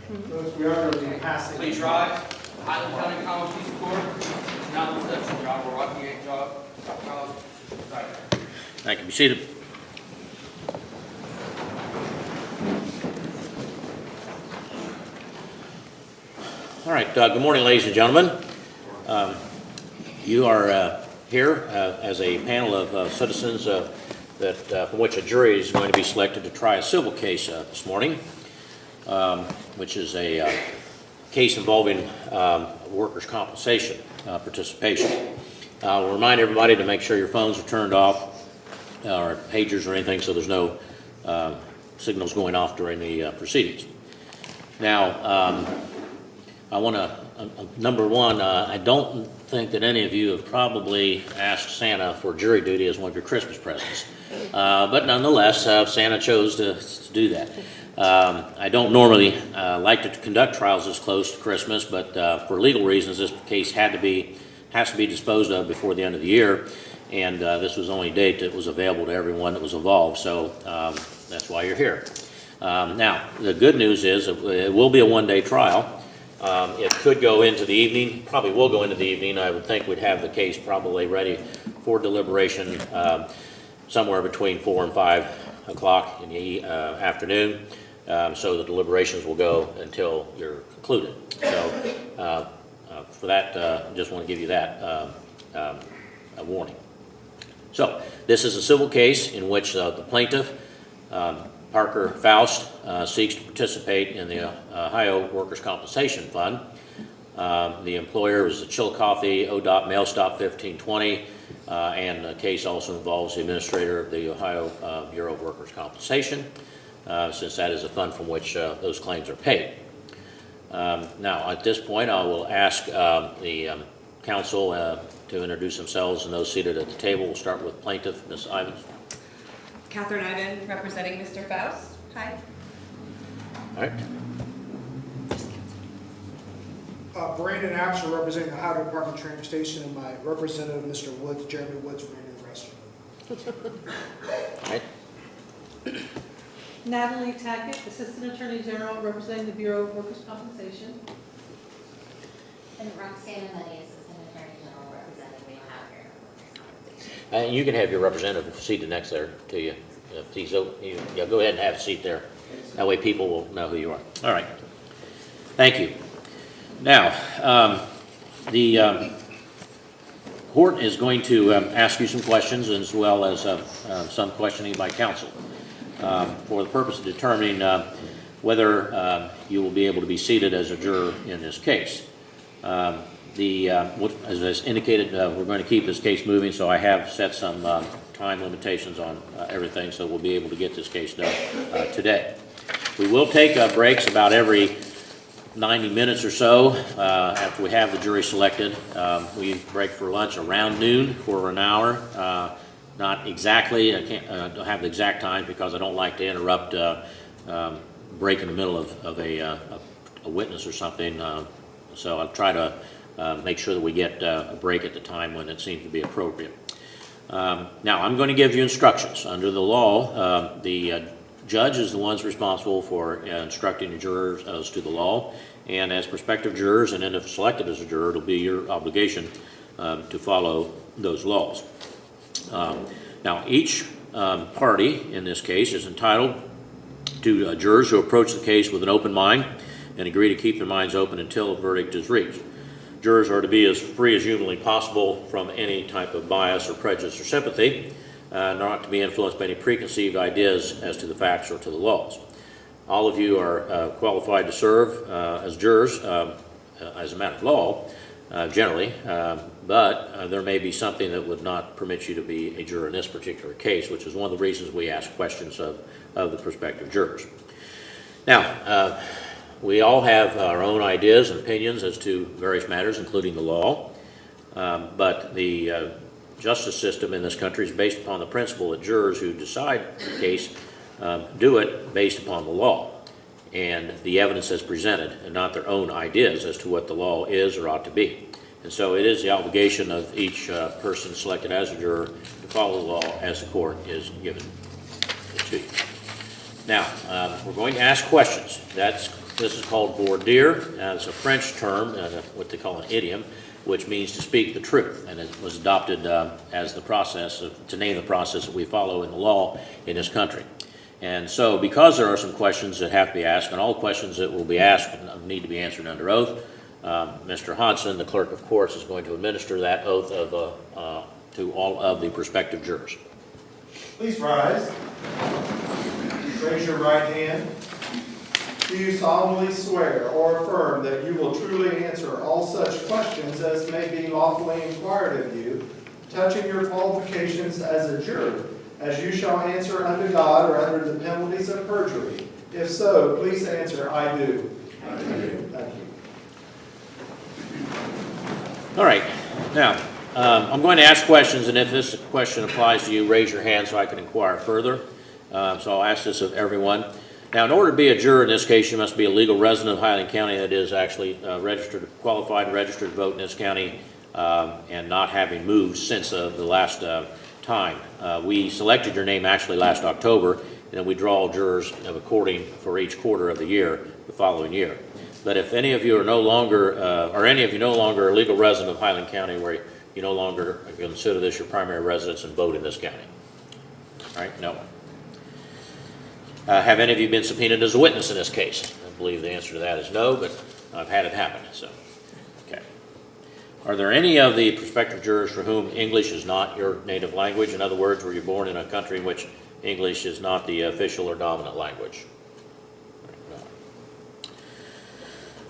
We are going to be passing. Please rise. Highland County Common Peace Court. Now the session, John Rocky, John. Thank you. Be seated. All right. Good morning, ladies and gentlemen. You are here as a panel of citizens from which a jury is going to be selected to try a civil case this morning, which is a case involving workers' compensation participation. I'll remind everybody to make sure your phones are turned off or pagers or anything, so there's no signals going off during the proceedings. Now, I want to, number one, I don't think that any of you have probably asked Santa for jury duty as one of your Christmas presents. But nonetheless, Santa chose to do that. I don't normally like to conduct trials this close to Christmas, but for legal reasons, this case has to be disposed of before the end of the year, and this was the only date that was available to everyone that was involved, so that's why you're here. Now, the good news is it will be a one-day trial. It could go into the evening, probably will go into the evening. I would think we'd have the case probably ready for deliberation somewhere between 4 and 5 o'clock in the afternoon. So the deliberations will go until you're concluded. So for that, just want to give you that a warning. So this is a civil case in which the plaintiff, Parker Faust, seeks to participate in the Ohio Workers' Compensation Fund. The employer is the Chillicothe ODOT Mail Stop 1520, and the case also involves the administrator of the Ohio Bureau of Workers' Compensation, since that is a fund from which those claims are paid. Now, at this point, I will ask the counsel to introduce themselves and those seated at the table. We'll start with plaintiff, Ms. Ivins. Catherine Ivan, representing Mr. Faust. Hi. All right. Brandon Axel, representing the Ohio Department of Transportation, and my representative, Mr. Woods, Jeremy Woods, ran the restaurant. All right. Natalie Tackett, Assistant Attorney General, representing the Bureau of Workers' Compensation. And Roxanne Money, Assistant Attorney General, representing the Ohio Bureau of Workers' Compensation. You can have your representative seated next there to you. Please, go ahead and have a seat there. That way people will know who you are. All right. Thank you. Now, the court is going to ask you some questions as well as some questioning by counsel for the purpose of determining whether you will be able to be seated as a juror in this case. As I indicated, we're going to keep this case moving, so I have set some time limitations on everything, so we'll be able to get this case done today. We will take breaks about every 90 minutes or so after we have the jury selected. We break for lunch around noon for an hour. Not exactly, I don't have the exact time because I don't like to interrupt break in the middle of a witness or something. So I'll try to make sure that we get a break at the time when it seems to be appropriate. Now, I'm going to give you instructions. Under the law, the judge is the ones responsible for instructing the jurors as to the law, and as prospective jurors, and then if selected as a juror, it'll be your obligation to follow those laws. Now, each party in this case is entitled to jurors who approach the case with an open mind and agree to keep their minds open until a verdict is reached. Jurors are to be as free as humanly possible from any type of bias or prejudice or sympathy, not to be influenced by any preconceived ideas as to the facts or to the laws. All of you are qualified to serve as jurors as a matter of law, generally, but there may be something that would not permit you to be a juror in this particular case, which is one of the reasons we ask questions of the prospective jurors. Now, we all have our own ideas and opinions as to various matters, including the law, but the justice system in this country is based upon the principle that jurors who decide the case do it based upon the law and the evidence that's presented, and not their own ideas as to what the law is or ought to be. And so it is the obligation of each person selected as a juror to follow the law as the court is given it to you. Now, we're going to ask questions. That's This is called voir dire. It's a French term, what they call an idiom, which means to speak the truth, and it was adopted as the process to name the process that we follow in the law in this country. And so, because there are some questions that have to be asked, and all questions that will be asked need to be answered under oath, Mr. Hodson, the clerk of courts, is going to administer that oath to all of the prospective jurors. Please rise. Raise your right hand. Do you solemnly swear or affirm that you will truly answer all such questions as may be lawfully inquired of you, touching your qualifications as a juror, as you shall answer unto God or under the penalties of perjury? If so, please answer, I do. I do. Thank you. All right. Now, I'm going to ask questions, and if this question applies to you, raise your hand so I can inquire further. So I'll ask this of everyone. Now, in order to be a juror in this case, you must be a legal resident of Highland County, that is actually qualified and registered to vote in this county, and not having moved since the last time. We selected your name actually last October, and then we draw jurors according for each quarter of the year, the following year. But if any of you are no longer, a legal resident of Highland County, where you no longer consider this your primary residence and vote in this county. All right, no. Have any of you been subpoenaed as a witness in this case? I believe the answer to that is no, but I've had it happen, so, okay. Are there any of the prospective jurors for whom English is not your native language? In other words, were you born in a country in which English is not the official or dominant language? No.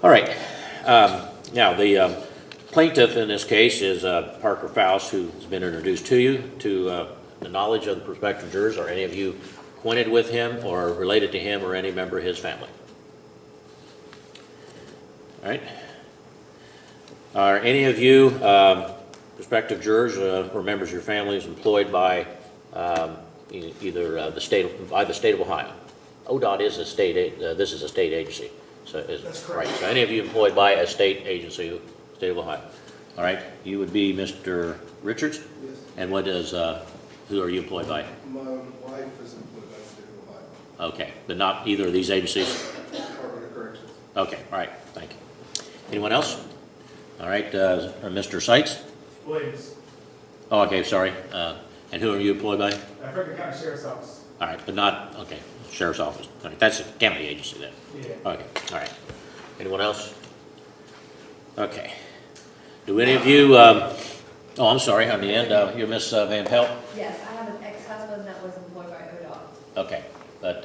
All right. Now, the plaintiff in this case is Parker Faust, who has been introduced to you. To the knowledge of the prospective jurors, are any of you acquainted with him or related to him or any member of his family? All right. Are any of you prospective jurors or members of your family is employed by either the state of Ohio? ODOT is a state. This is a state agency. So That's correct. Right. So any of you employed by a state agency, state of Ohio? All right. You would be Mr. Richards. Yes. And what is who are you employed by? My wife is employed by the state of Ohio. Okay, but not either of these agencies? Department of Corrections. Okay, all right, thank you. Anyone else? All right, Mr. Seitz? Pleas. Oh, okay, sorry. And who are you employed by? Franklin County Sheriff's Office. All right, but not, okay, Sheriff's Office. All right, that's a county agency then. Yeah. Okay, all right. Anyone else? Okay. Do any of you, oh, I'm sorry, on the end, you're Miss Van Pelt? Yes, I have an ex-husband that was employed by ODOT. Okay, but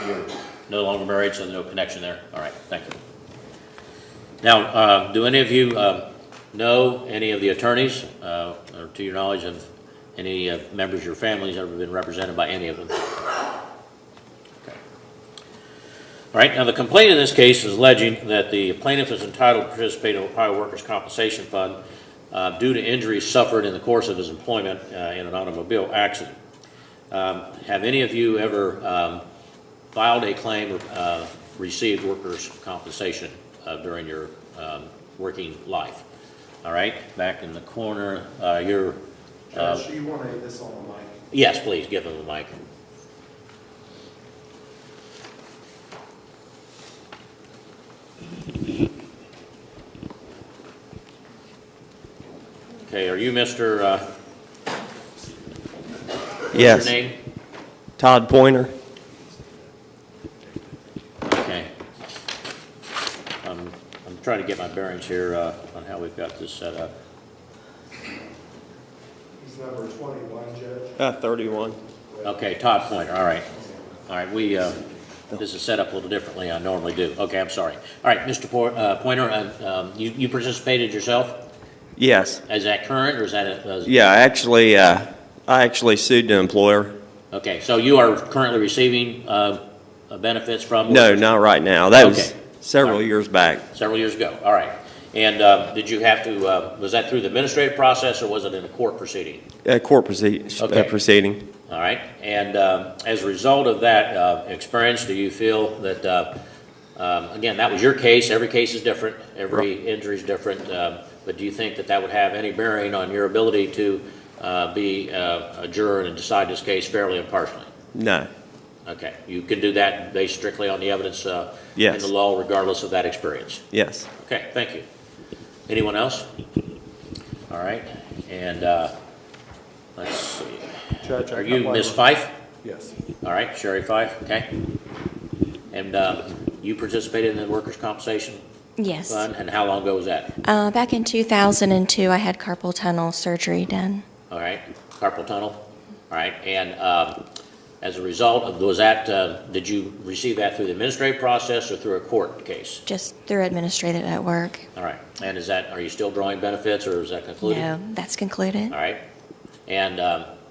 you're no longer married, so there's no connection there. All right, thank you. Now, do any of you know any of the attorneys, or to your knowledge of any members of your family who's ever been represented by any of them? Okay. All right, now the complaint in this case is alleging that the plaintiff is entitled to participate in the Ohio Workers' Compensation Fund due to injuries suffered in the course of his employment in an automobile accident. Have any of you ever filed a claim or received workers' compensation during your working life? All right, back in the corner, you're... Judge, do you want this on the mic? Yes, please, give him the mic. Okay, are you Mr. Yes. What's your name? Todd Pointer. Okay. I'm trying to get my bearings here on how we've got this set up. He's number 21, Judge. 31. Okay, Todd Pointer, all right. All right, this is set up a little differently than I normally do. Okay, I'm sorry. All right, Mr. Pointer, you participated yourself? Yes. Is that current, or is that Yeah, I actually sued the employer. Okay, so you are currently receiving benefits from? No, not right now. That was Okay. several years back. Several years ago, all right. And did you have to, was that through the administrative process, or was it in a court proceeding? Court Okay. proceeding. All right, and as a result of that experience, do you feel that, again, that was your case, every case is different, every injury is different, but do you think that that would have any bearing on your ability to be a juror and decide this case fairly and impartially? No. Okay, you can do that based strictly on the evidence in Yes. the law regardless of that experience? Yes. Okay, thank you. Anyone else? All right, and let's see. Judge, Are you Ms. Fife? Yes. All right, Sherry Fife, okay. And you participated in the workers' compensation Yes. fund, and how long ago was that? Back in 2002, I had carpal tunnel surgery done. All right, carpal tunnel, all right, and as a result of, was that, did you receive that through the administrative process or through a court case? Just through administrative at work. All right, and is that, are you still drawing benefits, or is that concluded? No, that's concluded. All right, and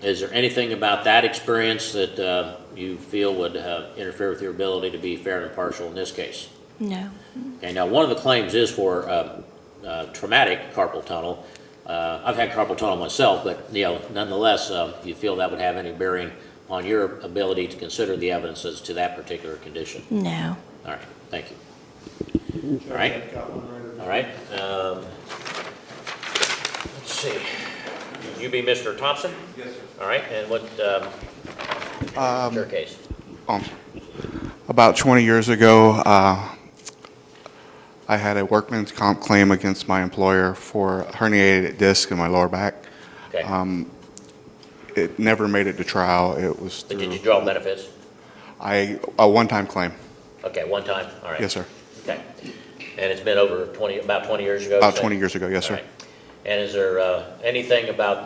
is there anything about that experience that you feel would interfere with your ability to be fair and impartial in this case? No. Okay, now, one of the claims is for traumatic carpal tunnel. I've had carpal tunnel myself, but, nonetheless, you feel that would have any bearing on your ability to consider the evidence as to that particular condition? No. All right, thank you. All right, all right. Let's see. Would you be Mr. Thompson? Yes, sir. All right, and what, your case? About 20 years ago, I had a workman's comp claim against my employer for a herniated disc in my lower back. Okay. It never made it to trial. It was But did you through draw benefits? a one-time claim. Okay, one time, all right. Yes, sir. Okay. And it's been over 20, about 20 years ago? you About say? 20 years ago, yes, All sir. right. And is there anything about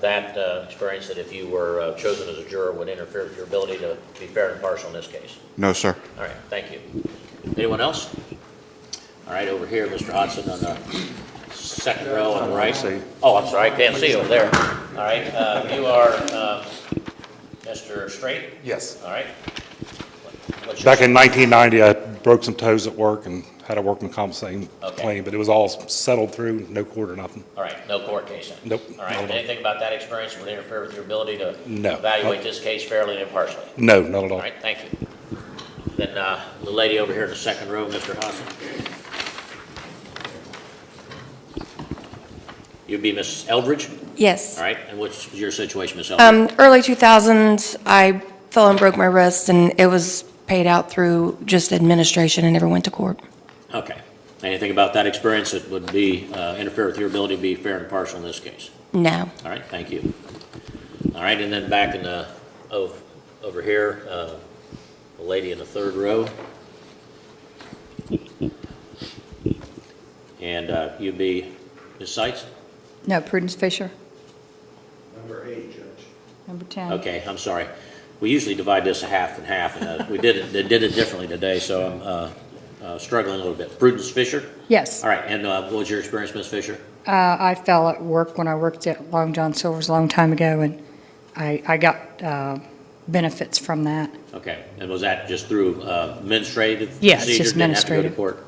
that experience that if you were chosen as a juror would interfere with your ability to be fair and impartial in this case? No, sir. All right, thank you. Anyone else? All right, over here, Mr. Hodson on the second row on the right. Oh, I'm sorry, I can't see over there. All right, you are Mr. Straight? Yes. All right. What's your- Back in 1990, I broke some toes at work and had a workman compensation Okay. claim, but it was all settled through, no court or nothing. All right, no court case then? Nope. All right, not at all. anything about that experience would interfere with your ability to No. evaluate this case fairly and impartially? No, not at All all. right, thank you. Then the lady over here in the second row, Mr. Hodson. You'd be Miss Eldridge? Yes. All right, and what's your situation, Miss Eldridge? Early 2000s, I fell and broke my wrist, and it was paid out through just administration and never went to court. Okay. Anything about that experience that would be interfere with your ability to be fair and impartial in this case? No. All right, thank you. All right, and then back in the, over here, the lady in the third row. And you'd be Ms. Seitz? No, Prudence Fisher, Number 8, Judge. number 10. Okay, I'm sorry. We usually divide this half and half, and we did it differently today, so I'm struggling a little bit. Prudence Fisher? Yes. All right, and what was your experience, Ms. Fisher? I fell at work when I worked at Long John Silver's a long time ago, and I got benefits from that. Okay, and was that just through administrative procedure? Yeah, it's just Didn't have to go to administrative. court?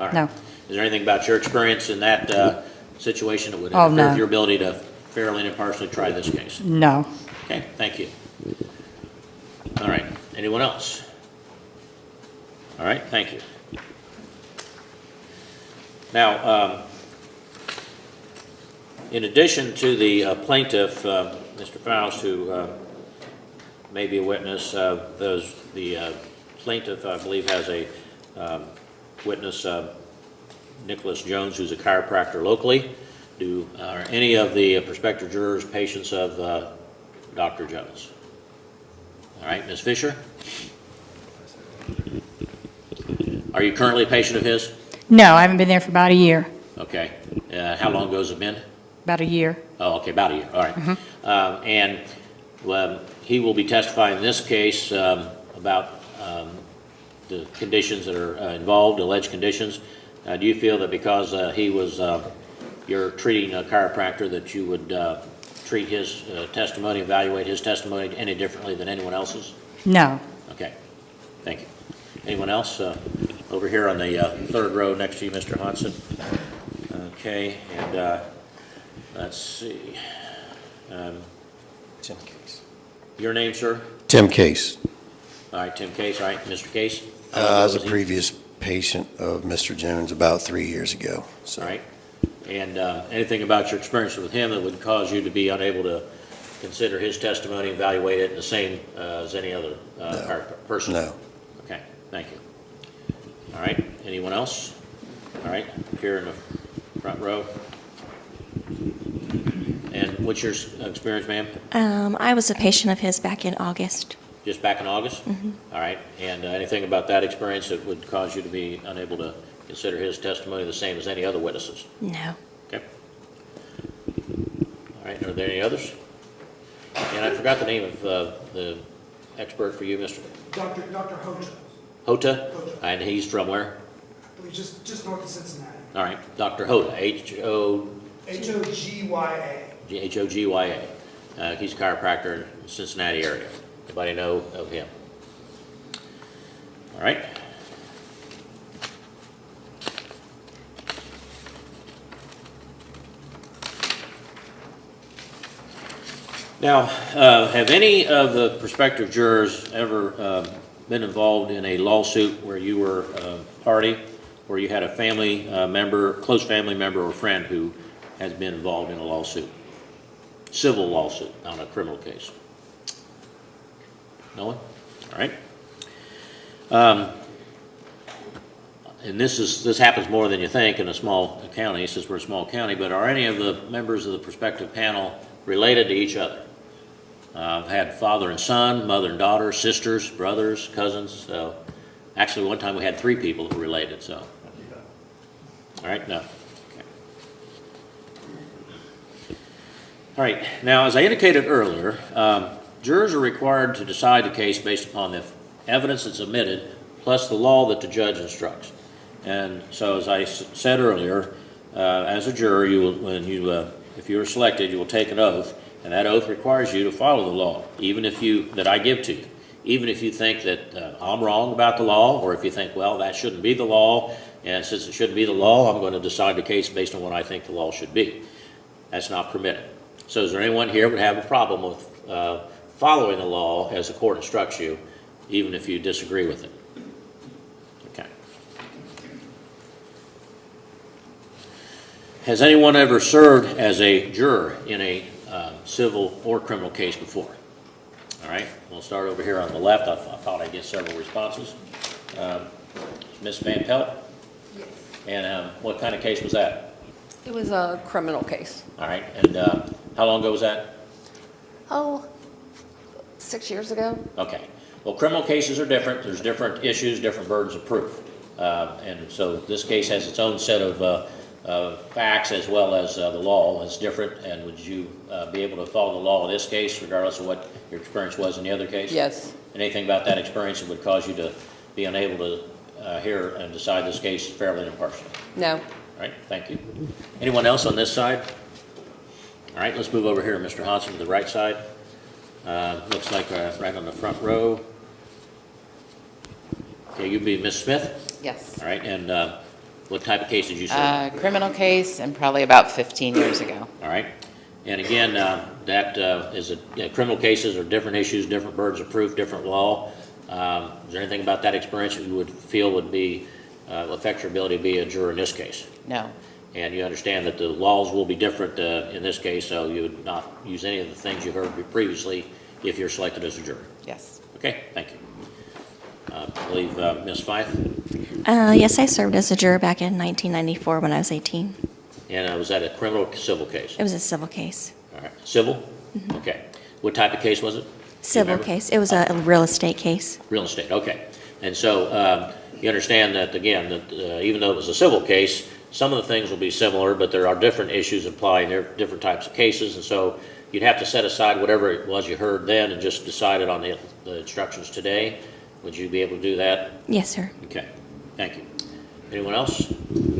All right. No. Is there anything about your experience in that situation that would Oh, interfere no. with your ability to fairly and impartially try this case? No. Okay, thank you. All right, anyone else? All right, thank you. Now, in addition to the plaintiff, Mr. Faust, who may be a witness, the plaintiff, I believe, has a witness, Nicholas Jones, who's a chiropractor locally. Are any of the prospective jurors patients of Dr. Jones? All right, Ms. Fisher? Are you currently a patient of his? No, I haven't been there for about a year. Okay. How long ago has it been? About a year. Oh, okay, about a year, all right. And he will be testifying in this case about the conditions that are involved, alleged conditions. Do you feel that because he was your treating chiropractor that you would treat his testimony, evaluate his testimony any differently than anyone else's? No. Okay, thank you. Anyone else? Over here on the third row next to you, Mr. Hodson. Okay, and let's see. Tim Case. Your name, sir? Tim Case. All right, Tim Case. All right, Mr. Case? I was a previous patient of Mr. Jones about 3 years ago. So. All right. And anything about your experience with him that would cause you to be unable to consider his testimony, evaluate it the same as any other person? No. Okay, thank you. All right, anyone else? All right, here in the front row. And what's your experience, ma'am? I was a patient of his back in August. Just back in August? All right, and anything about that experience that would cause you to be unable to consider his testimony the same as any other witnesses? No. Okay. All right, are there any others? And I forgot the name of the expert for you, Mr. Dr. Hota. Hota? Hota. And he's from where? I believe just north of Cincinnati. All right, Dr. Hota, H-O... H-O-G-Y-A. H-O-G-Y-A. He's a chiropractor in the Cincinnati area. Anybody know of him? All right. Now, have any of the prospective jurors ever been involved in a lawsuit where you were a party, where you had a family member, close family member or friend who has been involved in a lawsuit? Civil lawsuit, not a criminal case. No one? All right. And this happens more than you think in a small county, since we're a small county, but are any of the members of the prospective panel related to each other? I've had father and son, mother and daughter, sisters, brothers, cousins. So actually, one time we had 3 people who were related. So, all right, no. Okay. All right. Now, as I indicated earlier, jurors are required to decide the case based upon the evidence that's submitted, plus the law that the judge instructs. And so, as I said earlier, as a juror, if you are selected, you will take an oath. And that oath requires you to follow the law, that I give to you. Even if you think that I'm wrong about the law, or if you think, well, that shouldn't be the law, and since it shouldn't be the law, I'm going to decide the case based on what I think the law should be. That's not permitted. So is there anyone here who would have a problem with following the law as the court instructs you, even if you disagree with it? Okay. Has anyone ever served as a juror in a civil or criminal case before? All right, we'll start over here on the left. I thought I'd get several responses. Ms. Van Pelt? Yes. And what kind of case was that? It was a criminal case. All right, and how long ago was that? Oh, 6 years ago. Okay. Well, criminal cases are different. There's different issues, different burdens of proof. And so this case has its own set of facts as well as the law is different. And would you be able to follow the law in this case, regardless of what your experience was in the other case? Yes. Anything about that experience that would cause you to be unable to hear and decide this case fairly and impartially? No. All right, thank you. Anyone else on this side? All right, let's move over here, Mr. Hanson, to the right side. Looks like right on the front row. Okay, you'd be Ms. Smith? Yes. All right, and what type of case did you serve? Criminal case, and probably about 15 years ago. All right. And again, that is criminal cases are different issues, different burdens of proof, different law. Is there anything about that experience that you would feel would be affect your ability to be a juror in this case? No. And you understand that the laws will be different in this case, so you would not use any of the things you heard previously if you're selected as a juror? Yes. Okay, thank you. I believe Ms. Fife? Yes, I served as a juror back in 1994 when I was 18. And was that a criminal or civil case? It was a civil case. All right. Civil? Mm-hmm. Okay. What type of case was it? Civil case. It was a real estate case. Real estate, okay. And so you understand that, again, that even though it was a civil case, some of the things will be similar, but there are different issues applying. There are different types of cases, and so you'd have to set aside whatever it was you heard then and just decide it on the instructions today. Would you be able to do that? Yes, sir. Okay, thank you. Anyone else?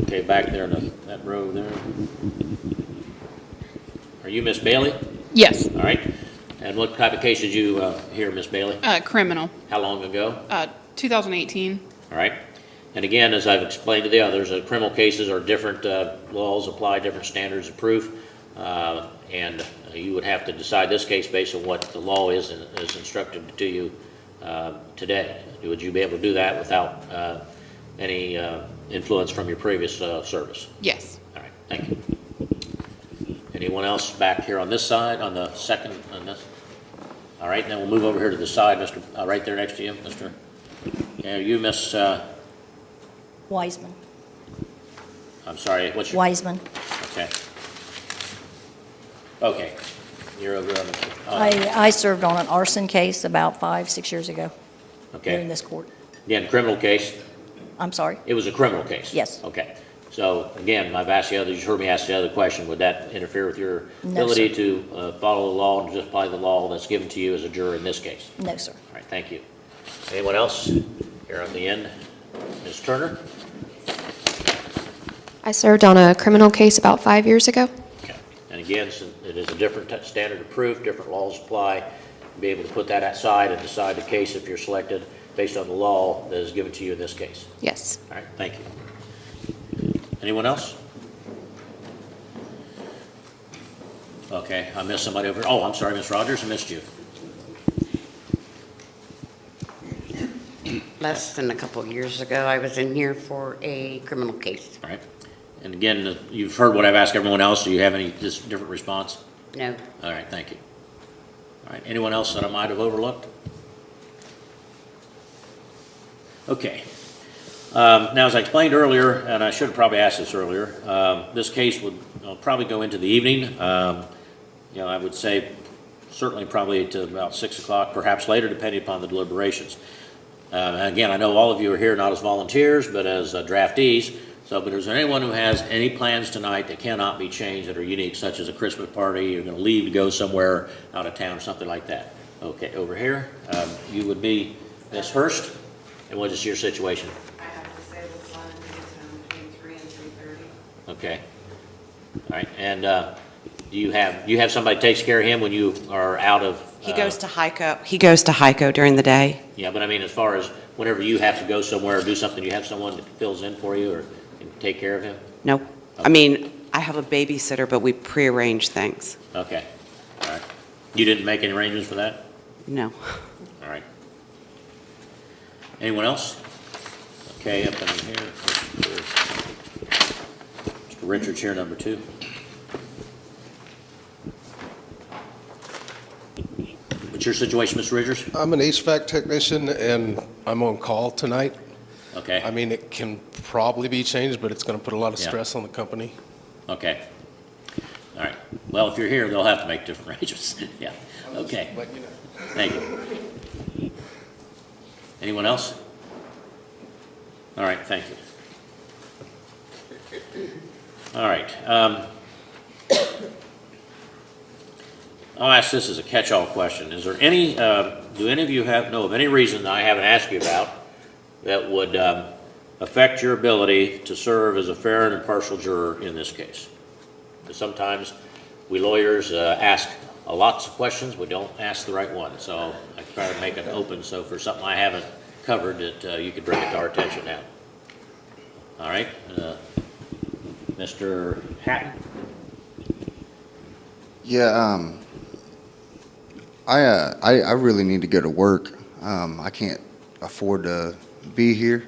Okay, back there in that row there. Are you Miss Bailey? Yes. All right. And what type of case did you hear, Miss Bailey? Criminal. How long ago? 2018. All right. And again, as I've explained to the others, criminal cases are different laws apply, different standards of proof, and you would have to decide this case based on what the law is instructed to you today. Would you be able to do that without any influence from your previous service? Yes. All right. Thank you. Anyone else back here on this side, on the second, on this? All right, then we'll move over here to the side, Mr., right there next to you, Mr. Yeah, you, Miss, Wiseman. I'm sorry, what's your? Wiseman. Okay. Okay, you're over on the. I served on an arson case about 5-6 years ago. Okay. Here in this court. Again, criminal case? I'm sorry? It was a criminal case? Yes. Okay. So again, I've asked the other, you heard me ask the other question, would that interfere with your No, ability sir. to follow the law and just apply the law that's given to you as a juror in this case? No, sir. All right, thank you. Anyone else here on the end? Ms. Turner? I served on a criminal case about 5 years ago. Okay. And again, since it is a different standard of proof, different laws apply, be able to put that aside and decide the case if you're selected based on the law that is given to you in this case? Yes. All right, thank you. Anyone else? Okay, I missed somebody over. Oh, I'm sorry, Ms. Rogers, I missed you. Less than a couple of years ago, I was in here for a criminal case. All right. And again, you've heard what I've asked everyone else. Do you have any just different response? No. All right, thank you. All right, anyone else that I might have overlooked? Okay. Now, as I explained earlier, and I should have probably asked this earlier, this case would probably go into the evening. I would say certainly probably to about 6 o'clock, perhaps later, depending upon the deliberations. Again, I know all of you are here not as volunteers, but as draftees. But is there anyone who has any plans tonight that cannot be changed that are unique, such as a Christmas party, you're going to leave to go somewhere out of town, something like that? Okay, over here, you would be Ms. Hurst, and what is your situation? I have disabled son between 3 and 3:30. Okay. All right, and do you have somebody that takes care of him when you are out of? He goes to HICO. He goes to HICO during the day. Yeah, but I mean, as far as whenever you have to go somewhere or do something, you have someone that fills in for you or can take care of him? No, I mean, I have a babysitter, but we prearrange things. Okay, all right. You didn't make any arrangements for that? No. All right. Anyone else? Okay, up in here. Mr. Richards here, number 2. What's your situation, Mr. Richards? I'm an HVAC technician, and I'm on call tonight. Okay. I mean, it can probably be changed, but it's going to put a lot of Yeah. stress on the company. Okay. All right. Well, if you're here, they'll have to make different arrangements. Yeah. Okay. Thank you. Anyone else? All right. Thank you. All right. I'll ask this as a catch-all question. Is there any, do any of you know of any reason that I haven't asked you about that would affect your ability to serve as a fair and impartial juror in this case? Because sometimes we lawyers ask lots of questions, we don't ask the right one. So I try to make it open, so for something I haven't covered, that you could bring it to our attention now. All right. Mr. Hatton? Yeah, I really need to go to work. I can't afford to be here,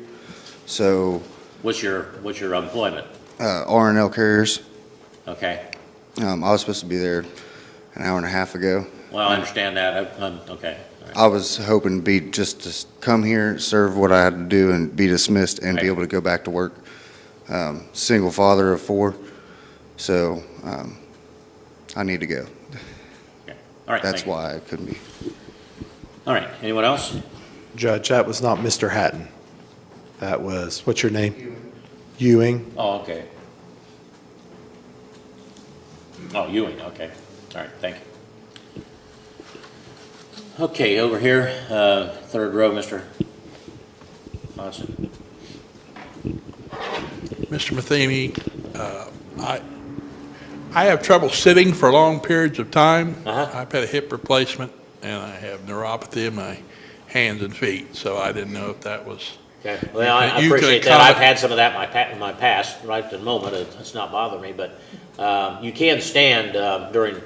so. What's your employment? R&L Carriers. Okay. I was supposed to be there an hour and a half ago. Well, I understand that. Okay. All right. I was hoping to be just to come here, serve what I had to do, and be dismissed, and be able to go back to work. Single father of 4, so I need to go. Okay. All right. That's why I couldn't be. All right. Anyone else? Judge, that was not Mr. Hatton. That was, what's your name? Ewing. Oh, okay. Oh, Ewing, okay. All right, thank you. Okay, over here, third row, Mr. Monson. Mr. Matheny, I have trouble sitting for long periods of time. I've had a hip replacement, and I have neuropathy in my hands and feet, so I didn't know if that was... Okay. Well, I appreciate that. I've had some of that in my past. Right at the moment, it's not bothering me, but you can stand during,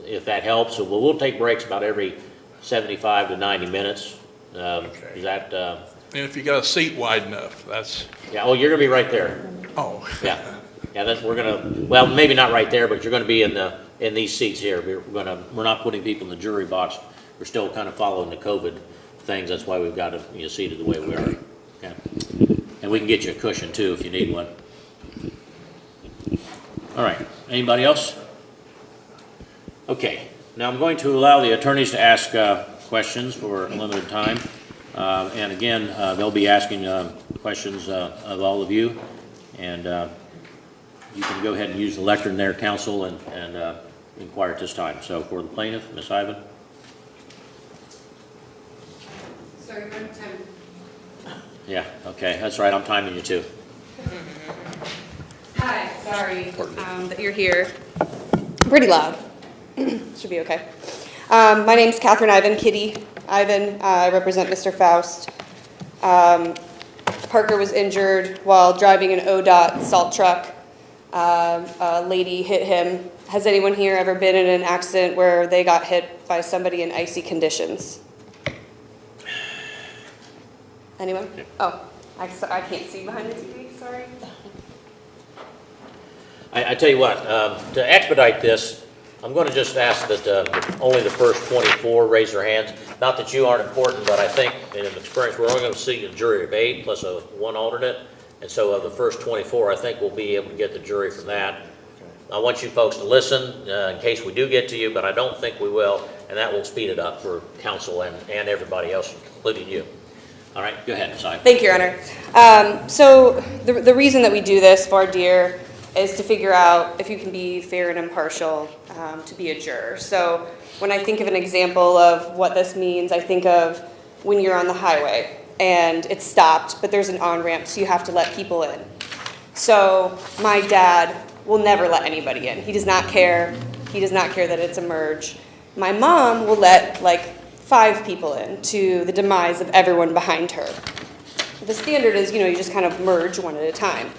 if that helps. So we'll take breaks about every 75 to 90 minutes. Is that... And if you got a seat wide enough, that's... Yeah, oh, you're going to be right there. Oh. Yeah. Yeah, we're gonna, well, maybe not right there, but you're gonna be in these seats here. We're not putting people in the jury box. We're still kind of following the COVID things. That's why we've got it, seated the way we are. Okay. And we can get you a cushion too if you need one. All right, anybody else? Okay, now I'm going to allow the attorneys to ask questions for a limited time. And again, they'll be asking questions of all of you. And you can go ahead and use the lectern there, counsel, and inquire at this time. So for the plaintiff, Ms. Ivan. Sorry, one time. Yeah, okay, that's right, I'm timing you too. Hi, sorry that you're here. Pretty loud. Should be okay. My name's Catherine Ivan, Kitty Ivan. I represent Mr. Faust. Parker was injured while driving an ODOT salt truck. A lady hit him. Has anyone here ever been in an accident where they got hit by somebody in icy conditions? Anyone? Oh, I can't see behind the TV, sorry. I tell you what, to expedite this, I'm going to just ask that only the first 24 raise their hands. Not that you aren't important, but I think in experience, we're only going to see a jury of 8 plus one alternate. And so of the first 24, I think we'll be able to get the jury from that. I want you folks to listen in case we do get to you, but I don't think we will. And that will speed it up for counsel and everybody else, including you. All right, go ahead, Ms. Ivan. Thank you, Your Honor. So the reason that we do this, voir dire, is to figure out if you can be fair and impartial to be a juror. So when I think of an example of what this means, I think of when you're on the highway and it's stopped, but there's an on-ramp, so you have to let people in. So my dad will never let anybody in. He does not care. He does not care that it's a merge. My mom will let like 5 people in, to the demise of everyone behind her. The standard is, you just kind of merge one at a time.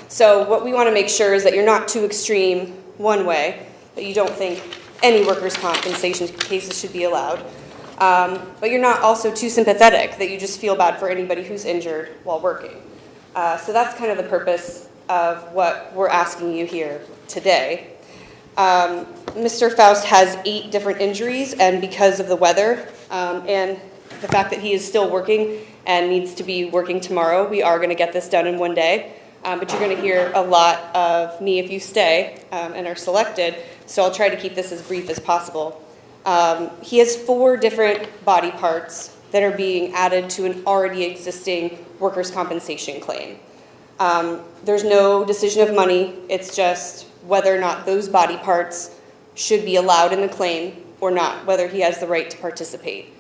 So what we want to make sure is that you're not too extreme one way, that you don't think any workers' compensation cases should be allowed. But you're not also too sympathetic, that you just feel bad for anybody who's injured while working. So that's kind of the purpose of what we're asking you here today. Mr. Faust has 8 different injuries, and because of the weather and the fact that he is still working and needs to be working tomorrow, we are going to get this done in one day. But you're going to hear a lot of me if you stay and are selected, so I'll try to keep this as brief as possible. He has 4 different body parts that are being added to an already existing workers' compensation claim. There's no decision of money, it's just whether or not those body parts should be allowed in the claim or not, whether he has the right to participate.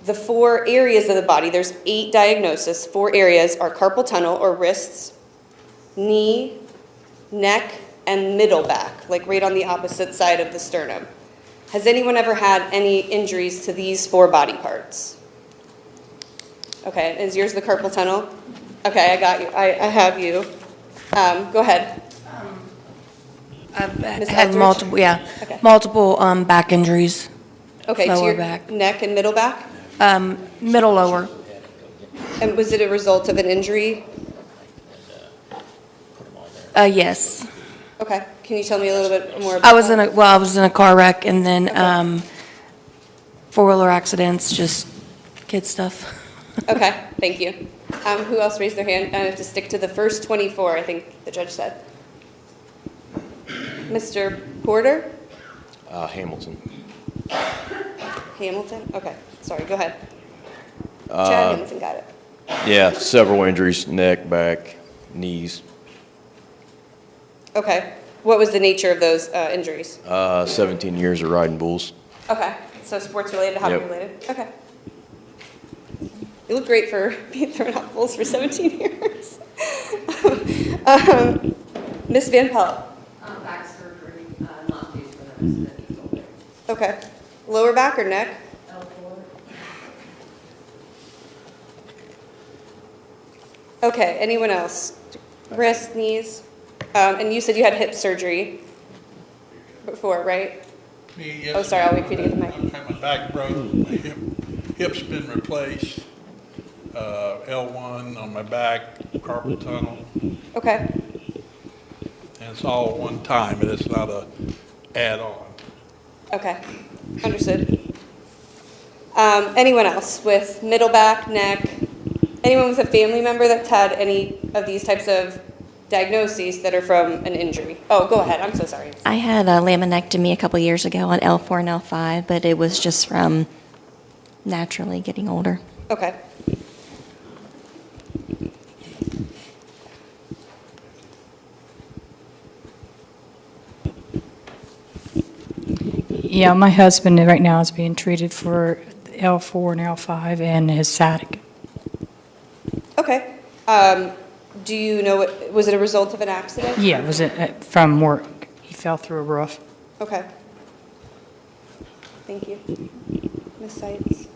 The 4 areas of the body, there's 8 diagnoses. 4 areas are carpal tunnel or wrists, knee, neck, and middle back, like right on the opposite side of the sternum. Has anyone ever had any injuries to these 4 body parts? Okay, is yours the carpal tunnel? Okay, I got you. I have you. Go ahead. I've Ms. had Eldridge? multiple, Okay. multiple back injuries. Okay, to Lower your back. neck and middle back? Middle lower. And was it a result of an injury? Yes. Okay, can you tell me a little bit more about I was that? I was in a car wreck and then 4-wheeler accidents, just kid stuff. Okay, thank you. Who else raised their hand? I have to stick to the first 24, I think the judge said. Mr. Porter? Hamilton. Hamilton? Okay, sorry, go ahead. Chad Hamilton got it. Yeah, several injuries, neck, back, knees. Okay, what was the nature of those injuries? 17 years of riding bulls. Okay, so sports related, hobby Yep. related? Okay. You look great for being thrown out bulls for 17 years. Miss Van Pelt? Back surgery, not due for the rest Okay. Lower back or neck? Okay, anyone else? Wrist, knees? And you said you had hip surgery before, right? Me, yes. Oh, sorry, I'll wait for you to get the mic. I've had my back broke, my hip's been replaced, L1 on my back, carpal tunnel. Okay. it's all one time, and it's not a add-on. Okay, understood. Anyone else with middle back, neck? Anyone with a family member that's had any of these types of diagnoses that are from an injury? Oh, go ahead, I'm so sorry. I had a laminectomy a couple years ago on L4 and L5, but it was just from naturally getting older. Okay. Yeah, my husband right now is being treated for L4 and L5 and his sciatic. Okay. Do you know was it a result of an accident? Yeah, it was from work. He fell through a roof. Okay. Thank you. Ms. Seitz.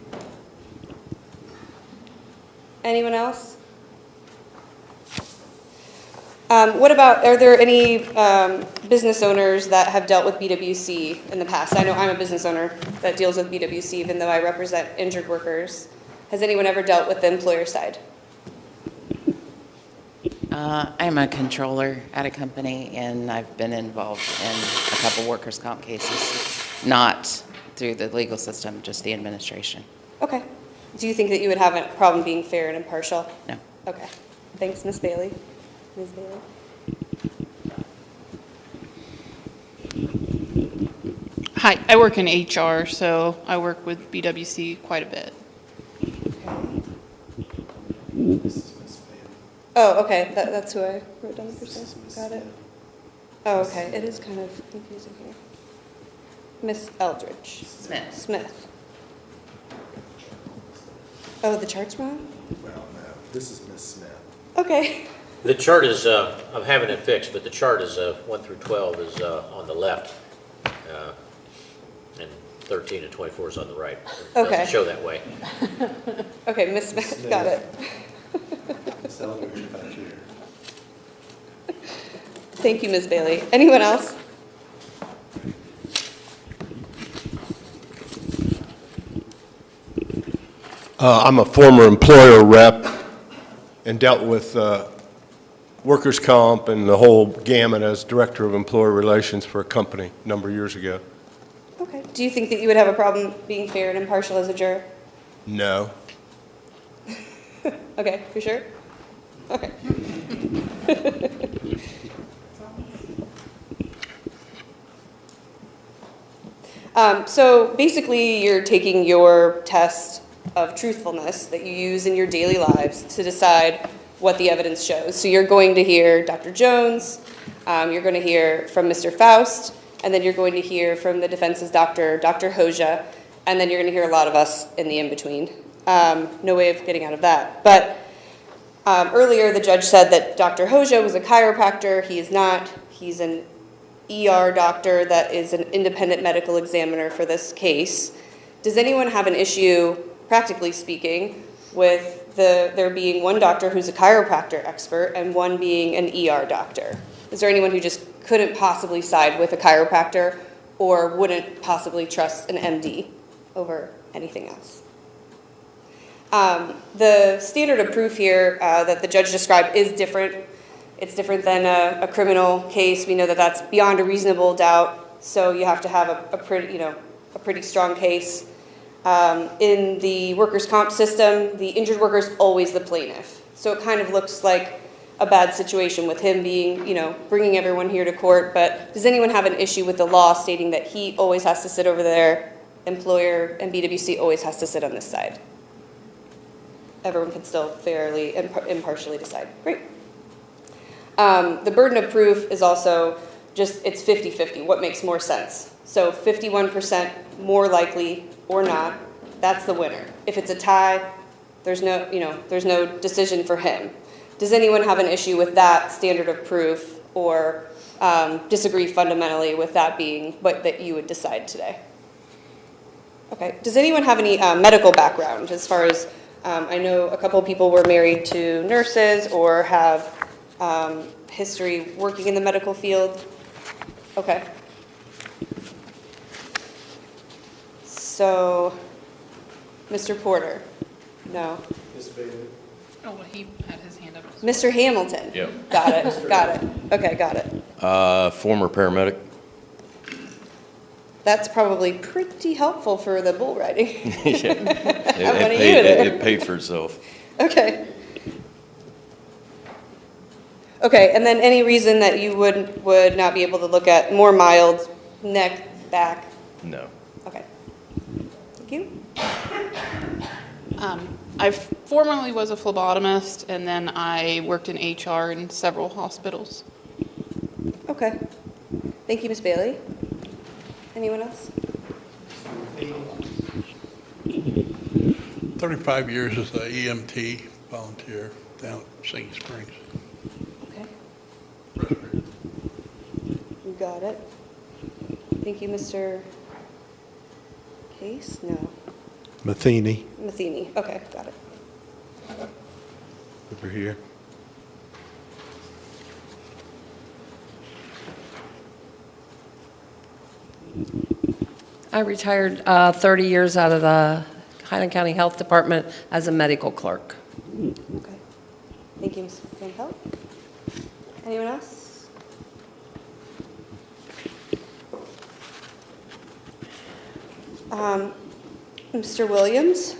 Anyone else? What about, are there any business owners that have dealt with BWC in the past? I know I'm a business owner that deals with BWC, even though I represent injured workers. Has anyone ever dealt with the employer side? I'm a controller at a company, and I've been involved in a couple workers' comp cases, not through the legal system, just the administration. Okay. Do you think that you would have a problem being fair and impartial? No. Okay. Thanks, Ms. Bailey. Ms. Bailey. Hi, I work in HR, so I work with BWC quite a bit. Oh, okay, that's who I wrote down the person. Got it. Oh, okay, it is kind of confusing here. Miss Eldridge. Smith. Oh, the chart's wrong? Well, no, this is Miss Smith. Okay. The chart is, I'm having it fixed, but the chart is 1 through 12 is on the left, and 13 and 24 is on the right. It Okay. doesn't show that way. Okay, Miss Smith, got it. Thank you, Ms. Bailey. Anyone else? I'm a former employer rep and dealt with workers' comp and the whole gamut as director of employer relations for a company a number of years ago. Okay. Do you think that you would have a problem being fair and impartial as a juror? No. Okay, for sure? Okay. So basically, you're taking your test of truthfulness that you use in your daily lives to decide what the evidence shows. So you're going to hear Dr. Jones, you're going to hear from Mr. Faust, and then you're going to hear from the defense's doctor, Dr. Hoja, and then you're going to hear a lot of us in the in-between. No way of getting out of that. But earlier, the judge said that Dr. Hoja was a chiropractor. He is not. He's an ER doctor that is an independent medical examiner for this case. Does anyone have an issue, practically speaking, with there being one doctor who's a chiropractor expert and one being an ER doctor? Is there anyone who just couldn't possibly side with a chiropractor or wouldn't possibly trust an MD over anything else? The standard of proof here that the judge described is different. It's different than a criminal case. We know that that's beyond a reasonable doubt, so you have to have a pretty strong case. In the workers' comp system, the injured worker is always the plaintiff. So it kind of looks like a bad situation with him being, bringing everyone here to court. But does anyone have an issue with the law stating that he always has to sit over there, employer and BWC always has to sit on this side? Everyone can still fairly and impartially decide. Great. The burden of proof is also it's 50-50. What makes more sense? So 51% more likely or not, that's the winner. If it's a tie, there's no decision for him. Does anyone have an issue with that standard of proof or disagree fundamentally with that being what that you would decide today? Okay. Does anyone have any medical background as far as I know a couple people were married to nurses or have history working in the medical field? Okay. So, Mr. Porter? No. Ms. Bailey. Oh, well, he had his hand up. Mr. Hamilton? Yep. Got it, got it. Okay, got it. Former paramedic. That's probably pretty helpful for the bull riding. Yeah. How many you there? It paid for itself. Okay. Okay, and then any reason that you would not be able to look at more mild neck, back? No. Okay. Thank you. I formerly was a phlebotomist, and then I worked in HR in several hospitals. Okay. Thank you, Ms. Bailey. Anyone else? 35 years as a EMT volunteer down at Singing Springs. Okay. You got it. Thank you, Mr. Case? No. Matheny, Matheny. Okay, got it. over here. I retired 30 years out of the Highland County Health Department as a medical clerk. Okay. Thank you, Ms. Van Pelt. Anyone else? Mr. Williams?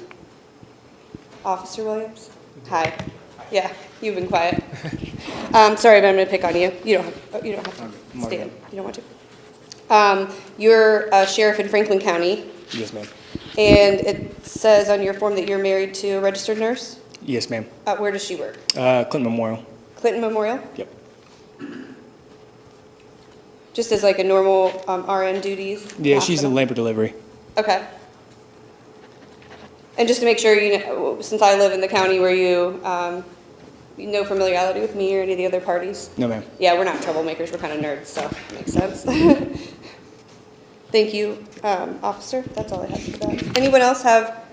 Officer Williams? Hi. Yeah, you've been quiet. Sorry, but I'm going to pick on you. You don't have to stand. You don't want to. You're a sheriff in Franklin County, Yes, ma'am. and it says on your form that you're married to a registered nurse. Yes, ma'am. Where does she work? Clinton Memorial. Clinton Memorial? Yep. Just as like a normal RN duties? Yeah, she's in hospital? labor delivery. Okay. And just to make sure, you know, since I live in the county, were you, no familiarity with me or any of the other parties? No, ma'am. Yeah, we're not troublemakers, we're kind of nerds, so it makes sense. Thank you, officer, that's all I have for that. Anyone else have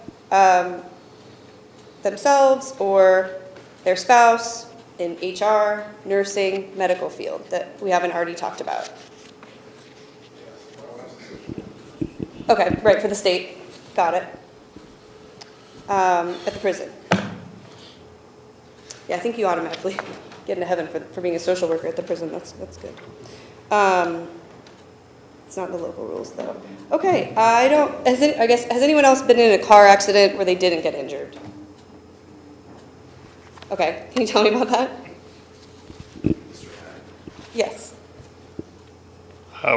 themselves or their spouse in HR, nursing, medical field that we haven't already talked about? Okay, right, for the state, got it. At the prison. Yeah, I think you automatically get into heaven for being a social worker at the prison. That's good. It's not in the local rules though. Okay, has anyone else been in a car accident where they didn't get injured? Okay, can you tell me about that? Yes.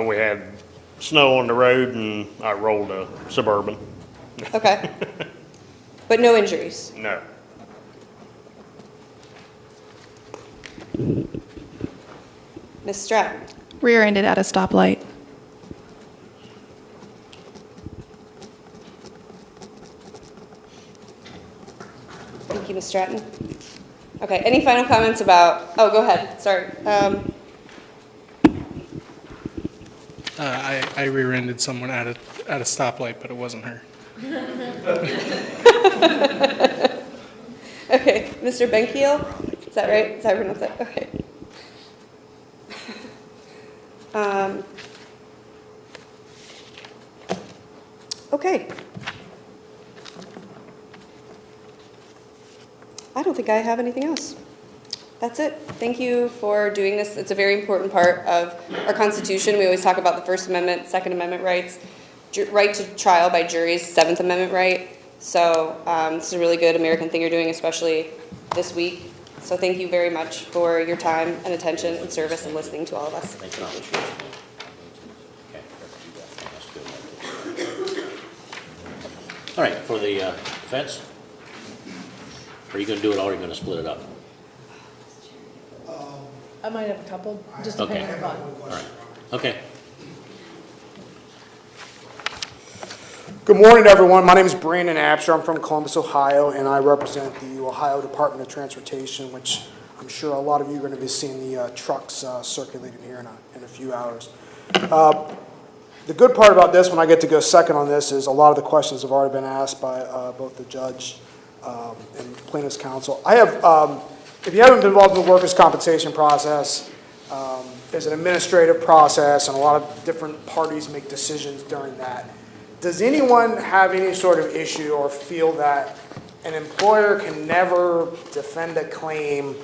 We had snow on the road and I rolled a Suburban. Okay. But no injuries? No. Ms. Stratton? Rear-ended at a stoplight. Thank you, Ms. Stratton. Okay, any final comments about, oh, go ahead, sorry. I rear-ended someone at a stoplight, but it wasn't her. Okay, Mr. Benkiel, is that right? Is that how I pronounce that? Okay. Okay. I don't think I have anything else. That's it. Thank you for doing this. It's a very important part of our Constitution. We always talk about the First Amendment, Second Amendment rights, right to trial by juries, Seventh Amendment right. So this is a really good American thing you're doing, especially this week. So thank you very much for your time and attention and service and listening to all of us. Thank you. All right, for the defense? Are you going to do it all or are you going to split it up? I might have a couple, just Okay. depending on. All right, okay. Good morning, everyone. My name is Brandon Absher. I'm from Columbus, Ohio, and I represent the Ohio Department of Transportation, which I'm sure a lot of you are going to be seeing the trucks circulating here in a few hours. The good part about this, when I get to go second on this, is a lot of the questions have already been asked by both the judge and plaintiff's counsel. I have, if you haven't been involved in the workers' compensation process, there's an administrative process, and a lot of different parties make decisions during that. Does anyone have any sort of issue or feel that an employer can never defend a claim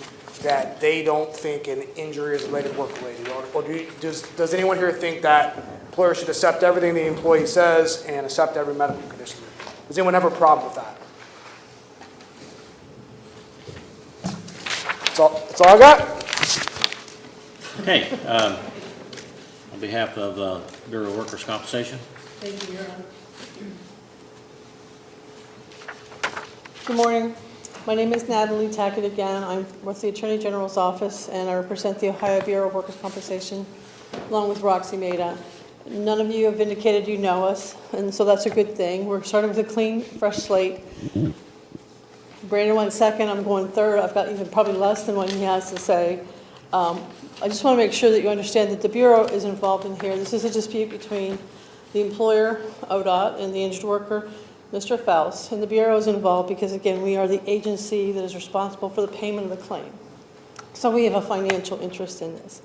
that they don't think an injury is related work-related? Or does anyone here think that employers should accept everything the employee says and accept every medical condition? Does anyone have a problem with that? That's all I got. Okay, on behalf of Bureau of Workers' Compensation. Thank you, Your Honor. Good morning. My name is Natalie Tackett again. I'm with the Attorney General's office, and I represent the Ohio Bureau of Workers' Compensation, along with Roxy Maida. None of you have indicated you know us, and so that's a good thing. We're starting with a clean, fresh slate. Brandon went second, I'm going third. I've got even probably less than what he has to say. I just want to make sure that you understand that the Bureau is involved in here. This is a dispute between the employer, ODOT, and the injured worker, Mr. Faust. And the Bureau is involved because, again, we are the agency that is responsible for the payment of the claim. So we have a financial interest in this.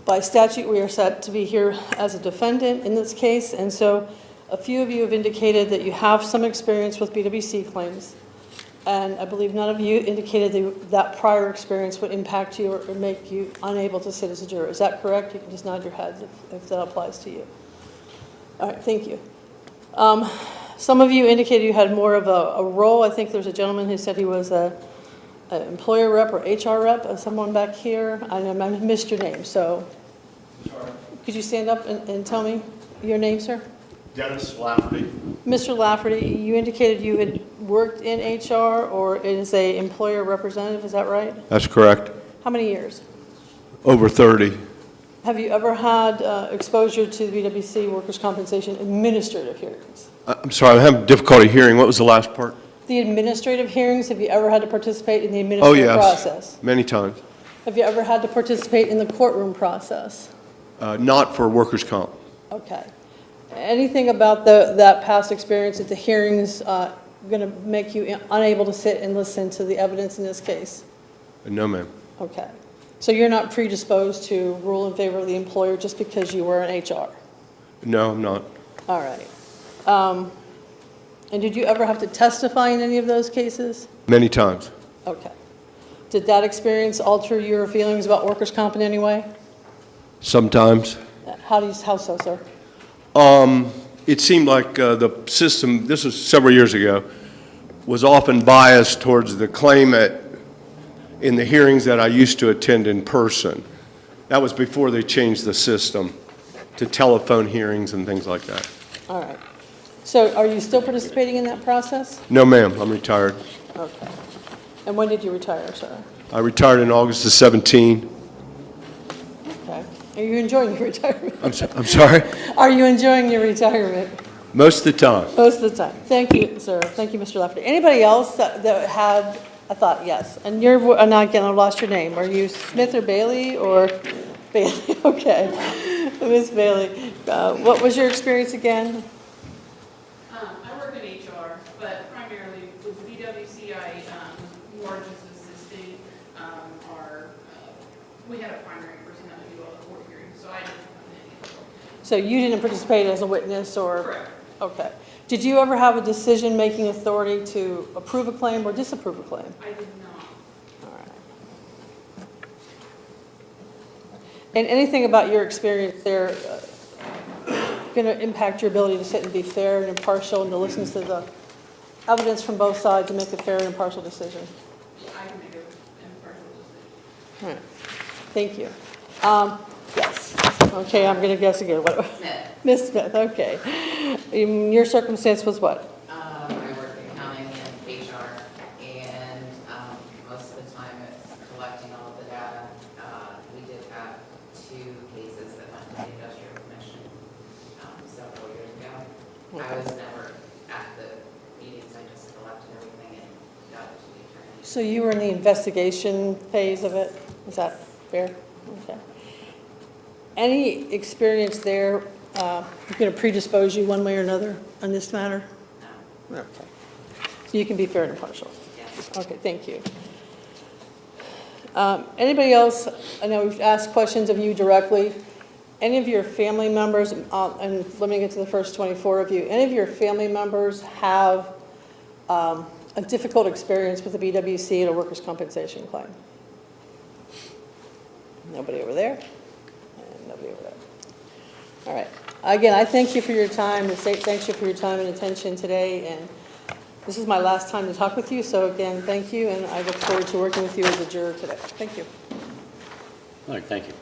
By statute, we are set to be here as a defendant in this case, and so a few of you have indicated that you have some experience with BWC claims. And I believe none of you indicated that prior experience would impact you or make you unable to sit as a juror. Is that correct? You can just nod your heads if that applies to you. All right, thank you. Some of you indicated you had more of a role. I think there's a gentleman who said he was an employer rep or HR rep, someone back here. I missed your name, so could you stand up and tell me your name, sir? Dennis Lafferty. Mr. Lafferty, you indicated you had worked in HR or as a employer representative, is that right? That's correct. How many years? Over 30. Have you ever had exposure to the BWC workers' compensation administrative hearings? I'm sorry, I'm having difficulty hearing. What was the last part? The administrative hearings, have you ever had to participate in the Oh, administrative yes. process? Many times. Have you ever had to participate in the courtroom process? Not for workers' comp. Okay. Anything about that past experience at the hearings going to make you unable to sit and listen to the evidence in this case? No, ma'am. Okay. So you're not predisposed to rule in favor of the employer just because you were in HR? No, I'm not. All right. And did you ever have to testify in any of those cases? Many times. Okay. Did that experience alter your feelings about workers' comp in any way? Sometimes. How so, sir? It seemed like the system, this was several years ago, was often biased towards the claimant in the hearings that I used to attend in person. That was before they changed the system to telephone hearings and things like that. All right. So are you still participating in that process? No, ma'am. I'm retired. Okay. And when did you retire, sir? I retired in August of 17. Okay. Are you enjoying your retirement? I'm sorry? Are you enjoying your retirement? Most of the time. Most of the time. Thank you, sir. Thank you, Mr. Lafferty. Anybody else that had a thought? Yes. And you're, now again, I lost your name. Are you Smith or Bailey or Bailey? Okay. Ms. Bailey, what was your experience again? I work in HR, but primarily with BWC, I more just assisting we had a primary person that would do all the court hearings, so I didn't come in. So you didn't participate as a witness or? Correct. Okay. Did you ever have a decision-making authority to approve a claim or disapprove a claim? I did not. All right. And anything about your experience there going to impact your ability to sit and be fair and impartial and to listen to the evidence from both sides and make a fair and impartial decision? I can make an impartial decision. All right. Thank you. Yes. Okay, I'm going to guess again. What? Smith. Ms. Smith, okay. Your circumstance was what? I work in accounting and HR, and most of the time it's collecting all of the data. We did have 2 cases that went to the Industrial Commission several years ago. I was never at the meetings, I just collected everything and got it to the attorney. So you were in the investigation phase of it? Is that fair? Okay. Any experience there going to predispose you one way or another on this matter? No. Okay. So you can be fair and impartial? Yes. Okay, thank you. Anybody else? I know we've asked questions of you directly. Any of your family members, and let me get to the first 24 of you, any of your family members have a difficult experience with the BWC and a workers' compensation claim? Nobody over there, and nobody over there. All right. Again, I thank you for your time. The state thanks you for your time and attention today, and this is my last time to talk with you, so again, thank you, and I look forward to working with you as a juror today. Thank you. All right, thank you.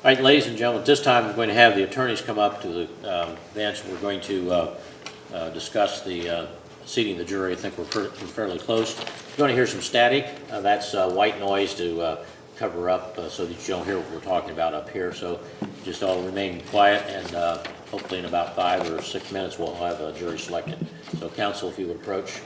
All right, ladies and gentlemen, at this time, we're going to have the attorneys come up to the bench. We're going to discuss the seating the jury. I think we're fairly close. You're going to hear some static. That's white noise to cover up so that you don't hear what we're talking about up here. So just all remain quiet, and hopefully in about 5 or 6 minutes, we'll have a jury selected. So counsel, if you would approach.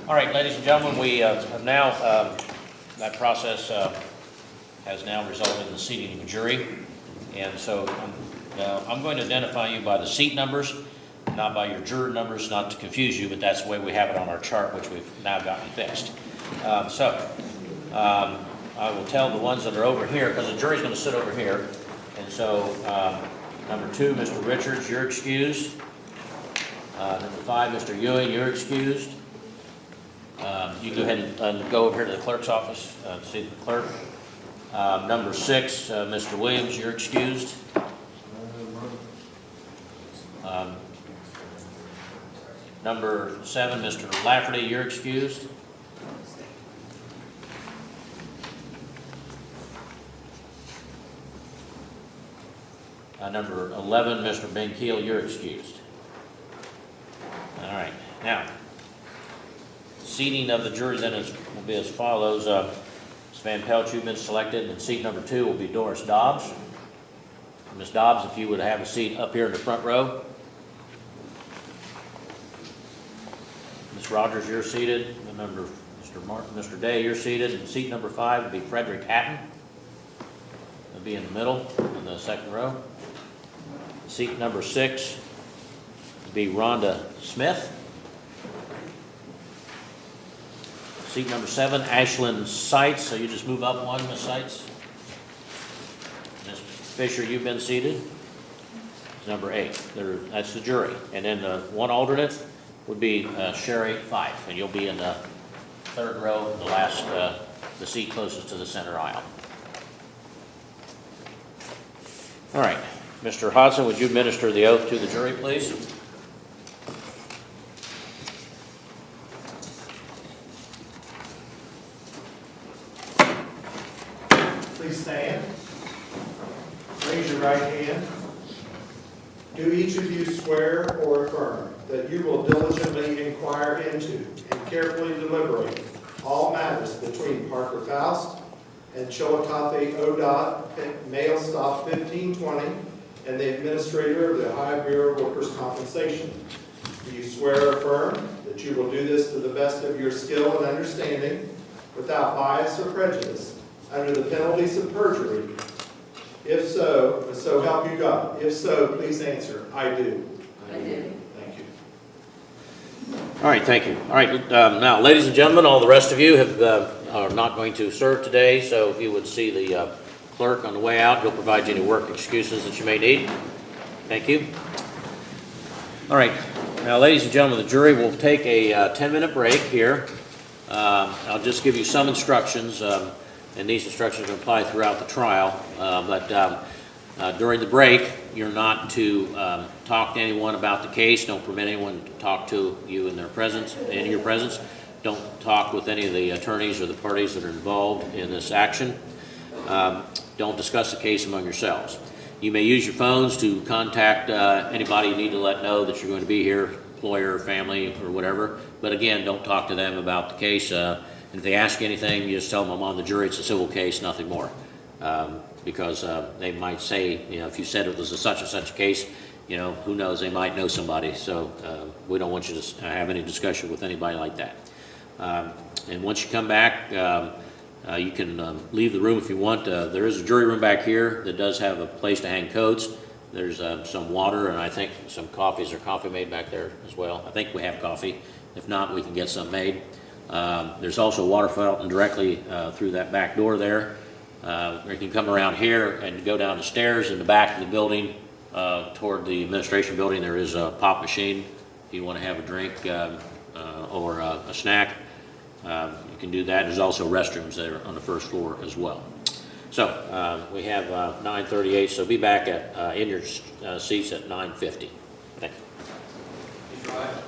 All right, ladies and gentlemen, we have now, that process has now resulted in the seating of a jury. And so I'm going to identify you by the seat numbers, not by your juror numbers, not to confuse you, but that's the way we have it on our chart, which we've now gotten fixed. I will tell the ones that are over here, because the jury's going to sit over here. And so, number 2, Mr. Richards, you're excused. Number 5, Mr. Ewing, you're excused. You can go ahead and go over here to the clerk's office to see the clerk. Number 6, Mr. Williams, you're excused. Number 7, Mr. Lafferty, you're excused. Number 11, Mr. Ben Keel, you're excused. All right, now, seating of the jury then will be as follows. Ms. Van Pelt, you've been selected, and seat number 2 will be Doris Dobbs. Ms. Dobbs, if you would have a seat up here in the front row. Ms. Rogers, you're seated. Mr. Day, you're seated. And seat number 5 will be Frederick Hatton. He'll be in the middle, in the second row. Seat number 6 will be Rhonda Smith. Seat number 7, Ashlyn Seitz. So you just move up one, Ms. Seitz. Ms. Fisher, you've been seated. Number 8. That's the jury. And then one alternate would be Sherry Fife, and you'll be in the third row, the seat closest to the center aisle. All right. Mr. Hodson, would you administer the oath to the jury, please? Please stand. Raise your right hand. Do each of you swear or affirm that you will diligently inquire into and carefully deliberate all matters between Parker Faust and Chillicothe ODOT Mail Stop 1520 and the Administrator of the Ohio Bureau of Workers' Compensation? Do you swear or affirm that you will do this to the best of your skill and understanding, without bias or prejudice, under the penalties of perjury? If so, so help you God. If so, please answer, I do. I do. Thank you. All right, thank you. All right, now, ladies and gentlemen, all the rest of you are not going to serve today, so if you would see the clerk on the way out, he'll provide you any work excuses that you may need. Thank you. All right, now, ladies and gentlemen, the jury will take a 10-minute break here. I'll just give you some instructions, and these instructions will apply throughout the trial, but during the break, you're not to talk to anyone about the case. Don't permit anyone to talk to you in your presence. Don't talk with any of the attorneys or the parties that are involved in this action. Don't discuss the case among yourselves. You may use your phones to contact anybody you need to let know that you're going to be here, employer, family, or whatever. But again, don't talk to them about the case. And if they ask you anything, you just tell them I'm on the jury. It's a civil case, nothing more. Because they might say, if you said it was a such and such a case, who knows, they might know somebody. So we don't want you to have any discussion with anybody like that. And once you come back, you can leave the room if you want. There is a jury room back here that does have a place to hang coats. There's some water and I think some coffee. Is there coffee made back there as well? I think we have coffee. If not, we can get some made. There's also a water fountain directly through that back door there. You can come around here and go down the stairs in the back of the building toward the administration building. There is a pop machine if you want to have a drink or a snack. You can do that. There's also restrooms there on the first floor as well. So we have 9:38, so be back in your seats at 9:50. Thank you. Please rise.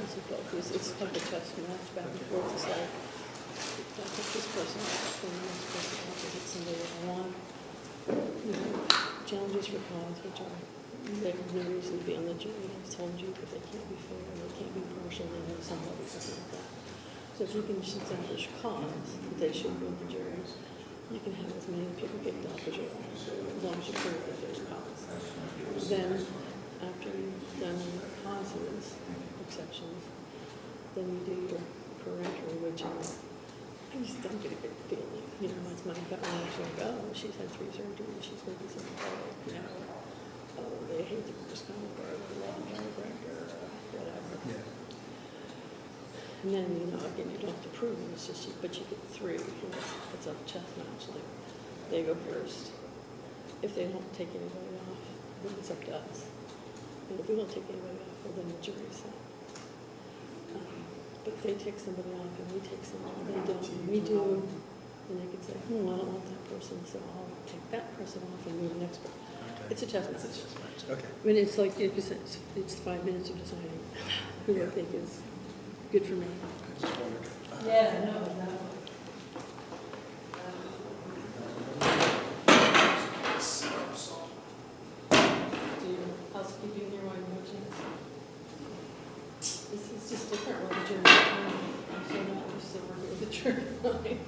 balance of both. It's kind of a chess match back and forth. It's like, if I pick this person off, then the next person off, is it somebody that I want? You know, challenges for cause, which are, there's no reason to be on the jury. I've told you, but they can't be fair, and they can't be partial, they know somebody, something like that. So if you can establish cause, that they should be on the jury, you can have as many people kicked off as you want, as long as you prove that there's cause. Then, after you've done causes, exceptions, then you do your peremptory, which is, I just don't get a good feeling. You know, it's my gut reaction, like, oh, she's had 3 surgeries, she's going to be something better. You know, oh, they hate the first kind of bird, they love the chiropractor, whatever. Yeah. And then, you know, again, you don't have to prove it, it's just, but you get 3, and it's a chess match, like, they go first. If they don't take anybody off, then it's up to us. And if we don't take anybody off, well, then the jury's out. But if they take somebody off and we take somebody, they don't, and we do, then they can say, I don't want that person, so I'll take that person off and move the next person. It's a chess match. It's a chess match, okay. I mean, it's like you said, it's 5 minutes of deciding who I think is good for me. Yeah, no, no. Do you housekeeping here while you're watching this? This is just different with the jury. I'm so not used to working with the jury.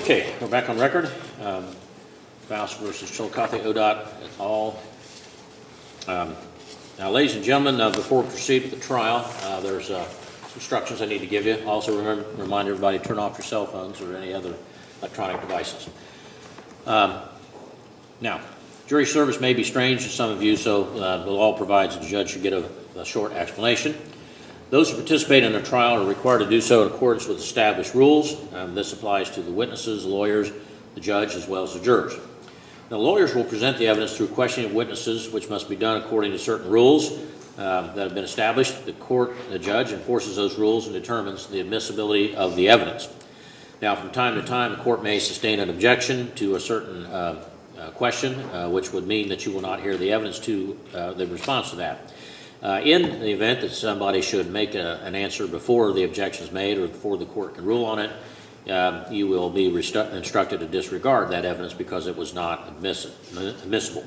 Okay, we're back on record. Faust versus Chillicothe ODOT et al. Now, ladies and gentlemen, before we proceed with the trial, there's some instructions I need to give you. Also, remind everybody to turn off your cell phones or any other electronic devices. Now, jury service may be strange to some of you, so the law provides that the judge should get a short explanation. Those who participate in a trial are required to do so in accordance with established rules. This applies to the witnesses, the lawyers, the judge, as well as the jurors. Now, lawyers will present the evidence through questioning of witnesses, which must be done according to certain rules that have been established. The judge enforces those rules and determines the admissibility of the evidence. Now, from time to time, the court may sustain an objection to a certain question, which would mean that you will not hear the evidence to the response to that. In the event that somebody should make an answer before the objection is made or before the court can rule on it, you will be instructed to disregard that evidence because it was not admissible.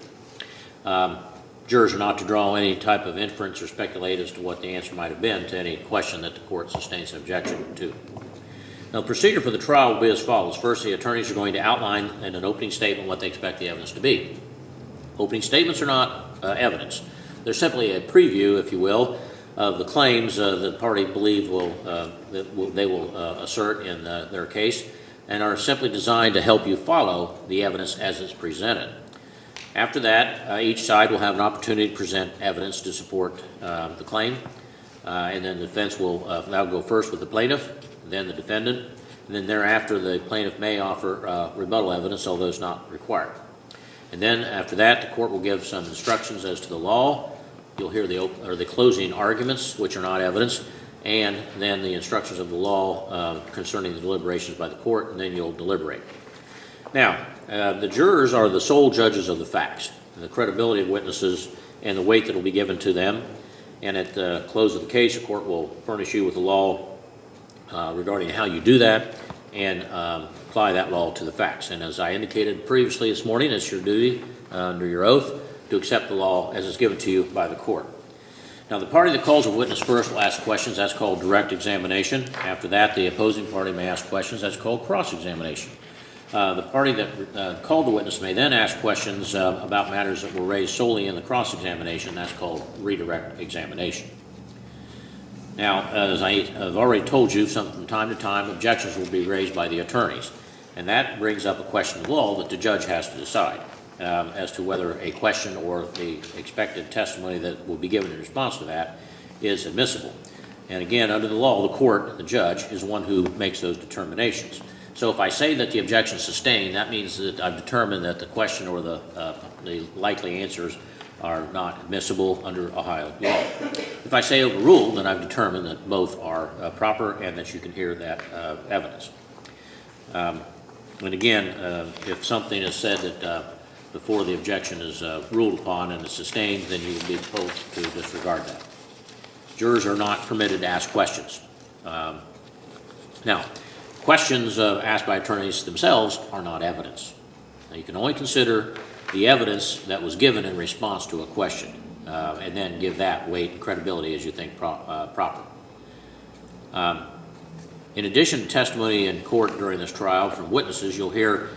Jurors are not to draw any type of inference or speculate as to what the answer might have been to any question that the court sustains an objection to. Now, the procedure for the trial will be as follows. First, the attorneys are going to outline in an opening statement what they expect the evidence to be. Opening statements are not evidence. They're simply a preview, if you will, of the claims the party believe they will assert in their case, and are simply designed to help you follow the evidence as it's presented. After that, each side will have an opportunity to present evidence to support the claim, and then the defense will now go first with the plaintiff, then the defendant, and then thereafter the plaintiff may offer rebuttal evidence, although it's not required. And then after that, the court will give some instructions as to the law. You'll hear the closing arguments, which are not evidence, and then the instructions of the law concerning the deliberations by the court, and then you'll deliberate. Now, the jurors are the sole judges of the facts, and the credibility of witnesses, and the weight that will be given to them. And at the close of the case, the court will furnish you with the law regarding how you do that and apply that law to the facts. And as I indicated previously this morning, it's your duty under your oath to accept the law as is given to you by the court. Now, the party that calls a witness first will ask questions. That's called direct examination. After that, the opposing party may ask questions. That's called cross-examination. The party that called the witness may then ask questions about matters that were raised solely in the cross-examination. That's called redirect examination. Now, as I have already told you, from time to time, objections will be raised by the attorneys. And that brings up a question of law that the judge has to decide as to whether a question or the expected testimony that will be given in response to that is admissible. And again, under the law, the court, the judge, is the one who makes those determinations. So if I say that the objection is sustained, that means that I've determined that the question or the likely answers are not admissible under Ohio law. If I say overruled, then I've determined that both are proper and that you can hear that evidence. And again, if something is said that before the objection is ruled upon and is sustained, then you will be told to disregard that. Jurors are not permitted to ask questions. Now, questions asked by attorneys themselves are not evidence. Now, you can only consider the evidence that was given in response to a question, and then give that weight and credibility as you think proper. In addition to testimony in court during this trial from witnesses, you'll hear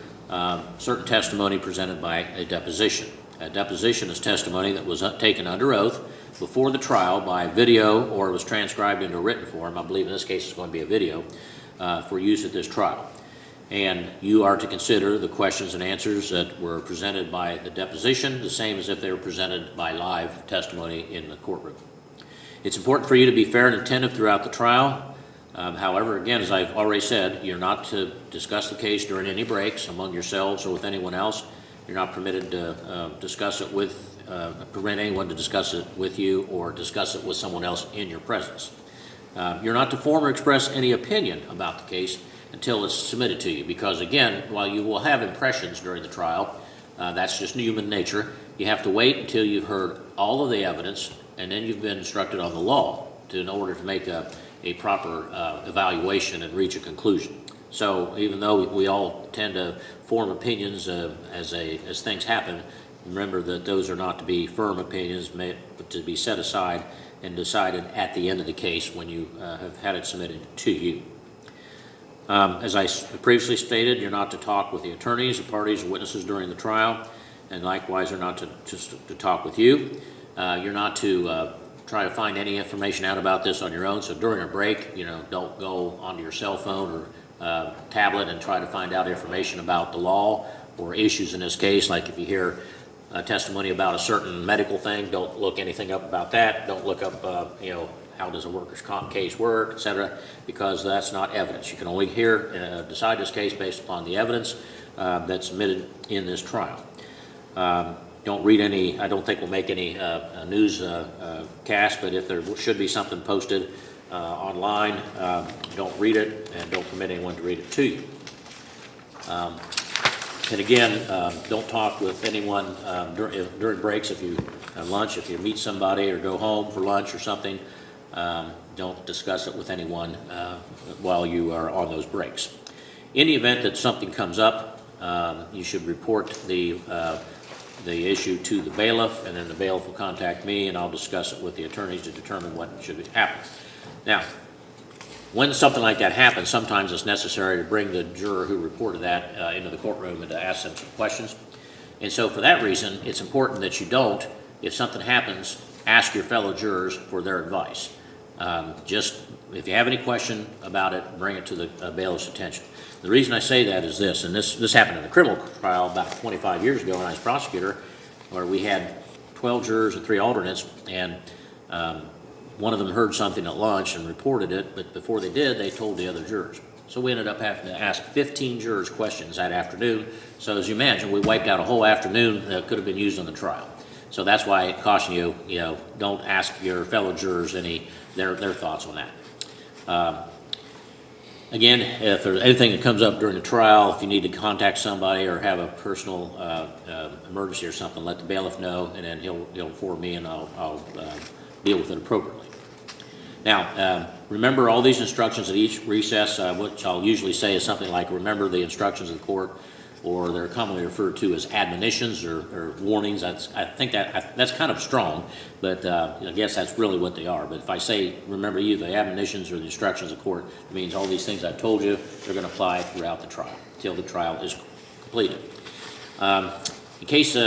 certain testimony presented by a deposition. A deposition is testimony that was taken under oath before the trial by video or was transcribed into a written form. I believe in this case it's going to be a video for use at this trial. And you are to consider the questions and answers that were presented by the deposition the same as if they were presented by live testimony in the courtroom. It's important for you to be fair and attentive throughout the trial. However, again, as I've already said, you're not to discuss the case during any breaks among yourselves or with anyone else. You're not permitted to discuss it with, prevent anyone to discuss it with you or discuss it with someone else in your presence. You're not to form or express any opinion about the case until it's submitted to you, because again, while you will have impressions during the trial, that's just human nature, you have to wait until you've heard all of the evidence and then you've been instructed on the law in order to make a proper evaluation and reach a conclusion. So even though we all tend to form opinions as things happen, remember that those are not to be firm opinions, but to be set aside and decided at the end of the case when you have had it submitted to you. As I previously stated, you're not to talk with the attorneys, the parties, or witnesses during the trial, and likewise, they're not to talk with you. You're not to try to find any information out about this on your own. So during a break, don't go onto your cell phone or tablet and try to find out information about the law or issues in this case. Like if you hear testimony about a certain medical thing, don't look anything up about that. Don't look up, how does a workers' comp case work, et cetera, because that's not evidence. You can only decide this case based upon the evidence that's submitted in this trial. Don't read any, I don't think we'll make any news cast, but if there should be something posted online, don't read it and don't permit anyone to read it to you. And again, don't talk with anyone during breaks. If you have lunch, if you meet somebody or go home for lunch or something, don't discuss it with anyone while you are on those breaks. In the event that something comes up, you should report the issue to the bailiff, and then the bailiff will contact me, and I'll discuss it with the attorneys to determine what should happen. Now, when something like that happens, sometimes it's necessary to bring the juror who reported that into the courtroom and to ask them some questions. And so for that reason, it's important that you don't, if something happens, ask your fellow jurors for their advice. Just, if you have any question about it, bring it to the bailiff's attention. The reason I say that is this, and this happened in a criminal trial about 25 years ago when I was prosecutor, where we had 12 jurors and 3 alternates, and one of them heard something at lunch and reported it, but before they did, they told the other jurors. So we ended up having to ask 15 jurors questions that afternoon. So as you imagine, we wiped out a whole afternoon that could have been used in the trial. So that's why I caution you, don't ask your fellow jurors their thoughts on that. Again, if there's anything that comes up during the trial, if you need to contact somebody or have a personal emergency or something, let the bailiff know, and then he'll inform me, and I'll deal with it appropriately. Now, remember all these instructions at each recess, which I'll usually say is something like, remember the instructions of the court, or they're commonly referred to as admonitions or warnings. I think that's kind of strong, but I guess that's really what they are. But if I say, remember either the admonitions or the instructions of the court, it means all these things I've told you, they're going to apply throughout the trial, until the trial is completed. In case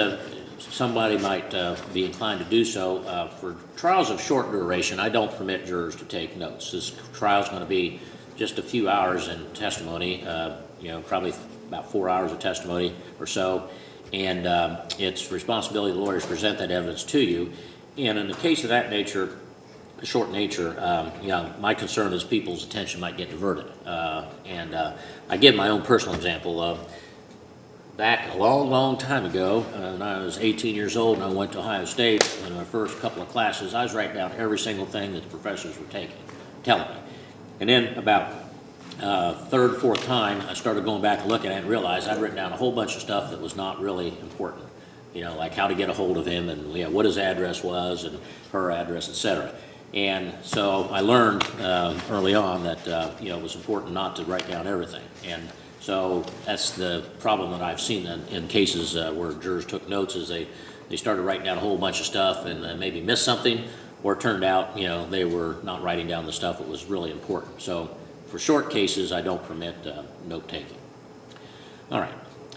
somebody might be inclined to do so, for trials of short duration, I don't permit jurors to take notes. This trial is going to be just a few hours in testimony, probably about 4 hours of testimony or so, and it's responsibility of the lawyers to present that evidence to you. And in the case of that nature, the short nature, my concern is people's attention might get diverted. And I give my own personal example. Back a long, long time ago, when I was 18 years old and I went to Ohio State, in my first couple of classes, I was writing down every single thing that the professors were telling me. And then about third, fourth time, I started going back and looking at it and realized I'd written down a whole bunch of stuff that was not really important. Like how to get a hold of him and what his address was and her address, etc. And so I learned early on that it was important not to write down everything. And so that's the problem that I've seen in cases where jurors took notes, is they started writing down a whole bunch of stuff and maybe missed something, or it turned out they were not writing down the stuff that was really important. So for short cases, I don't permit note-taking. All right.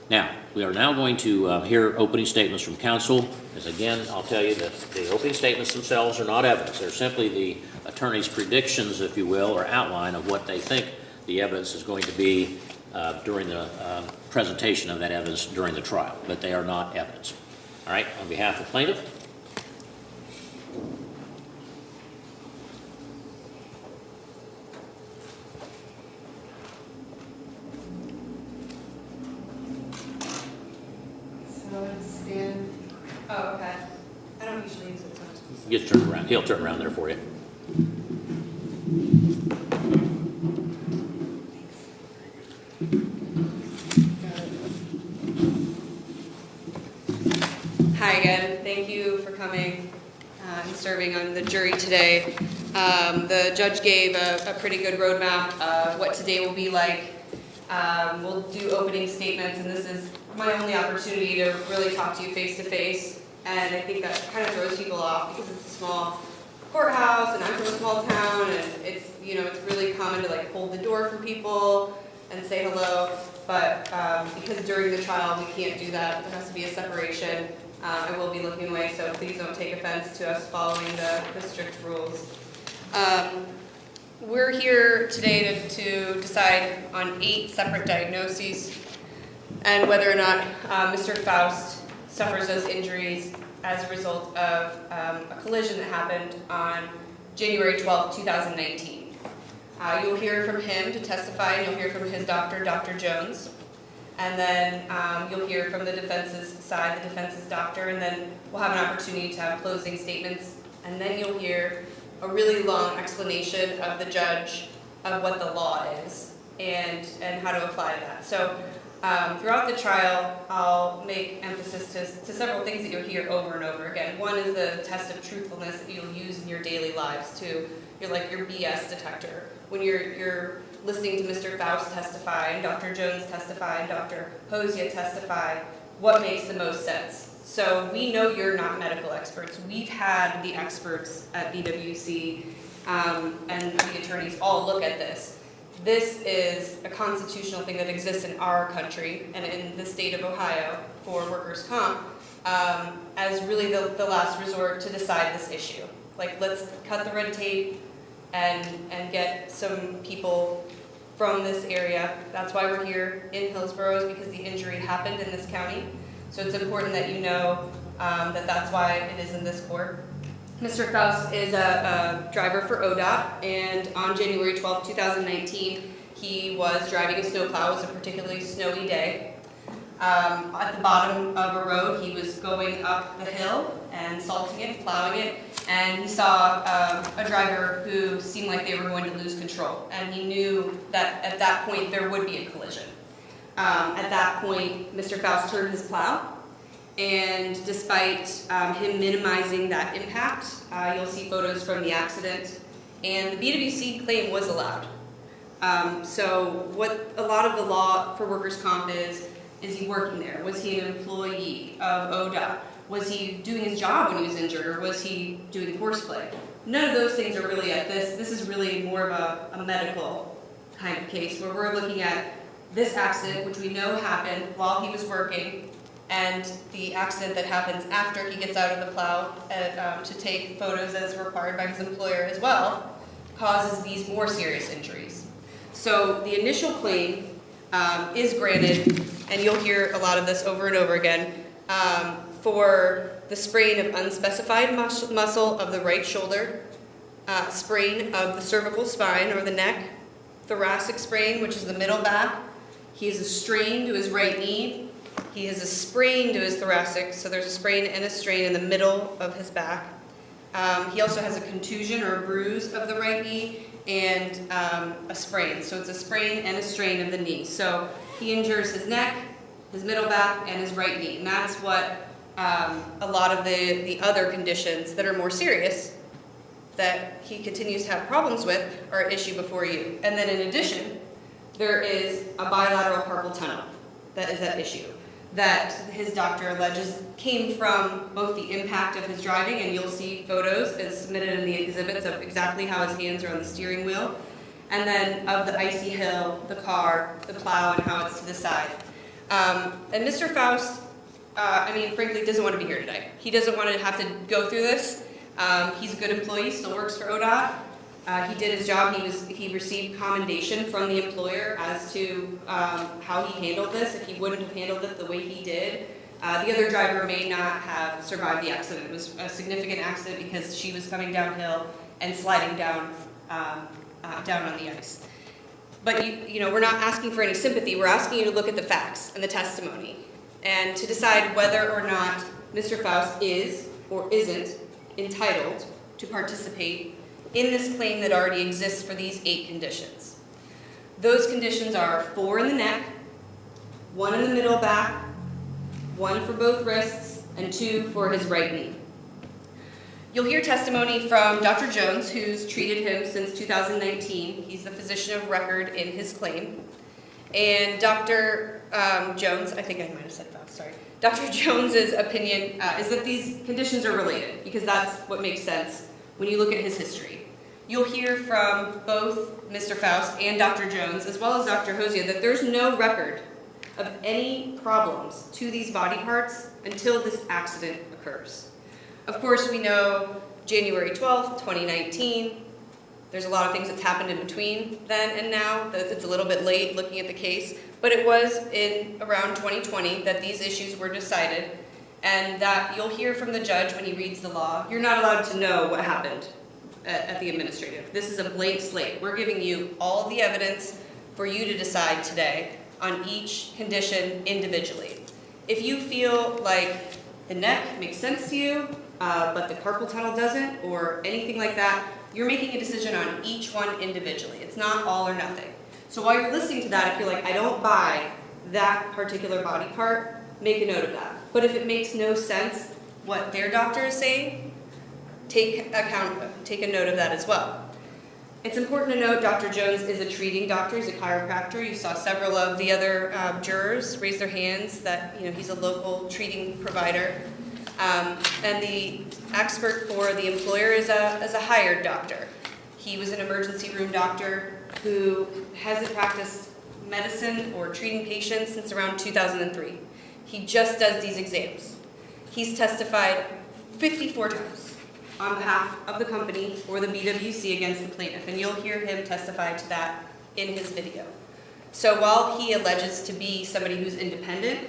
Now, we are now going to hear opening statements from counsel. As again, I'll tell you that the opening statements themselves are not evidence. They're simply the attorney's predictions, if you will, or outline of what they think the evidence is going to be during the presentation of that evidence during the trial. But they are not evidence. All right. On behalf of the plaintiff. Oh, okay. I don't usually use it. Get turned around. He'll turn around there for you. Hi again. Thank you for coming and serving on the jury today. The judge gave a pretty good roadmap of what today will be like. We'll do opening statements, and this is my only opportunity to really talk to you face to face. And I think that kind of throws people off because it's a small courthouse and I'm from a small town, and it's, it's really common to like hold the door for people. and say hello, but because during the trial we can't do that, there has to be a separation. I will be looking away, so please don't take offense to us following the strict rules. We're here today to decide on 8 separate diagnoses and whether or not Mr. Faust suffers those injuries as a result of a collision that happened on January 12, 2019. You'll hear from him to testify, and you'll hear from his doctor, Dr. Jones. And then you'll hear from the defense's side, the defense's doctor, and then we'll have an opportunity to have closing statements. And then you'll hear a really long explanation of the judge of what the law is and how to apply that. So throughout the trial, I'll make emphasis to several things that you'll hear over and over again. One is the test of truthfulness that you'll use in your daily lives too. You're like your BS detector. When you're listening to Mr. Faust testify and Dr. Jones testify and Dr. Hosea testify, what makes the most sense? So we know you're not medical experts. We've had the experts at BWC and the attorneys all look at this. This is a constitutional thing that exists in our country and in the state of Ohio for workers' comp as really the last resort to decide this issue. Like, let's cut the red tape and get some people from this area. That's why we're here in Hillsborough, is because the injury happened in this county. So it's important that you know that that's why it is in this court. Mr. Faust is a driver for ODOT, and on January 12, 2019, he was driving a snowplow. It was a particularly snowy day. At the bottom of a road, he was going up the hill and salting it, plowing it, and he saw a driver who seemed like they were going to lose control, and he knew that at that point there would be a collision. At that point, Mr. Faust turned his plow, and despite him minimizing that impact, you'll see photos from the accident, and the BWC claim was allowed. So what a lot of the law for workers' comp is he working there? Was he an employee of ODOT? Was he doing his job when he was injured, or was he doing horseplay? None of those things are really at this. This is really more of a medical kind of case where we're looking at this accident, which we know happened while he was working, and the accident that happens after he gets out of the plow to take photos as required by his employer as well, causes these more serious injuries. So the initial claim is granted, and you'll hear a lot of this over and over again, for the sprain of unspecified muscle of the right shoulder, sprain of the cervical spine or the neck, thoracic sprain, which is the middle back. He has a strain to his right knee. He has a sprain to his thoracic, so there's a sprain and a strain in the middle of his back. He also has a contusion or a bruise of the right knee and a sprain. So it's a sprain and a strain of the knee. So he injures his neck, his middle back, and his right knee. And that's what a lot of the other conditions that are more serious that he continues to have problems with are an issue before you. And then in addition, there is a bilateral carpal tunnel that is at issue that his doctor alleges came from both the impact of his driving, and you'll see photos as submitted in the exhibits of exactly how his hands are on the steering wheel, and then of the icy hill, the car, the plow, and how it's to the side. And Mr. Faust, frankly, doesn't want to be here today. He doesn't want to have to go through this. He's a good employee, still works for ODOT. He did his job. He received commendation from the employer as to how he handled this. If he wouldn't have handled it the way he did, the other driver may not have survived the accident. It was a significant accident because she was coming downhill and sliding down on the ice. But you know, we're not asking for any sympathy. We're asking you to look at the facts and the testimony and to decide whether or not Mr. Faust is or isn't entitled to participate in this claim that already exists for these 8 conditions. Those conditions are 4 in the neck, 1 in the middle back, 1 for both wrists, and 2 for his right knee. You'll hear testimony from Dr. Jones, who's treated him since 2019. He's the physician of record in his claim. And Dr. Jones, I think I might have said Faust, sorry. Dr. Jones's opinion is that these conditions are related, because that's what makes sense when you look at his history. you'll hear from both Mr. Faust and Dr. Jones, as well as Dr. Hosier, that there's no record of any problems to these body parts until this accident occurs. Of course, we know January 12th, 2019, there's a lot of things that's happened in between then and now, that it's a little bit late looking at the case, but it was in around 2020 that these issues were decided, and that you'll hear from the judge when he reads the law. You're not allowed to know what happened at the administrative. This is a blank slate. We're giving you all the evidence for you to decide today on each condition individually. If you feel like the neck makes sense to you, but the carpal tunnel doesn't, or anything like that, you're making a decision on each one individually. It's not all or nothing. So while you're listening to that, if you're like, I don't buy that particular body part, make a note of that. But if it makes no sense what their doctor is saying, take a note of that as well. It's important to note Dr. Jones is a treating doctor, he's a chiropractor. You saw several of the other jurors raise their hands that he's a local treating provider. And the expert for the employer is a hired doctor. He was an emergency room doctor who hasn't practiced medicine or treating patients since around 2003. He just does these exams. He's testified 54 times on behalf of the company or the BWC against the plaintiff, and you'll hear him testify to that in his video. So while he alleges to be somebody who's independent,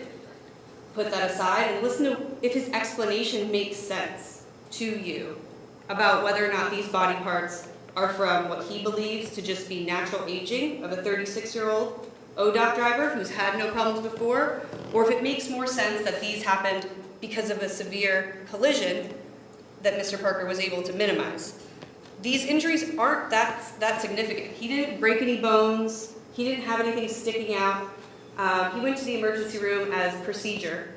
put that aside and listen to if his explanation makes sense to you about whether or not these body parts are from what he believes to just be natural aging of a 36-year-old ODOT driver who's had no problems before, or if it makes more sense that these happened because of a severe collision that Mr. Parker was able to minimize. These injuries aren't that significant. He didn't break any bones. He didn't have anything sticking out. He went to the emergency room as procedure,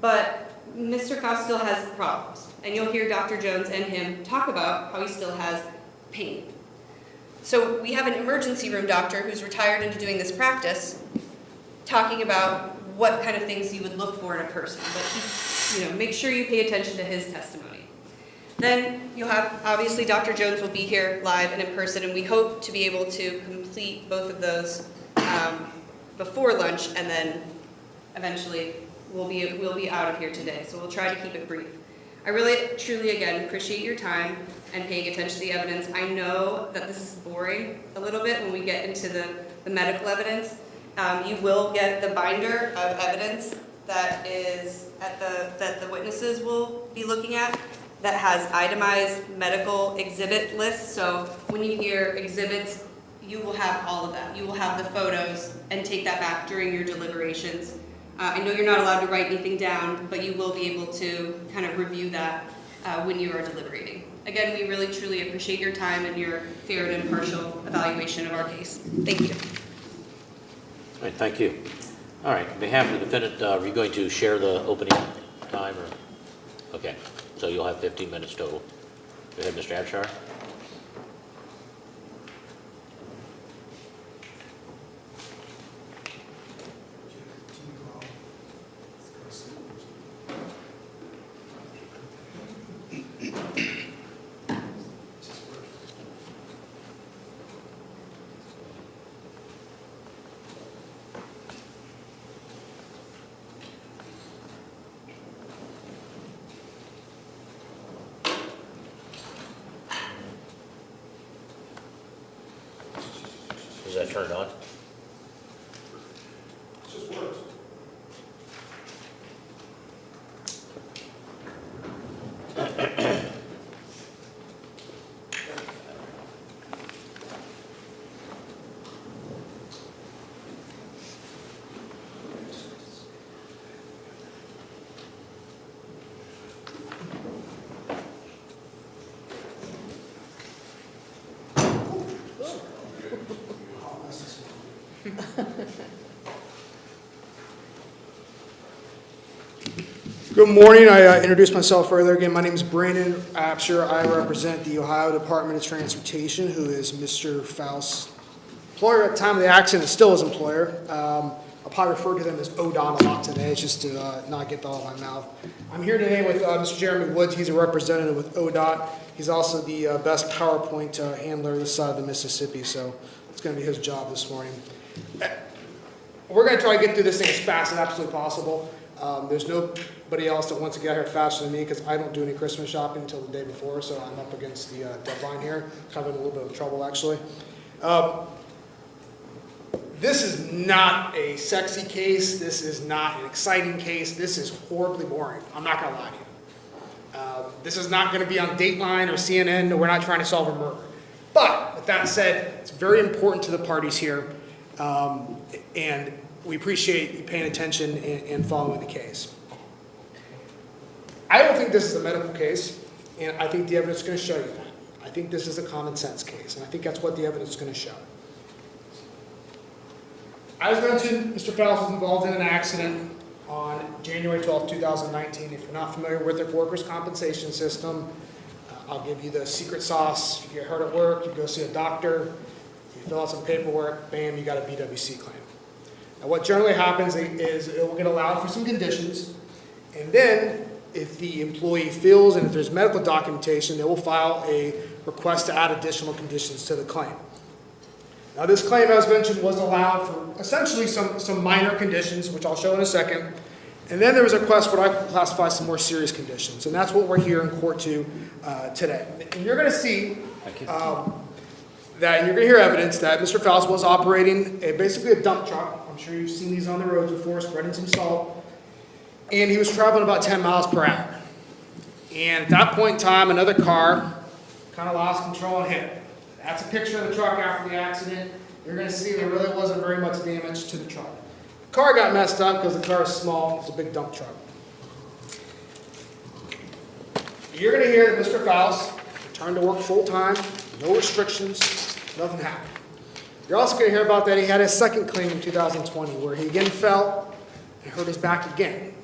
but Mr. Faust still has problems. And you'll hear Dr. Jones and him talk about how he still has pain. So we have an emergency room doctor who's retired into doing this practice, talking about what kind of things you would look for in a person. But make sure you pay attention to his testimony. Then you'll have, obviously, Dr. Jones will be here live and in person, and we hope to be able to complete both of those before lunch, and then eventually we'll be out of here today. So we'll try to keep it brief. I really, truly, again, appreciate your time and paying attention to the evidence. I know that this is boring a little bit when we get into the medical evidence. You will get the binder of evidence that the witnesses will be looking at that has itemized medical exhibit lists. So when you hear exhibits, you will have all of that. You will have the photos and take that back during your deliberations. I know you're not allowed to write anything down, but you will be able to kind of review that when you are deliberating. Again, we really truly appreciate your time and your fair and impartial evaluation of our case. Thank you. All right, thank you. All right, on behalf of the defendant, are you going to share the opening time? Okay, so you'll have 15 minutes total. Go ahead, Mr. Abshire. Is that turned on? Just works. Good morning. I introduced myself earlier. Again, my name is Brandon Abshire. I represent the Ohio Department of Transportation, who is Mr. Faust's employer at the time of the accident, and still his employer. I'll probably refer to them as ODOT a lot today, just to not get that out of my mouth. I'm here today with Mr. Jeremy Woods. He's a representative with ODOT. He's also the best PowerPoint handler this side of the Mississippi, so it's going to be his job this morning. We're going to try to get through this thing as fast as absolutely possible. There's nobody else that wants to get here faster than me because I don't do any Christmas shopping until the day before, so I'm up against the deadline here. Kind of in a little bit of trouble, actually. This is not a sexy case. This is not an exciting case. This is horribly boring. I'm not going to lie to you. This is not going to be on Dateline or CNN. We're not trying to solve a murder. But with that said, it's very important to the parties here, and we appreciate you paying attention and following the case. I don't think this is a medical case, and I think the evidence is going to show you that. I think this is a common sense case, and I think that's what the evidence is going to show. As mentioned, Mr. Fowles was involved in an accident on January 12, 2019. If you're not familiar with the workers' compensation system, I'll give you the secret sauce. You get hurt at work, you go see a doctor, you fill out some paperwork, bam, you got a BWC claim. Now what generally happens is it will get allowed for some conditions, and then if the employee feels and if there's medical documentation, they will file a request to add additional conditions to the claim. Now this claim, as mentioned, was allowed for essentially some minor conditions, which I'll show in a second. And then there was a request for what I classify some more serious conditions. And that's what we're here in court to today. And you're going to see that, and you're going to hear evidence that Mr. Fowles was operating basically a dump truck. I'm sure you've seen these on the roads before, spreading some salt. And he was traveling about 10 miles per hour. And at that point in time, another car kind of lost control and hit him. That's a picture of the truck after the accident. You're going to see there really wasn't very much damage to the truck. The car got messed up because the car is small. It's a big dump truck. You're going to hear that Mr. Fowles returned to work full time, no restrictions, nothing happened. You're also going to hear about that he had his second claim in 2020 where he again fell and hurt his back again,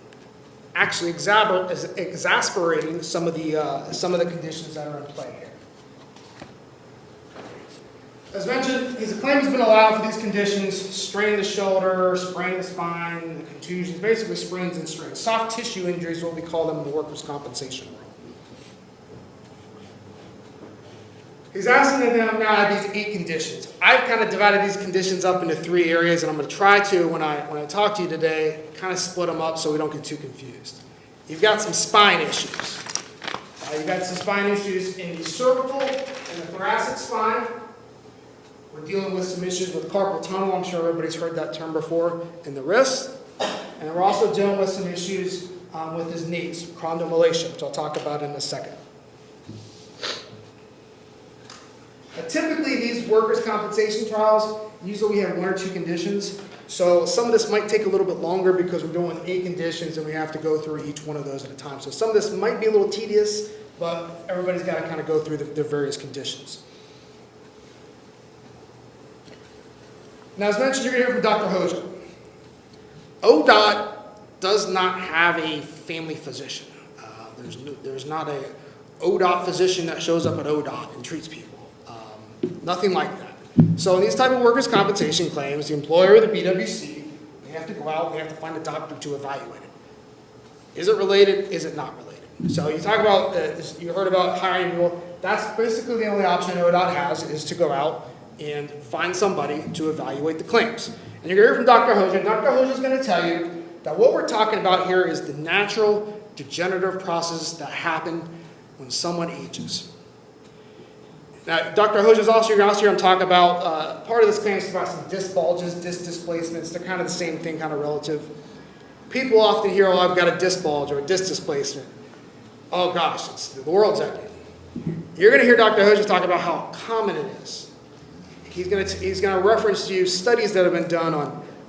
actually exasperating some of the conditions that are in play here. As mentioned, his claim has been allowed for these conditions: strain the shoulder, sprain the spine, the contusions, basically sprains and strains. Soft tissue injuries is what we call them in the workers' compensation world. He's asking them now these 8 conditions. I've kind of divided these conditions up into 3 areas, and I'm going to try to, when I talk to you today, kind of split them up so we don't get too confused. You've got some spine issues. You've got some spine issues in the cervical and the thoracic spine. We're dealing with some issues with carpal tunnel. I'm sure everybody's heard that term before, in the wrist. And we're also dealing with some issues with his knees, chondromalacia, which I'll talk about in a second. Typically, these workers' compensation trials, usually we have 1 or 2 conditions. So some of this might take a little bit longer because we're doing 8 conditions and we have to go through each one of those at a time. So some of this might be a little tedious, but everybody's got to kind of go through the various conditions. Now, as mentioned, you're going to hear from Dr. Hoja. ODOT does not have a family physician. There's not a ODOT physician that shows up at ODOT and treats people. Nothing like that. So in these type of workers' compensation claims, the employer or the BWC, they have to go out, they have to find a doctor to evaluate it. Is it related? Is it not related? So you talk about, you heard about hiring people. That's basically the only option ODOT has, is to go out and find somebody to evaluate the claims. And you're going to hear from Dr. Hoja. Dr. Hoja is going to tell you that what we're talking about here is the natural degenerative process that happen when someone ages. Now, Dr. Hoja is also going to talk about, part of this claim is about some disc bulges, disc displacements. They're kind of the same thing, kind of relative. People often hear, oh, I've got a disc bulge or a disc displacement. Oh gosh, the world's ending. You're going to hear Dr. Hoja talk about how common it is. He's going to reference to you studies that have been done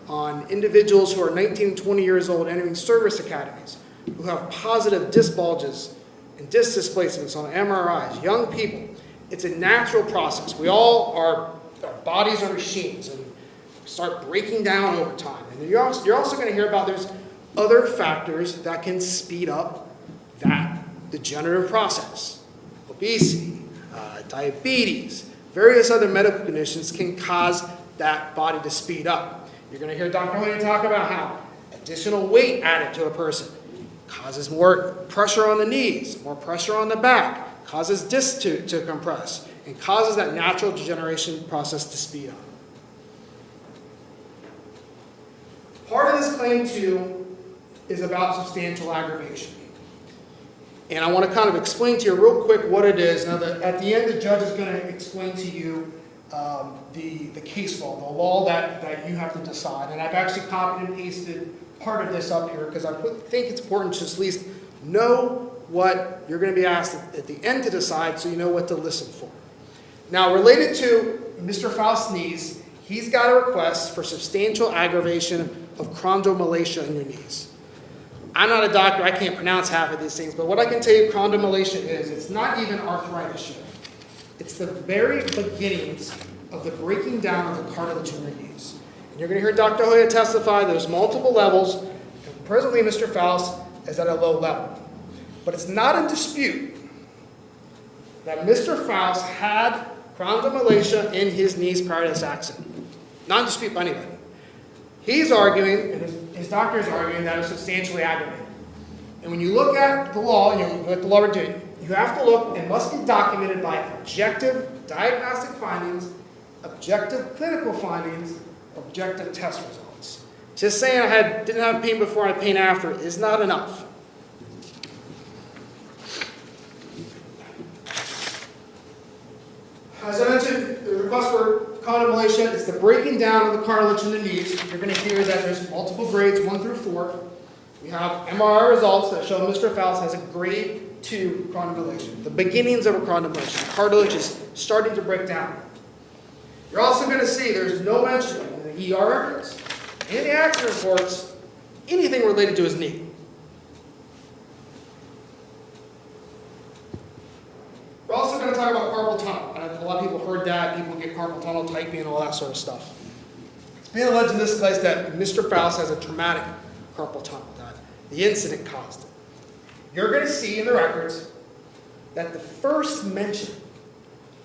on individuals who are 19 and 20 years old entering service academies, who have positive disc bulges and disc displacements on MRIs, young people. It's a natural process. We all our bodies are machines and start breaking down over time. And you're also going to hear about there's other factors that can speed up that degenerative process. Obesity, diabetes, various other medical conditions can cause that body to speed up. You're going to hear Dr. Hoyt talk about how additional weight added to a person causes more pressure on the knees, more pressure on the back, causes discs to compress, and causes that natural degeneration process to speed up. Part of this claim, too, is about substantial aggravation. And I want to kind of explain to you real quick what it is. Now, at the end, the judge is going to explain to you the case law, the law that you have to decide. And I've actually copied and pasted part of this up here because I think it's important to at least know what you're going to be asked at the end to decide so you know what to listen for. Now, related to Mr. Faust's knees, he's got a request for substantial aggravation of chondromalacia in your knees. I'm not a doctor, I can't pronounce half of these things, but what I can tell you chondromalacia is, it's not even arthritis yet. It's the very beginnings of the breaking down of the cartilage in your knees. And you're going to hear Dr. Hoya testify there's multiple levels, and presently Mr. Faust is at a low level. But it's not in dispute that Mr. Faust had chondromalacia in his knees prior to this accident. Not in dispute by anybody. He's arguing, and his doctor is arguing, that it's substantially aggravated. And when you look at the law, and you look at the law we're doing, you have to look, it must be documented by objective diagnostic findings, objective clinical findings, objective test results. Just saying I didn't have pain before and I had pain after is not enough. As I mentioned, the request for chondromalacia is the breaking down of the cartilage in the knees. You're going to hear that there's multiple grades, 1 through 4. We have MRI results that show Mr. Faust has a grade 2 chondromalacia, the beginnings of a chondromalacia. The cartilage is starting to break down. You're also going to see there's no mention in the ER records, in the accident reports, anything related to his knee. We're also going to talk about carpal tunnel. And a lot of people heard that. People get carpal tunnel typing and all that sort of stuff. It's been alleged in this case that Mr. Faust has a traumatic carpal tunnel, that the incident caused it. You're going to see in the records that the first mention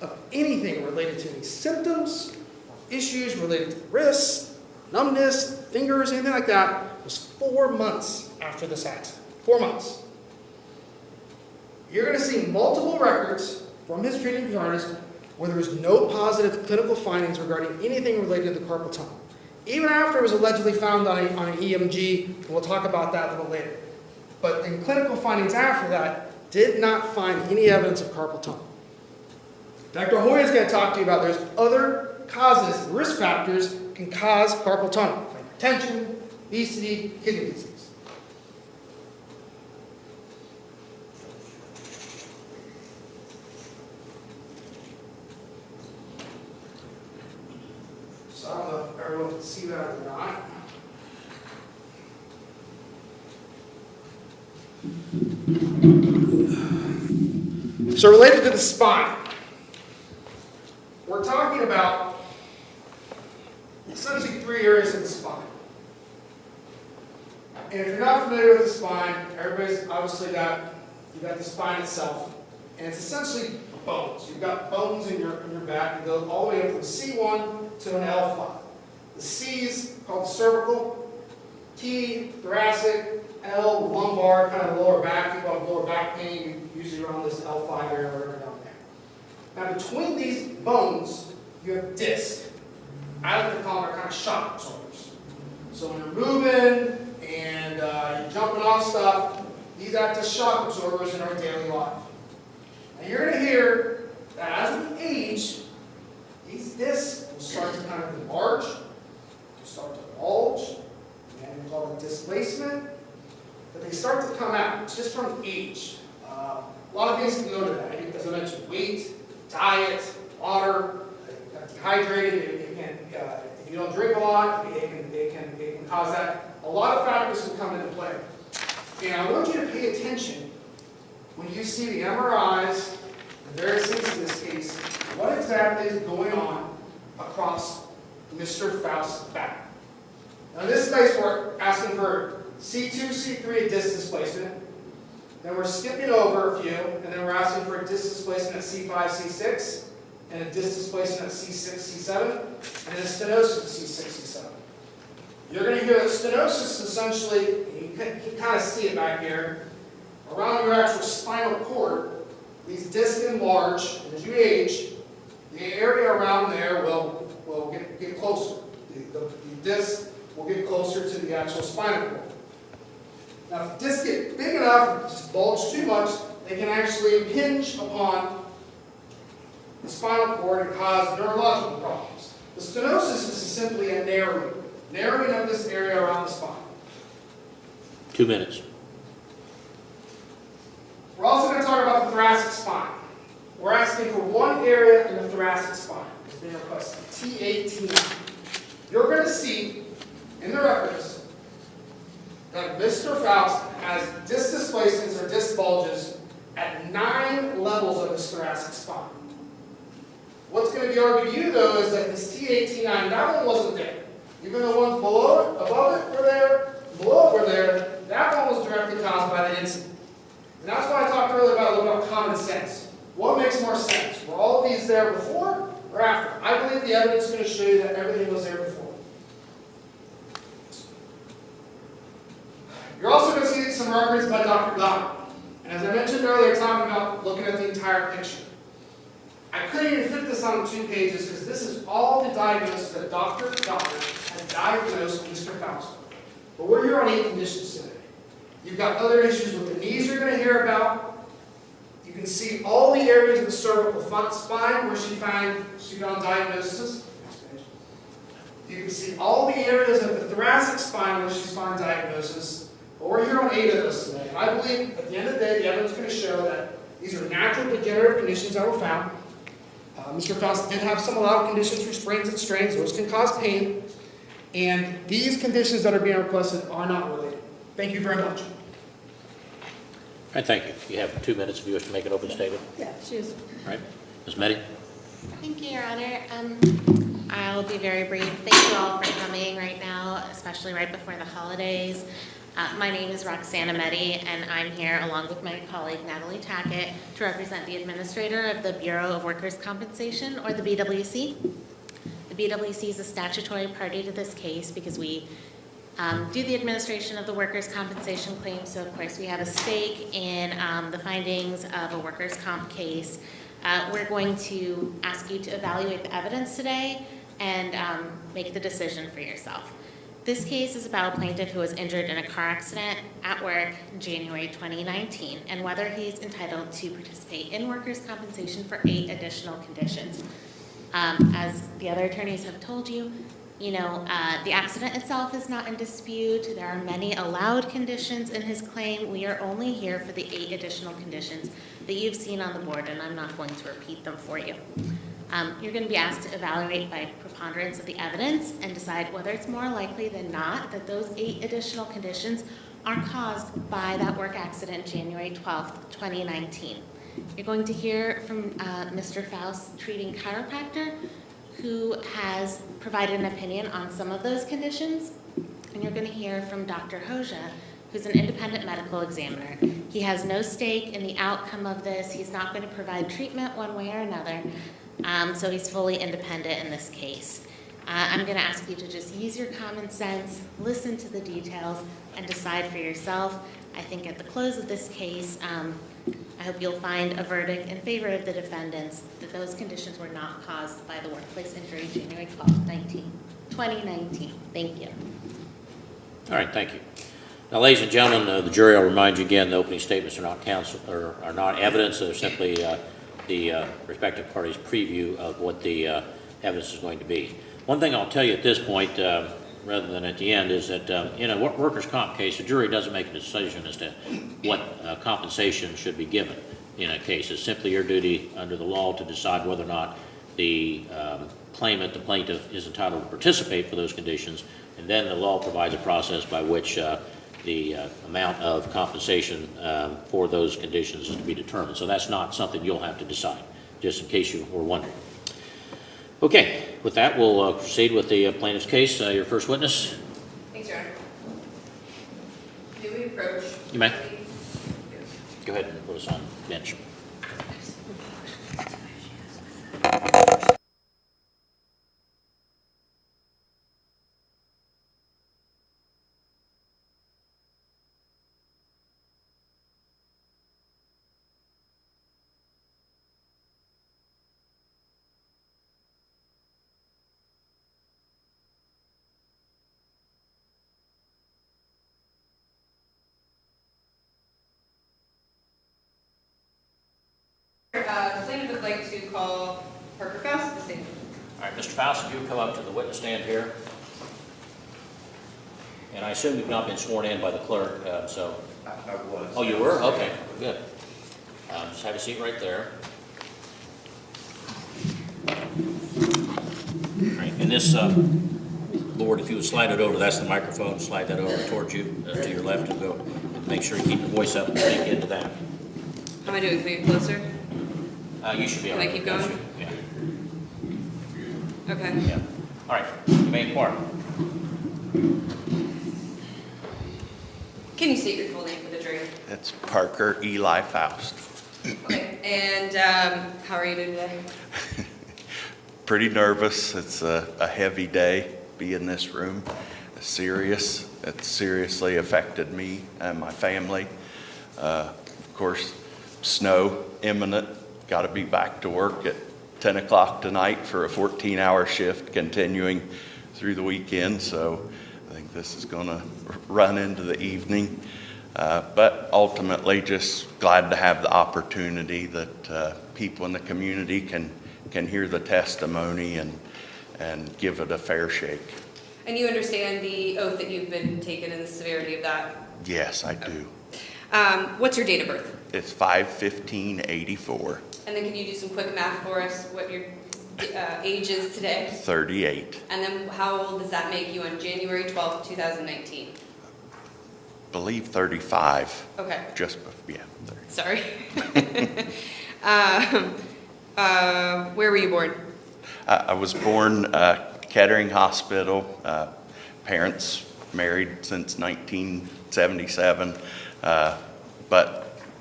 of anything related to any symptoms or issues related to the wrists, numbness, fingers, anything like that was 4 months after this accident. 4 months. You're going to see multiple records from his treating cardiologist where there was no positive clinical findings regarding anything related to the carpal tunnel. Even after it was allegedly found on an EMG, and we'll talk about that a little later. But in clinical findings after that, did not find any evidence of carpal tunnel. Dr. Hoya is going to talk to you about there's other causes, risk factors can cause carpal tunnel, like hypertension, obesity, kidney disease. So I don't know if everyone can see that or not. So related to the spine, we're talking about essentially 3 areas of the spine. And if you're not familiar with the spine, everybody's obviously you've got the spine itself, and it's essentially bones. You've got bones in your back that go all the way up from C1 to an L5. The C is called the cervical, T, thoracic, L, lumbar, kind of lower back. People have lower back pain, usually around this L5 area or down there. Now between these bones, you have discs. I like to call them kind of shock absorbers. So when you're moving and you're jumping off stuff, these act as shock absorbers in our daily life. And you're going to hear that as we age, these discs will start to kind of enlarge, start to bulge, and we call it displacement. But they start to come out. It's just from age. A lot of things can go to that. As I mentioned, weight, diet, water, dehydrated. If you don't drink a lot, it can cause that. A lot of factors can come into play. And I want you to pay attention when you see the MRIs, the various things in this case, what exactly is going on across Mr. Faust's back. Now in this case, we're asking for C2, C3 disc displacement. Then we're skipping over a few, and then we're asking for a disc displacement at C5, C6, and a disc displacement at C6, C7, and a stenosis at C6, C7. You're going to hear that stenosis essentially, you can kind of see it back here, around your actual spinal cord, these discs enlarge, and as you age, the area around there will get closer. The disc will get closer to the actual spinal cord. Now, if the discs get big enough, just bulge too much, they can actually impinge upon the spinal cord and cause neurological problems. The stenosis is simply a narrowing of this area around the spine. 2 minutes. We're also going to talk about the thoracic spine. We're asking for one area in the thoracic spine. It's being requested, T18. You're going to see in the records that Mr. Faust has disc displacements or disc bulges at 9 levels of his thoracic spine. What's going to be argued to you, though, is that this T18-9, that one wasn't there. Even the ones below it, above it were there, below it were there, that one was directly caused by the incident. And that's why I talked earlier about a little bit of common sense. What makes more sense? Were all of these there before or after? I believe the evidence is going to show you that everything was there before. You're also going to see some records by Dr. Goddard. And as I mentioned earlier, talking about looking at the entire picture. I couldn't even fit this on 2 pages because this is all the diagnosis that Dr. Goddard has diagnosed Mr. Faust. But we're here on 8 conditions today. You've got other issues with the knees you're going to hear about. You can see all the areas of the cervical spine where she found diagnosis. You can see all the areas of the thoracic spine where she's found diagnosis. But we're here on 8 of those today. And I believe at the end of the day, the evidence is going to show that these are natural degenerative conditions that were found. Mr. Faust did have some allowed conditions for sprains and strains. Those can cause pain. And these conditions that are being requested are not related. Thank you very much. All right, thank you. You have 2 minutes if you wish to make an open statement. Yeah, she is. All right, Ms. Meddy? Thank you, Your Honor. I'll be very brief. Thank you all for coming right now, especially right before the holidays. My name is Roxana Meddy, and I'm here along with my colleague Natalie Tackett to represent the administrator of the Bureau of Workers' Compensation, or the BWC. The BWC is a statutory party to this case because we do the administration of the workers' compensation claims, so of course we have a stake in the findings of a workers' comp case. We're going to ask you to evaluate the evidence today and make the decision for yourself. This case is about a plaintiff who was injured in a car accident at work in January 2019 and whether he's entitled to participate in workers' compensation for 8 additional conditions. As the other attorneys have told you, the accident itself is not in dispute. There are many allowed conditions in his claim. We are only here for the 8 additional conditions that you've seen on the board, and I'm not going to repeat them for you. You're going to be asked to evaluate by preponderance of the evidence and decide whether it's more likely than not that those 8 additional conditions are caused by that work accident January 12th, 2019. You're going to hear from Mr. Faust, treating chiropractor, who has provided an opinion on some of those conditions. And you're going to hear from Dr. Hoja, who's an independent medical examiner. He has no stake in the outcome of this. He's not going to provide treatment one way or another. So he's fully independent in this case. I'm going to ask you to just use your common sense, listen to the details, and decide for yourself. I think at the close of this case, I hope you'll find a verdict in favor of the defendants that those conditions were not caused by the workplace injury January 12th, 2019. Thank you. All right, thank you. Now, ladies and gentlemen, the jury, I'll remind you again, the opening statements are not counsel, or are not evidence. They're simply the respective parties' preview of what the evidence is going to be. One thing I'll tell you at this point, rather than at the end, is that in a workers' comp case, the jury doesn't make a decision as to what compensation should be given in a case. It's simply your duty under the law to decide whether or not the claimant, the plaintiff, is entitled to participate for those conditions, and then the law provides a process by which the amount of compensation for those conditions is to be determined. So that's not something you'll have to decide, just in case you were wondering. Okay, with that, we'll proceed with the plaintiff's case. Your first witness. Thanks, Your Honor. May we approach? You may. Go ahead and put us on bench. like to call Parker Faust to the stand. All right, Mr. Faust, if you would come up to the witness stand here. And I assume you've not been sworn in by the clerk, so. I was. Oh, you were? Okay, good. Just have a seat right there. All right, and this, Lord, if you would slide it over, that's the microphone, slide that over towards you, to your left, and go, and make sure you keep your voice up and speak into that. How am I doing? Can we get closer? You should be all Can I right. keep going? Yeah. Okay. Yeah. All right, you may inquire. Can you state your full name for the jury? It's Parker Eli Faust. Okay, and how are you doing today? Pretty nervous. It's a heavy day. Be in this room. Serious. It seriously affected me and my family. Of course, snow imminent. Got to be back to work at 10 o'clock tonight for a 14-hour shift continuing through the weekend. So I think this is going to run into the evening. But ultimately, just glad to have the opportunity that people in the community can hear the testimony and give it a fair shake. And you understand the oath that you've been taken and the severity of that? Yes, I do. What's your date of birth? It's 5/15/84. And then can you do some quick math for us, what your age is today? 38. And then how old does that make you on January 12th, 2019? Believe 35. Okay. Just, yeah, 30. Sorry. Where were you born? I was born Kettering Hospital. Parents married since 1977. But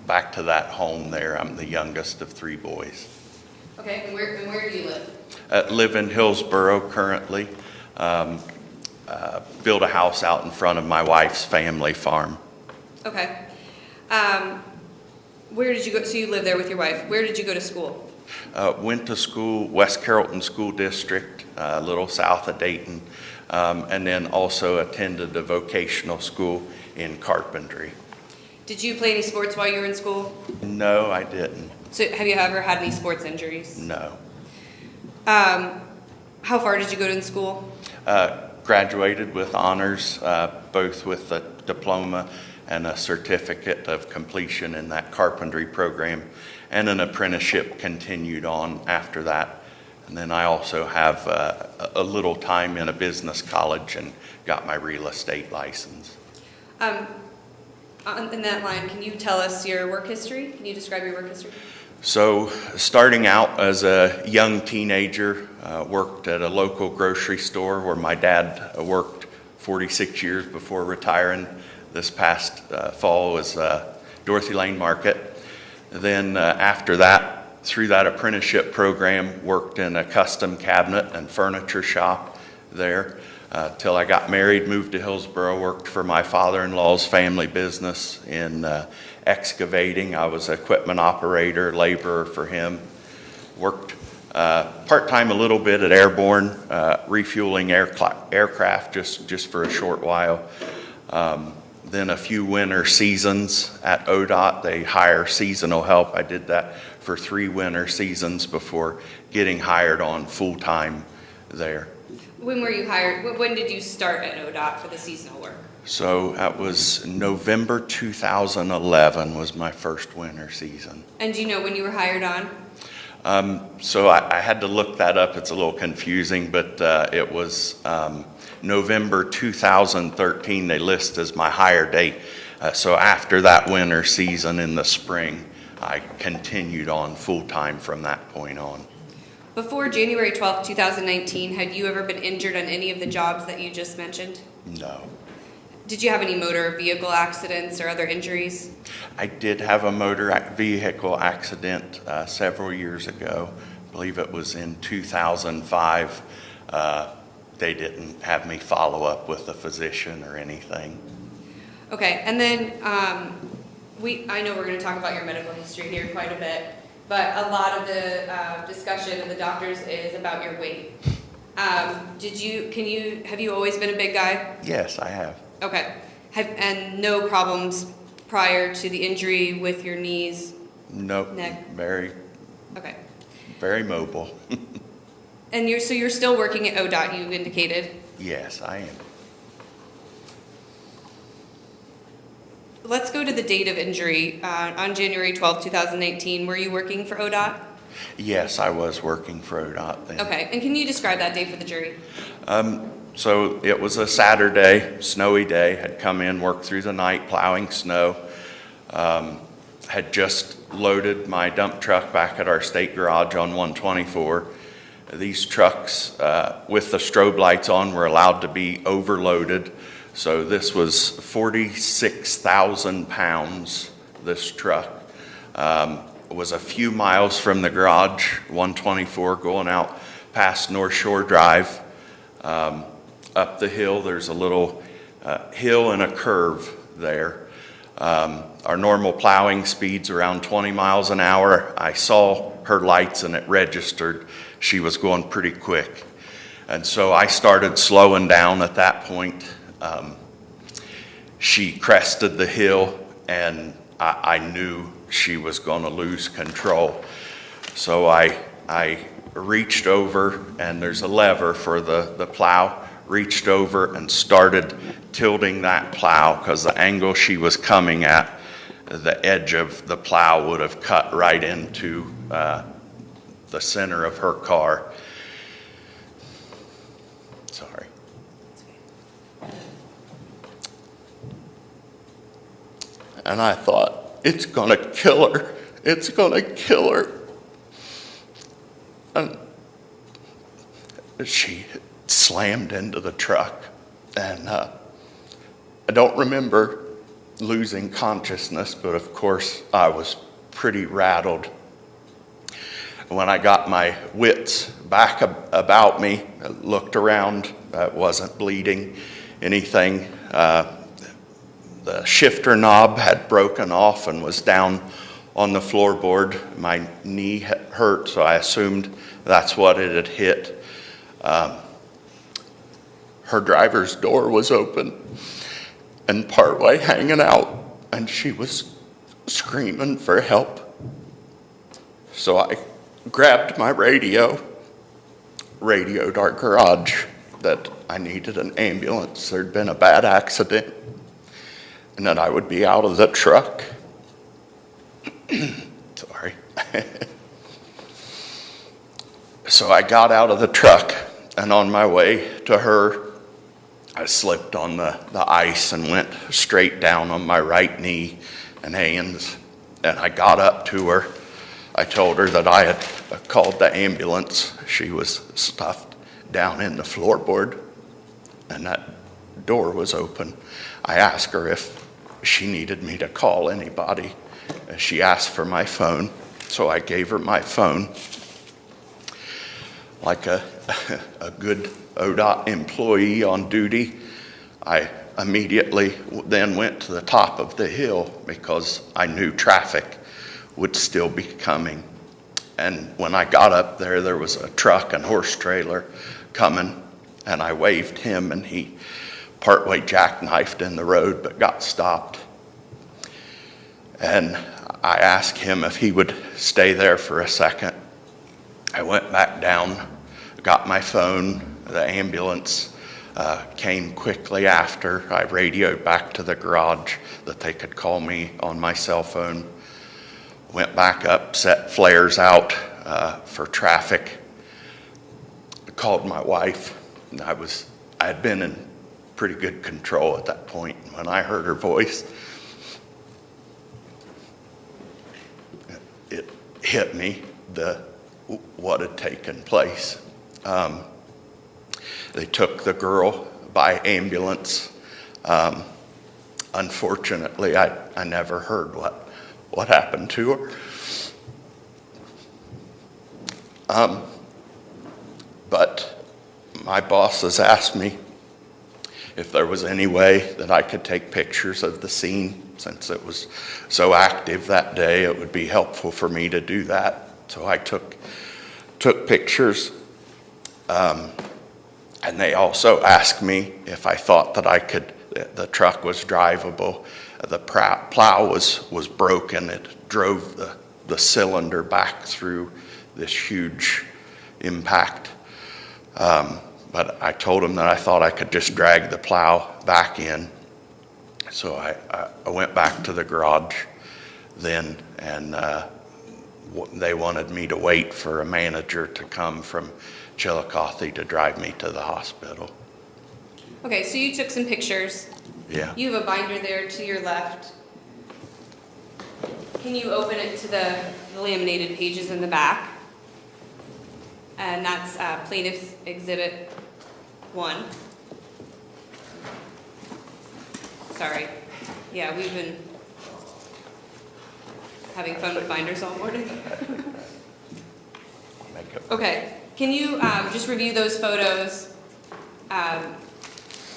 back to that home there. I'm the youngest of 3 boys. Okay, and where do you live? Live in Hillsboro currently. Build a house out in front of my wife's family farm. Okay. Where did you go? So you live there with your wife. Where did you go to school? Went to school, West Carrollton School District, a little south of Dayton, and then also attended a vocational school in carpentry. Did you play any sports while you were in school? No, I didn't. So have you ever had any sports injuries? No. How far did you go to school? Graduated with honors, both with a diploma and a certificate of completion in that carpentry program, and an apprenticeship continued on after that. And then I also have a little time in a business college and got my real estate license. In that line, can you tell us your work history? Can you describe your work history? So starting out as a young teenager, worked at a local grocery store where my dad worked 46 years before retiring. This past fall was Dorothy Lane Market. Then after that, through that apprenticeship program, worked in a custom cabinet and furniture shop there till I got married, moved to Hillsboro, worked for my father-in-law's family business in excavating. I was equipment operator, laborer for him. Worked part-time a little bit at Airborne, refueling aircraft just for a short while. Then a few winter seasons at ODOT. They hire seasonal help. I did that for 3 winter seasons before getting hired on full-time there. When were you hired? When did you start at ODOT for the seasonal work? So that was November 2011 was my first winter season. And do you know when you were hired on? So I had to look that up. It's a little confusing, but it was November 2013 they list as my hire date. So after that winter season in the spring, I continued on full-time from that point on. Before January 12th, 2019, had you ever been injured on any of the jobs that you just mentioned? No. Did you have any motor vehicle accidents or other injuries? I did have a motor vehicle accident several years ago. I believe it was in 2005. They didn't have me follow up with a physician or anything. Okay, and then I know we're going to talk about your medical history here quite a bit, but a lot of the discussion of the doctors is about your weight. Have you always been a big guy? Yes, I have. Okay. And no problems prior to the injury with your knees? Nope. Neck? Very Okay. very mobile. And you're still working at ODOT, you indicated? Yes, I am. Let's go to the date of injury. On January 12th, 2019, were you working for ODOT? Yes, I was working for ODOT then. Okay, and can you describe that day for the jury? So it was a Saturday, snowy day, had come in, worked through the night plowing snow. Had just loaded my dump truck back at our state garage on 124. These trucks, with the strobe lights on, were allowed to be overloaded. So this was 46,000 pounds, this truck. Was a few miles from the garage, 124, going out past North Shore Drive. Up the hill, there's a little hill and a curve there. Our normal plowing speed's around 20 miles an hour. I saw her lights and it registered. She was going pretty quick. And so I started slowing down at that point. She crested the hill and I knew she was going to lose control. So I reached over, and there's a lever for the plow, reached over and started tilting that plow because the angle she was coming at, the edge of the plow would have cut right into the center of her car. Sorry. And I thought, it's gonna kill her. It's gonna kill her. And she slammed into the truck. And I don't remember losing consciousness, but of course I was pretty rattled. When I got my wits back about me, I looked around, I wasn't bleeding anything. The shifter knob had broken off and was down on the floorboard. My knee hurt, so I assumed that's what it had hit. Her driver's door was open and partway hanging out, and she was screaming for help. So I grabbed my radio, radioed our garage that I needed an ambulance. There'd been a bad accident, and that I would be out of the truck. Sorry. So I got out of the truck, and on my way to her, I slipped on the ice and went straight down on my right knee and hands. And I got up to her. I told her that I had called the ambulance. She was stuffed down in the floorboard, and that door was open. I asked her if she needed me to call anybody. She asked for my phone, so I gave her my phone. Like a good ODOT employee on duty, I immediately then went to the top of the hill because I knew traffic would still be coming. And when I got up there, there was a truck and horse trailer coming, and I waved him, and he partway jackknifed in the road but got stopped. And I asked him if he would stay there for a second. I went back down, got my phone. The ambulance came quickly after. I radioed back to the garage that they could call me on my cell phone. Went back up, set flares out for traffic. Called my wife. I had been in pretty good control at that point. When I heard her voice, it hit me, what had taken place. They took the girl by ambulance. Unfortunately, I never heard what happened to her. But my boss has asked me if there was any way that I could take pictures of the scene. Since it was so active that day, it would be helpful for me to do that. So I took pictures. And they also asked me if I thought that the truck was drivable. The plow was broken. It drove the cylinder back through this huge impact. But I told him that I thought I could just drag the plow back in. So I went back to the garage then, and they wanted me to wait for a manager to come from Chillicothe to drive me to the hospital. Okay, so you took some pictures. Yeah. You have a binder there to your left. Can you open it to the laminated pages in the back? And that's Plaintiff's Exhibit 1. Sorry. Yeah, we've been having fun with binders all morning. Okay, can you just review those photos?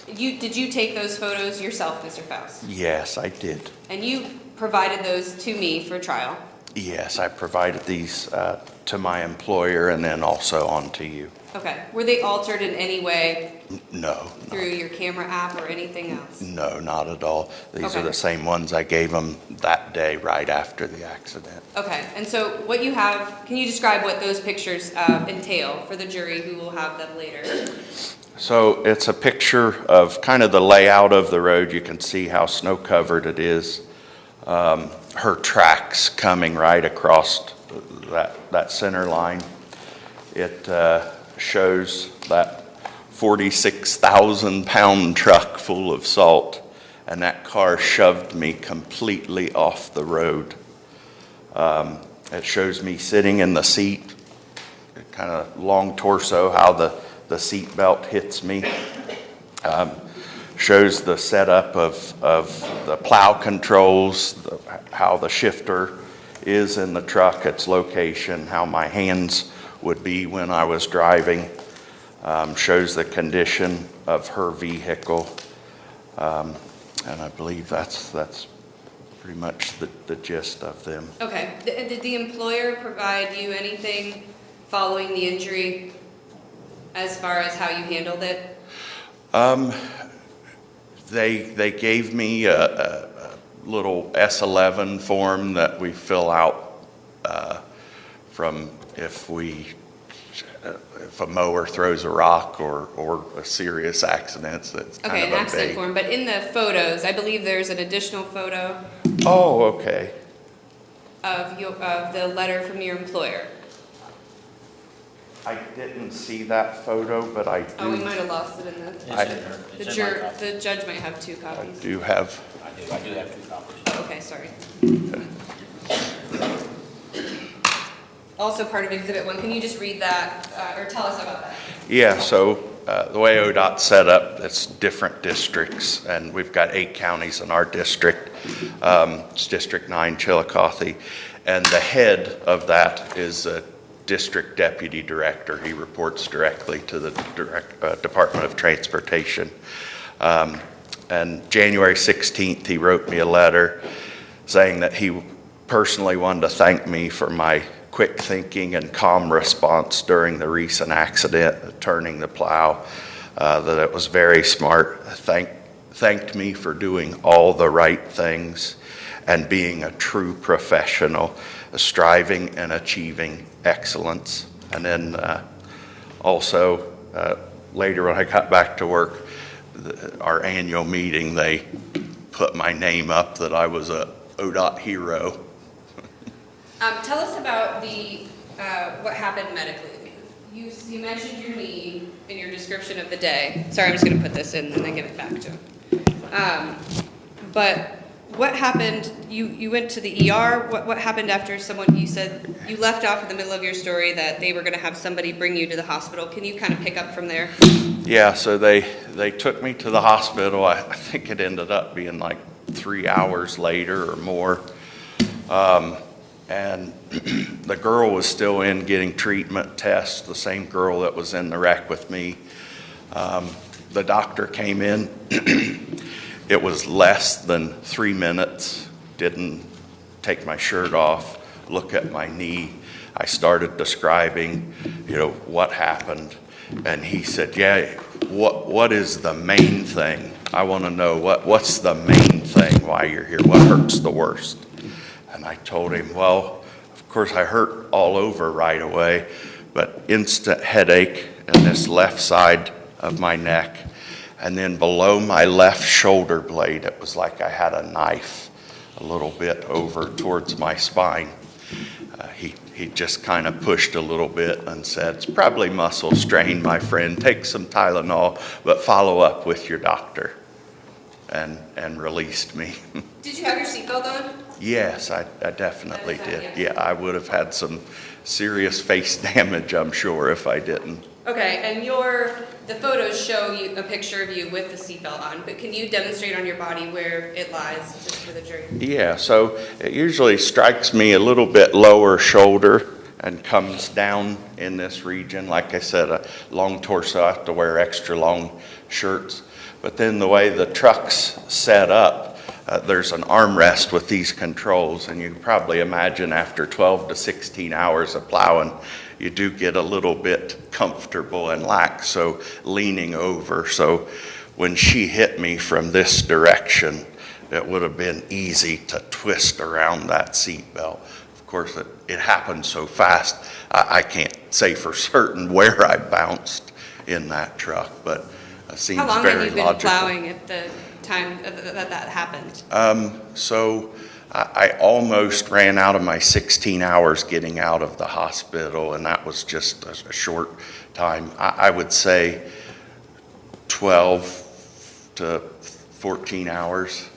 Did you take those photos yourself, Mr. Faust? Yes, I did. And you provided those to me for trial? Yes, I provided these to my employer and then also on to you. Okay. Were they altered in any way No, through your camera app or anything else? no, not at all. These Okay. are the same ones I gave them that day right after the accident. Okay. And so what you have, can you describe what those pictures entail for the jury who will have them later? So it's a picture of kind of the layout of the road. You can see how snow covered it is. Her tracks coming right across that center line. It shows that 46,000 pound truck full of salt, and that car shoved me completely off the road. It shows me sitting in the seat, kind of long torso, how the seat belt hits me. Shows the setup of the plow controls, how the shifter is in the truck, its location, how my hands would be when I was driving. Shows the condition of her vehicle. And I believe that's pretty much the gist of them. Okay. Did the employer provide you anything following the injury as far as how you handled it? They gave me a little S11 form that we fill out from if a mower throws a rock or a serious accident. That's kind Okay, of an a accident vague- form, but in the photos, I believe there's an additional photo Oh, okay. of the letter from your employer. I didn't see that photo, but I do. Oh, we might have lost it in the. It's in there. It's in my copy. The judge might have 2 copies. do have. I do have 2 copies. Oh, okay, sorry. Also part of Exhibit 1, can you just read that, or tell us about that? Yeah, so the way ODOT's set up, it's different districts, and we've got 8 counties in our district. It's District 9, Chillicothe, and the head of that is a district deputy director. He reports directly to the Department of Transportation. And January 16th, he wrote me a letter saying that he personally wanted to thank me for my quick thinking and calm response during the recent accident, turning the plow, that it was very smart. Thanked me for doing all the right things and being a true professional, striving and achieving excellence. And then also later when I got back to work, our annual meeting, they put my name up that I was a ODOT hero. Tell us about what happened medically. You mentioned your knee in your description of the day. Sorry, I'm just going to put this in and then give it back to him. But what happened? You went to the ER. What happened after you said you left off in the middle of your story that they were going to have somebody bring you to the hospital? Can you kind of pick up from there? Yeah, so they took me to the hospital. I think it ended up being like 3 hours later or more. And the girl was still in getting treatment tests, the same girl that was in the wreck with me. The doctor came in. It was less than 3 minutes. Didn't take my shirt off, look at my knee. I started describing, what happened. And he said, yeah, what is the main thing? I want to know what's the main thing, why you're here, what hurts the worst? And I told him, well, of course, I hurt all over right away, but instant headache in this left side of my neck. And then below my left shoulder blade, it was like I had a knife a little bit over towards my spine. He just kind of pushed a little bit and said, "It's probably muscle strain, my friend. Take some Tylenol, but follow up with your doctor," and released me. Did you have your seatbelt on? Yes, I definitely did. Yeah, I would have had some serious face damage, I'm sure, if I didn't. Okay, and the photos show you a picture of you with the seatbelt on, but can you demonstrate on your body where it lies, just for the jury? Yeah, so it usually strikes me a little bit lower shoulder and comes down in this region. Like I said, a long torso, I have to wear extra long shirts. But then the way the truck's set up, there's an armrest with these controls, and you can probably imagine after 12 to 16 hours of plowing, you do get a little bit comfortable and lax, so leaning over. So when she hit me from this direction, it would have been easy to twist around that seat belt. Of course, it happened so fast, I can't say for certain where I bounced in that truck, but it seems very logical. How long have you been plowing at the time that happened? So I almost ran out of my 16 hours getting out of the hospital, and that was just a short time. I would say 12 to 14 hours.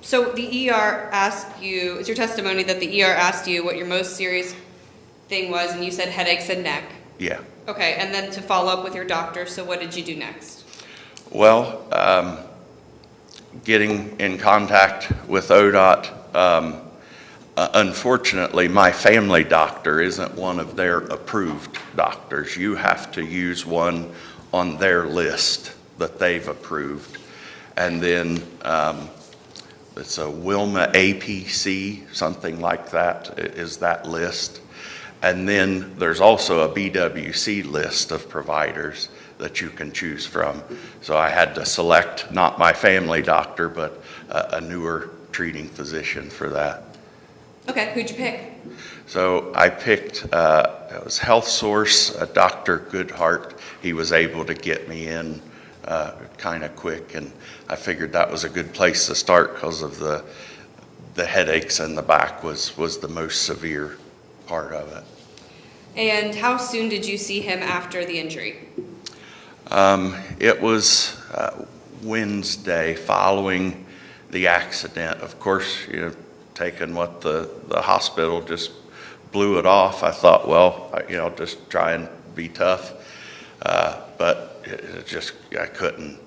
So the ER asked you, it's your testimony that the ER asked you what your most serious thing was, and you said headaches and neck. Yeah. Okay, and then to follow up with your doctor, so what did you do next? Well, getting in contact with ODOT. Unfortunately, my family doctor isn't one of their approved doctors. You have to use one on their list that they've approved. And then it's a Wilma APC, something like that is that list. And then there's also a BWC list of providers that you can choose from. So I had to select not my family doctor, but a newer treating physician for that. Okay, who'd you pick? So I picked, it was Health Source, Dr. Goodhart. He was able to get me in kind of quick, and I figured that was a good place to start because of the headaches and the back was the most severe part of it. And how soon did you see him after the injury? It was Wednesday following the accident. Of course, taking what the hospital just blew it off, I thought, well, just try and be tough. But it just, I couldn't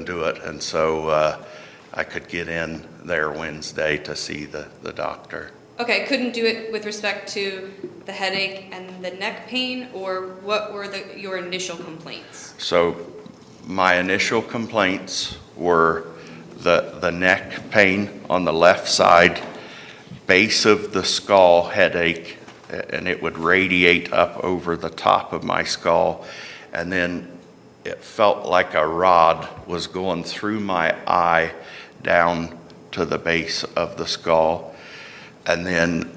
do it. And so I could get in there Wednesday to see the doctor. Okay, couldn't do it with respect to the headache and the neck pain, or what were your initial complaints? So my initial complaints were the neck pain on the left side, base of the skull headache, and it would radiate up over the top of my skull. And then it felt like a rod was going through my eye down to the base of the skull. And then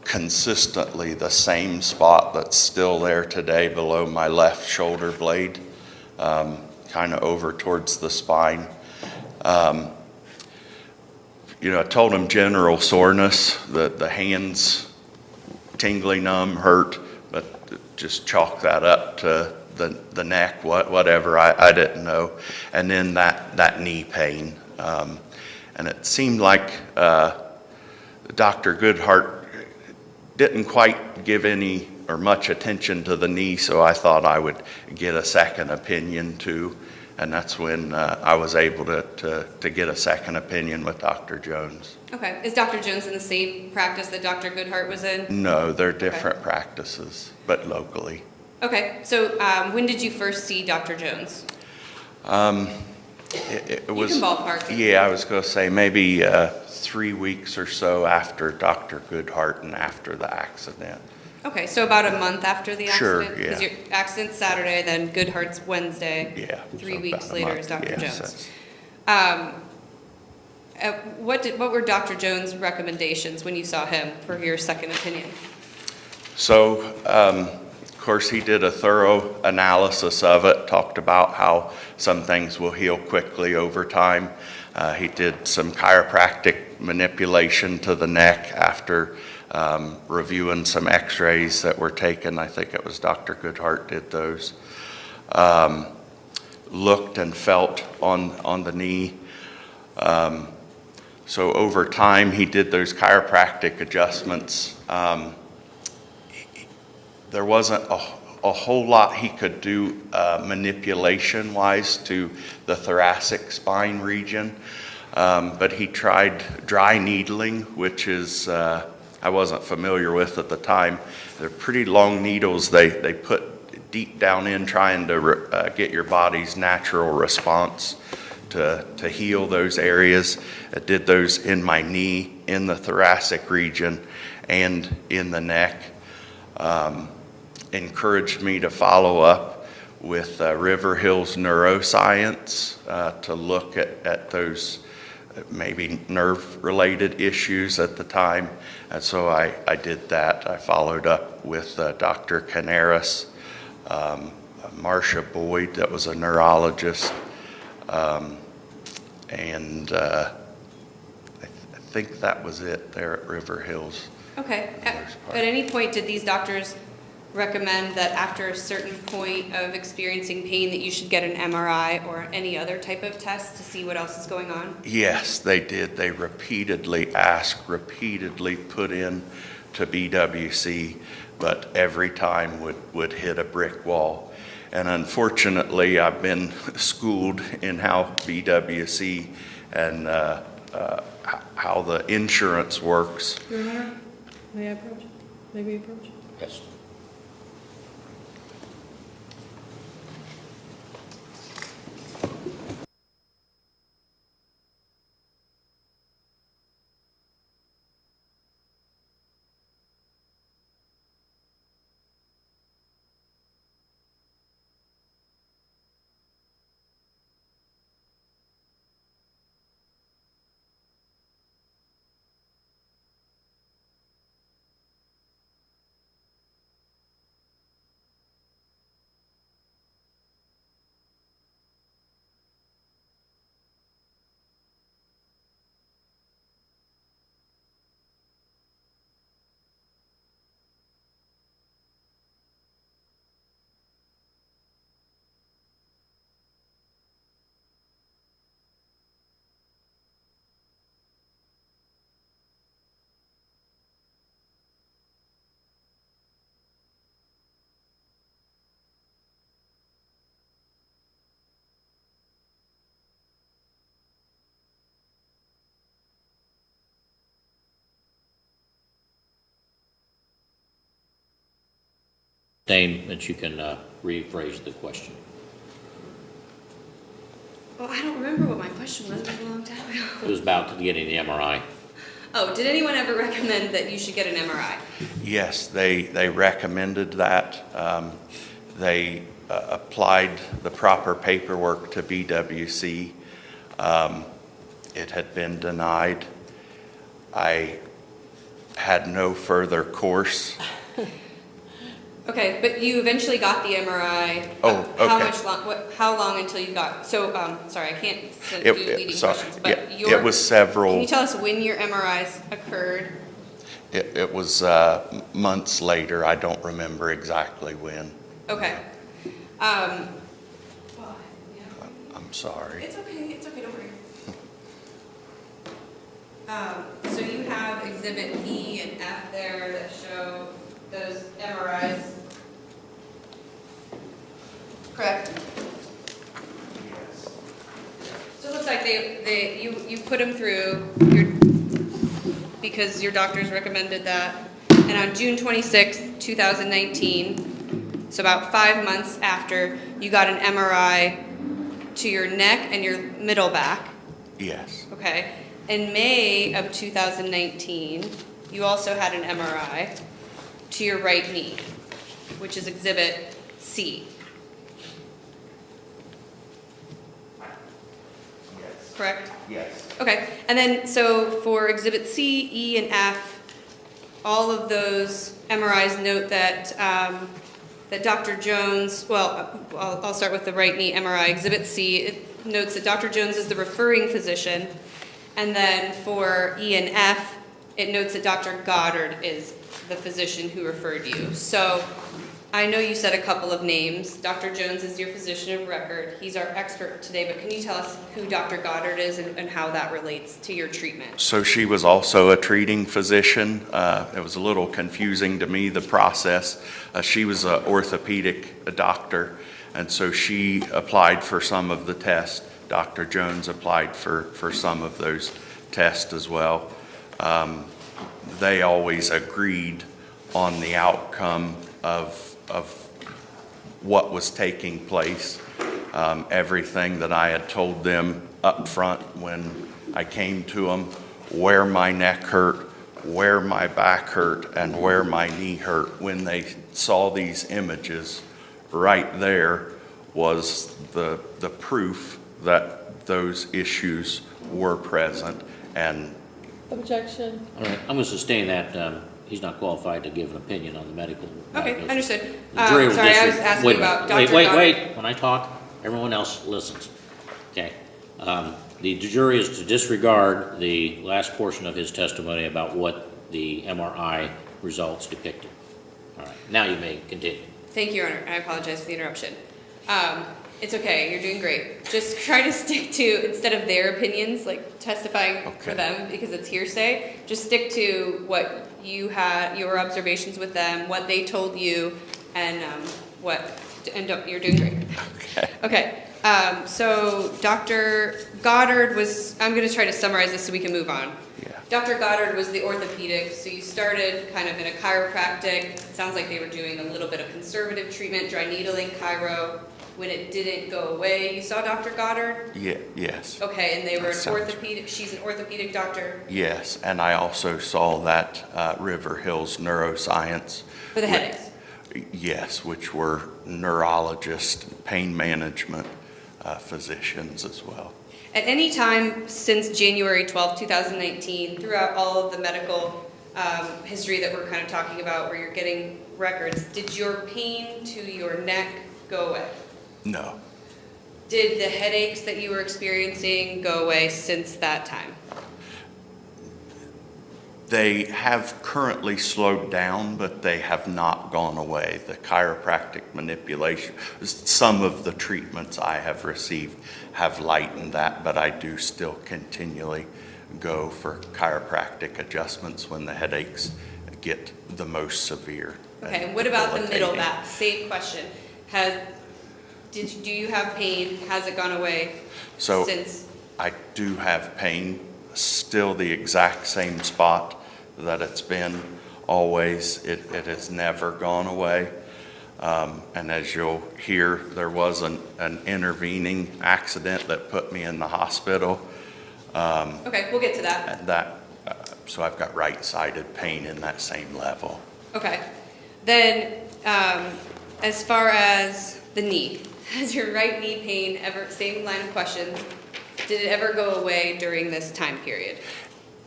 consistently the same spot that's still there today below my left shoulder blade, kind of over towards the spine. I told him general soreness, the hands tingly, numb, hurt, but just chalk that up to the neck, whatever, I didn't know. And then that knee pain. And it seemed like Dr. Goodhart didn't quite give any or much attention to the knee, so I thought I would get a second opinion too. And that's when I was able to get a second opinion with Dr. Jones. Okay, is Dr. Jones in the same practice that Dr. Goodhart was in? No, they're different practices, but locally. Okay, so when did you first see Dr. Jones? It was, you can ballpark. Yeah, I was going to say maybe 3 weeks or so after Dr. Goodhart and after the accident. Okay, so about a month after the accident? Sure, yeah. Because your accident's Saturday, then Goodhart's Wednesday. Yeah. 3 so weeks about a later month, is Dr. yes, Jones. What were Dr. Jones' recommendations when you saw him for your second opinion? So, of course, he did a thorough analysis of it, talked about how some things will heal quickly over time. He did some chiropractic manipulation to the neck after reviewing some x-rays that were taken. I think it was Dr. Goodhart did those. Looked and felt on the knee. So over time, he did those chiropractic adjustments. There wasn't a whole lot he could do manipulation-wise to the thoracic spine region, but he tried dry needling, which is, I wasn't familiar with at the time. They're pretty long needles they put deep down in, trying to get your body's natural response to heal those areas. I did those in my knee, in the thoracic region, and in the neck. Encouraged me to follow up with River Hills Neuroscience to look at those maybe nerve-related issues at the time. And so I did that. I followed up with Dr. Canaris, Marcia Boyd, that was a neurologist, and I think that was it there at River Hills. Okay. At any point, did these doctors recommend that after a certain point of experiencing pain that you should get an MRI or any other type of test to see what else is going on? Yes, they did. They repeatedly asked, repeatedly put in to BWC, but every time would hit a brick wall. And unfortunately, I've been schooled in how BWC and how the insurance works. Your Honor, may I approach? May we approach? Yes. Name that you can rephrase the question. Well, I don't remember what my question was. It was a long time ago. It was about getting the MRI. Oh, did anyone ever recommend that you should get an MRI? Yes, they recommended that. They applied the proper paperwork to BWC. It had been denied. I had no further course. Okay, but you eventually got the MRI. Oh, okay. How long until you got? So, sorry, I can't do leading questions, but it was several. Can you tell us when your MRIs occurred? It was months later. I don't remember exactly when. Okay. I'm sorry. It's okay, don't worry. So you have exhibit E and F there that show those MRIs, correct? So it looks like you put them through because your doctors recommended that. And on June 26th, 2019, so about 5 months after, you got an MRI to your neck and your middle back. Yes. Okay. In May of 2019, you also had an MRI to your right knee, which is exhibit C. Yes. correct? Yes. Okay, and then, so for Exhibit C, E, and F, all of those MRIs note that, that Dr. Jones, well, I'll start with the right knee MRI. Exhibit C, it notes that Dr. Jones is the referring physician, and then for E and F, it notes that Dr. Goddard is the physician who referred you. So I know you said a couple of names. Dr. Jones is your physician of record. He's our expert today, but can you tell us who Dr. Goddard is and how that relates to your treatment? So she was also a treating physician. It was a little confusing to me, the process. She was an orthopedic doctor, and so she applied for some of the tests. Dr. Jones applied for some of those tests as well. They always agreed on the outcome of what was taking place. Everything that I had told them up front when I came to them, where my neck hurt, where my back hurt, and where my knee hurt. When they saw these images, right there was the proof that those issues were present. And Objection. All right, I'm going to sustain that. He's not qualified to give an opinion on the medical Okay, diagnosis. understood. The jury will Sorry, I was just- asking wait, about wait, Dr. Wait, Goddard. wait, when I talk, everyone else listens. Okay. The jury is to disregard the last portion of his testimony about what the MRI results depicted. All right, now you may continue. Thank you, Your Honor. I apologize for the interruption. It's okay, you're doing great. Just try to stick to, instead of their opinions, like testifying for them because it's hearsay, just stick to what you had, your observations with them, what they told you, and you're doing great. Okay, so Dr. Goddard was, I'm going to try to summarize this so we can move on. Dr. Goddard was the orthopedic, so you started kind of in a chiropractic. It sounds like they were doing a little bit of conservative treatment, dry needling, chiro. When it didn't go away, you saw Dr. Goddard? yes. Okay, and they were That an sounds- orthopedic, she's an orthopedic doctor Yes, and I also saw that River Hills Neuroscience. for the headaches. Yes, which were neurologists, pain management physicians as well. At any time since January 12, 2019, throughout all of the medical history that we're kind of talking about where you're getting records, did your pain to your neck go away? No. Did the headaches that you were experiencing go away since that time? They have currently slowed down, but they have not gone away. The chiropractic manipulation, some of the treatments I have received have lightened that, but I do still continually go for chiropractic adjustments when the headaches get the most severe. Okay, and what about the middle debilitating. back? Same question. Do you have pain? Has it gone away So since? I do have pain, still the exact same spot that it's been always. It has never gone away. And as you'll hear, there was an intervening accident that put me in the hospital. Okay, we'll get to that. And so I've got right-sided pain in that same level. Okay. Then, as far as the knee, has your right knee pain ever, same line of questions, did it ever go away during this time period?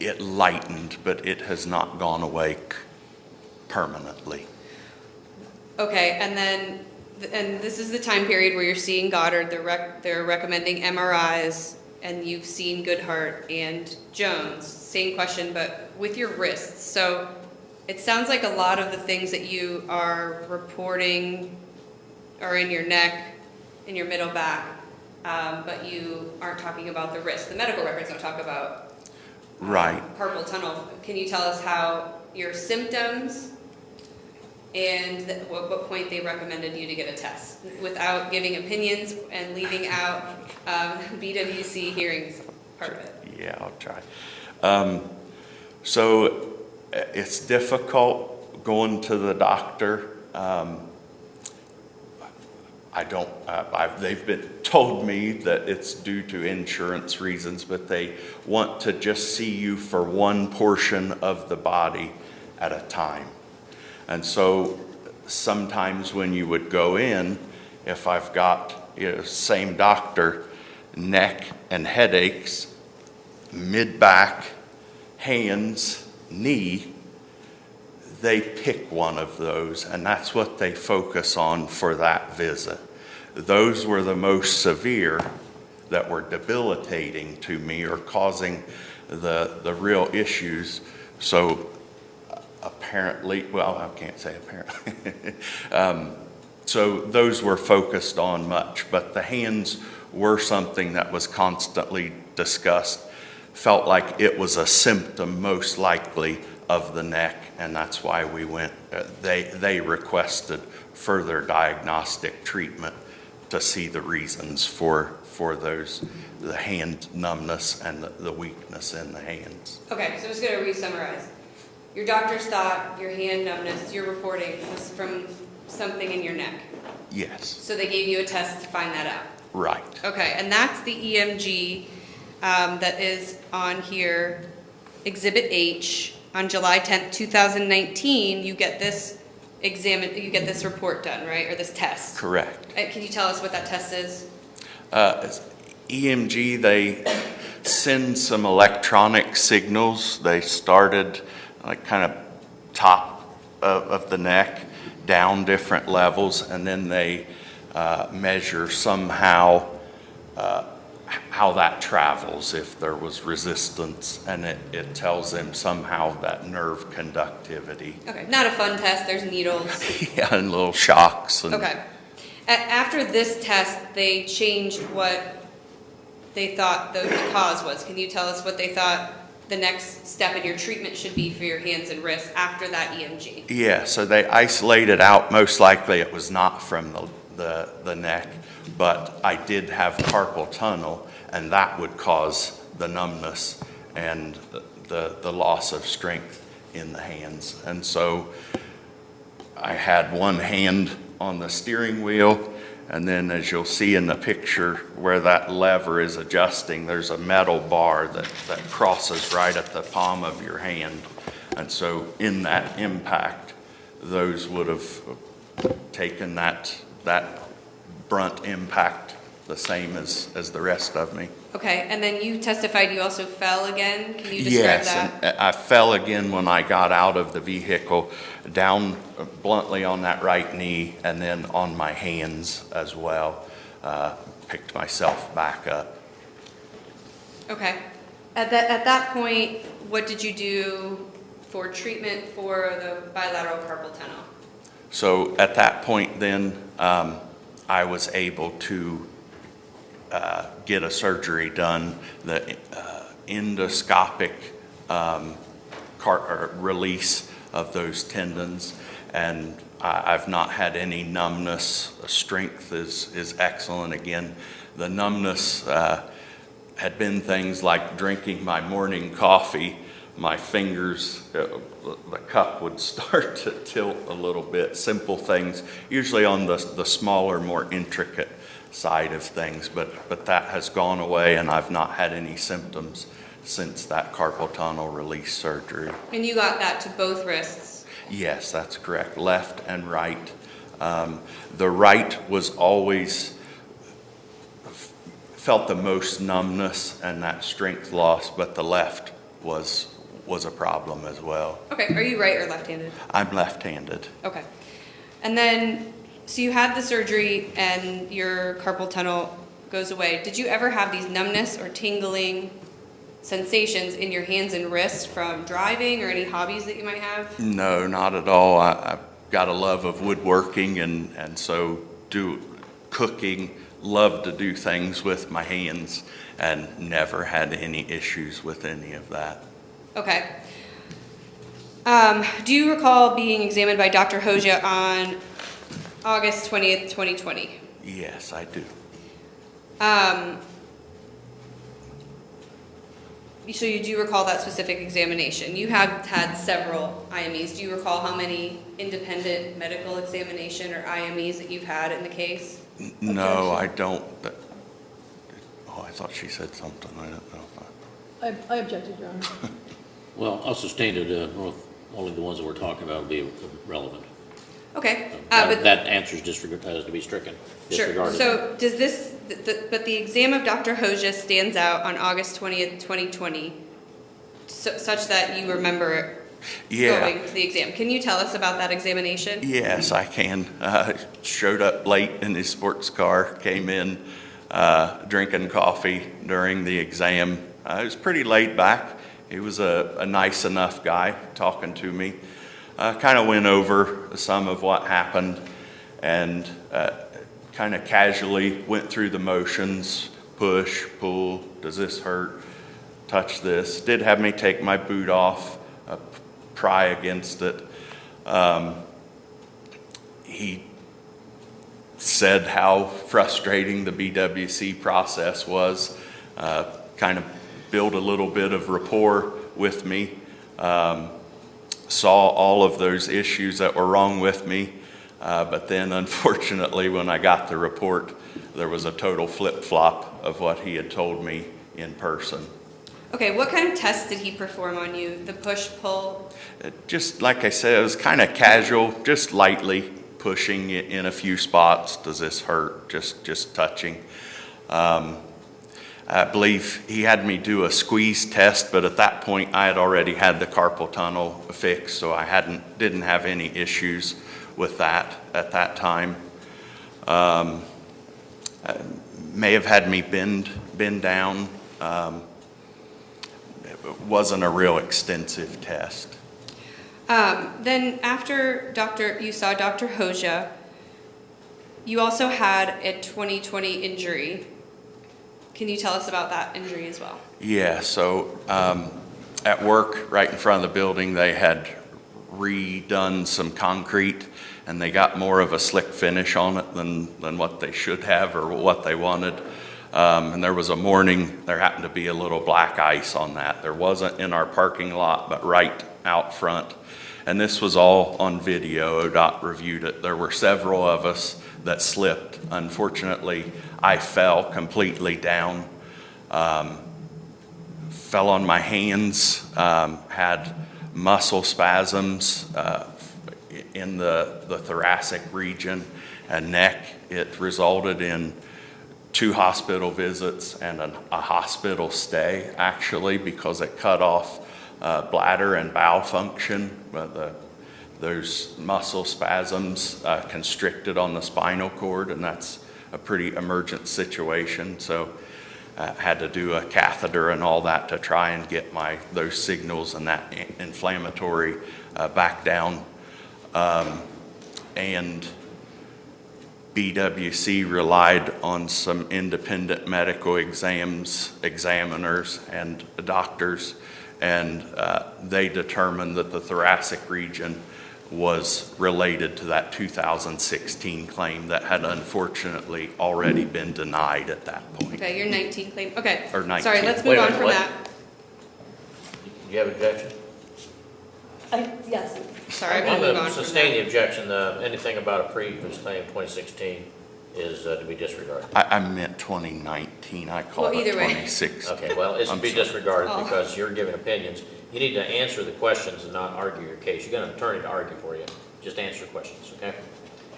It lightened, but it has not gone away permanently. Okay, and then, and this is the time period where you're seeing Goddard, they're recommending MRIs, and you've seen Goodhart and Jones. Same question, but with your wrists. So it sounds like a lot of the things that you are reporting are in your neck, in your middle back, but you aren't talking about the wrist. The medical records don't talk about Right. carpal tunnel. Can you tell us how your symptoms and what point they recommended you to get a test without giving opinions and leaving out BWC hearings part of it? Yeah, I'll try. So it's difficult going to the doctor. They've told me that it's due to insurance reasons, but they want to just see you for one portion of the body at a time. And so sometimes when you would go in, if I've got, same doctor, neck and headaches, mid-back, hands, knee, they pick one of those, and that's what they focus on for that visit. Those were the most severe that were debilitating to me or causing the real issues. So apparently, well, I can't say apparently. So those were focused on much, but the hands were something that was constantly discussed. Felt like it was a symptom most likely of the neck, and that's why we went, they requested further diagnostic treatment to see the reasons for those, the hand numbness and the weakness in the hands. Okay, so I'm just gonna re-summarize. Your doctors thought your hand numbness, your reporting, was from something in your neck. Yes. So they gave you a test to find that out. Right. Okay, and that's the EMG that is on here, Exhibit H. On July 10th, 2019, you get this report done, right, or this test? Correct. Can you tell us what that test is? EMG, they send some electronic signals. They started like kind of top of the neck, down different levels, and then they measure somehow how that travels, if there was resistance, and it tells them somehow that nerve conductivity. Okay, not a fun test, there's needles. Yeah, and little shocks. And Okay. After this test, they changed what they thought the cause was. Can you tell us what they thought the next step in your treatment should be for your hands and wrists after that EMG? Yeah, so they isolated out, most likely it was not from the neck, but I did have carpal tunnel, and that would cause the numbness and the loss of strength in the hands. And so I had one hand on the steering wheel, and then as you'll see in the picture where that lever is adjusting, there's a metal bar that crosses right at the palm of your hand. And so in that impact, those would have taken that brunt impact the same as the rest of me. Okay, and then you testified you also fell again. Can you describe that? Yes, and I fell again when I got out of the vehicle, down bluntly on that right knee, and then on my hands as well. Picked myself back up. Okay. At that point, what did you do for treatment for the bilateral carpal tunnel? So at that point then, I was able to get a surgery done, the endoscopic release of those tendons, and I've not had any numbness. Strength is excellent again. The numbness had been things like drinking my morning coffee. My fingers, the cup would start to tilt a little bit. Simple things, usually on the smaller, more intricate side of things, but that has gone away, and I've not had any symptoms since that carpal tunnel release surgery. And you got that to both wrists? Yes, that's correct, left and right. The right was always felt the most numbness and that strength loss, but the left was a problem as well. Okay, are you right or left-handed? I'm left-handed. Okay. And then, so you had the surgery and your carpal tunnel goes away. Did you ever have these numbness or tingling sensations in your hands and wrists from driving or any hobbies that you might have? No, not at all. I've got a love of woodworking and so do cooking, love to do things with my hands, and never had any issues with any of that. Okay. Do you recall being examined by Dr. Hoja on August 20th, 2020? Yes, I do. So you do recall that specific examination. You have had several IMEs. Do you recall how many independent medical examination or IMEs that you've had in the case? No, I don't. Oh, I thought she said something. I don't know if I objected, Your Honor. Well, I'll sustain it. Only the ones that we're talking about will be relevant. Okay, That answer is to be stricken, sure. disregarded. So does this, but the exam of Dr. Hoja stands out on August 20th, 2020, such that you remember Yeah. going to the exam. Can you tell us about that examination? Yes, I can. Showed up late in his sports car, came in drinking coffee during the exam. It was pretty laid back. He was a nice enough guy talking to me. Kind of went over some of what happened and kind of casually went through the motions, push, pull, does this hurt, touch this. Did have me take my boot off, pry against it. He said how frustrating the BWC process was, kind of built a little bit of rapport with me, saw all of those issues that were wrong with me, but then unfortunately when I got the report, there was a total flip-flop of what he had told me in person. Okay, what kind of tests did he perform on you? The push, pull? Just like I said, it was kind of casual, just lightly pushing it in a few spots. Does this hurt? Just touching. I believe he had me do a squeeze test, but at that point I had already had the carpal tunnel fixed, so I didn't have any issues with that at that time. May have had me bend down. It wasn't a real extensive test. Then after you saw Dr. Hoja, you also had a 2020 injury. Can you tell us about that injury as well? Yeah, so at work, right in front of the building, they had redone some concrete and they got more of a slick finish on it than what they should have or what they wanted. And there was a morning, there happened to be a little black ice on that. There wasn't in our parking lot, but right out front. And this was all on video. ODOT reviewed it. There were several of us that slipped. Unfortunately, I fell completely down, fell on my hands, had muscle spasms in the thoracic region and neck. It resulted in 2 hospital visits and a hospital stay, actually, because it cut off bladder and bowel function. Those muscle spasms constricted on the spinal cord, and that's a pretty emergent situation. So I had to do a catheter and all that to try and get those signals and that inflammatory back down. And BWC relied on some independent medical examiners and doctors, and they determined that the thoracic region was related to that 2016 claim that had unfortunately already been denied at that point. Okay, your 19 claim. Okay. Or 19. Sorry, let's move on from that. Do you have objection? Yes. Sorry, I'm I'm going to move going on to from sustain that. the objection. Anything about a previous claim, 2016, is to be disregarded. I meant 2019. I called Well, it either way. 2016. Okay, well, it's to be disregarded Oh. because you're giving opinions. You need to answer the questions and not argue your case. You got an attorney to argue for you. Just answer questions, okay?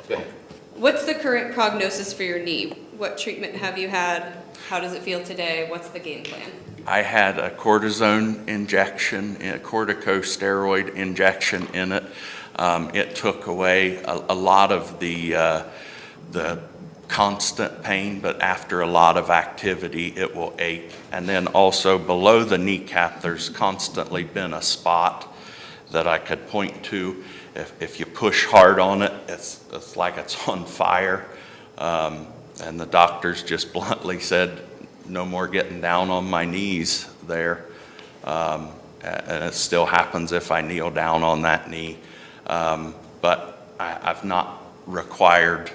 Go ahead. What's the current prognosis for your knee? What treatment have you had? How does it feel today? What's the game plan? I had a cortisone injection, a corticosteroid injection in it. It took away a lot of the constant pain, but after a lot of activity, it will ache. And then also below the kneecap, there's constantly been a spot that I could point to. If you push hard on it, it's like it's on fire. And the doctors just bluntly said, no more getting down on my knees there. And it still happens if I kneel down on that knee. But I've not required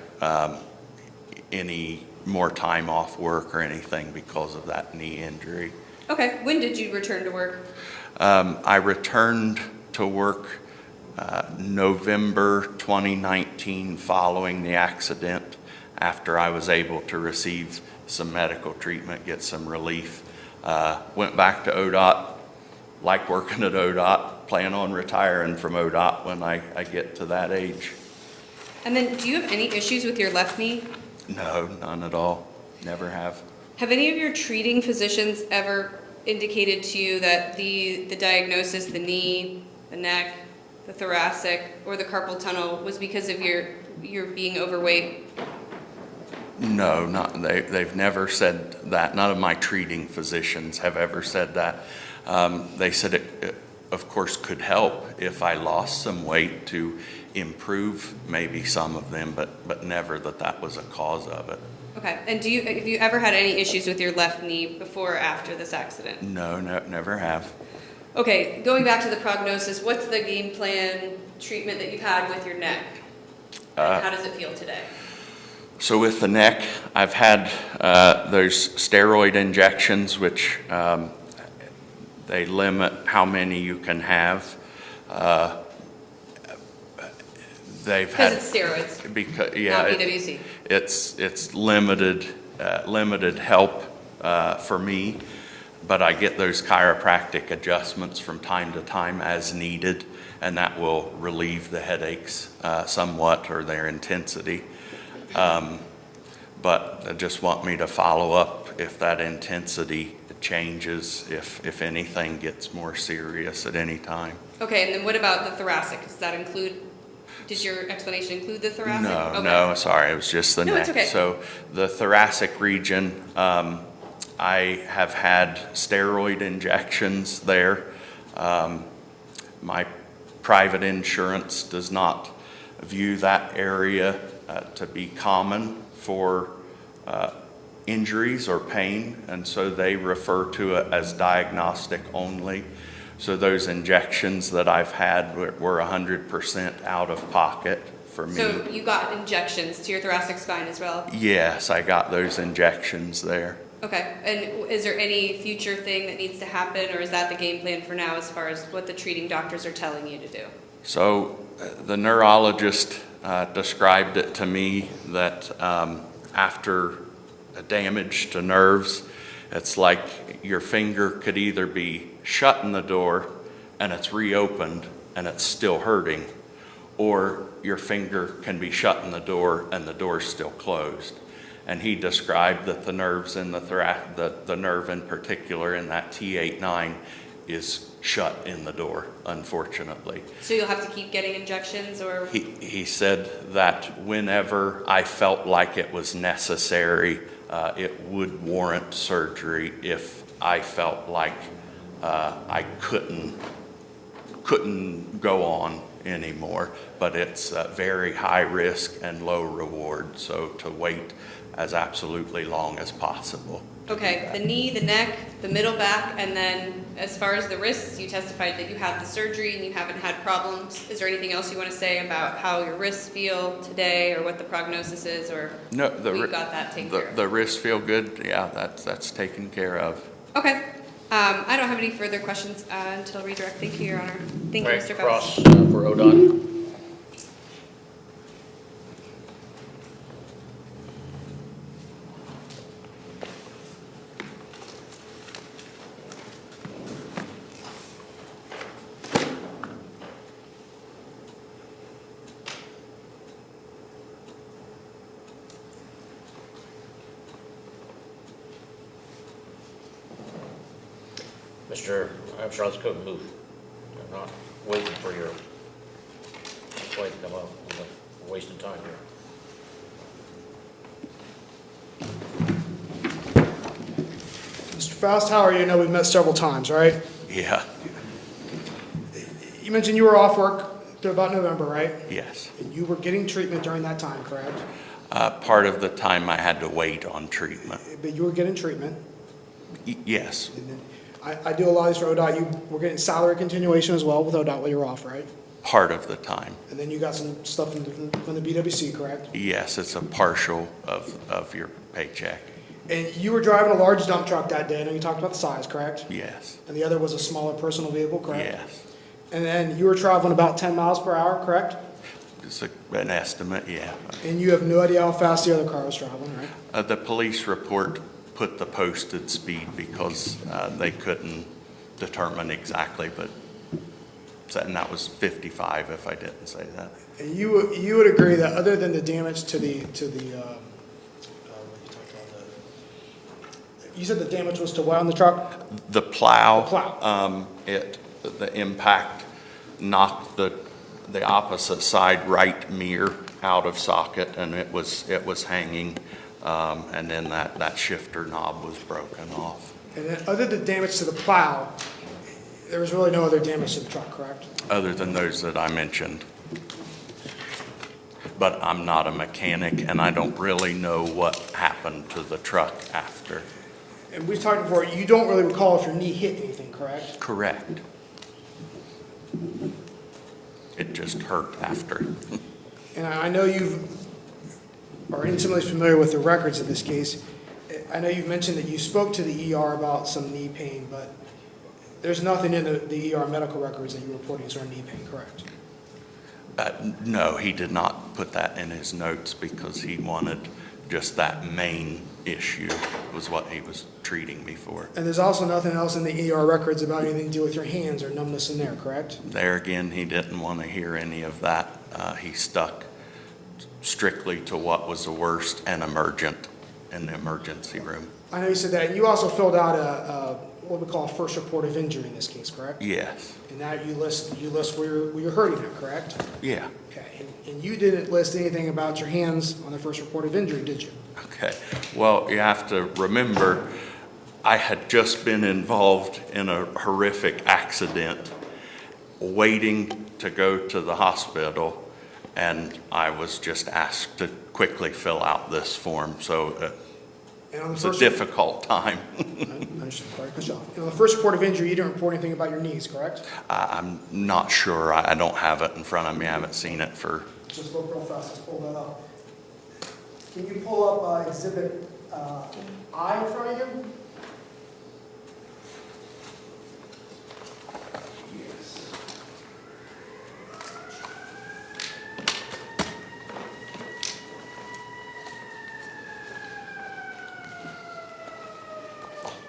any more time off work or anything because of that knee injury. Okay, when did you return to work? I returned to work November 2019 following the accident, after I was able to receive some medical treatment, get some relief. Went back to ODOT, like working at ODOT, plan on retiring from ODOT when I get to that age. And then, do you have any issues with your left knee? No, none at all. Never have. Have any of your treating physicians ever indicated to you that the diagnosis, the knee, the neck, the thoracic, or the carpal tunnel was because of your being overweight? No, they've never said that. None of my treating physicians have ever said that. They said it, of course, could help if I lost some weight to improve maybe some of them, but never that was a cause of it. Okay, and have you ever had any issues with your left knee before or after this accident? No, never have. Okay, going back to the prognosis, what's the game plan treatment that you've had with your neck? And how does it feel today? So with the neck, I've had those steroid injections, which they limit how many you can have. Because it's steroids, because not PWC. It's limited help for me, but I get those chiropractic adjustments from time to time as needed, and that will relieve the headaches somewhat, or their intensity. But they just want me to follow up if that intensity changes, if anything gets more serious at any time. Okay, and then what about the thoracic? Does that include, did your explanation include the thoracic? No, okay. no, sorry, it was just the No, neck. it's okay. So the thoracic region, I have had steroid injections there. My private insurance does not view that area to be common for injuries or pain, and so they refer to it as diagnostic only. So those injections that I've had were 100% out of pocket for me. So you got injections to your thoracic spine as well? Yes, I got those injections there. Okay, and is there any future thing that needs to happen, or is that the game plan for now as far as what the treating doctors are telling you to do? So the neurologist described it to me that after a damage to nerves, it's like your finger could either be shut in the door and it's reopened and it's still hurting, or your finger can be shut in the door and the door's still closed. And he described that the nerves in the nerve in particular in that T8-9 is shut in the door, unfortunately. So you'll have to keep getting injections, or? He said that whenever I felt like it was necessary, it would warrant surgery if I felt like I couldn't go on anymore. But it's very high risk and low reward, so to wait as absolutely long as possible. Okay, the knee, the neck, the middle back, and then as far as the wrists, you testified that you had the surgery and you haven't had problems. Is there anything else you want to say about how your wrists feel today, or what the prognosis is, or No, we got that taken care of? The wrists feel good. Yeah, that's taken care of. Okay. I don't have any further questions until redirect. Thank you, Your Honor. Thank you, Right, Mr. cross Faust. for ODOT. Mr. Armstrong, let's go and move. I'm not waiting for your employee to come up. We're wasting time here. Mr. Faust, how are you? I know we've met several times, right? Yeah. You mentioned you were off work through about November, right? Yes. And you were getting treatment during that time, correct? Part of the time I had to wait on treatment. But you were getting treatment. Yes. And then I do a lot of these for ODOT. You were getting salary continuation as well with ODOT while you were off, right? Part of the time. And then you got some stuff from the BWC, correct? Yes, it's a partial of your paycheck. And you were driving a large dump truck that day. I know you talked about the size, correct? Yes. And the other was a smaller personal vehicle, correct? Yes. And then you were traveling about 10 miles per hour, correct? It's an estimate, yeah. And you have no idea how fast the other car was traveling, right? The police report put the posted speed because they couldn't determine exactly, but and that was 55 if I didn't say that. And you would agree that other than the damage to the you said the damage was to what on the truck? The plow. The plow. The impact knocked the opposite side right mirror out of socket, and it was hanging, and then that shifter knob was broken off. And then other than damage to the plow, there was really no other damage to the truck, correct? Other than those that I mentioned. But I'm not a mechanic, and I don't really know what happened to the truck after. And we talked before, you don't really recall if your knee hit anything, correct? Correct. It just hurt after. And I know you are intimately familiar with the records of this case. I know you've mentioned that you spoke to the ER about some knee pain, but there's nothing in the ER medical records that you're reporting as sort of knee pain, correct? No, he did not put that in his notes because he wanted just that main issue was what he was treating me for. And there's also nothing else in the ER records about anything to do with your hands or numbness in there, correct? There again, he didn't want to hear any of that. He stuck strictly to what was the worst and emergent in the emergency room. I know you said that. And you also filled out what we call a first report of injury in this case, correct? Yes. And that you list where you're hurting at, correct? Yeah. Okay. And you didn't list anything about your hands on the first report of injury, did you? Okay. Well, you have to remember, I had just been involved in a horrific accident, waiting to go to the hospital, and I was just asked to quickly fill out this form. So it's a difficult time. I understand. Sorry, cut you off. And on the first report of injury, you didn't report anything about your knees, correct? I'm not sure. I don't have it in front of me. I haven't seen it for... Just look real fast. Let's pull that up. Can you pull up Exhibit I in front of you? Yes.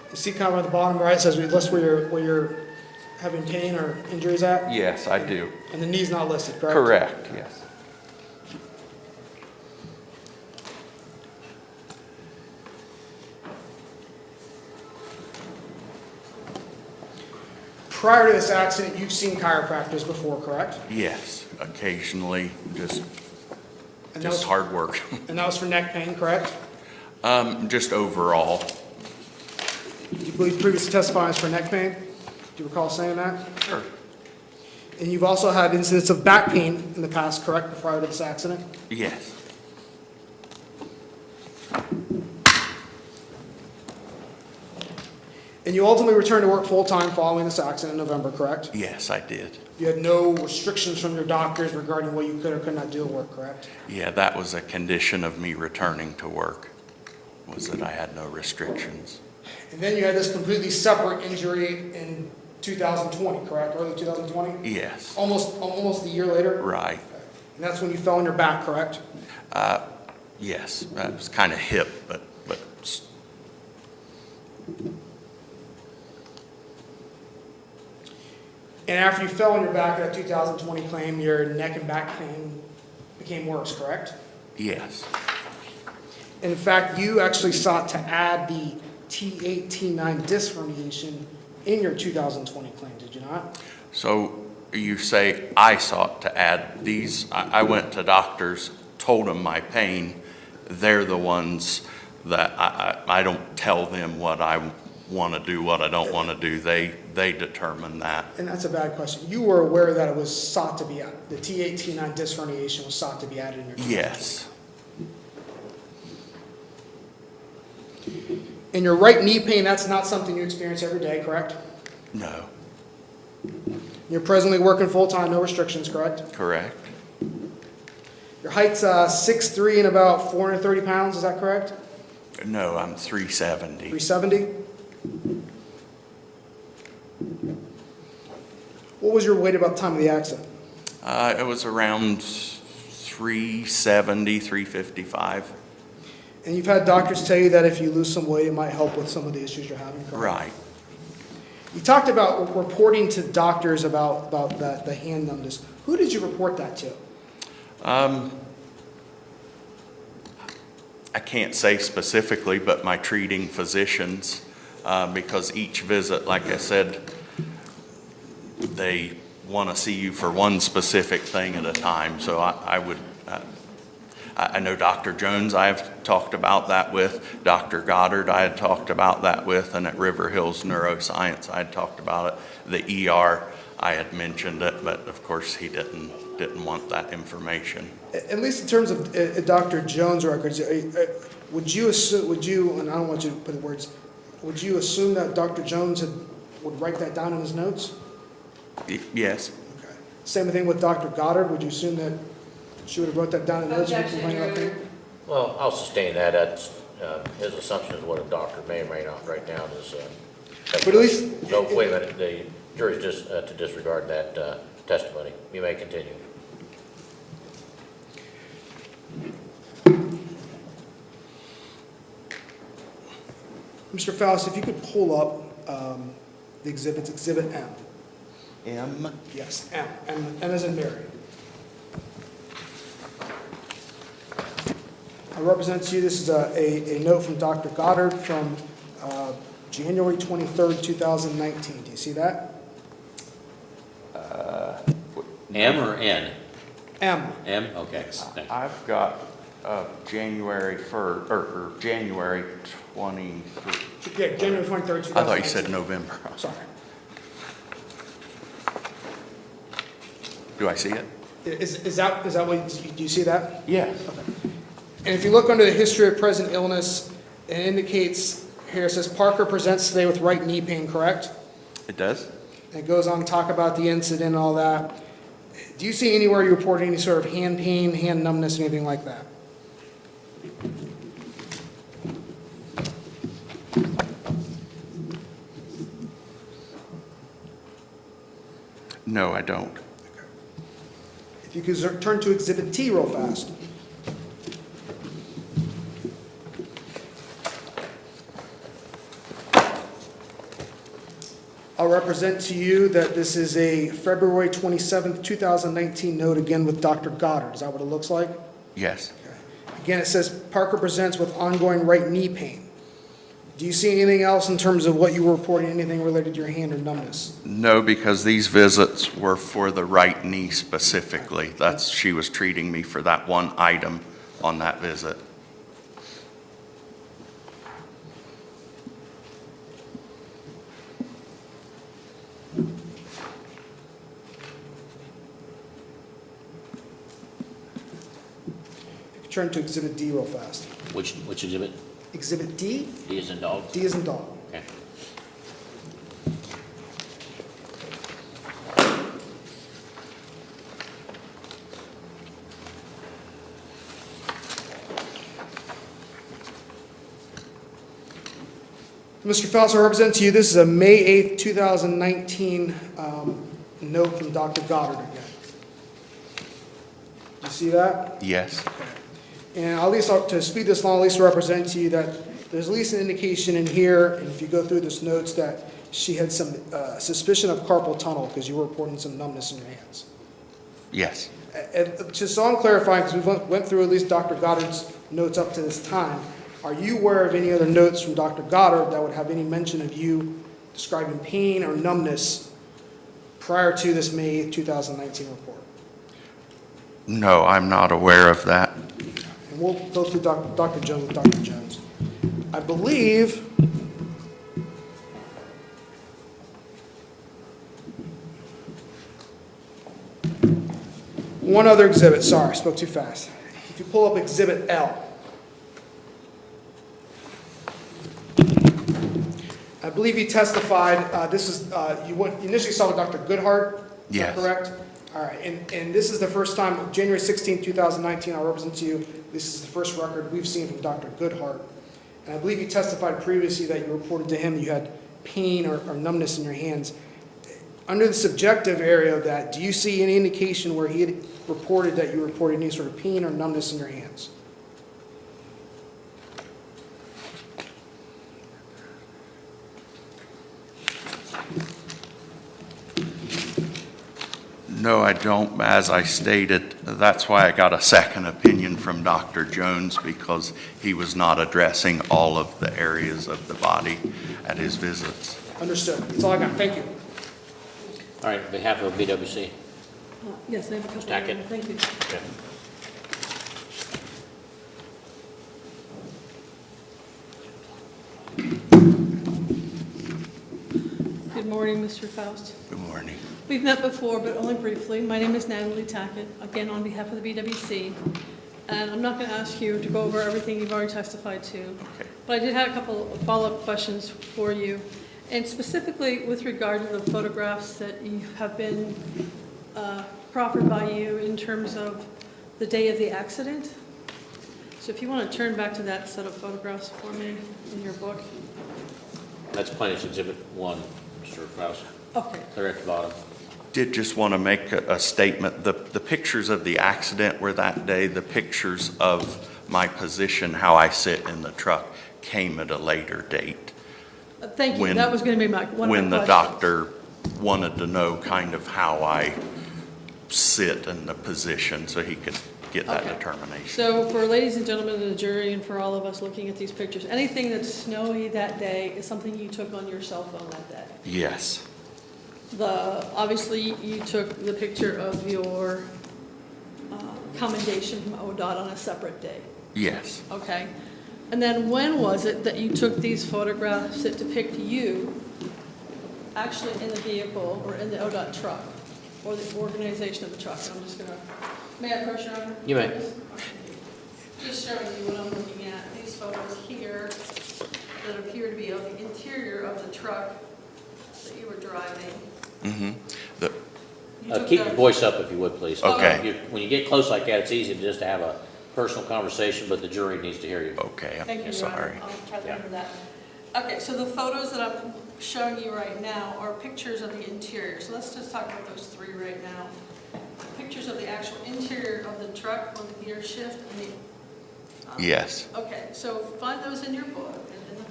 You see kind of at the bottom right, it says we list where you're having pain or injuries at? Yes, I do. And the knee's not listed, correct? Correct, yes. Prior to this accident, you've seen chiropractors before, correct? Yes, occasionally, just And that was- hard work. And that was for neck pain, correct? Just overall. Do you believe previous testifying was for neck pain? Do you recall saying that? Sure. And you've also had incidents of back pain in the past, correct, prior to this accident? Yes. And you ultimately returned to work full-time following this accident in November, correct? Yes, I did. You had no restrictions from your doctors regarding what you could or could not do at work, correct? Yeah, that was a condition of me returning to work, was that I had no restrictions. And then you had this completely separate injury in 2020, correct? Early 2020? Yes. Almost a year later? Right. And that's when you fell on your back, correct? Yes, that was kind of hip, but And after you fell on your back at that 2020 claim, your neck and back pain became worse, correct? yes. And in fact, you actually sought to add the T8, T9 disc herniation in your 2020 claim, did you not? So you say I sought to add these. I went to doctors, told them my pain. They're the ones that I don't tell them what I want to do, what I don't want to do. They determine that. And that's a bad question. You were aware that it was sought to be added. The T8, T9 disc herniation was sought to be added in your 2020? Yes. And your right knee pain, that's not something you experience every day, correct? No. You're presently working full-time, no restrictions, correct? Correct. Your height's 6'3" and about 430 pounds, is that correct? No, I'm 370. 370? What was your weight about the time of the accident? It was around 370, 355. And you've had doctors tell you that if you lose some weight, it might help with some of the issues you're having, correct? Right. You talked about reporting to doctors about the hand numbness. Who did you report that to? I can't say specifically, but my treating physicians, because each visit, like I said, they want to see you for one specific thing at a time. So I know Dr. Jones I've talked about that with, Dr. Goddard I had talked about that with, and at River Hills Neuroscience I had talked about it. The ER, I had mentioned it, but of course he didn't want that information. At least in terms of Dr. Jones' records, would you assume, and I don't want you to put in words, would you assume that Dr. Jones would write that down in his notes? Yes. Okay. Same thing with Dr. Goddard. Would you assume that she would have wrote that down in notes? Well, I'll sustain that. That's, his assumption is what a doctor may or may not write down is. But at least. So wait a minute, the jury's just to disregard that testimony. You may continue. Mr. Faust, if you could pull up the exhibits, Exhibit M. M? Yes, M. M as in Mary. I represent to you, this is a note from Dr. Goddard from January 23rd, 2019. Do you see that? M or N? M. M, okay. Thanks. I've got January 1st, or January 23rd. Yeah, January 23rd, 2019. I thought you said November. Sorry. Do I see it? Is that what, do you see that? Yes. Okay. And if you look under the history of present illness, it indicates here, it says Parker presents today with right knee pain, correct? It does? And it goes on to talk about the incident and all that. Do you see anywhere you report any sort of hand pain, hand numbness, anything like that? No, I don't. If you could turn to Exhibit T real fast. I'll represent to you that this is a February 27th, 2019 note, again with Dr. Goddard. Is that what it looks like? Yes. Okay. Again, it says Parker presents with ongoing right knee pain. Do you see anything else in terms of what you were reporting, anything related to your hand or numbness? No, because these visits were for the right knee specifically. She was treating me for that one item on that visit. Turn to Exhibit D real fast. Which exhibit? Exhibit D? D as in dog? D as in dog. Okay. Mr. Faust, I represent to you, this is a May 8th, 2019 note from Dr. Goddard again. Do you see that? Yes. And at least to speed this along, at least represent to you that there's at least an indication in here, and if you go through this notes, that she had some suspicion of carpal tunnel because you were reporting some numbness in your hands. Yes. And just so I'm clarifying, because we went through at least Dr. Goddard's notes up to this time, are you aware of any other notes from Dr. Goddard that would have any mention of you describing pain or numbness prior to this May 8th, 2019 report? No, I'm not aware of that. And we'll go through Dr. Jones with Dr. Jones. I believe one other exhibit, sorry, I spoke too fast. If you pull up Exhibit L. I believe you testified, this is, you initially saw with Dr. Goodhart, is that correct? All right, and this is the first time, January 16, 2019, I'll represent to you, this is the first record we've seen from Dr. Goodhart. And I believe you testified previously that you reported to him you had pain or numbness in your hands. Under the subjective area of that, do you see any indication where he had reported that you reported any sort of pain or numbness in your hands? No, I don't. As I stated, that's why I got a second opinion from Dr. Jones, because he was not addressing all of the areas of the body at his visits. Understood. That's all I got. Thank you. All right, on behalf of BWC. Yes, I have a couple. Stack it. Thank you. Okay. Good morning, Mr. Faust. Good morning. We've met before, but only briefly. My name is Natalie Tackett, again on behalf of the BWC. And I'm not going to ask you to go over everything you've already testified to. Okay. But I did have a couple of follow-up questions for you. And specifically with regard to the photographs that you have been proffered by you in terms of the day of the accident. So if you want to turn back to that set of photographs for me in your book. That's Plaintiff's Exhibit 1, Mr. Faust. Okay. They're at the bottom. Did just want to make a statement. The pictures of the accident were that day. The pictures of my position, how I sit in the truck, came at a later date. Thank you. That was going to be one of my When the questions. doctor wanted to know kind of how I sit in the position so he could get that Okay. determination. So for ladies and gentlemen of the jury and for all of us looking at these pictures, anything that's snowy that day is something you took on your cell phone that day? Yes. Obviously, you took the picture of your commendation from ODOT on a separate day, Yes. okay? And then when was it that you took these photographs that depict you actually in the vehicle or in the ODOT truck or the organization of the truck? And I'm just gonna, may I approach your honor? You may. Just showing you what I'm looking at, these photos here that appear to be of the interior of the truck that you were driving. Mm-hmm. You took Keep your those- voice up if you would, please. Okay. When you get close like that, it's easy just to have a personal conversation, but the jury needs to hear you. Okay, Thank you, I'm Your Honor. sorry. I'll try to remember that. Okay, so the photos that I'm showing you right now are pictures of the interior. So let's just talk about those three right now. Pictures of the actual interior of the truck on the gear shift and the Yes. okay, so find those in your book. And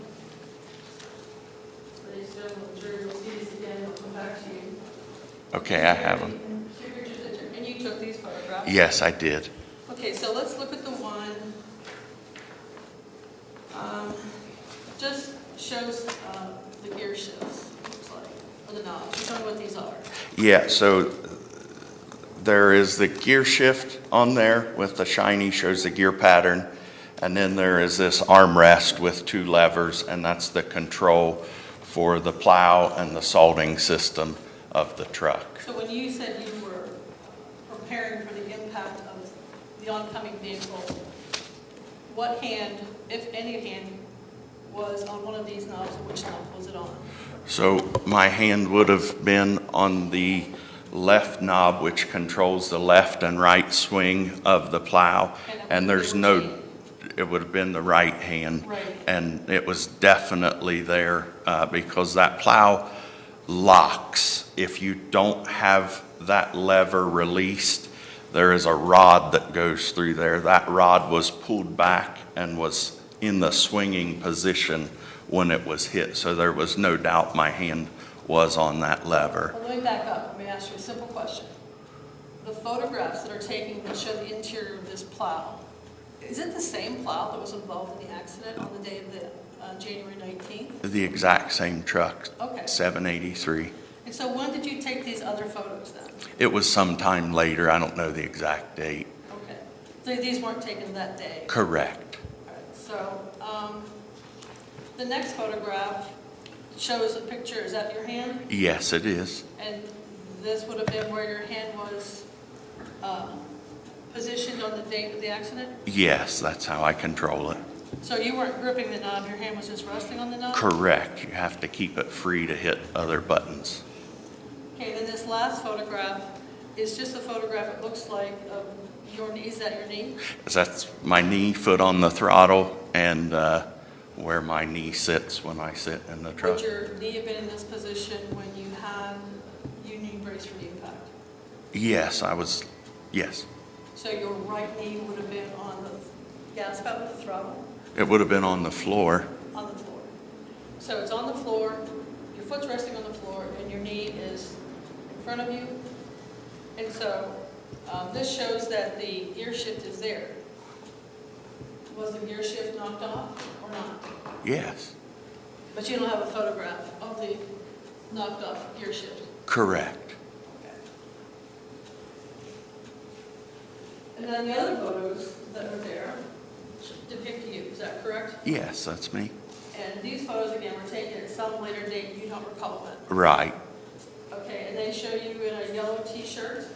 ladies and gentlemen, the jury will see these again, we'll come back to you. Okay, I have them. And you took these photographs? Yes, I did. Okay, so let's look at the one, just shows the gear shifts, looks like, or the knobs. Tell me what these are. Yeah, so there is the gear shift on there with the shiny, shows the gear pattern. And then there is this armrest with two levers, and that's the control for the plow and the salting system of the truck. So when you said you were preparing for the impact of the oncoming vehicle, what hand, if any hand, was on one of these knobs, and which knob was it on? So my hand would have been on the left knob, which controls the left and right swing of the plow. And there's no, it would have been the right hand. Right. And it was definitely there because that plow locks. If you don't have that lever released, there is a rod that goes through there. That rod was pulled back and was in the swinging position when it was hit. So there was no doubt my hand was on that lever. Well, let me back up. Let me ask you a simple question. The photographs that are taken that show the interior of this plow, is it the same plow that was involved in the accident on the day of the January 19th? The exact same truck, Okay. 783. And so when did you take these other photos then? It was sometime later. I don't know the exact date. Okay. So these weren't taken that day? Correct. All right. So the next photograph shows a picture. Is that your hand? Yes, it is. And this would have been where your hand was positioned on the date of the accident? Yes, that's how I control it. So you weren't gripping the knob, your hand was just resting on the knob? Correct. You have to keep it free to hit other buttons. Okay, then this last photograph is just a photograph, it looks like, of your knee. Is that your knee? That's my knee, foot on the throttle, and where my knee sits when I sit in the truck. Would your knee have been in this position when you had your knee braced for the impact? Yes, I was, yes. So your right knee would have been on the gas pedal, the throttle? It would have been on the floor. On the floor. So it's on the floor, your foot's resting on the floor, and your knee is in front of you? And so this shows that the gear shift is there. Was the gear shift knocked off or not? Yes, But you don't have a photograph of the knocked off gear shift? correct. And then the other photos that are there depict you, is that correct? Yes, that's me. And these photos, again, were taken at some later date, you don't recall when? Right. Okay, and they show you in a yellow t-shirt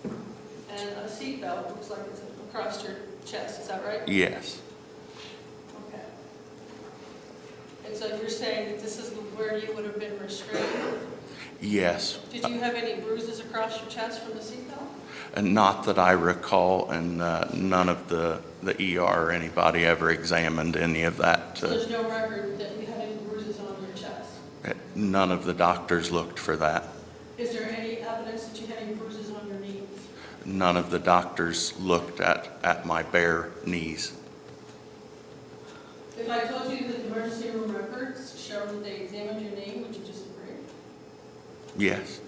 and a seatbelt, looks like it's across your chest, is that right? Yes. Okay. And so you're saying that this is where you would have been restrained? Yes. Did you have any bruises across your chest from the seatbelt? And not that I recall, and none of the ER or anybody ever examined any of that. So there's no record that you had any bruises on your chest? None of the doctors looked for that. Is there any evidence that you had any bruises on your knees? None of the doctors looked at my bare knees. If I told you that the emergency room records show that they examined your knee, would you disagree? Yes.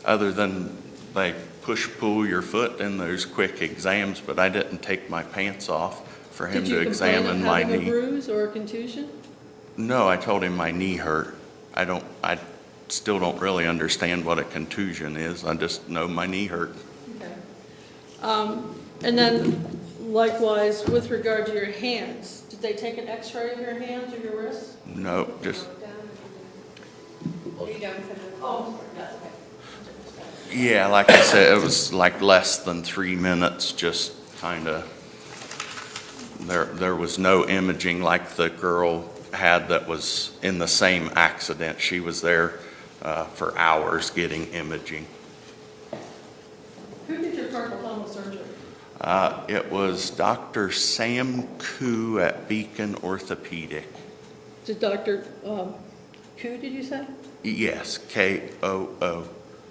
Other than they push-pull your foot in those quick exams, but I didn't take my pants off for him to examine my Did you complain of having knee. a bruise or a contusion? No, I told him my knee hurt. I still don't really understand what a contusion is. I just know my knee hurt. Okay. And then likewise, with regard to your hands, did they take an x-ray of your hands or your wrists? No, just, Are you done with it? Oh, yeah, okay. yeah, like I said, it was like less than 3 minutes, just kind of, there was no imaging like the girl had that was in the same accident. She was there for hours getting imaging. Who did your carpal tunnel surgery? It was Dr. Sam Koo at Beacon Orthopedic. Did Dr. Koo, did you say? Yes, Koo.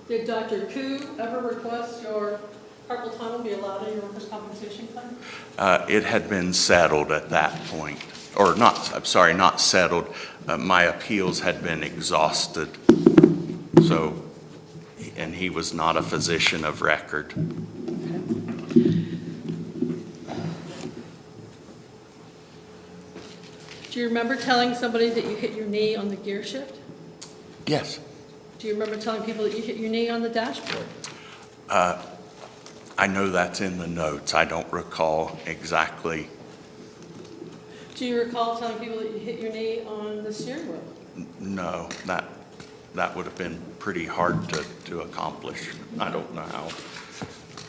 Did Dr. Koo ever request your carpal tunnel be allowed in your workers' compensation claim? It had been settled at that point, or not, I'm sorry, not settled. My appeals had been exhausted, so, and he was not a physician of record. Do you remember telling somebody that you hit your knee on the gear shift? Yes. Do you remember telling people that you hit your knee on the dashboard? I know that's in the notes. I don't recall exactly. Do you recall telling people that you hit your knee on the steering wheel? No, that would have been pretty hard to accomplish. I don't know how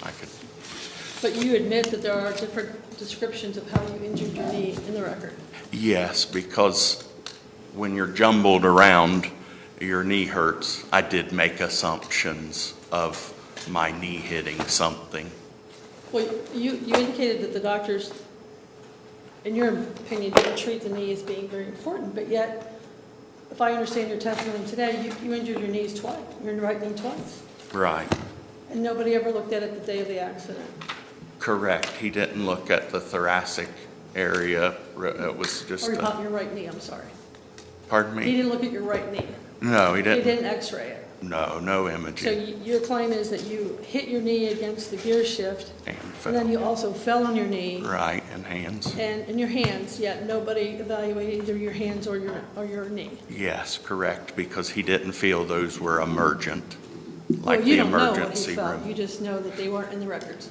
I could. But you admit that there are different descriptions of how you injured your knee in the record? Yes, because when you're jumbled around, your knee hurts. I did make assumptions of my knee hitting something. Well, you indicated that the doctors, in your opinion, didn't treat the knee as being very important, but yet, if I understand your testimony today, you injured your knees twice, your right knee twice. Right. And nobody ever looked at it the day of the accident. Correct. He didn't look at the thoracic area. It was just. Or your right knee, I'm sorry. Pardon me? He didn't look at your right knee. No, he He didn't. didn't x-ray it. No imaging. So your claim is that you hit your knee against the gear shift, and then you also fell on your knee. Right, and hands. And in your hands, yet nobody evaluated either your hands or your knee. Yes, correct, because he didn't feel those were emergent, Well, like you the don't know what he emergency felt. room. You just know that they weren't in the records.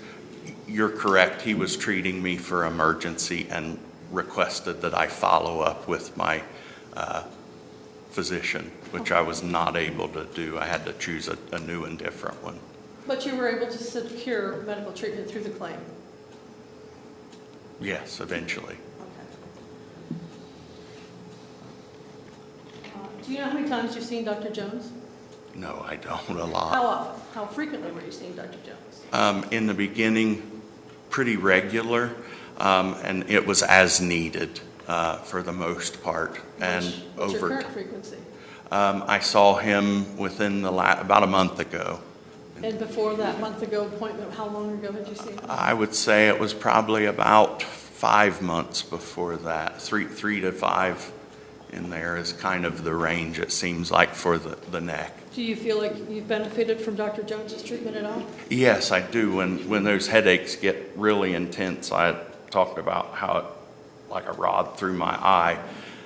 You're correct. He was treating me for emergency and requested that I follow up with my physician, which I was not able to do. I had to choose a new and different one. But you were able to secure medical treatment through the claim. Yes, eventually. Do you know how many times you've seen Dr. Jones? No, I don't a How lot. often? How frequently were you seeing Dr. Jones? In the beginning, pretty regular, and it was as needed for the most part. And What's your over current frequency? I saw him within about a month ago. And before that month ago appointment, how long ago had you seen him? I would say it was probably about 5 months before that. Three to five in there is kind of the range, it seems like, for the neck. Do you feel like you've benefited from Dr. Jones's treatment at all? Yes, I do. When those headaches get really intense, I talked about how it, like a rod through my eye,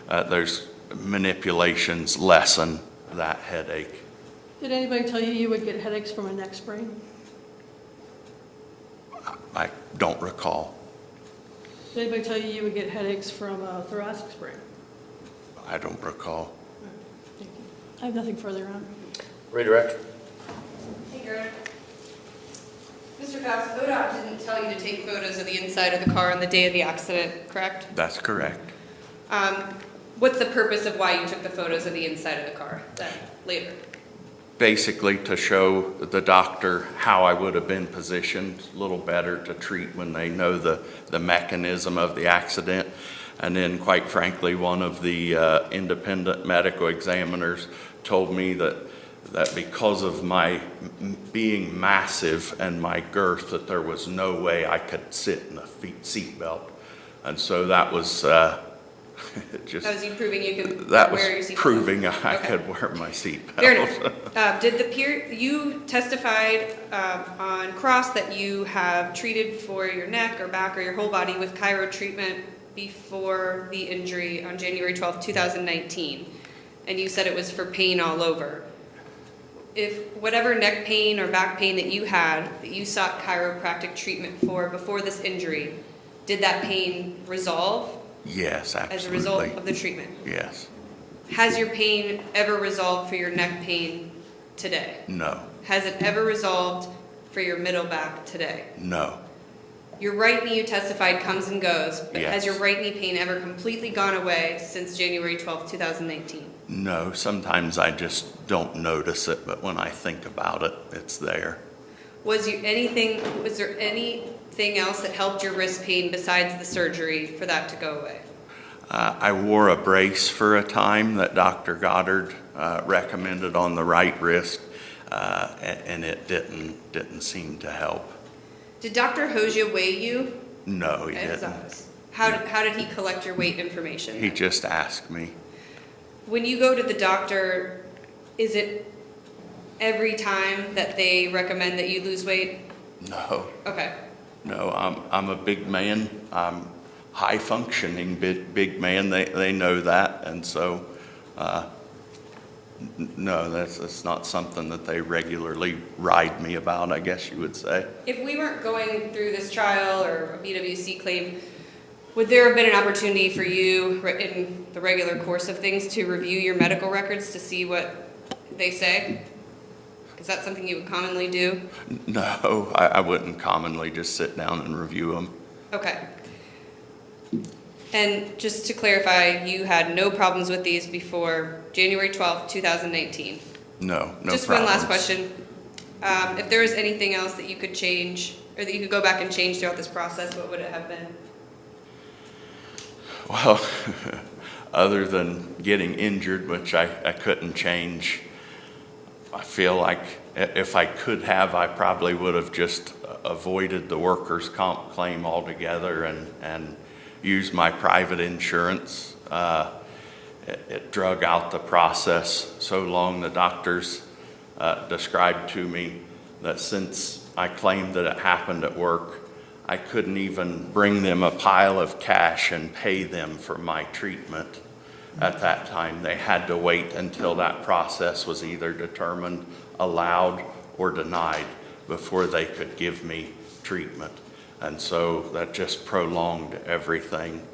those manipulations lessen that headache. Did anybody tell you you would get headaches from a neck sprain? I don't recall. Did anybody tell you you would get headaches from a thoracic sprain? I don't recall. Thank you. I have nothing further on. Redirect. Hey, Gerd. Mr. Faust, ODOT didn't tell you to take photos of the inside of the car on the day of the accident, correct? That's correct. What's the purpose of why you took the photos of the inside of the car then, later? Basically to show the doctor how I would have been positioned a little better to treat when they know the mechanism of the accident. And then, quite frankly, one of the independent medical examiners told me that because of my being massive and my girth, that there was no way I could sit in a seat belt. And so that was just... That was you proving you could that was wear your seatbelt? proving I could wear my seatbelt. Fair enough. Did the peer, you testified on cross that you have treated for your neck or back or your whole body with chiro treatment before the injury on January 12th, 2019. And you said it was for pain all over. If whatever neck pain or back pain that you sought chiropractic treatment for before this injury, did that pain resolve? Yes, absolutely. As a result of the treatment? Yes. Has your pain ever resolved for your neck pain today? No. Has it ever resolved for your middle back today? No. Your right knee, you testified, comes and goes, but Yes. has your right knee pain ever completely gone away since January 12th, 2019? No, sometimes I just don't notice it, but when I think about it, it's there. Was there anything else that helped your wrist pain besides the surgery for that to go away? I wore a brace for a time that Dr. Goddard recommended on the right wrist, and it didn't seem to help. Did Dr. Hosia weigh you No, he at his didn't. office? How did he collect your weight information? He just asked me. When you go to the doctor, is it every time that they recommend that you lose weight? No. Okay. No, I'm a big man. I'm high functioning big man. They know that, and so no, that's not something that they regularly ride me about, I guess you would say. If we weren't going through this trial or a BWC claim, would there have been an opportunity for you in the regular course of things to review your medical records to see what they say? Is that something you would commonly do? No, I wouldn't commonly just sit down and review them. Okay. And just to clarify, you had no problems with these before January 12th, 2019? No Just problems. one last question. If there was anything else that you could change, or that you could go back and change throughout this process, what would it have been? Well, other than getting injured, which I couldn't change, I feel like if I could have, I probably would have just avoided the workers' comp claim altogether and used my private insurance. It drug out the process so long. The doctors described to me that since I claimed that it happened at work, I couldn't even bring them a pile of cash and pay them for my treatment at that time. They had to wait until that process was either determined allowed or denied before they could give me treatment. And so that just prolonged everything.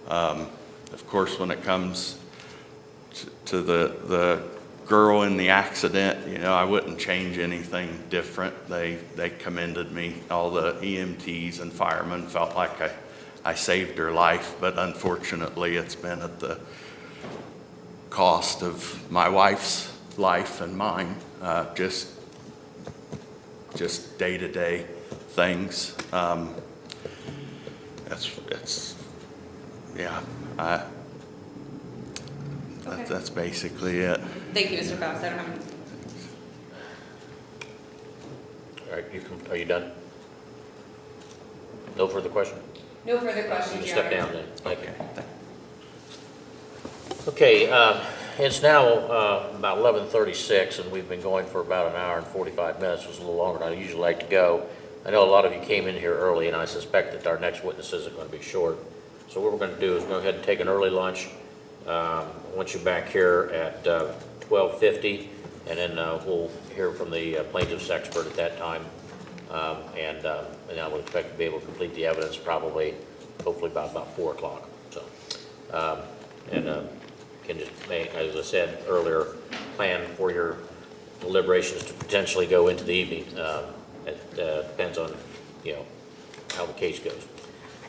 Of course, when it comes to the girl in the accident, you know, I wouldn't change anything different. They commended me. All the EMTs and firemen felt like I saved her life, but unfortunately it's been at the cost of my wife's life and mine, just day-to-day things. That's basically it. Thank you, Mr. Faust. I don't have any. All right, are you done? No further question? No further questions, You Your can step Honor. down then. Thank you. Okay, It's now about 11:36, and we've been going for about an hour and 45 minutes. It was a little longer than I usually like to go. I know a lot of you came in here early, and I suspect that our next witness isn't going to be short. So what we're going to do is go ahead and take an early lunch. I want you back here at 12:50, and then we'll hear from the plaintiff's expert at that time. And I would expect to be able to complete the evidence probably, hopefully by about 4 o'clock. So, can just make, as I said earlier, plan for your deliberations to potentially go into the evening. It depends on, how the case goes.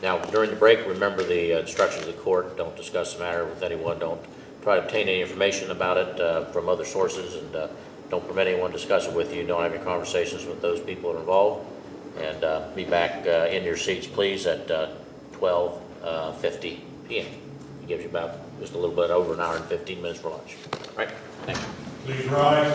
Now, during the break, remember the instructions of the court. Don't discuss the matter with anyone. Don't try to obtain any information about it from other sources, and don't permit anyone to discuss it with you. Don't have any conversations with those people that are involved. And be back in your seats, please, at 12:50 p.m. It gives you about just a little bit over an hour and 15 minutes for lunch. All right? Thank you. Please rise.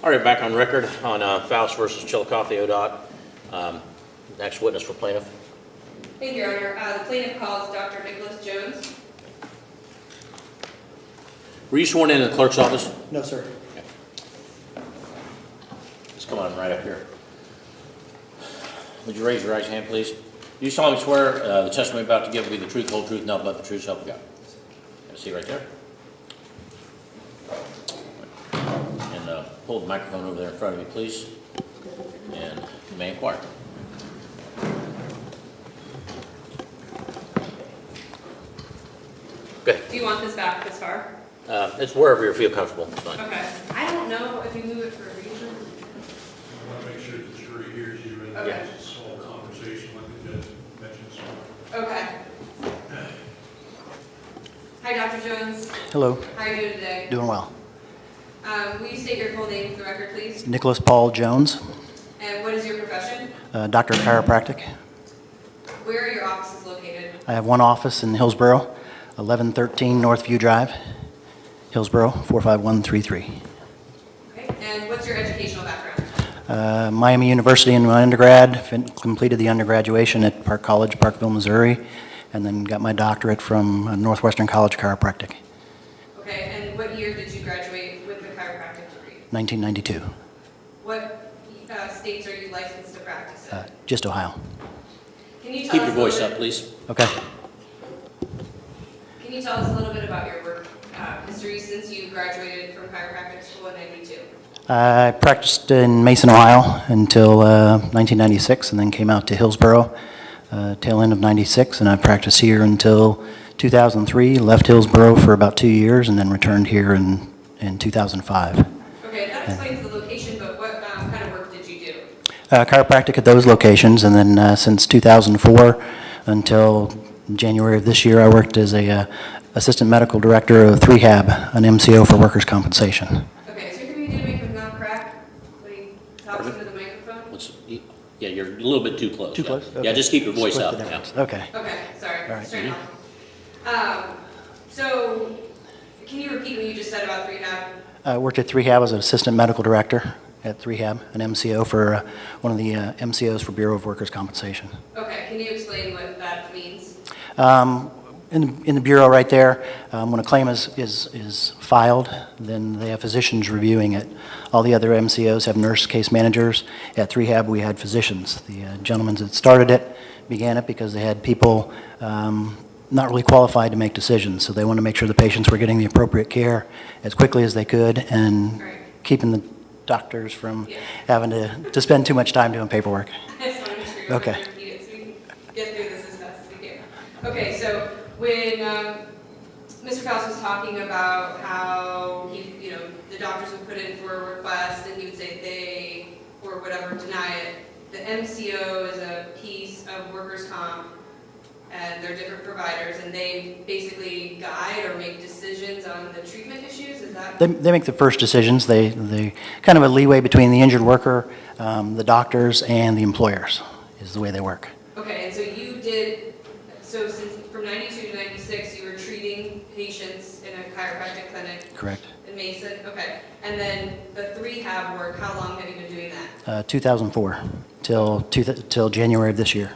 All right, back on record on Faust versus Chillicothe ODOT. Next witness for plaintiff. Thank you, Your Honor. The plaintiff calls Dr. Nicholas Jones. Were you sworn in the clerk's office? No, sir. Let's come on right up here. Would you raise your right hand, please? Do you solemnly swear the testimony you're about to give will be the truth, whole truth, nothing but the truth, so help you God? Have a seat right there. And hold the microphone over there in front of you, please. And you may inquire. Good. Do you want this back this far? It's wherever you feel comfortable. It's fine. Okay. I don't know if you move it for a reason. I want to make sure the jury hears you and Okay. it's a small conversation like the judge mentioned. Okay. Hi, Dr. Jones. Hello. How are you doing today? Doing well. Will you state your full name for the record, please? Nicholas Paul Jones, And what is your profession? Doctor of Chiropractic. Where are your offices located? I have one office in Hillsborough, 1113 Northview Drive, Hillsborough, 45133. Okay. And what's your educational background? Miami University in my undergrad, completed the undergraduation at Park College, Parkville, Missouri, and then got my doctorate from Northwestern College Chiropractic, Okay. And what year did you graduate with the chiropractic degree? 1992. What states are you licensed to practice in? Just Ohio. Can you tell Keep us your a little voice bit- up, please. Okay. Can you tell us a little bit about your work history since you graduated from chiropractic school in '92? I practiced in Mason, Ohio until 1996, and then came out to Hillsborough tail end of '96, and I practiced here until 2003, left Hillsborough for about 2 years, and then returned here in 2005. Okay, that explains the location, but what kind of work did you do? Chiropractic at those locations, and then since 2004 until January of this year, I worked as a assistant medical director of Rehab, an MCO for workers' compensation. Okay, so can you do make him not crack when he talks into the microphone? Yeah, you're a little bit too close. Too yeah. close? Yeah, Okay. just keep your voice Split up. the Yeah. difference. Okay. Okay, sorry. All right. Just trying to help. So, can you repeat what you just said about rehab? I worked at Rehab as an assistant medical director at Rehab, an MCO for one of the MCOs for Bureau of Workers' Compensation. Okay, can you explain what that means? In the Bureau right there, when a claim is filed, then they have physicians reviewing it. All the other MCOs have nurse case managers. At Rehab, we had physicians. The gentlemen that started it began it because they had people not really qualified to make decisions, so they wanted to make sure the patients were getting the appropriate care as quickly as they could and keeping the doctors from having to spend too much time doing paperwork. I just want to make sure you're Okay. going to repeat it so we can get through this as fast as we can. Okay, so when Mr. Faust was talking about how the doctors would put in for a request and he would say they or whatever deny it, the MCO is a piece of workers' comp and they're different providers and they basically guide or make decisions on the treatment issues, is that? They make the first decisions. They kind of a leeway between the injured worker, the doctors, and the employers is the way they work. Okay, and so since from 92 to 96, you were treating patients in a chiropractic clinic? Correct. In Mason, okay. And then the rehab work, how long have you been doing that? 2004 till January of this year.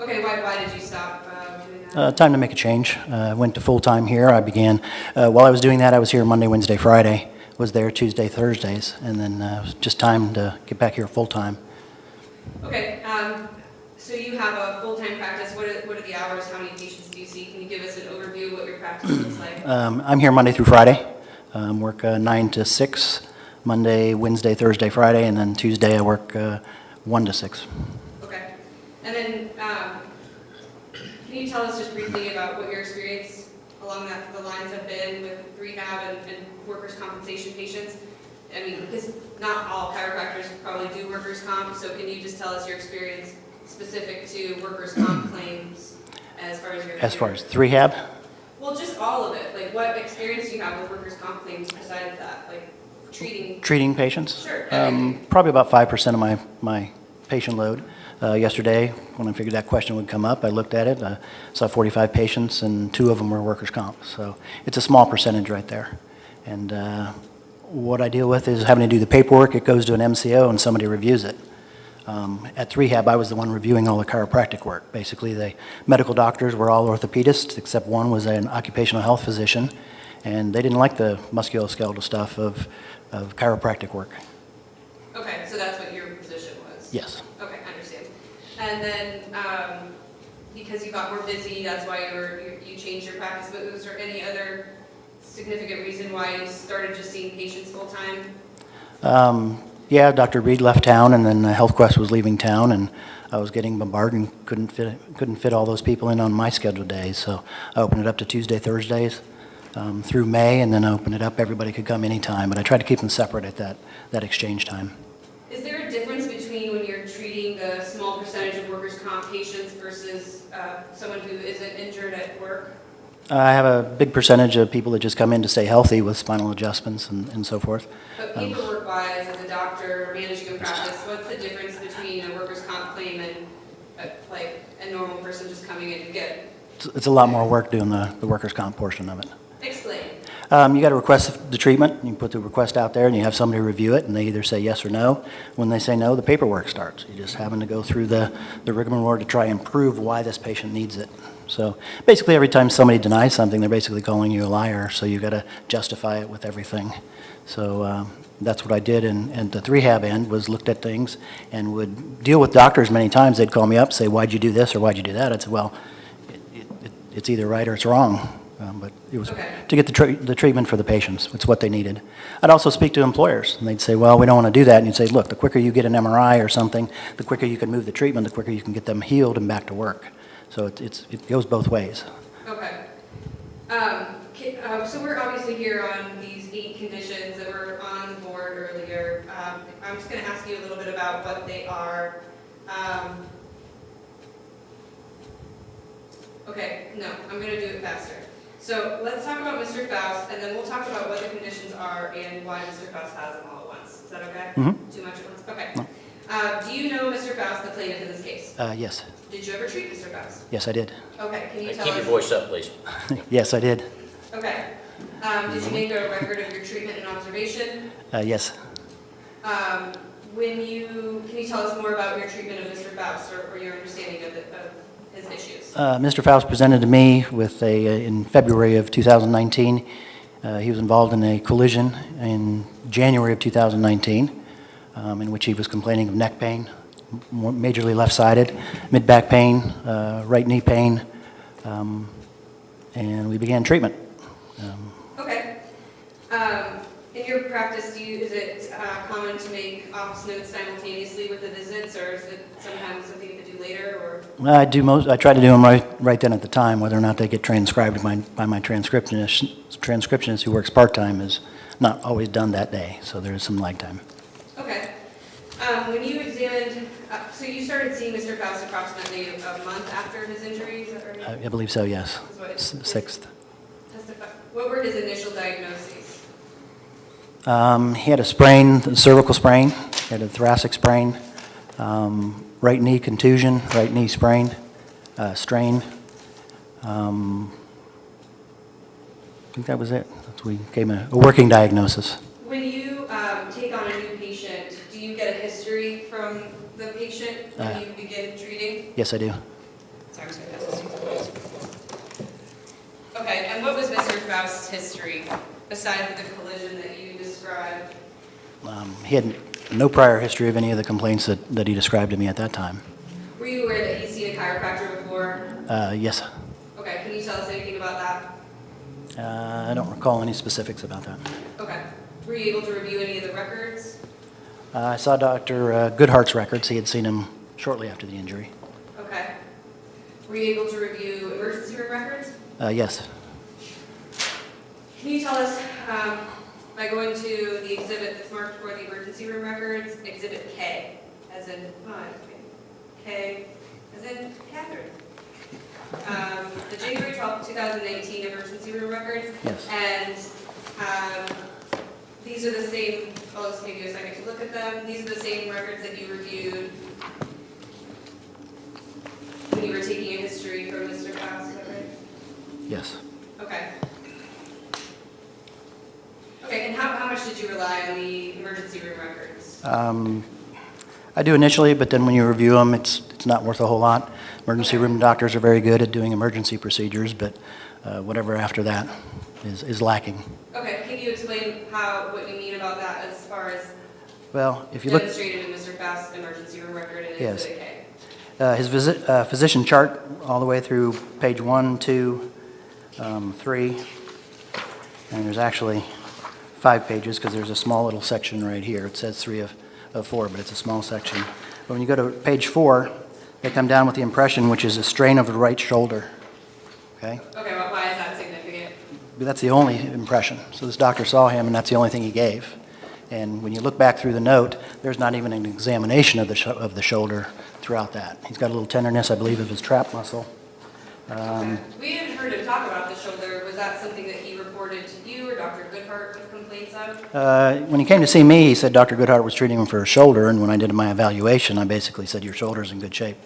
Okay, why did you stop doing that? Time to make a change. Went to full-time here. I began, while I was doing that, I was here Monday, Wednesday, Friday, was there Tuesday, Thursdays, and then just time to get back here full-time. Okay, so you have a full-time practice. What are the hours? How many patients do you see? Can you give us an overview of what your practice looks like? I'm here Monday through Friday. Work 9 to 6, Monday, Wednesday, Thursday, Friday, and then Tuesday I work 1 to 6. Okay. And then can you tell us just briefly about what your experience along the lines have been with rehab and workers' compensation patients? I mean, because not all chiropractors probably do workers' comp, so can you just tell us your experience specific to workers' comp claims as far as your As far as rehab, Well, just all of it. Like, what experience do you have with workers' comp claims besides that? Like, treating patients? Sure. Probably about 5% of my patient load. Yesterday, when I figured that question would come up, I looked at it, saw 45 patients, and 2 of them were workers' comp. So it's a small percentage right there. And What I deal with is having to do the paperwork. It goes to an MCO and somebody reviews it. At rehab, I was the one reviewing all the chiropractic work. Basically, the medical doctors were all orthopedists, except one was an occupational health physician, and they didn't like the musculoskeletal stuff of chiropractic work. Okay, so that's what your position was? Yes. Okay, I understand. And then, because you got more busy, that's why you changed your practice, but was there any other significant reason why you started just seeing patients full-time? Yeah, Dr. Reed left town, and then HealthQuest was leaving town, and I was getting bombarded and couldn't fit all those people in on my scheduled days. So I opened it up to Tuesday, Thursdays through May, and then I opened it up. Everybody could come anytime, but I tried to keep them separate at that exchange time. Is there a difference between when you're treating the small percentage of workers' comp patients versus someone who isn't injured at work? I have a big percentage of people that just come in to stay healthy with spinal adjustments and so forth. But paperwork-wise, as a doctor managing a practice, what's the difference between a workers' comp claim and like a normal person just coming in to get? It's a lot more work doing the workers' comp portion of it. Explain. You got to request the treatment. You put the request out there, and you have somebody review it, and they either say yes or no. When they say no, the paperwork starts. You're just having to go through the rigmarole to try and prove why this patient needs it. So basically, every time somebody denies something, they're basically calling you a liar. So you got to justify it with everything. So that's what I did. And the rehab end was looked at things and would deal with doctors many times. They'd call me up, say, "Why'd you do this or why'd you do that?" I'd say, "Well, it's either right or it's wrong." But it was to get the treatment for the patients. It's what they needed. I'd also speak to employers, and they'd say, "Well, we don't want to do that." And you'd say, "Look, the quicker you get an MRI or something, the quicker you can move the treatment, the quicker you can get them healed and back to work." So it goes both ways. Okay. So we're obviously here on these 8 conditions that were on the board earlier. I'm just going to ask you a little bit about what they are. Okay, no, I'm going to do it faster. So let's talk about Mr. Faust, and then we'll talk about what the conditions are and why Mr. Faust has them all at once. Is that okay? Mm-hmm. Too much at once? Okay. No. Do you know Mr. Faust, the plaintiff in this case? Yes. Did you ever treat Mr. Faust? Yes, I did. Okay, can you Keep tell us? your voice up, please. Yes, I did. Okay. Did you make a record of your treatment and observation? Yes. Can you tell us more about your treatment of Mr. Faust or your understanding of his issues? Mr. Faust presented to me with in February of 2019. He was involved in a collision in January of 2019, in which he was complaining of neck pain, majorly left-sided, mid-back pain, right knee pain, and we began treatment. Okay. In your practice, is it common to make office notes simultaneously with the visits, or is it sometimes something you could do later? Or I try to do them right then at the time. Whether or not they get transcribed by my transcriptionist who works part-time is not always done that day, so there is some lag time. Okay. When you examined, so you started seeing Mr. Faust approximately a month after his injuries? I believe so, yes. 6th. What were his initial diagnoses? He had a sprain, a cervical sprain, he had a thoracic sprain, right knee contusion, right knee strain. I think that was it. We gave him a working diagnosis. When you take on a new patient, do you get a history from the patient when you begin treating? Yes, I do. Sorry, I'm going to pass this to you. Okay, and what was Mr. Faust's history, besides the collision that you described? He had no prior history of any of the complaints that he described to me at that time. Were you aware that he's seen a chiropractor before? Yes. Okay, can you tell us anything about that? I don't recall any specifics about that. Okay. Were you able to review any of the records? I saw Dr. Goodhart's records. He had seen him shortly after the injury. Okay. Were you able to review emergency room records? Yes. Can you tell us, by going to the exhibit that's marked for the emergency room records, Exhibit K, as in, K, as in Catherine. The January 12th, 2019 emergency room records. Yes. And these are the same, I'll just give you a second to look at them. These are the same records that you reviewed when you were taking a history from Mr. Faust, is that right? Yes. Okay. Okay, and how much much did you rely on the emergency room records? I do initially, but then when you review them, it's not worth a whole lot. Emergency room doctors are very good at doing emergency procedures, but whatever after that is lacking. Okay, can you explain what you mean about that as far as Well, if you look... demonstrated in Mr. Faust's emergency room record and Yes. Exhibit K? His physician chart all the way through page 1, 2, 3, and there's actually 5 pages because there's a small little section right here. It says 3 of 4, but it's a small section. But when you go to page 4, they come down with the impression, which is a strain of the right shoulder. Okay? Okay, well, why is that significant? But that's the only impression. So this doctor saw him, and that's the only thing he gave. And when you look back through the note, there's not even an examination of the shoulder throughout that. He's got a little tenderness, I believe, of his trap muscle. We hadn't heard him talk about the shoulder. Was that something that he reported to you or Dr. Goodhart with complaints of? When he came to see me, he said Dr. Goodhart was treating him for a shoulder, and when I did my evaluation, I basically said, your shoulder's in good shape.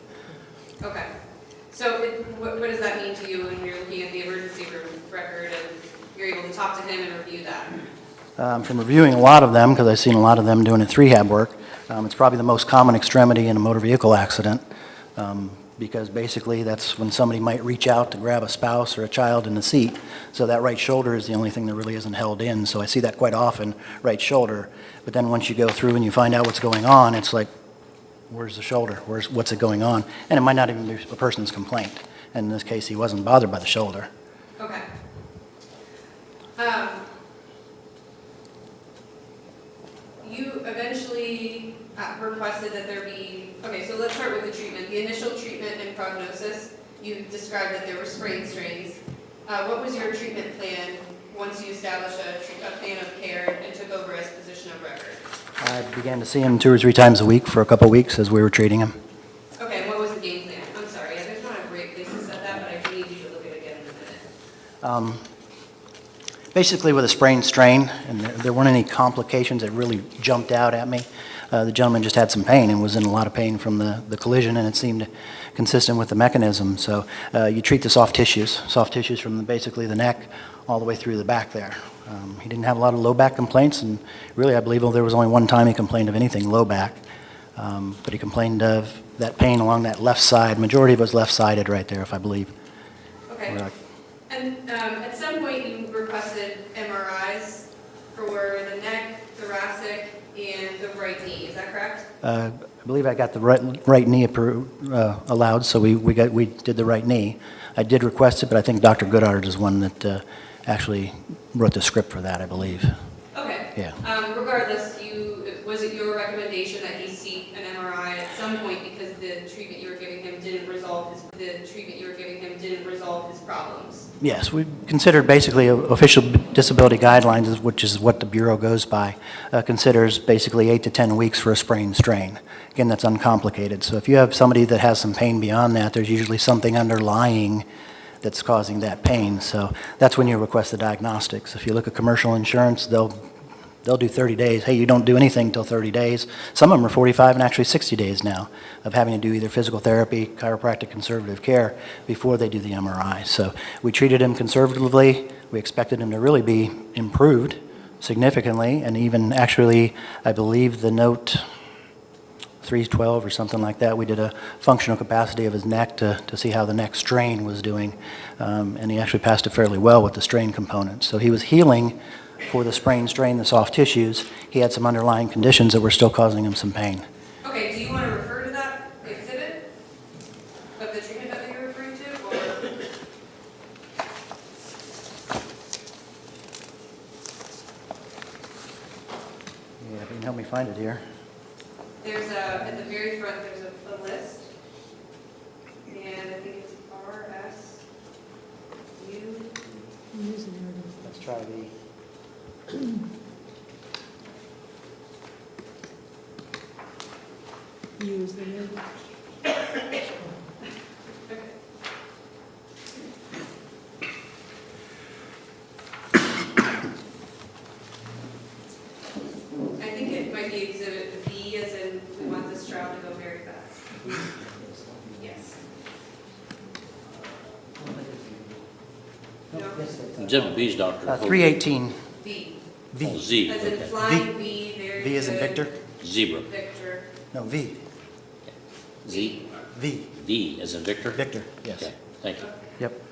Okay. So what does that mean to you when you're looking at the emergency room record and you're able to talk to him and review that? From reviewing a lot of them, because I've seen a lot of them doing its rehab work, it's probably the most common extremity in a motor vehicle accident, because basically that's when somebody might reach out to grab a spouse or a child in the seat. So that right shoulder is the only thing that really isn't held in. So I see that quite often, right shoulder. But then once you go through and you find out what's going on, it's like, where's the shoulder? What's it going on? And it might not even be a person's complaint. And in this case, he wasn't bothered by the shoulder. Okay. You eventually requested that there be, okay, so let's start with the treatment. The initial treatment and prognosis, you described that there were sprain strains. What was your treatment plan once you established a plan of care and took over as physician of record? I began to see him 2 or 3 times a week for a couple weeks as we were treating him. Okay, and what was the game plan? I'm sorry, there's not a great place to set that, but I do need you to look at it again in a minute. Basically with a sprain strain, and there weren't any complications that really jumped out at me. The gentleman just had some pain and was in a lot of pain from the collision, and it seemed consistent with the mechanism. So you treat the soft tissues from basically the neck all the way through the back there. He didn't have a lot of low back complaints, and really I believe there was only one time he complained of anything low back. But he complained of that pain along that left side. Majority of it was left-sided right there, if I believe. Okay. And at some point you requested MRIs for the neck, thoracic, and the right knee. Is that correct? I believe I got the right knee allowed, so we did the right knee. I did request it, but I think Dr. Goodhart is one that actually wrote the script for that, I believe. Okay. Yeah. Regardless, was it your recommendation that he seek an MRI at some point because the treatment you were giving him didn't resolve his problems? Yes, we considered basically official disability guidelines, which is what the Bureau goes by, considers basically 8 to 10 weeks for a sprain strain. Again, that's uncomplicated. So if you have somebody that has some pain beyond that, there's usually something underlying that's causing that pain. So that's when you request the diagnostics. If you look at commercial insurance, they'll do 30 days. Hey, you don't do anything until 30 days. Some of them are 45 and actually 60 days now of having to do either physical therapy, chiropractic, conservative care before they do the MRI. So we treated him conservatively. We expected him to really be improved significantly, and even actually, I believe the note 312 or something like that, we did a functional capacity of his neck to see how the neck strain was doing, and he actually passed it fairly well with the strain component. So he was healing for the sprain strain, the soft tissues. He had some underlying conditions that were still causing him some pain. Okay, do you want to refer to that exhibit of the treatment that you're referring to, or? Yeah, if you can help me find it here. There's at the very front, there's a list, and I think it's RSU. Let's try the... Use the narrative. I think it might be exhibit B, as in we want this trial to go very fast. Yes. No? Exhibit B's Dr. 318. B. V. Oh, Z, As in okay. flying V, very V as in good. Victor? Zebra. Victor. No, V. Z? V. V as in Victor? Victor, yes. Okay, thank you. Yep.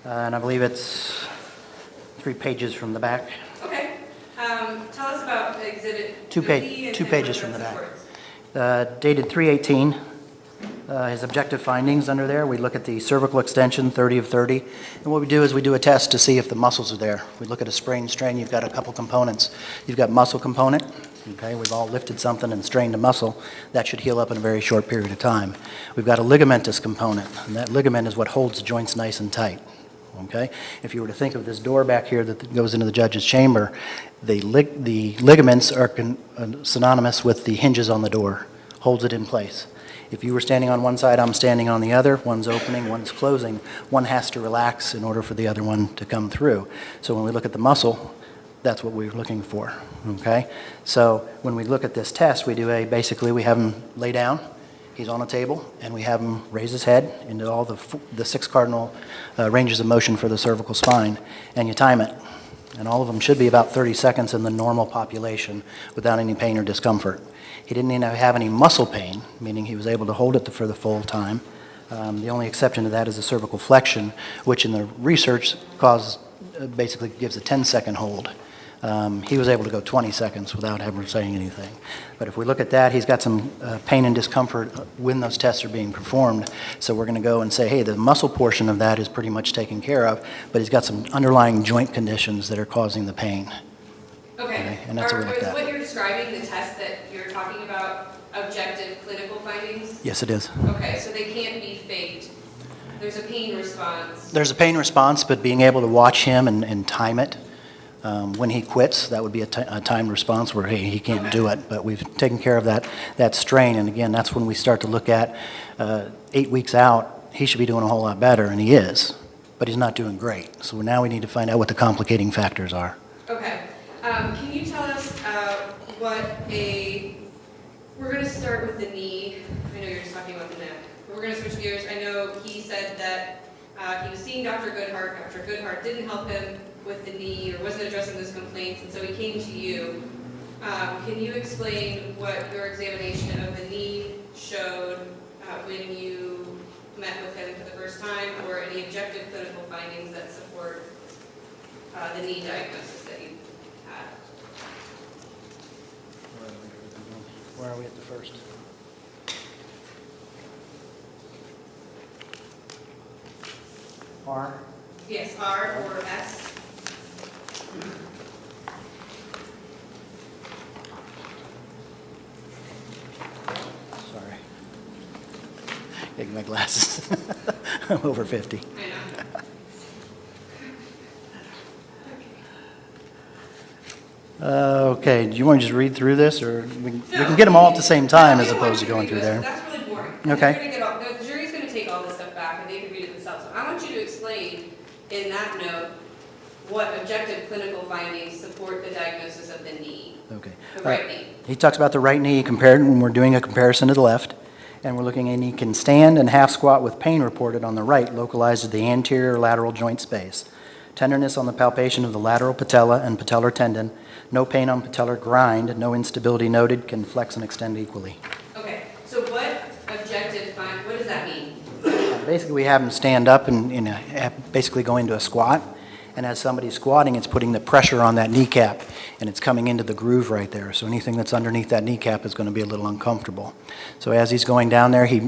And I believe it's 3 pages from the back. Okay. Tell us about exhibit. Two the pa- V and two then pages what from the that back. supports. Dated 3/18. His objective findings under there, we look at the cervical extension, 30 of 30. And what we do is we do a test to see if the muscles are there. We look at a sprain strain, you've got a couple components. You've got muscle component, okay? We've all lifted something and strained a muscle. That should heal up in a very short period of time. We've got a ligamentous component, and that ligament is what holds the joints nice and tight. Okay? If you were to think of this door back here that goes into the judge's chamber, the ligaments are synonymous with the hinges on the door, holds it in place. If you were standing on one side, I'm standing on the other, one's opening, one's closing, one has to relax in order for the other one to come through. So when we look at the muscle, that's what we're looking for, okay? So when we look at this test, we do basically we have him lay down, he's on a table, and we have him raise his head into all the 6 cardinal ranges of motion for the cervical spine, and you time it. And all of them should be about 30 seconds in the normal population without any pain or discomfort. He didn't even have any muscle pain, meaning he was able to hold it for the full time. The only exception to that is the cervical flexion, which in the research basically gives a 10-second hold. He was able to go 20 seconds without ever saying anything. But if we look at that, he's got some pain and discomfort when those tests are being performed. So we're going to go and say, hey, the muscle portion of that is pretty much taken care of, but he's got some underlying joint conditions that are causing the pain. Okay. And that's what we looked Is at. what you're describing, the test that you're talking about, objective clinical findings? Yes, it is. Okay, so they can't be faked. There's a pain response. There's a pain response, but being able to watch him and time it, when he quits, that would be a timed response where, hey, he can't do it. But we've taken care of that strain. And again, that's when we start to look at 8 weeks out, he should be doing a whole lot better, and he is. But he's not doing great. So now we need to find out what the complicating factors are. Okay. Can you tell us we're going to start with the knee. I know you're just talking about the neck. But we're going to switch gears. I know he said that he was seeing Dr. Goodhart. Dr. Goodhart didn't help him with the knee or wasn't addressing those complaints, and so he came to you. Can you explain what your examination of the knee showed when you met with him for the first time, or any objective clinical findings that support the knee diagnosis that you had? Where are we at the first? R? Yes, R or S. Sorry. Taking my glasses. I'm over 50. I know. Okay, do you want to just read through this, or we can get them all at the same time as opposed to going through there? That's really boring. Okay. The jury's going to take all this stuff back, and they can read it themselves. So I want you to explain in that note what objective clinical findings support the diagnosis of the knee, Okay. the right knee. He talks about the right knee compared when we're doing a comparison to the left, and we're looking and he can stand and half squat with pain reported on the right, localized at the anterior lateral joint space. Tenderness on the palpation of the lateral patella and patellar tendon. No pain on patellar grind. No instability noted. Can flex and extend equally. Okay, so what what does that mean? Basically, we have him stand up and basically go into a squat. And as somebody's squatting, it's putting the pressure on that kneecap, and it's coming into the groove right there. So anything that's underneath that kneecap is going to be a little uncomfortable. So as he's going down there, he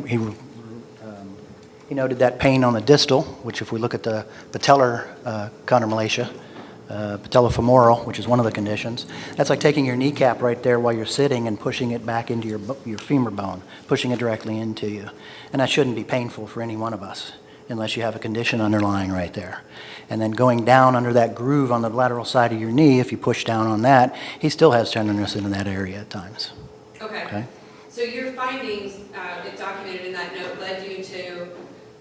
noted that pain on the distal, which if we look at the patellar chondromalacia, patellofemoral, which is one of the conditions, that's like taking your kneecap right there while you're sitting and pushing it back into your femur bone, pushing it directly into you. And that shouldn't be painful for any one of us, unless you have a condition underlying right there. And then going down under that groove on the lateral side of your knee, if you push down on that, he still has tenderness in that area at times. Okay. So your findings, documented in that note, led you to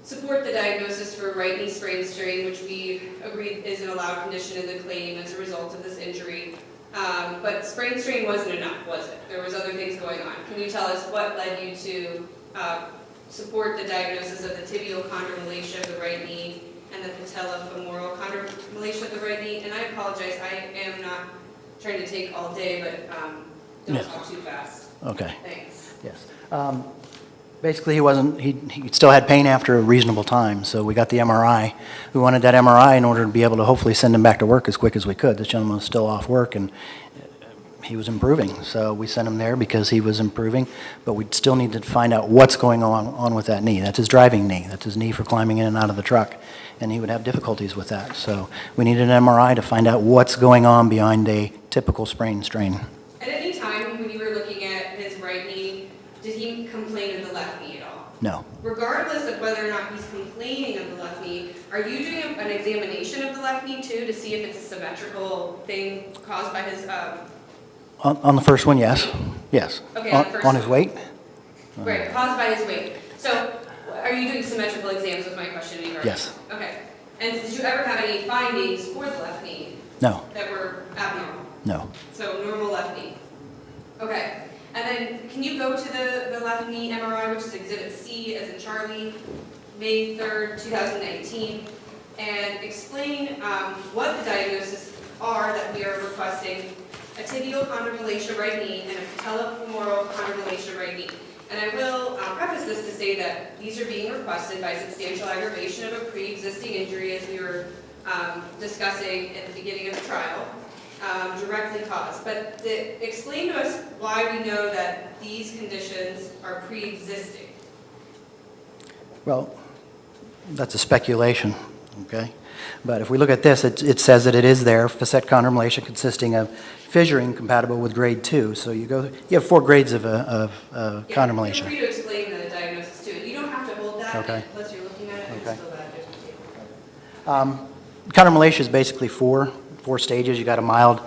support the diagnosis for right knee sprain strain, which we agreed is an allowed condition in the claim as a result of this injury. But sprain strain wasn't enough, was it? There was other things going on. Can you tell us what led you to support the diagnosis of the tibial chondromalacia of the right knee and the patellofemoral chondromalacia of the right knee? And I apologize, I am not trying to take all day, but don't Yes. talk too fast. Okay. Thanks. Yes. Basically, he still had pain after a reasonable time, so we got the MRI. We wanted that MRI in order to be able to hopefully send him back to work as quick as we could. This gentleman was still off work, and he was improving, so we sent him there because he was improving, but we still need to find out what's going on with that knee. That's his driving knee. That's his knee for climbing in and out of the truck, and he would have difficulties with that. So we needed an MRI to find out what's going on behind a typical sprain strain. At any time when you were looking at his right knee, did he complain of the left knee at all? No. Regardless of whether or not he's complaining of the left knee, are you doing an examination of the left knee too to see if it's a symmetrical thing caused by his, On the first one, yes. Yes. Okay, on the first On his one. weight? right, caused by his weight? So, are you doing symmetrical exams with my question? Yes. Okay. And did you ever have any findings for the left knee No. that were abnormal? No. So, normal left knee. Okay. And then, can you go to the left knee MRI, which is Exhibit C as in Charlie, May 3rd, 2019, and explain what the diagnoses are that we are requesting: a tibial condylation right knee and a patellofemoral condylation right knee. And I will preface this to say that these are being requested by substantial aggravation of a pre-existing injury, as we were discussing at the beginning of the trial, directly caused. But explain to us why we know that these conditions are pre-existing. Well, that's a speculation, okay? But if we look at this, it says that it is there, facet condylation consisting of fissuring compatible with grade 2. So you have 4 grades of condylation. Feel free to explain the diagnosis too. You don't have to hold that Okay. unless you're looking at it. Okay. Just feel that there's a table. Condylation is basically four stages. You got a mild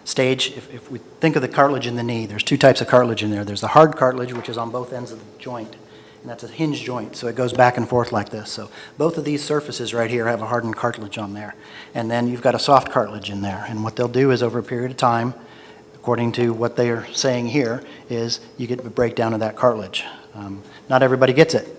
stage. If we think of the cartilage in the knee, there's 2 types of cartilage in there. There's the hard cartilage, which is on both ends of the joint, and that's a hinge joint, so it goes back and forth like this. So both of these surfaces right here have a hardened cartilage on there. And then you've got a soft cartilage in there. And what they'll do is over a period of time, according to what they are saying here, is you get a breakdown of that cartilage. Not everybody gets it.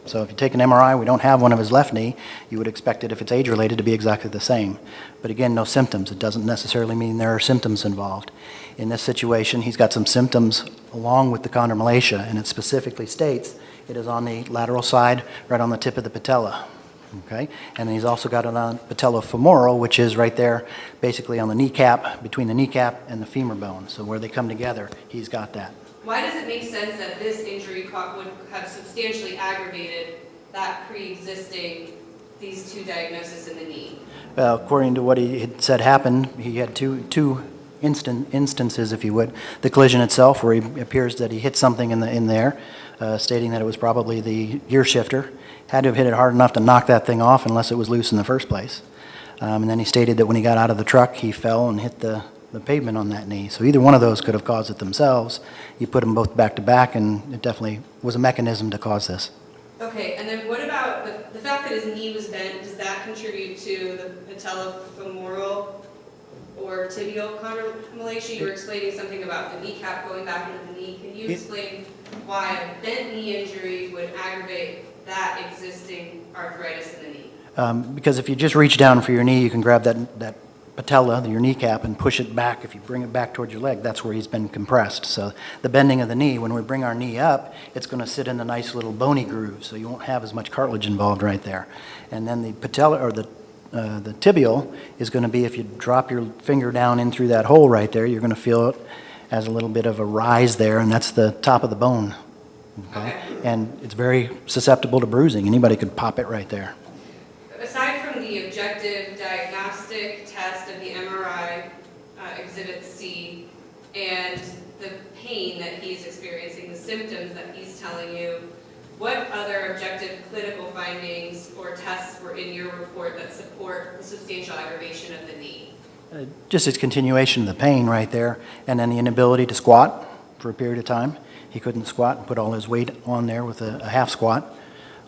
So if you take an MRI, we don't have one of his left knee, you would expect it, if it's age-related, to be exactly the same. But again, no symptoms. It doesn't necessarily mean there are symptoms involved. In this situation, he's got some symptoms along with the chondromalacia, and it specifically states it is on the lateral side, right on the tip of the patella. Okay? And then he's also got it on patellofemoral, which is right there, basically on the kneecap, between the kneecap and the femur bone. So where they come together, he's got that. Why does it make sense that this injury would have substantially aggravated that pre-existing, these 2 diagnoses in the knee? According to what he had said happened, he had two instances, if you would. The collision itself, where he appears that he hit something in there, stating that it was probably the gear shifter. Had to have hit it hard enough to knock that thing off unless it was loose in the first place. And then he stated that when he got out of the truck, he fell and hit the pavement on that knee. So either one of those could have caused it themselves. You put them both back to back, and it definitely was a mechanism to cause this. Okay, and then what about the fact that his knee was bent? Does that contribute to the patellofemoral or tibial condylation? You were explaining something about the kneecap going back into the knee. Can you explain why a bent knee injury would aggravate that existing arthritis in the knee? Because if you just reach down for your knee, you can grab that patella, your kneecap, and push it back. If you bring it back towards your leg, that's where he's been compressed. So the bending of the knee, when we bring our knee up, it's going to sit in the nice little bony groove, so you won't have as much cartilage involved right there. And then the patella, or the tibial, is going to be, if you drop your finger down in through that hole right there, you're going to feel it as a little bit of a rise there, and that's the top of the bone. Okay? And it's very susceptible to bruising. Anybody could pop it right there. Aside from the objective diagnostic test of the MRI, Exhibit C, and the pain that he's experiencing, the symptoms that he's telling you, what other objective clinical findings or tests were in your report that support the substantial aggravation of the knee? Just its continuation of the pain right there, and then the inability to squat for a period of time. He couldn't squat and put all his weight on there with a half squat.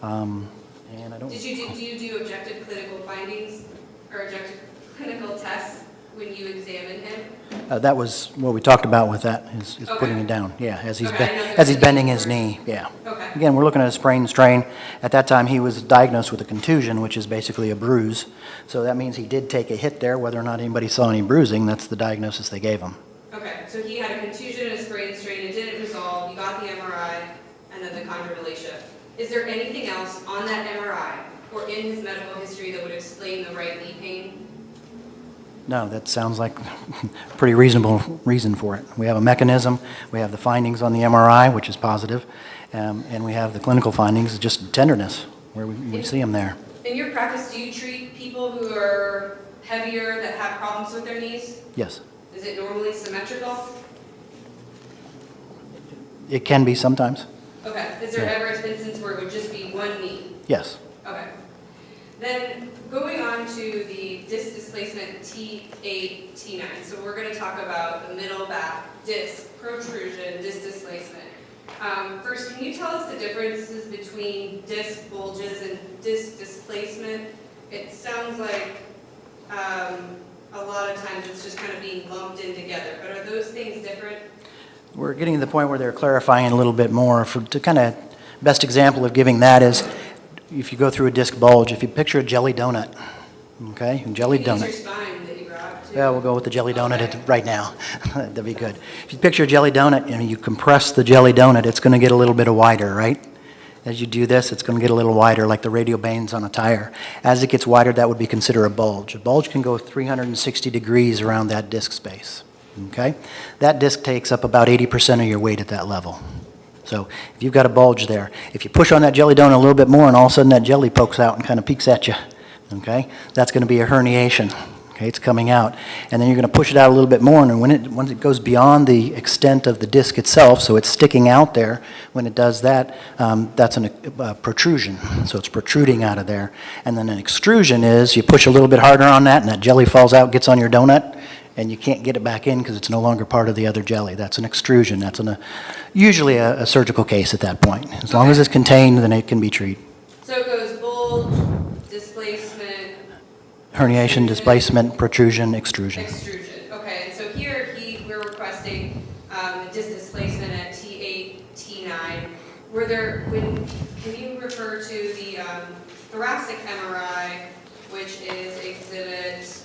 And I don't. Do you do objective clinical findings or objective clinical tests when you examined him? That was what we talked about with that, is putting it down, yeah, as he's, as he's bending his knee, yeah. Okay. Again, we're looking at a sprain and strain. At that time, he was diagnosed with a contusion, which is basically a bruise. So that means he did take a hit there. Whether or not anybody saw any bruising, that's the diagnosis they gave him. Okay, so he had a contusion, a sprain and strain, it didn't resolve, you got the MRI, and then the chondrodysplasia. Is there anything else on that MRI or in his medical history that would explain the right knee pain? No, that sounds like a pretty reasonable reason for it. We have a mechanism, we have the findings on the MRI, which is positive, and we have the clinical findings, just tenderness, where we see him there. In your practice, do you treat people who are heavier that have problems with their knees? Yes. Is it normally symmetrical? It can be sometimes. Okay, is there ever an instance where it would just be one knee? Yes. Okay. Then going on to the disc displacement T8, T9. So we're going to talk about the middle back disc protrusion, disc displacement. First, can you tell us the differences between disc bulges and disc displacement? It sounds like a lot of times it's just kind of being lumped in together, but are those things different? We're getting to the point where they're clarifying a little bit more. To kind of, best example of giving that is, if you go through a disc bulge, if you picture a jelly donut, okay, jelly donut. Your spine that you brought too. Yeah, we'll go with the jelly donut right now. That'd be good. If you picture a jelly donut and you compress the jelly donut, it's going to get a little bit wider, right? As you do this, it's going to get a little wider, like the radial bands on a tire. As it gets wider, that would be considered a bulge. A bulge can go 360 degrees around that disc space, okay? That disc takes up about 80% of your weight at that level. So if you've got a bulge there, if you push on that jelly donut a little bit more and all of a sudden that jelly pokes out and kind of peeks at you, okay? That's going to be a herniation. Okay, it's coming out, and then you're going to push it out a little bit more, and once it goes beyond the extent of the disc itself, so it's sticking out there, when it does that, that's a protrusion, so it's protruding out of there. And then an extrusion is you push a little bit harder on that, and that jelly falls out, gets on your donut, and you can't get it back in because it's no longer part of the other jelly. That's an extrusion. That's usually a surgical case at that point. As long as it's contained, then it can be treated. So it goes bulge, displacement, Herniation, displacement, protrusion, extrusion. extrusion. Okay, and so here we're requesting disc displacement at T8, T9. Can you refer to the thoracic MRI, which is exhibit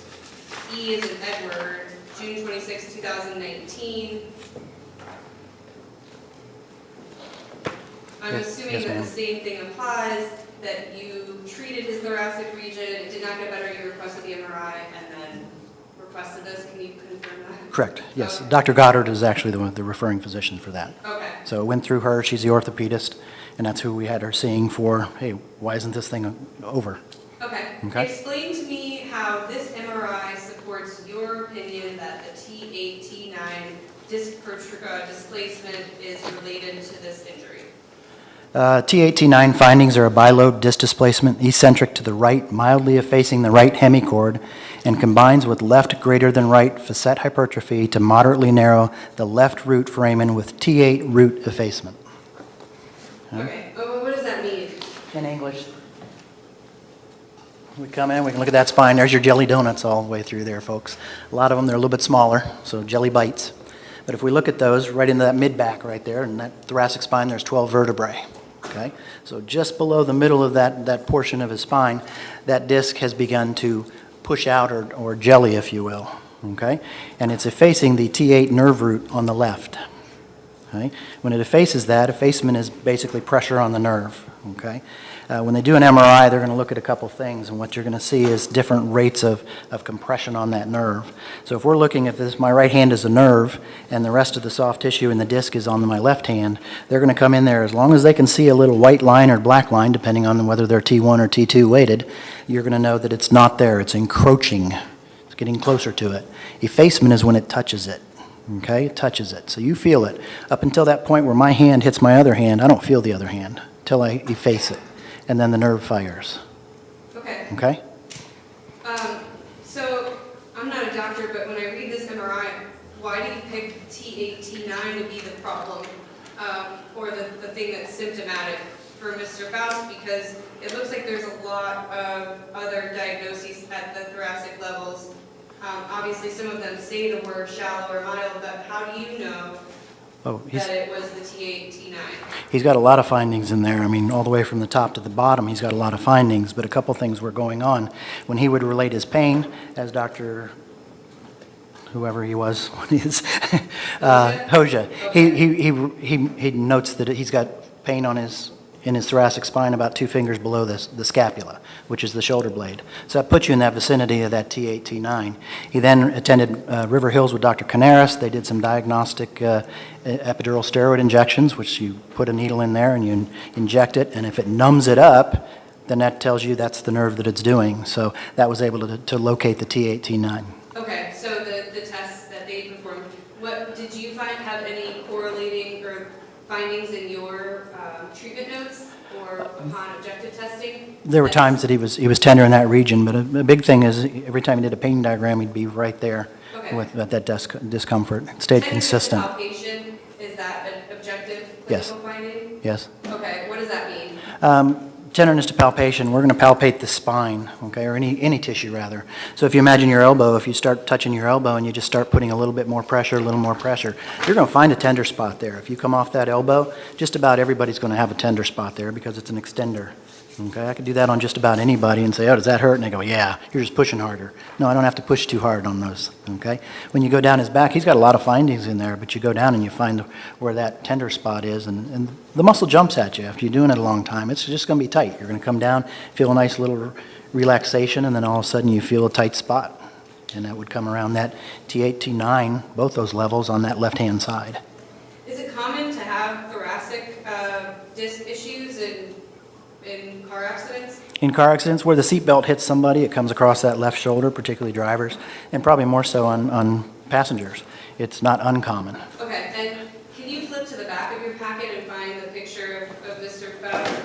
E as in Edward, June 26, 2019? I'm assuming yes, that ma'am. the same thing applies, that you treated his thoracic region, it did not get better, you requested the MRI, and then requested this. Can you confirm that? Correct, yes. Okay. Dr. Goddard is actually the referring physician for that. Okay. So it went through her, she's the orthopedist, and that's who we had her seeing for, hey, why isn't this thing over? Okay. Okay. Explain to me how this MRI supports your opinion that the T8, T9 disc displacement is related to this injury. T8, T9 findings are a bilobe disc displacement eccentric to the right, mildly effacing the right hemichord, and combines with left greater than right facet hypertrophy to moderately narrow the left root foramen with T8 root effacement. Okay, but what does that mean? In English. We come in, we can look at that spine. There's your jelly donuts all the way through there, folks. A lot of them, they're a little bit smaller, so jelly bites. But if we look at those, right into that mid-back right there, in that thoracic spine, there's 12 vertebrae. Okay? So just below the middle of that portion of his spine, that disc has begun to push out or jelly, if you will. Okay? And it's effacing the T8 nerve root on the left. Okay? When it effaces that, effacement is basically pressure on the nerve. Okay? When they do an MRI, they're going to look at a couple things, and what you're going to see is different rates of compression on that nerve. So if we're looking at this, my right hand is a nerve, and the rest of the soft tissue in the disc is on my left hand, they're going to come in there. As long as they can see a little white line or black line, depending on whether they're T1 or T2 weighted, you're going to know that it's not there. It's encroaching. It's getting closer to it. Effacement is when it touches it. Okay? It touches it. So you feel it. Up until that point where my hand hits my other hand, I don't feel the other hand until I efface it. And then the nerve fires. Okay. Okay? So I'm not a doctor, but when I read this MRI, why do you pick T8, T9 to be the problem, or the thing that's symptomatic for Mr. Faust? Because it looks like there's a lot of other diagnoses at the thoracic levels Obviously, some of them say the word shallow or mild, but how do you know Oh, that it was the T8, T9? he's got a lot of findings in there. I mean, all the way from the top to the bottom, he's got a lot of findings, but a couple things were going on. When he would relate his pain, as Dr. whoever he was, Hoja, he notes that he's got pain in his thoracic spine about 2 fingers below the scapula, which is the shoulder blade. So that puts you in that vicinity of that T8, T9. He then attended River Hills with Dr. Canaris. They did some diagnostic epidural steroid injections, which you put a needle in there and you inject it, and if it numbs it up, then that tells you that's the nerve that it's doing. So that was able to locate the T8, T9. Okay, so the tests that they performed, what did you have any correlating or findings in your treatment notes or upon objective testing? There were times that he was tender in that region, but a big thing is every time he did a pain diagram, he'd be right there with that discomfort. It stayed consistent. Palpation, is that an objective Yes. clinical finding? Yes. Okay, what does that mean? Tenderness to palpation, we're going to palpate the spine, okay, or any tissue rather. So if you imagine your elbow, if you start touching your elbow and you just start putting a little bit more pressure, you're going to find a tender spot there. If you come off that elbow, just about everybody's going to have a tender spot there because it's an extender. Okay, I could do that on just about anybody and say, oh, does that hurt? And they go, yeah, you're just pushing harder. No, I don't have to push too hard on those, okay? When you go down his back, he's got a lot of findings in there, but you go down and you find where that tender spot is, and the muscle jumps at you after you're doing it a long time. It's just going to be tight. You're going to come down, feel a nice little relaxation, and then all of a sudden you feel a tight spot. And that would come around that T8, T9, both those levels on that left-hand side. Is it common to have thoracic disc issues in car accidents? In car accidents, where the seatbelt hits somebody, it comes across that left shoulder, particularly drivers, and probably more so on passengers. It's not uncommon. Okay, and can you flip to the back of your packet and find the picture of Mr. Faust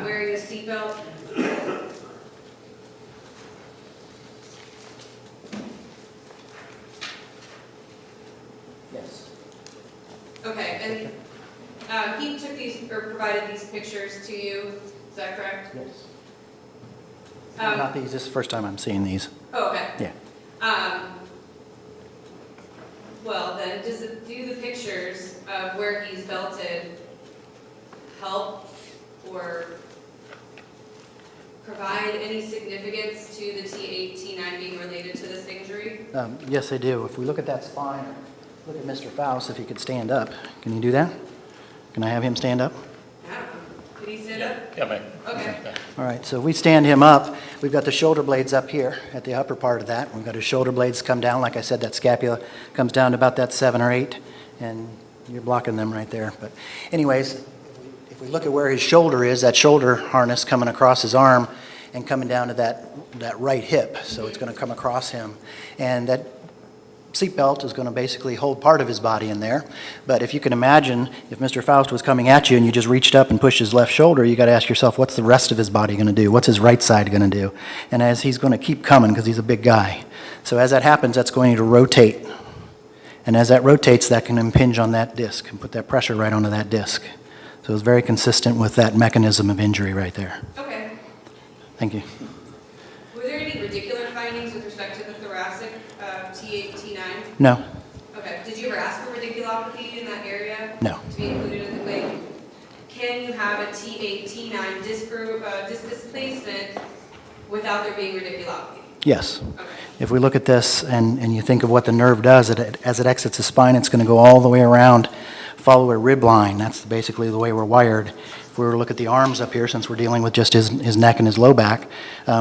wearing a seatbelt? Yes. Okay, and he took these, or provided these pictures to you, is that correct? Yes. Um, Not these, this is the first time I'm seeing these. Oh, okay. Yeah. Well, then, do the pictures of where he's belted help or provide any significance to the T8, T9 being related to this injury? Yes, they do. If we look at that spine, look at Mr. Faust, if he could stand up. Can you do that? Can I have him stand up? Could he stand up? Yeah, man. Okay. All right, so we stand him up. We've got the shoulder blades up here at the upper part of that. We've got his shoulder blades come down. Like I said, that scapula comes down to about that 7 or 8, and you're blocking them right there. But anyways, if we look at where his shoulder is, that shoulder harness coming across his arm and coming down to that right hip. So it's going to come across him. And that seatbelt is going to basically hold part of his body in there. But if you can imagine, if Mr. Faust was coming at you and you just reached up and pushed his left shoulder, you got to ask yourself, what's the rest of his body going to do? What's his right side going to do? And as he's going to keep coming, because he's a big guy. So as that happens, that's going to rotate. And as that rotates, that can impinge on that disc and put that pressure right onto that disc. So it's very consistent with that mechanism of injury right there. Okay. Thank you. Were there any radicular findings with respect to the thoracic T8, T9? No. Okay. Did you ever ask for radiculopathy in that area? No. To be included in the claim? Can you have a T8, T9 disc displacement without there being radiculopathy? Yes. If we look at this and you think of what the nerve does, as it exits the spine, it's going to go all the way around, follow a rib line. That's basically the way we're wired. If we were to look at the arms up here, since we're dealing with just his neck and his low back,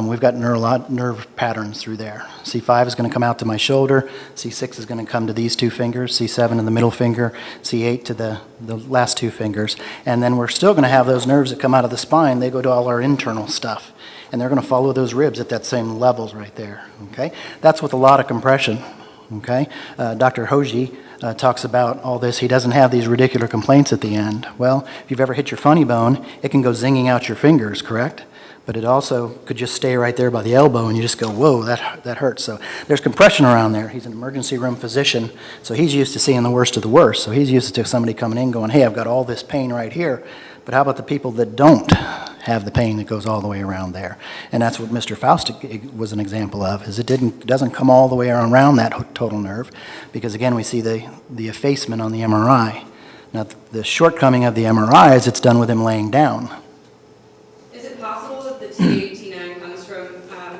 we've got nerve patterns through there. C5 is going to come out to my shoulder. C6 is going to come to these 2 fingers. C7 to the middle finger. C8 to the last 2 fingers. And then we're still going to have those nerves that come out of the spine. They go to all our internal stuff. And they're going to follow those ribs at that same levels right there. Okay? That's with a lot of compression. Okay? Dr. Hoji talks about all this. He doesn't have these radicular complaints at the end. Well, if you've ever hit your funny bone, it can go zinging out your fingers, correct? But it also could just stay right there by the elbow and you just go, whoa, that hurts. So there's compression around there. He's an emergency room physician, so he's used to seeing the worst of the worst. So he's used to somebody coming in going, hey, I've got all this pain right here, But how about the people that don't have the pain that goes all the way around there? And that's what Mr. Faust was an example of, is it doesn't come all the way around that total nerve, because again, we see the effacement on the MRI. Now, the shortcoming of the MRI is it's done with him laying down. Is it possible that the T8, T9 comes from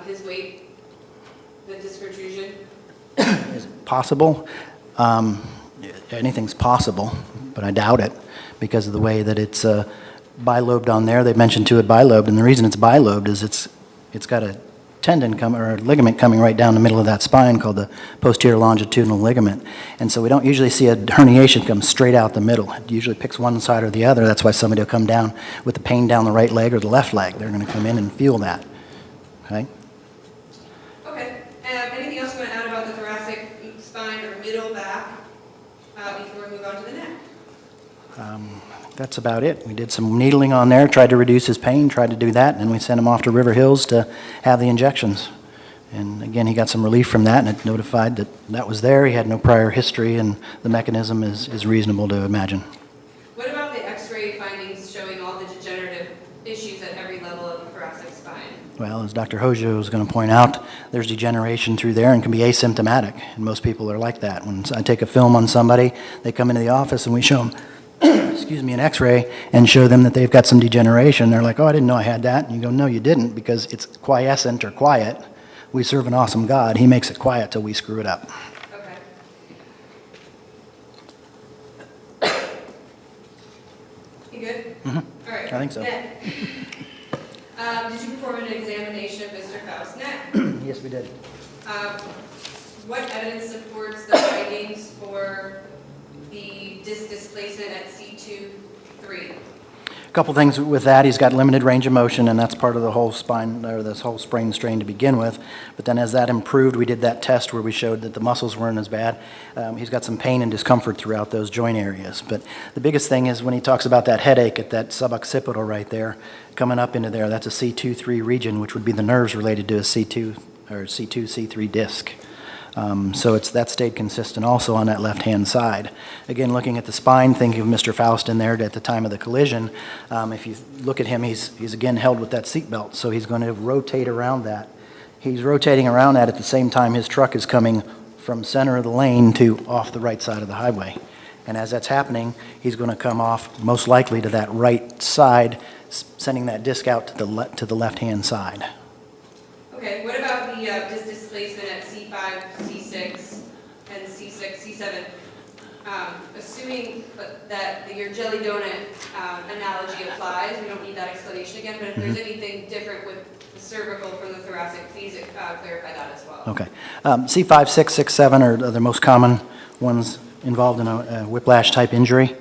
his weight, the disc protrusion? Is it possible? Anything's possible, but I doubt it because of the way that it's bilobed on there. They mentioned to it bilobed, and the reason it's bilobed is it's got a tendon or a ligament coming right down the middle of that spine called the posterior longitudinal ligament. And so we don't usually see a herniation come straight out the middle. It usually picks one side or the other. That's why somebody will come down with the pain down the right leg or the left leg. They're going to come in and feel that. Okay? Okay. Anything else you want to add about the thoracic spine or middle back before we move on to the neck? That's about it. We did some needling on there, tried to reduce his pain, tried to do that, and then we sent him off to River Hills to have the injections. And again, he got some relief from that, and it notified that that was there. He had no prior history, and the mechanism is reasonable to imagine. What about the x-ray findings showing all the degenerative issues at every level of the thoracic spine? Well, as Dr. Hojo was going to point out, there's degeneration through there and can be asymptomatic, and most people are like that. When I take a film on somebody, they come into the office and we show them excuse me, an x-ray and show them that they've got some degeneration. They're like, oh, I didn't know I had that. And you go, no, you didn't, because it's quiescent or quiet. We serve an awesome God. He makes it quiet till we screw it up. Okay. You good? Mm-hmm. All right. I think so. Neck. Did you perform an examination of Mr. Faust's neck? Yes, we did. What evidence supports the findings for the disc displacement at C2-3? A couple things with that. He's got limited range of motion, and that's part of the whole spine, or this whole sprain strain to begin with. But then as that improved, we did that test where we showed that the muscles weren't as bad. He's got some pain and discomfort throughout those joint areas. But the biggest thing is when he talks about that headache at that suboccipital right there, coming up into there, that's a C2-3 region, which would be the nerves related to a C2 or C2, C3 disc. So that stayed consistent also on that left-hand side. Again, looking at the spine, thinking of Mr. Faust in there at the time of the collision, if you look at him, he's again held with that seat belt, so he's going to rotate around that. He's rotating around that at the same time his truck is coming from center of the lane to off the right side of the highway. And as that's happening, he's going to come off most likely to that right side, sending that disc out to the left-hand side. Okay, what about the disc displacement at C5, C6, and C6, C7? Assuming that your jelly donut analogy applies, we don't need that explanation again, but if there's anything different with the cervical from the thoracic, please clarify that as well. Okay. C5, 6, 6, 7 are the most common ones involved in a whiplash-type injury.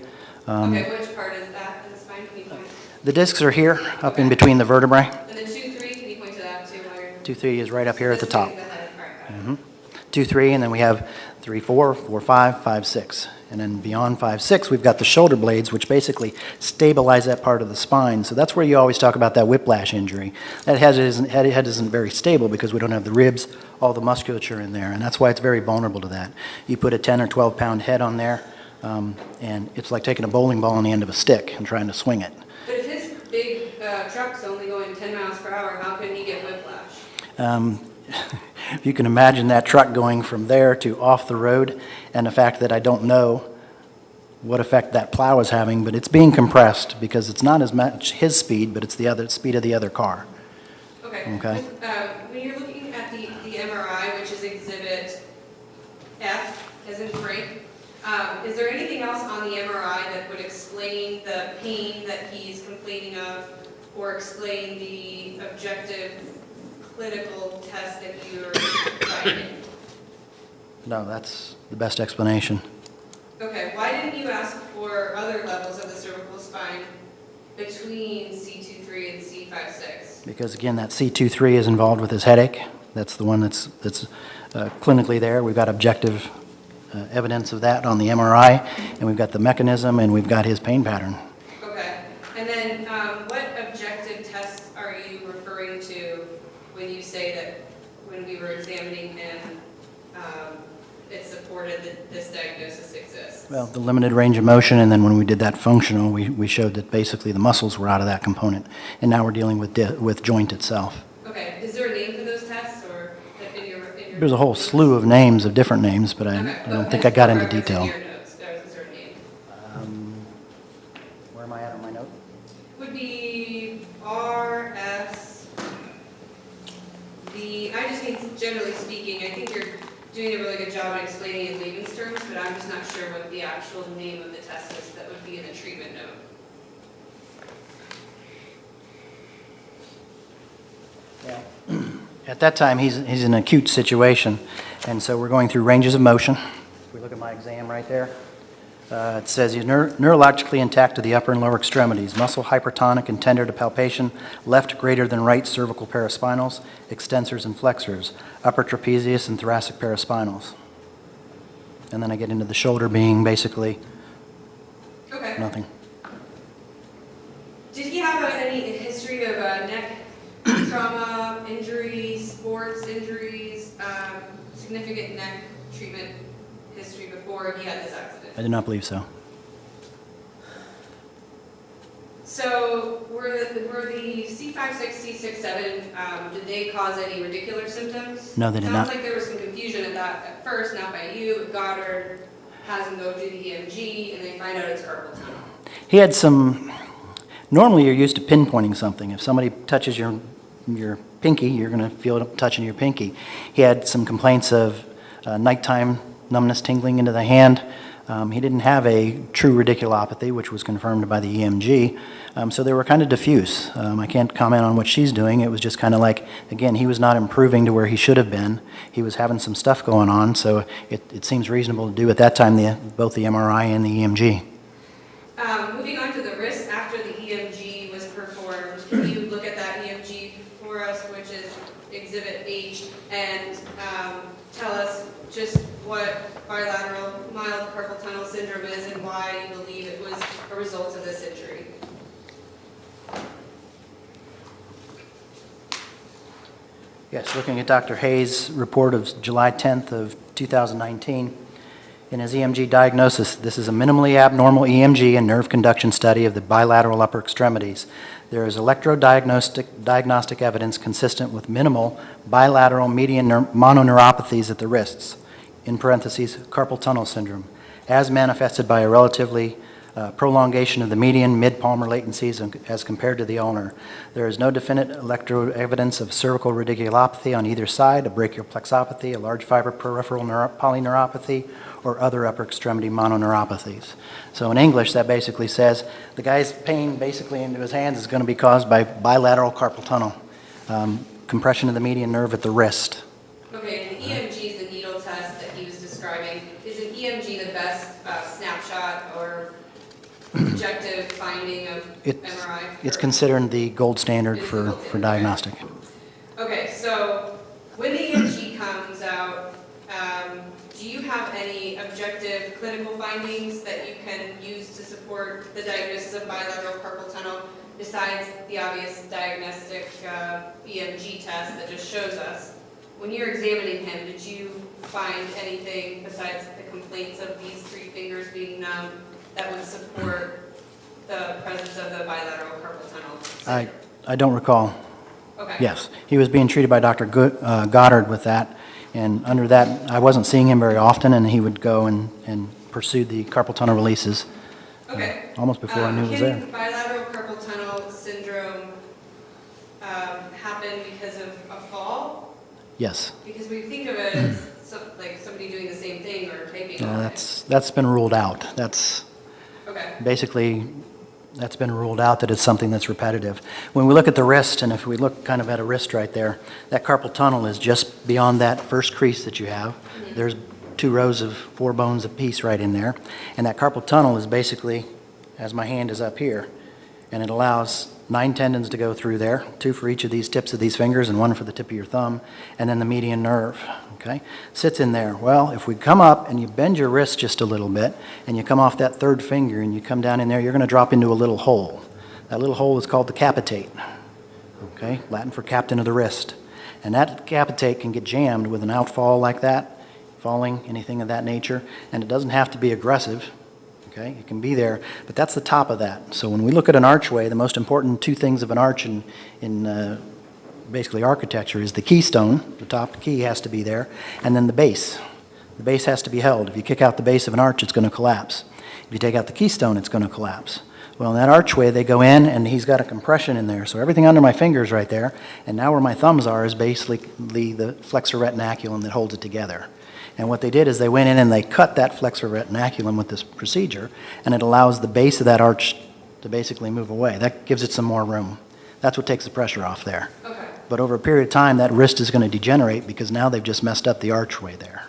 Okay, which part is that in the spine? Can you point? The discs are here, up in between the vertebrae. And then 2-3, can you point to that too? 2-3 is right up here at the top. All right, 2-3, and then we have 3-4, 4-5, 5-6. And then beyond 5-6, we've got the shoulder blades, which basically stabilize that part of the spine. So that's where you always talk about that whiplash injury. That head isn't very stable because we don't have the ribs, all the musculature in there, and that's why it's very vulnerable to that. You put a 10 or 12-pound head on there, and it's like taking a bowling ball on the end of a stick and trying to swing it. But if his big truck's only going 10 miles per hour, how can he get whiplash? If you can imagine that truck going from there to off the road, and the fact that I don't know what effect that plow is having, but it's being compressed because it's not as much his speed, but it's the speed of the other car. Okay. Okay. When you're looking at the MRI, which is exhibit F, as in Frank, is there anything else on the MRI that would explain the pain that he's complaining of, or explain the objective clinical test that you're finding? No, that's the best explanation. Okay, why didn't you ask for other levels of the cervical spine between C2-3 and C5-6? Because again, that C2-3 is involved with his headache. That's the one that's clinically there. We've got objective evidence of that on the MRI, and we've got the mechanism, and we've got his pain pattern. Okay, and then what objective tests are you referring to when you say that when we were examining him, it supported that this diagnosis exists? Well, the limited range of motion, and then when we did that functional, we showed that basically the muscles were out of that component. And now we're dealing with joint itself. Okay, is there a name for those tests, or in your? There's a whole slew of names, of different names, but I don't think I got into detail. Is there a name? Where am I at on my note? Would be RS, I just mean generally speaking, I think you're doing a really good job at explaining in layman's terms, but I'm just not sure what the actual name of the test is that would be in the treatment note. At that time, he's in an acute situation, and so we're going through ranges of motion. If we look at my exam right there, it says he's neurologically intact to the upper and lower extremities, muscle hypertonic and tender to palpation, left greater than right cervical paraspinals, extensors and flexors, upper trapezius and thoracic paraspinals. And then I get into the shoulder being basically nothing. Did he have any history of neck trauma, injuries, sports injuries, significant neck treatment history before he had this accident? I do not believe so. So were the C5, 6, C6, 7, did they cause any radicular symptoms? No, they did not. Sounds like there was some confusion at that at first, not by you, but Goddard has him go do the EMG, and they find out it's carpal tunnel. He had some, normally you're used to pinpointing something. If somebody touches your pinky, you're going to feel it touching your pinky. He had some complaints of nighttime numbness, tingling into the hand. He didn't have a true radiculopathy, which was confirmed by the EMG, so they were kind of diffuse. I can't comment on what she's doing. It was just kind of like, again, he was not improving to where he should have been. He was having some stuff going on, so it seems reasonable to do at that time both the MRI and the EMG. Moving on to the wrist after the EMG was performed, can you look at that EMG for us, which is Exhibit H, and tell us just what bilateral mild carpal tunnel syndrome is and why you believe it was a result of this injury? Yes, looking at Dr. Hayes' report of July 10th of 2019, in his EMG diagnosis, this is a minimally abnormal EMG and nerve conduction study of the bilateral upper extremities. There is electrodiagnostic evidence consistent with minimal bilateral median mononeuropathies at the wrists, in parentheses, carpal tunnel syndrome, as manifested by a relatively prolongation of the median mid-palmar latencies as compared to the ulnar. There is no definite electrode evidence of cervical radiculopathy on either side, a brachial plexopathy, a large fiber peripheral polyneuropathy, or other upper extremity mononeuropathies. So in English, that basically says the guy's pain basically into his hands is going to be caused by bilateral carpal tunnel, compression of the median nerve at the wrist. Okay, and the EMG is the needle test that he was describing. Is an EMG the best snapshot or objective finding of MRI? It's considered the gold standard for diagnostic. Okay, so when the EMG comes out, do you have any objective clinical findings that you can use to support the diagnosis of bilateral carpal tunnel besides the obvious diagnostic EMG test that just shows us? When you're examining him, did you find anything besides the complaints of these three fingers being numb that would support the presence of the bilateral carpal tunnel syndrome? I don't recall. Okay. Yes, he was being treated by Dr. Goddard with that, and under that, I wasn't seeing him very often, and he would go and pursue the carpal tunnel releases almost before I knew it was there. Can bilateral carpal tunnel syndrome happen because of a fall? Yes. Because we think of it as like somebody doing the same thing or typing. That's been ruled out. That's basically, that's been ruled out that it's something that's repetitive. When we look at the wrist, and if we look kind of at a wrist right there, that carpal tunnel is just beyond that first crease that you have. There's 2 rows of 4 bones apiece right in there. And that carpal tunnel is basically, as my hand is up here, and it allows 9 tendons to go through there, 2 for each of these tips of these fingers and 1 for the tip of your thumb, and then the median nerve, okay? Sits in there. Well, if we come up and you bend your wrist just a little bit, and you come off that 3rd finger and you come down in there, you're going to drop into a little hole. That little hole is called the capitate, okay? Latin for captain of the wrist. And that capitate can get jammed with an outfall like that, falling, anything of that nature, and it doesn't have to be aggressive. okay? It can be there, but that's the top of that. So when we look at an archway, the most important two things of an arch in basically architecture is the keystone, the top key has to be there, and then the base. The base has to be held. If you kick out the base of an arch, it's going to collapse. If you take out the keystone, it's going to collapse. Well, in that archway, they go in, and he's got a compression in there. So everything under my fingers right there, and now where my thumbs are is basically the flexor retinaculum that holds it together. And what they did is they went in and they cut that flexor retinaculum with this procedure, and it allows the base of that arch to basically move away. That gives it some more room. That's what takes the pressure off there. Okay. But over a period of time, that wrist is going to degenerate because now they've just messed up the archway there.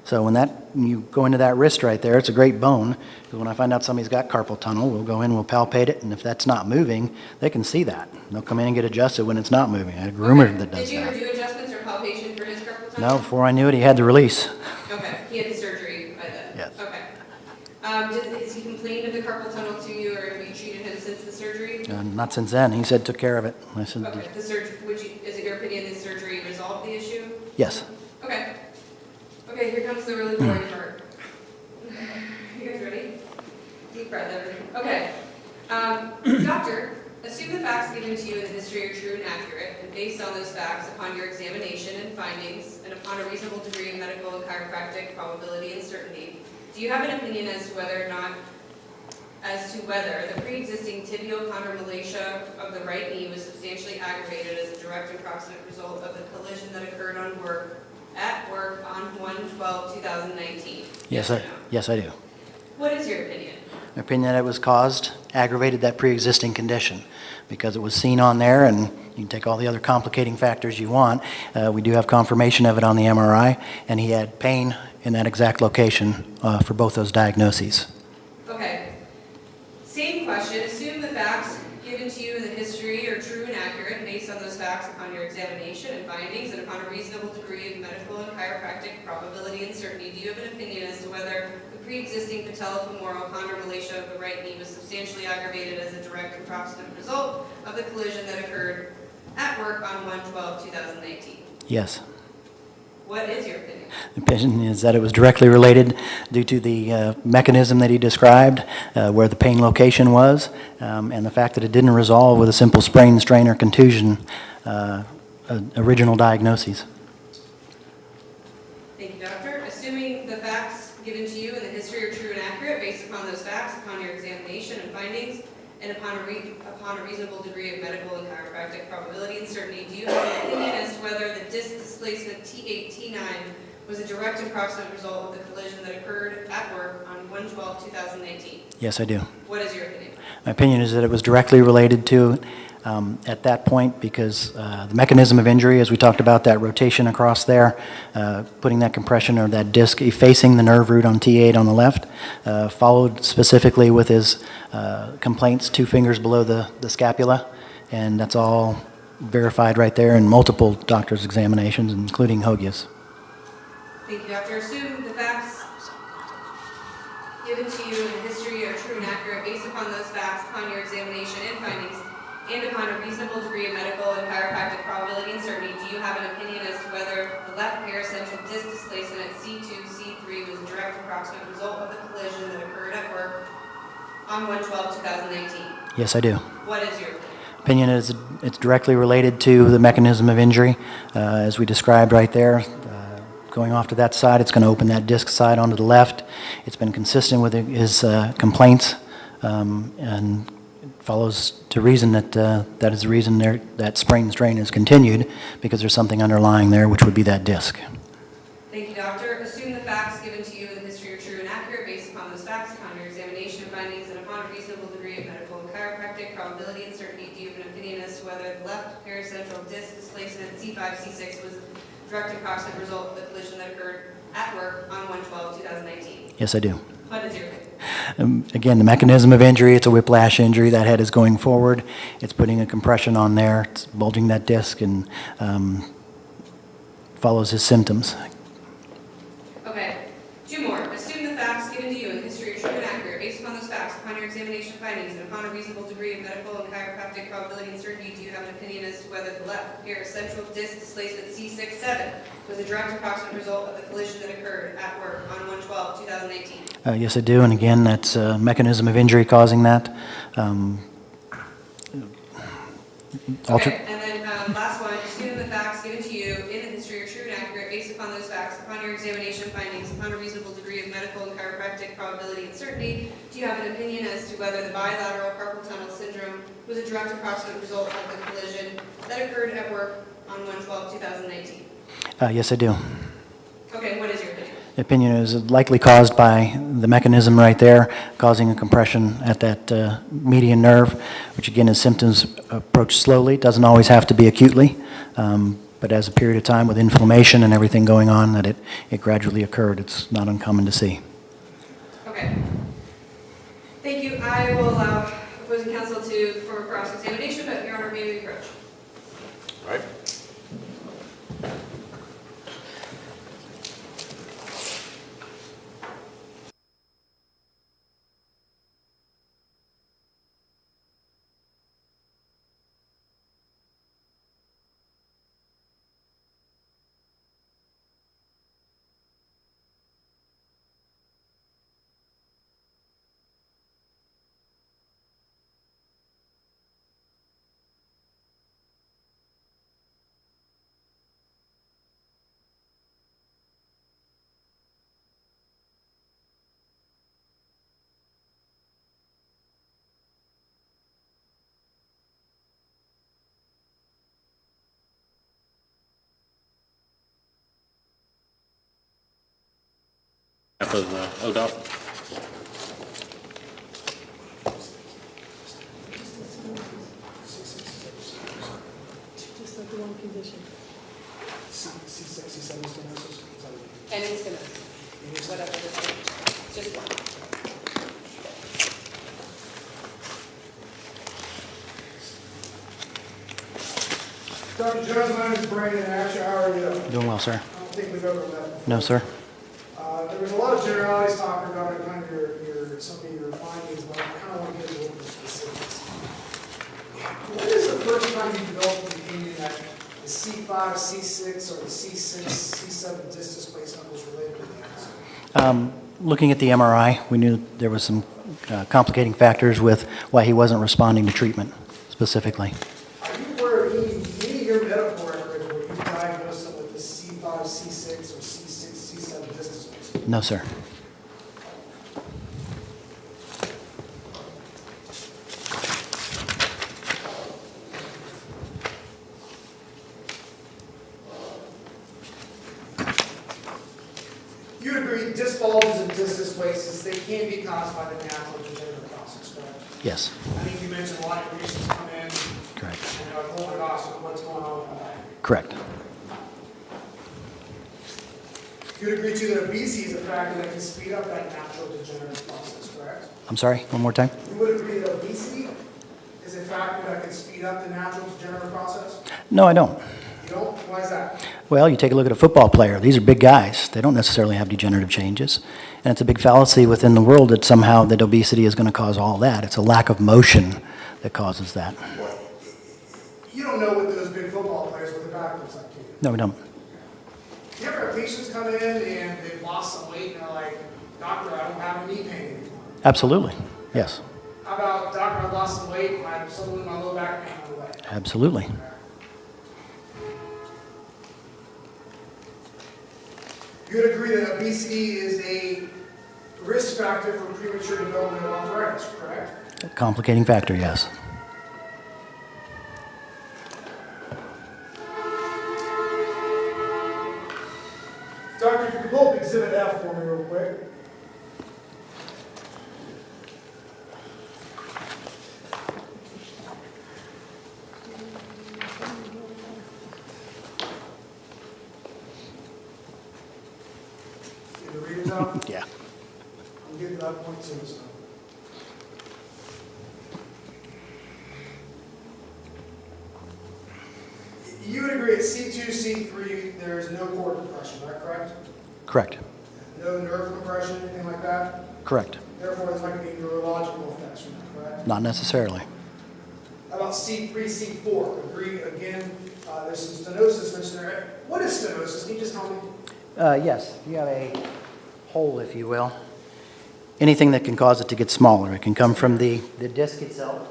So when you go into that wrist right there, it's a great bone. Because when I find out somebody's got carpal tunnel, we'll go in, we'll palpate it, and if that's not moving, they can see that. They'll come in and get adjusted when it's not moving. I had a groomer that does Did you ever that. do adjustments or palpation for his carpal tunnel? No, before I knew it, he had the release. Okay, he had the surgery by then? Yes. Okay. Has he complained of the carpal tunnel to you, or have you treated him since the surgery? Not since then. He said took care of it. I said, Okay, is it your opinion the surgery resolved the issue? yes. Okay. Okay, here comes the really boring part. You guys ready? Deep breath, everyone. Okay. Doctor, assume the facts given to you in the history are true and accurate, and based on those facts, upon your examination and findings, and upon a reasonable degree of medical and chiropractic probability and certainty, do you have an opinion as to whether the pre-existing tibial chondromalacia of the right knee was substantially aggravated as a direct and proximate result of the collision that occurred at work on 1/12/2019? Yes, I do. What is your opinion? My opinion that it was aggravated that pre-existing condition because it was seen on there, and you can take all the other complicating factors you want. We do have confirmation of it on the MRI, and he had pain in that exact location for both those diagnoses. Okay. Same question. Assume the facts given to you in the history are true and accurate based on those facts upon your examination and findings and upon a reasonable degree of medical and chiropractic probability and certainty. Do you have an opinion as to whether the pre-existing patellofemoral chondromalacia of the right knee was substantially aggravated as a direct and proximate result of the collision that occurred at work on 1/12/2019? Yes. What is your opinion? The opinion is that it was directly related due to the mechanism that he described, where the pain location was, and the fact that it didn't resolve with a simple sprain, strain, or contusion original diagnoses. Thank you, doctor. Assuming the facts given to you in the history are true and accurate based upon those facts, upon your examination and findings, and upon a reasonable degree of medical and chiropractic probability and certainty, do you have an opinion as to whether the disc displacement T8-T9 was a direct and proximate result of the collision that occurred at work on 1/12/2019? Yes, I do. What is your opinion? My opinion is that it was directly related to at that point because the mechanism of injury, as we talked about, that rotation across there, putting that compression or that disc effacing the nerve root on T8 on the left, followed specifically with his complaints 2 fingers below the scapula, and that's all verified right there in multiple doctors' examinations, including Hogia's. Thank you, doctor. Assume the facts given to you in the history are true and accurate based upon those facts, upon your examination and findings, and upon a reasonable degree of medical and chiropractic probability and certainty. Do you have an opinion as to whether the left paracentral disc displacement at C2-C3 was a direct and proximate result of the collision that occurred at work on 1/12/2019? Yes, I do. What is your Opinion is it's directly related to the mechanism of injury, as we described right there. Going off to that side, it's going to open that disc side onto the left. It's been consistent with his complaints, and follows to reason that that is the reason that sprain and strain is continued, because there's something underlying there, which would be that disc. Thank you, doctor. Assume the facts given to you in the history are true and accurate based upon those facts, upon your examination and findings, and upon a reasonable degree of medical and chiropractic probability and certainty. Do you have an opinion as to whether the left paracentral disc displacement at C5-C6 was a direct and proximate result of the collision that occurred at work on 1/12/2019? Yes, I do. What is your opinion? Again, the mechanism of injury, it's a whiplash injury. That head is going forward. It's putting a compression on there. It's bulging that disc and follows his symptoms. Okay, 2 more. Assume the facts given to you in the history are true and accurate based upon those facts, upon your examination examination findings, and upon a reasonable degree of medical and chiropractic probability and certainty, do you have an opinion as to whether the left rear central disc displacement C6-7 was a direct approximate result of the collision that occurred at work on 1/12/2018? Yes, I do, and again, that's a mechanism of injury causing that. Okay, and then last one, assume the facts given to you in the history are true and accurate based upon those facts, upon your examination findings, upon a reasonable degree of medical and chiropractic probability and certainty, do you have an opinion as to whether the bilateral carpal tunnel syndrome was a direct approximate result of the collision that occurred at work on 1/12/2019? Yes, I do. Okay, what is your opinion? The opinion is likely caused by the mechanism right there, causing a compression at that median nerve, which again, as symptoms approach slowly, doesn't always have to be acutely, but as a period of time with inflammation and everything going on, that it gradually occurred. It's not uncommon to see. Okay. Thank you. I will allow opposing counsel to perform a cross-examination, but Your Honor, may we approach? All right. Of ODOT. Just like the one condition. C6, C7 stenosis? And stenosis. Whatever this is. Just one. Dr. Jones, my name is Brandon Asher. How are you? Doing well, sir. I don't think we've ever met before. No, sir. There was a lot of generalities talking about kind of some of your findings, but I kind of want to get a little bit specifics. When is the first time you developed the opinion that the C5, C6, or the C6, C7 disc displacement was related to the accident? Looking at the MRI, we knew there was some complicating factors with why he wasn't responding to treatment specifically. Are you aware of any of your medical records where you diagnosed him with the C5, C6, or C6, C7 disc displacement? No, sir. You agree disc bulges and disc displacements, they can be caused by the natural degenerative process, correct? Yes. I think you mentioned a lot of patients come in Correct. and are told their doctor what's going on with that. Correct. You would agree too that obesity is a factor that can speed up that natural degenerative process, correct? I'm sorry, one more time? You would agree that obesity is a factor that can speed up the natural degenerative process? No, I don't. You don't? Why is that? Well, you take a look at a football player. These are big guys. They don't necessarily have degenerative changes. And it's a big fallacy within the world that somehow that obesity is going to cause all that. It's a lack of motion that causes that. You don't know what those big football players, what their back looks like, do you? No, we don't. You ever have patients come in and they've lost some weight and they're like, doctor, I don't have any knee pain anymore? Absolutely. Yes. How about, doctor, I lost some weight, I'm suddenly my low back pain went away? Absolutely. You would agree that obesity is a risk factor for premature development of arthritis, correct? A complicating factor, yes. Doctor, if you could pull up Exhibit F for me real quick. Get the readers out? Yeah. I'm getting to that point soon, so. You would agree at C2, C3, there is no cord compression, is that correct? Correct. No nerve compression, anything like that? Correct. Therefore, there's not going to be neurological effects from that. Not necessarily. How about C3, C4? Agree again, there's some stenosis mentioned there. What is stenosis? Can you just tell me? Yes, you have a hole, if you will. Anything that can cause it to get smaller. It can come from the disc itself.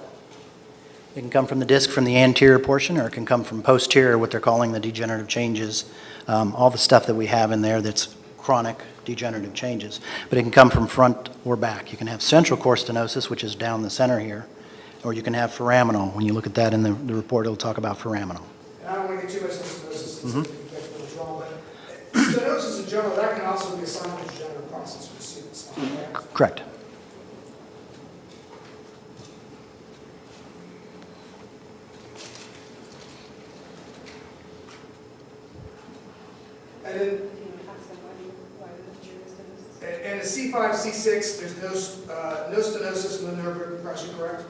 It can come from the disc from the anterior portion, or it can come from posterior, what they're calling the degenerative changes. All the stuff that we have in there that's chronic degenerative changes. But it can come from front or back. You can have central core stenosis, which is down the center here, or you can have foraminal. When you look at that in the report, it'll talk about foraminal. And I don't want to get too much into stenosis, since it can get a little wrong, but stenosis in general, that can also be a sign of a degenerative process. We see this stuff, right? Correct. And then, and a C5, C6, there's no stenosis, no nerve root compression, correct?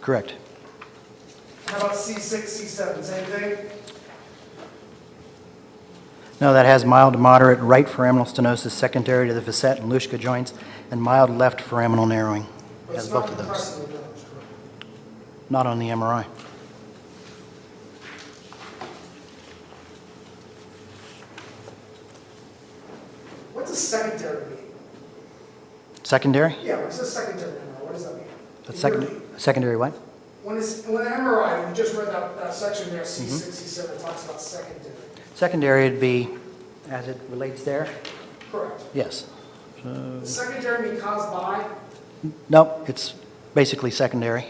Correct. How about C6, C7, same thing? No, that has mild to moderate right foraminal stenosis secondary to the facet and Luschka joints, and mild left foraminal narrowing. But Has it's not both of those. compressing the nerves, correct? Not on the MRI. What's a secondary mean? Secondary? Yeah, what's a secondary MRI? What does that mean? Secondary what? When an MRI, you just read that section there, C6, C7, it talks about secondary. Secondary would be, as it relates there? Correct. Yes. Does secondary mean caused by? Nope, it's basically secondary.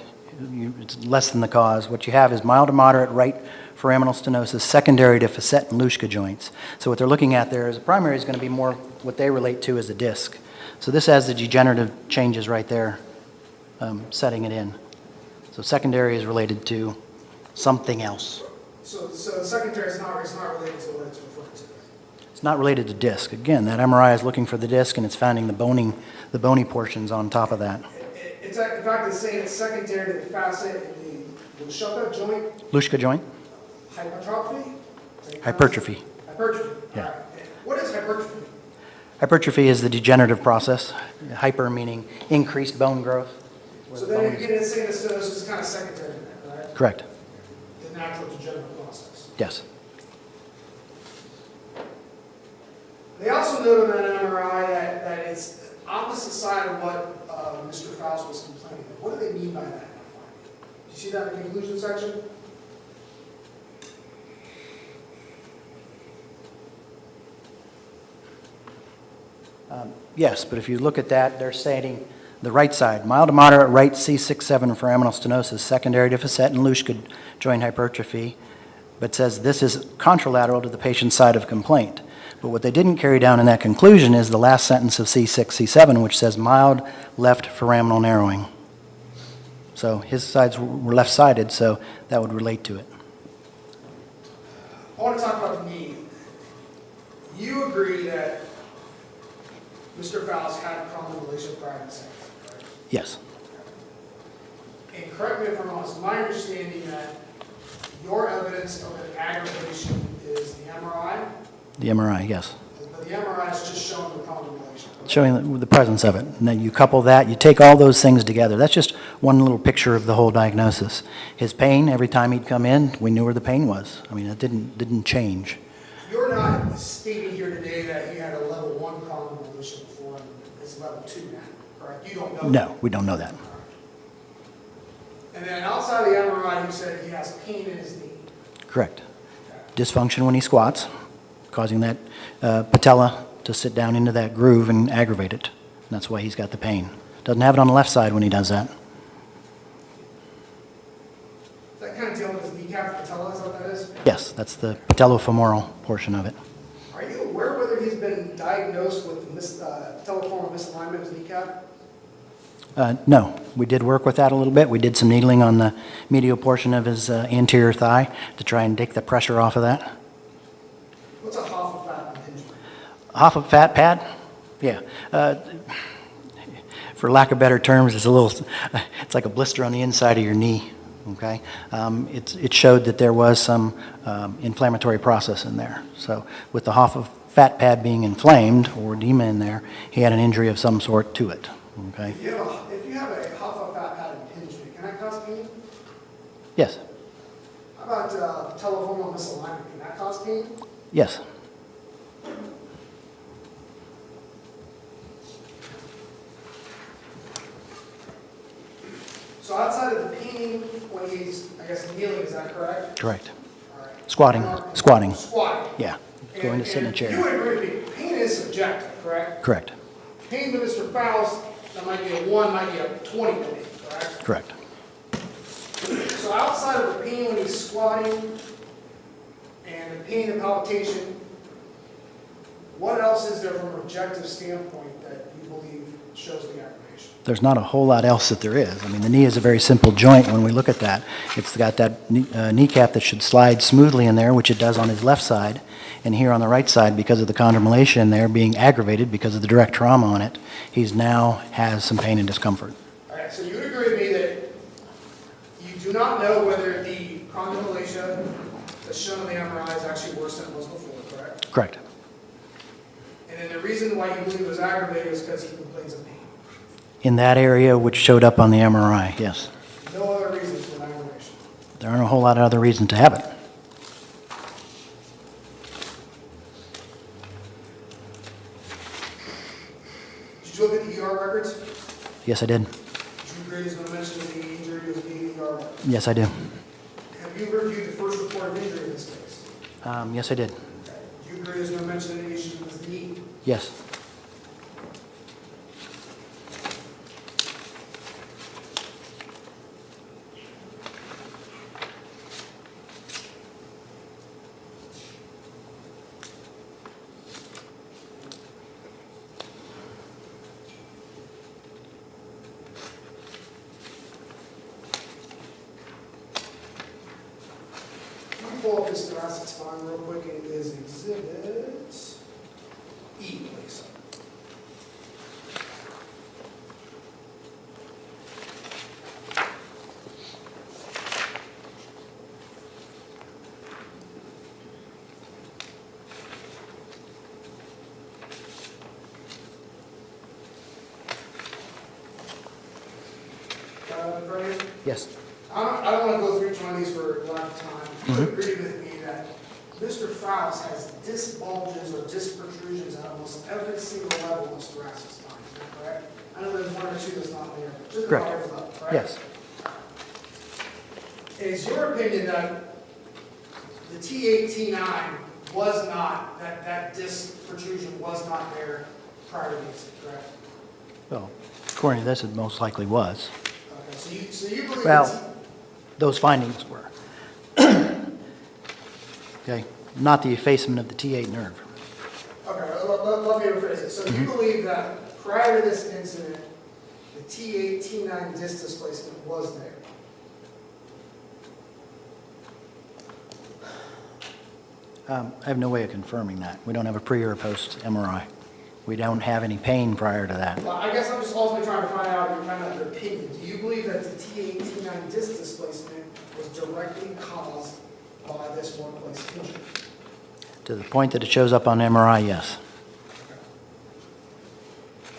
It's less than the cause. What you have is mild to moderate right foraminal stenosis secondary to facet and Luschka joints. So what they're looking at there is the primary is going to be more what they relate to as a disc. So this has the degenerative changes right there, setting it in. So secondary is related to something else. So secondary is not related to what it's referring to. It's not related to disc. Again, that MRI is looking for the disc and it's finding the bony portions on top of that. It's in fact, it's saying it's secondary to the facet and the Luschka joint. Luschka joint? Hypertrophy? Hypertrophy. Hypertrophy. Yeah. All right. What is hypertrophy? Hypertrophy is the degenerative process. Hyper meaning increased bone growth. So then you get saying this is kind of secondary to that, right? Correct. The natural degenerative process. Yes. They also note on that MRI that it's opposite side of what Mr. Faust was complaining of. What do they mean by that? Do you see that in the conclusion section? Yes, but if you look at that, they're stating the right side, mild to moderate right C6-7 foraminal stenosis, secondary to facet and Luschka joint hypertrophy, but says this is contralateral to the patient's side of complaint. But what they didn't carry down in that conclusion is the last sentence of C6, C7, which says mild left foraminal narrowing. So his sides were left-sided, so that would relate to it. I want to talk about the knee. You agree that Mr. Faust had a common relation prior to sex, right? Yes. And correct me if I'm wrong, it's my understanding that your evidence of an aggravation is the MRI, The MRI, yes. but the MRI is just showing the common relation. Showing the presence of it. And then you couple that, you take all those things together. That's just one little picture of the whole diagnosis. His pain, every time he'd come in, we knew where the pain was. I mean, it didn't change. You're not stating here today that he had a level 1 common relation before and it's level 2 now, correct? You don't know that? No, we don't know that. And then outside the MRI, you said he has pain in his knee. Correct. Dysfunction when he squats, causing that patella to sit down into that groove and aggravate it. And that's why he's got the pain. Doesn't have it on the left side when he does that. Is that kind of dealing with his kneecap patella, is that what that is? Yes, that's the patellofemoral portion of it. Are you aware whether he's been diagnosed with patelloformal misalignment of his kneecap? No, we did work with that a little bit. We did some needling on the medial portion of his anterior thigh to try and take the pressure off of that. What's a Hoffa fat injury? Hoffa fat pad? Yeah. For lack of better terms, it's like a blister on the inside of your knee. Okay, it showed that there was some inflammatory process in there. So with the Hoffa fat pad being inflamed or edema in there, he had an injury of some sort to it, okay? If you have a Hoffa fat pad impingement, can that cause pain? Yes, How about telephonal misalignment? Can that cause pain? yes. So outside of the pain when he's, I guess, kneeling, is that correct? Correct. All right. Squatting. Squatting. Yeah, going to sit in a You chair. would agree with me, pain is subjective, correct? Correct, Pain to Mr. Faust, that might be a 1, might be a 20 to me, correct? correct. So outside of the pain when he's squatting and the pain and palpitation, what else is there from an objective standpoint that you believe shows the aggravation? There's not a whole lot else that there is. I mean, the knee is a very simple joint when we look at that. It's got that kneecap that should slide smoothly in there, which it does on his left side. And here on the right side, because of the chondromalacia in there being aggravated because of the direct trauma on it, he's now has some pain and discomfort. All right, so you would agree with me that you do not know whether the chondromalacia that's shown on the MRI is actually worse than it was before, correct? Correct. And then the reason why you believe it was aggravated is because he complains of pain. In that area, which showed up on the MRI, yes. No other reasons for an aggravation. There aren't a whole lot of other reasons to have it. Did you look at the ER records? Yes, I did. Did you agree there's no mention of the injury was being ER records? Yes, I do. Have you reviewed the first report of injury in this case? Yes, I did. Okay. Do you agree there's no mention of any issue with the knee? Yes. Can you pull up his thoracic spine real quick and his exhibit E, please? Brian? Yes. I don't want to go through each one of these for lack of time. You agree with me that Mr. Faust has disc bulges or disc protrusions at almost every single level of his thoracic spine, is that correct? I know there's one or two that's not there, but just about Correct. every level, correct? Yes. Is your opinion that the T8, T9 was not, that disc protrusion was not there prior to the incident, correct? Well, according to this, it most likely was. Okay, so you believe Well, those findings were. Okay, not the effacement of the T8 nerve. Okay, let me rephrase it. So you believe that prior to this incident, the T8, T9 disc displacement was there? I have no way of confirming that. We don't have a pre or a post MRI. We don't have any pain prior to that. Well, I guess I'm just ultimately trying to find out your opinion. Do you believe that the T8, T9 disc displacement was directly caused by this workplace injury? To the point that it shows up on MRI, yes.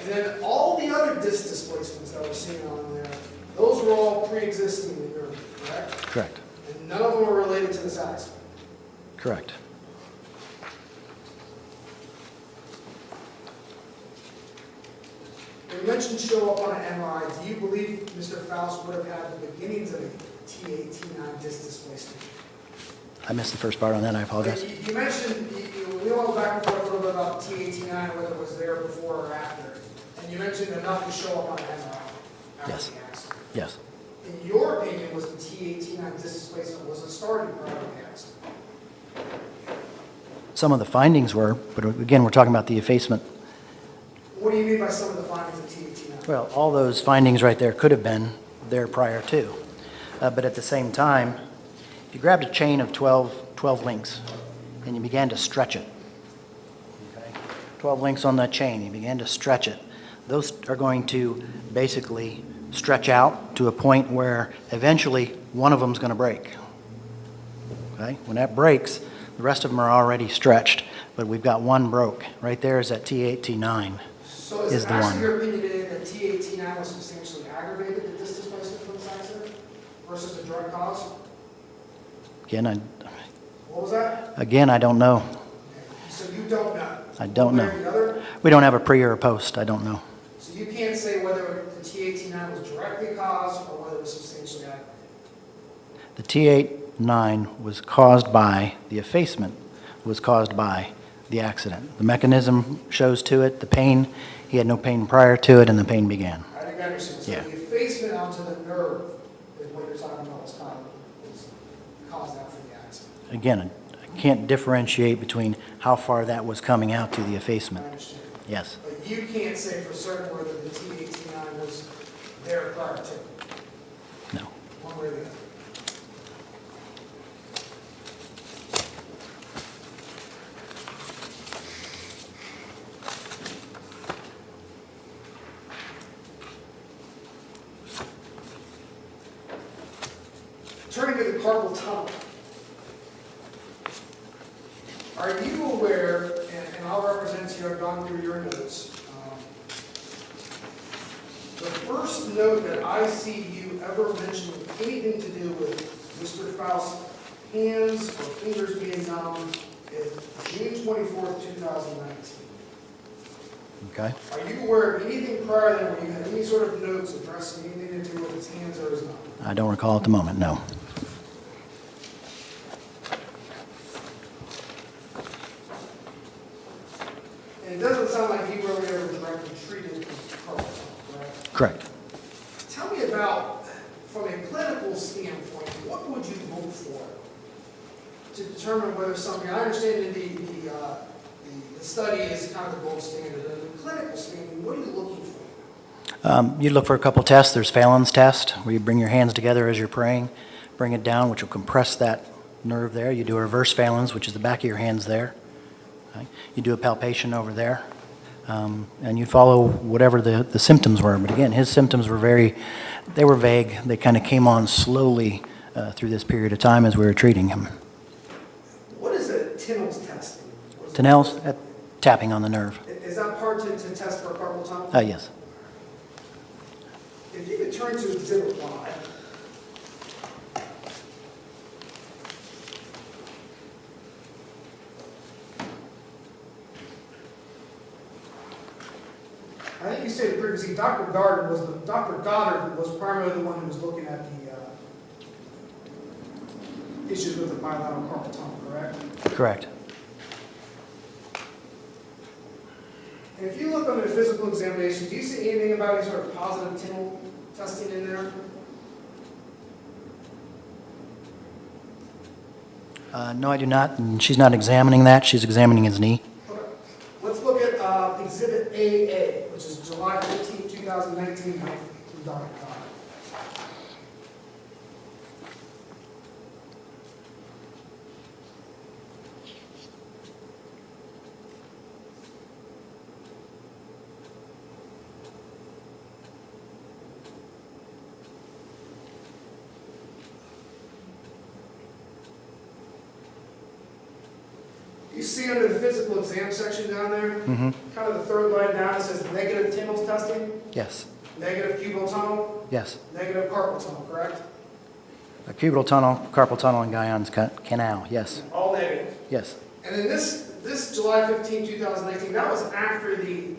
And then all the other disc displacements that we're seeing on there, those were all pre-existing in your, correct? Correct. And none of them were related to this accident? Correct. You mentioned show up on an MRI. Do you believe Mr. Faust would have had the beginnings of a T8, T9 disc displacement? I missed the first part on that, I apologize. You mentioned, we all back and forth a little bit about T8, T9, whether it was there before or after. And you mentioned enough to show up on an MRI after Yes. the accident. Yes. In your opinion, was the T8, T9 disc displacement, was it starting prior to the accident? Some of the findings were, but again, we're talking about the effacement. What do you mean by some of the findings of T8, T9? Well, all those findings right there could have been there prior to. But at the same time, if you grabbed a chain of 12 links and you began to stretch it, okay? 12 links on that chain, you began to stretch it, those are going to basically stretch out to a point where eventually one of them is going to break. Okay? When that breaks, the rest of them are already stretched, but we've got one broke. Right there is that T8, T9 So is is it the actually one. your opinion today that T8T9 was substantially aggravated, the disc displacement from the side center, versus the direct cause? What was that? Again, I don't know. So you don't know? I don't One way or the know. other? We don't have a pre or a post. I don't know. So you can't say whether the T8T9 was directly caused or whether it was substantially aggravated? The T8-9 was caused by, the effacement was caused by the accident. The mechanism shows to it, the pain, he had no pain prior to it, and the pain began. I think I understand. So Yeah. the effacement onto the nerve is what you're talking about was caused out from the accident. Again, I can't differentiate between how far that was coming out to the effacement. I understand. Yes. But you can't say for certain whether the T8T9 was there prior to. No. One way or the other. Turning to the carpal tunnel. Are you aware, and I'll represent you, I've gone through your notes. The first note that I see you ever mention anything to do with Mr. Faust's hands or fingers being numb is June 24th, 2019. Okay. Are you aware of anything prior to that where you had any sort of notes addressing anything to do with his hands or his numb? I don't recall at the moment, no. And it doesn't sound like he really ever directly treated carpal tunnel, correct? Correct. Tell me about, from a clinical standpoint, what would you look for to determine whether something, I understand that the study is kind of the gold standard, but in the clinical standpoint, what are you looking for? You look for a couple tests. There's Phelan's test, where you bring your hands together as you're praying, bring it down, which will compress that nerve there. You do a reverse Phelan's, which is the back of your hands there. Okay. You do a palpation over there, and you follow whatever the symptoms were. But again, his symptoms were they were vague. They kind of came on slowly through this period of time as we were treating him. What is a Tinel's testing? Tinel's tapping on the nerve. Is that part to test for carpal tunnel? Yes. If you could turn to Exhibit 5. I think you stated previously Dr. Goddard was primarily the one who was looking at the issues with the bilateral carpal tunnel, correct? Correct. And if you look under the physical examination, do you see anything about any sort of positive Tinel testing in there? No, I do not. And she's not examining that. She's examining his knee. Okay. Let's look at Exhibit AA, which is July 15, 2019, from Dr. Goddard. You see under the physical exam section down there, Mm-hmm. kind of the third line down, it says negative Tinel's testing, Yes. negative cubital tunnel, Yes. negative carpal tunnel, correct? A cubital tunnel, carpal tunnel, and Guyon's canal. Yes. All negative. Yes. And then this July 15, 2019, that was after the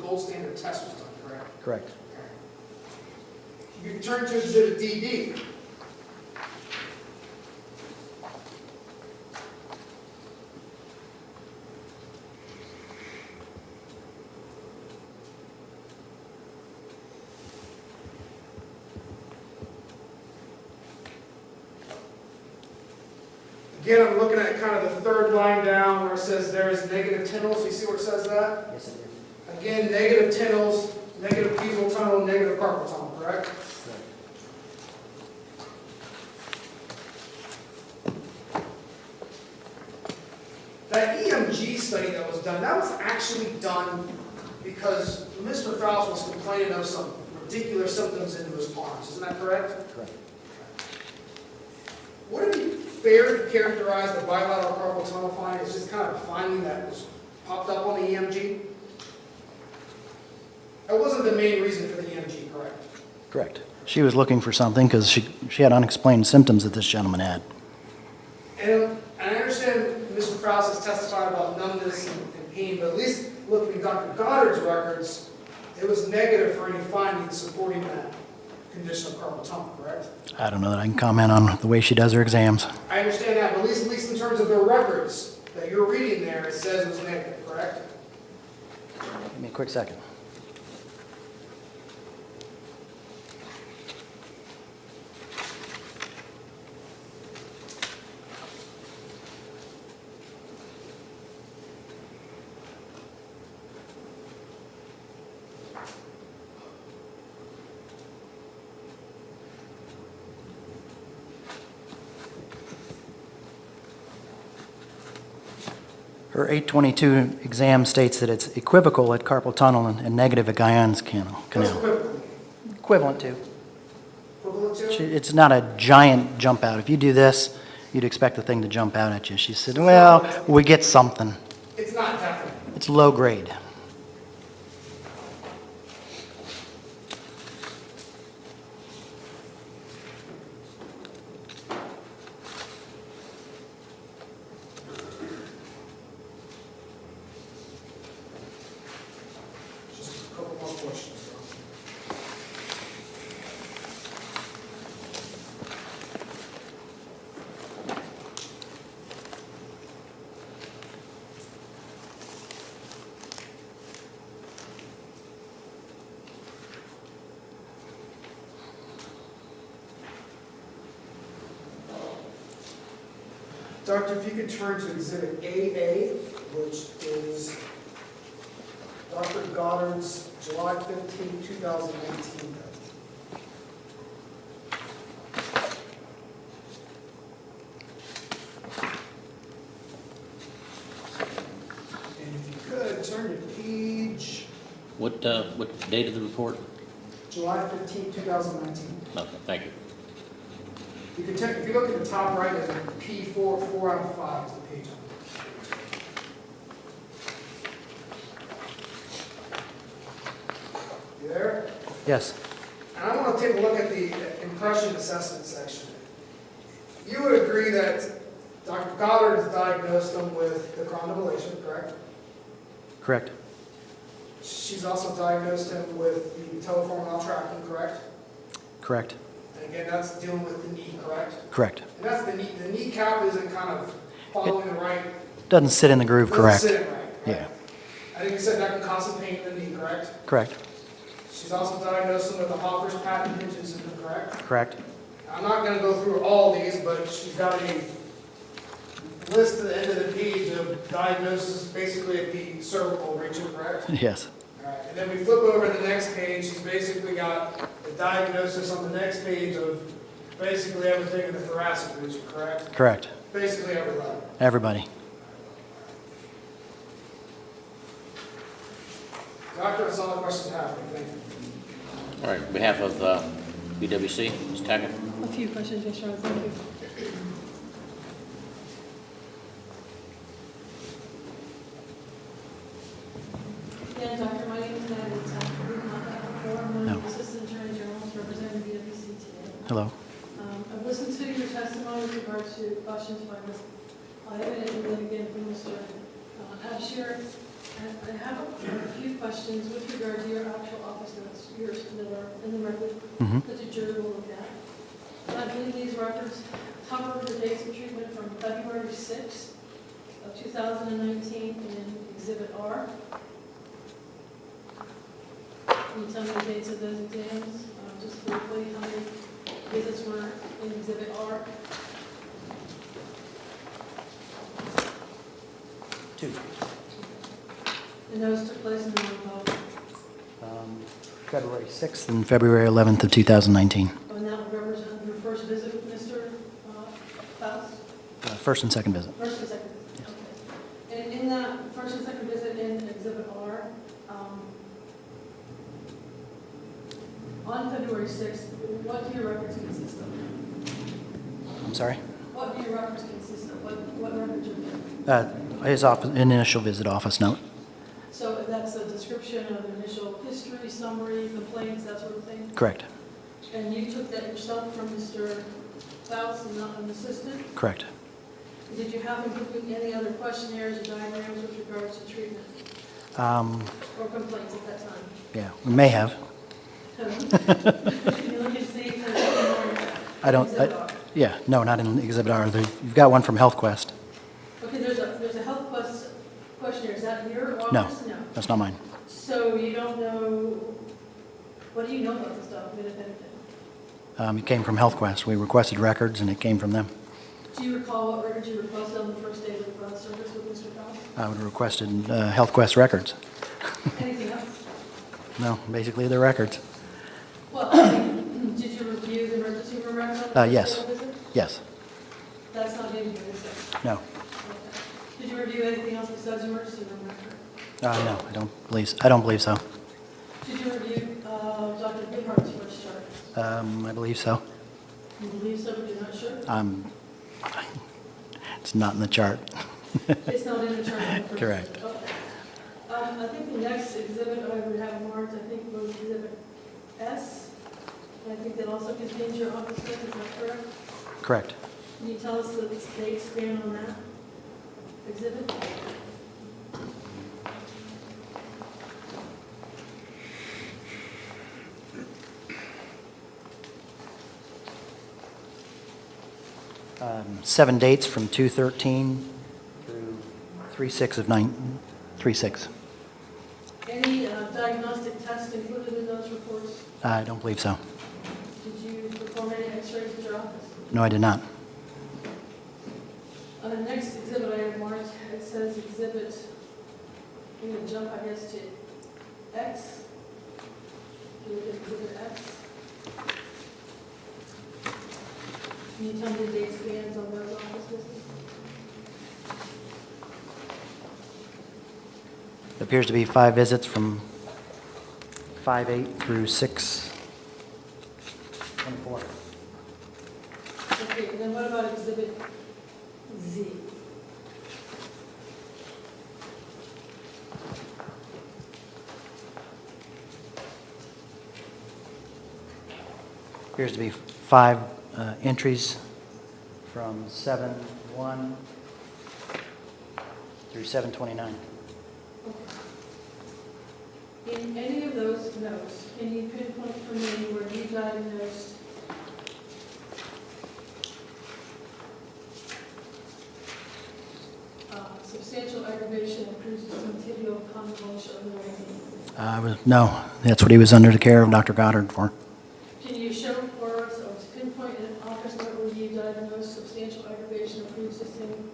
gold standard test was done, correct? Correct. You can turn to Exhibit DD. Again, I'm looking at kind of the third line down where it says there is negative Tinel's. You see where it says that? Yes, I do. Again, negative Tinel's, negative cubital tunnel, negative carpal tunnel, correct? That EMG study that was done, that was actually done because Mr. Faust was complaining of some ridiculous symptoms into his arms. Isn't that correct? Correct. What have you, fair to characterize the bilateral carpal tunnel finding as just kind of a finding that was popped up on the EMG? That wasn't the main reason for the EMG, correct? Correct. She was looking for something because she had unexplained symptoms that this gentleman had. And I understand Mr. Krause has testified about numbness and pain, but at least looking at Dr. Goddard's records, it was negative for any findings supporting that condition of carpal tunnel, correct? I don't know that I can comment on the way she does her exams. I understand that, but at least in terms of the records that you're reading there, it says it was negative, correct? Give me a quick second. Her 822 exam states that it's equivocal at carpal tunnel and negative at Guyon's canal. What's equivalent? Equivalent to. Equivalent to? It's not a giant jump out. If you do this, you'd expect the thing to jump out at you. She said, well, we get something. It's not definite. It's low grade. Just a couple more questions. Doctor, if you could turn to Exhibit AA, which is Dr. Goddard's July 15, 2019. And if you could, turn to page What date of the report? July 15, 2019. Okay, thank you. You can if you look at the top right, there's a P4, 4 out of 5 is the page on it. You there? Yes. And I want to take a look at the impression assessment section. You would agree that Dr. Goddard has diagnosed him with the chondrobulation, correct? Correct. She's also diagnosed him with the teleformal tracking, correct? Correct. And again, that's dealing with the knee, correct? Correct. And that's the knee. The kneecap isn't kind of following the right. Doesn't sit in the groove, correct? Doesn't sit right. Yeah. I think you said that can cause some pain in the knee, correct? Correct. She's also diagnosed him with the Hoffer's patent hinge syndrome, correct? Correct. I'm not going to go through all these, but she's got a list at the end of the page of diagnosis basically at the cervical region, correct? Yes. All right, and then we flip over to the next page, she's basically got the diagnosis on the next page of basically everything in the thoracic region, correct? Correct. Basically everybody. Everybody. Doctor, that's all the questions I have. Thank you. All right, on behalf of BWC, Ms. Tackett. A few questions, yes, Your Honor, thank you. Yeah, Doctor, my name is Natalie Tackett. We've not met before. I'm one of the Assistant Attorney Generals representing BWC today. Hello. I've listened to your testimony with regard to questions by Ms. Ivan and then again from Mr. Abshir. And I have a few questions with regard to your actual office notes, yours that are in the record that the jury will look at. I believe these records cover the dates of treatment from February 6th of 2019 in Exhibit R. Can you tell me the dates of those exams? Just briefly, how many visits were in Exhibit R? 2. And those took place in the month of? February 6th and February 11th of 2019. And that would represent your first visit with Mr. Faust? First and second visit. First and second visit, okay. And in that first and second visit in Exhibit R, on February 6th, what do your records consist of? I'm sorry? What do your records consist of? What records are there? His initial visit office note. So that's a description of initial history, summary, complaints, that sort of thing? Correct. And you took that yourself from Mr. Faust and not an assistant? Correct. Did you have him complete any other questionnaires or diagrams with regards to treatment or complaints at that time? Yeah, we may have. Can you look and see if there's any more? I don't, yeah, no, not in Exhibit R. You've got one from Health Quest. Okay, there's a health questionnaire. Is that your office? No, that's not mine. So you don't know, what do you know about this document, if anything? It came from Health Quest. We requested records, and it came from them. Do you recall what records you requested on the first day of service with Mr. Faust? I would have requested Health Quest records. Anything else? No, basically the records. Well, did you review the emergency room records on the Yes. first day of visit? Yes. That's not in here, is it? No. Okay. Did you review anything else besides the emergency room record? No, I don't believe so. Did you review Dr. Goodhart's first chart? I believe so. You believe so, but you're not sure? It's not in the chart. It's not in the chart on the first. Correct. Okay. I think the next exhibit I would have marked, I think, was Exhibit S. And I think that also contains your office stuff, is that correct? Correct. Can you tell us the date span on that exhibit? Seven dates from 2/13 through 3/6 of 3/6. Any diagnostic tests included in those reports? I don't believe so. Did you perform any x-rays at your office? No, I did not. On the next exhibit I have marked, it says exhibit, I'm going to jump, I guess, to X. Can you look at exhibit X? Can you tell me the date scans on those office visits? It appears to be 5 visits from 5/8 through 6/24. Okay, and then what about exhibit Z? Appears to be 5 entries from 7/1 through 7/29. In any of those notes, can you pinpoint for me where you diagnosed substantial aggravation of cruciate tibial convolution of the right knee? No, that's what he was under the care of Dr. Goddard for. Can you show for us, or pinpoint an office note where you diagnosed substantial aggravation of pre-existing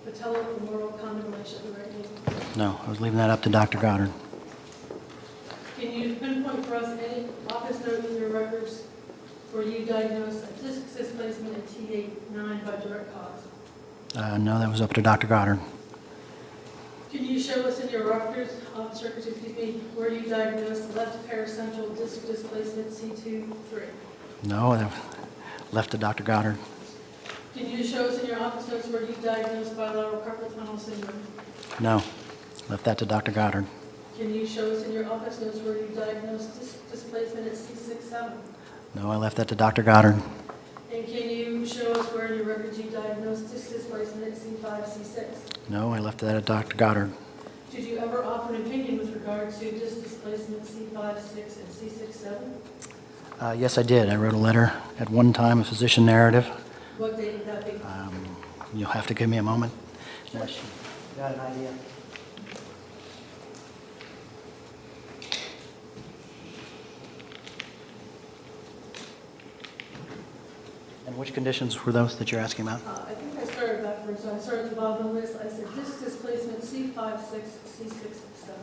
patellofemoral condylation of the right knee? No, I was leaving that up to Dr. Goddard. Can you pinpoint for us any office note in your records where you diagnosed a disc displacement in T8-9 by direct cause? No, that was up to Dr. Goddard. Can you show us in your records, office records, excuse me, where you diagnosed left paracentral disc displacement C2-3? No, that left to Dr. Goddard. Can you show us in your office notes where you diagnosed bilateral carpal tunnel syndrome? No, left that to Dr. Goddard. Can you show us in your office notes where you diagnosed disc displacement at C6-7? No, I left that to Dr. Goddard. And can you show us where in your records you diagnosed disc displacement at C5, C6? No, I left that at Dr. Goddard. Did you ever offer an opinion with regard to disc displacement C5, 6, and C6, 7? Yes, I did. I wrote a letter at one time, a physician narrative. What date would that be? You'll have to give me a moment. Unless you got an idea. And which conditions were those that you're asking about? I think I started backwards. So I started at the bottom of the list. I said disc displacement C5, 6, C6, 7.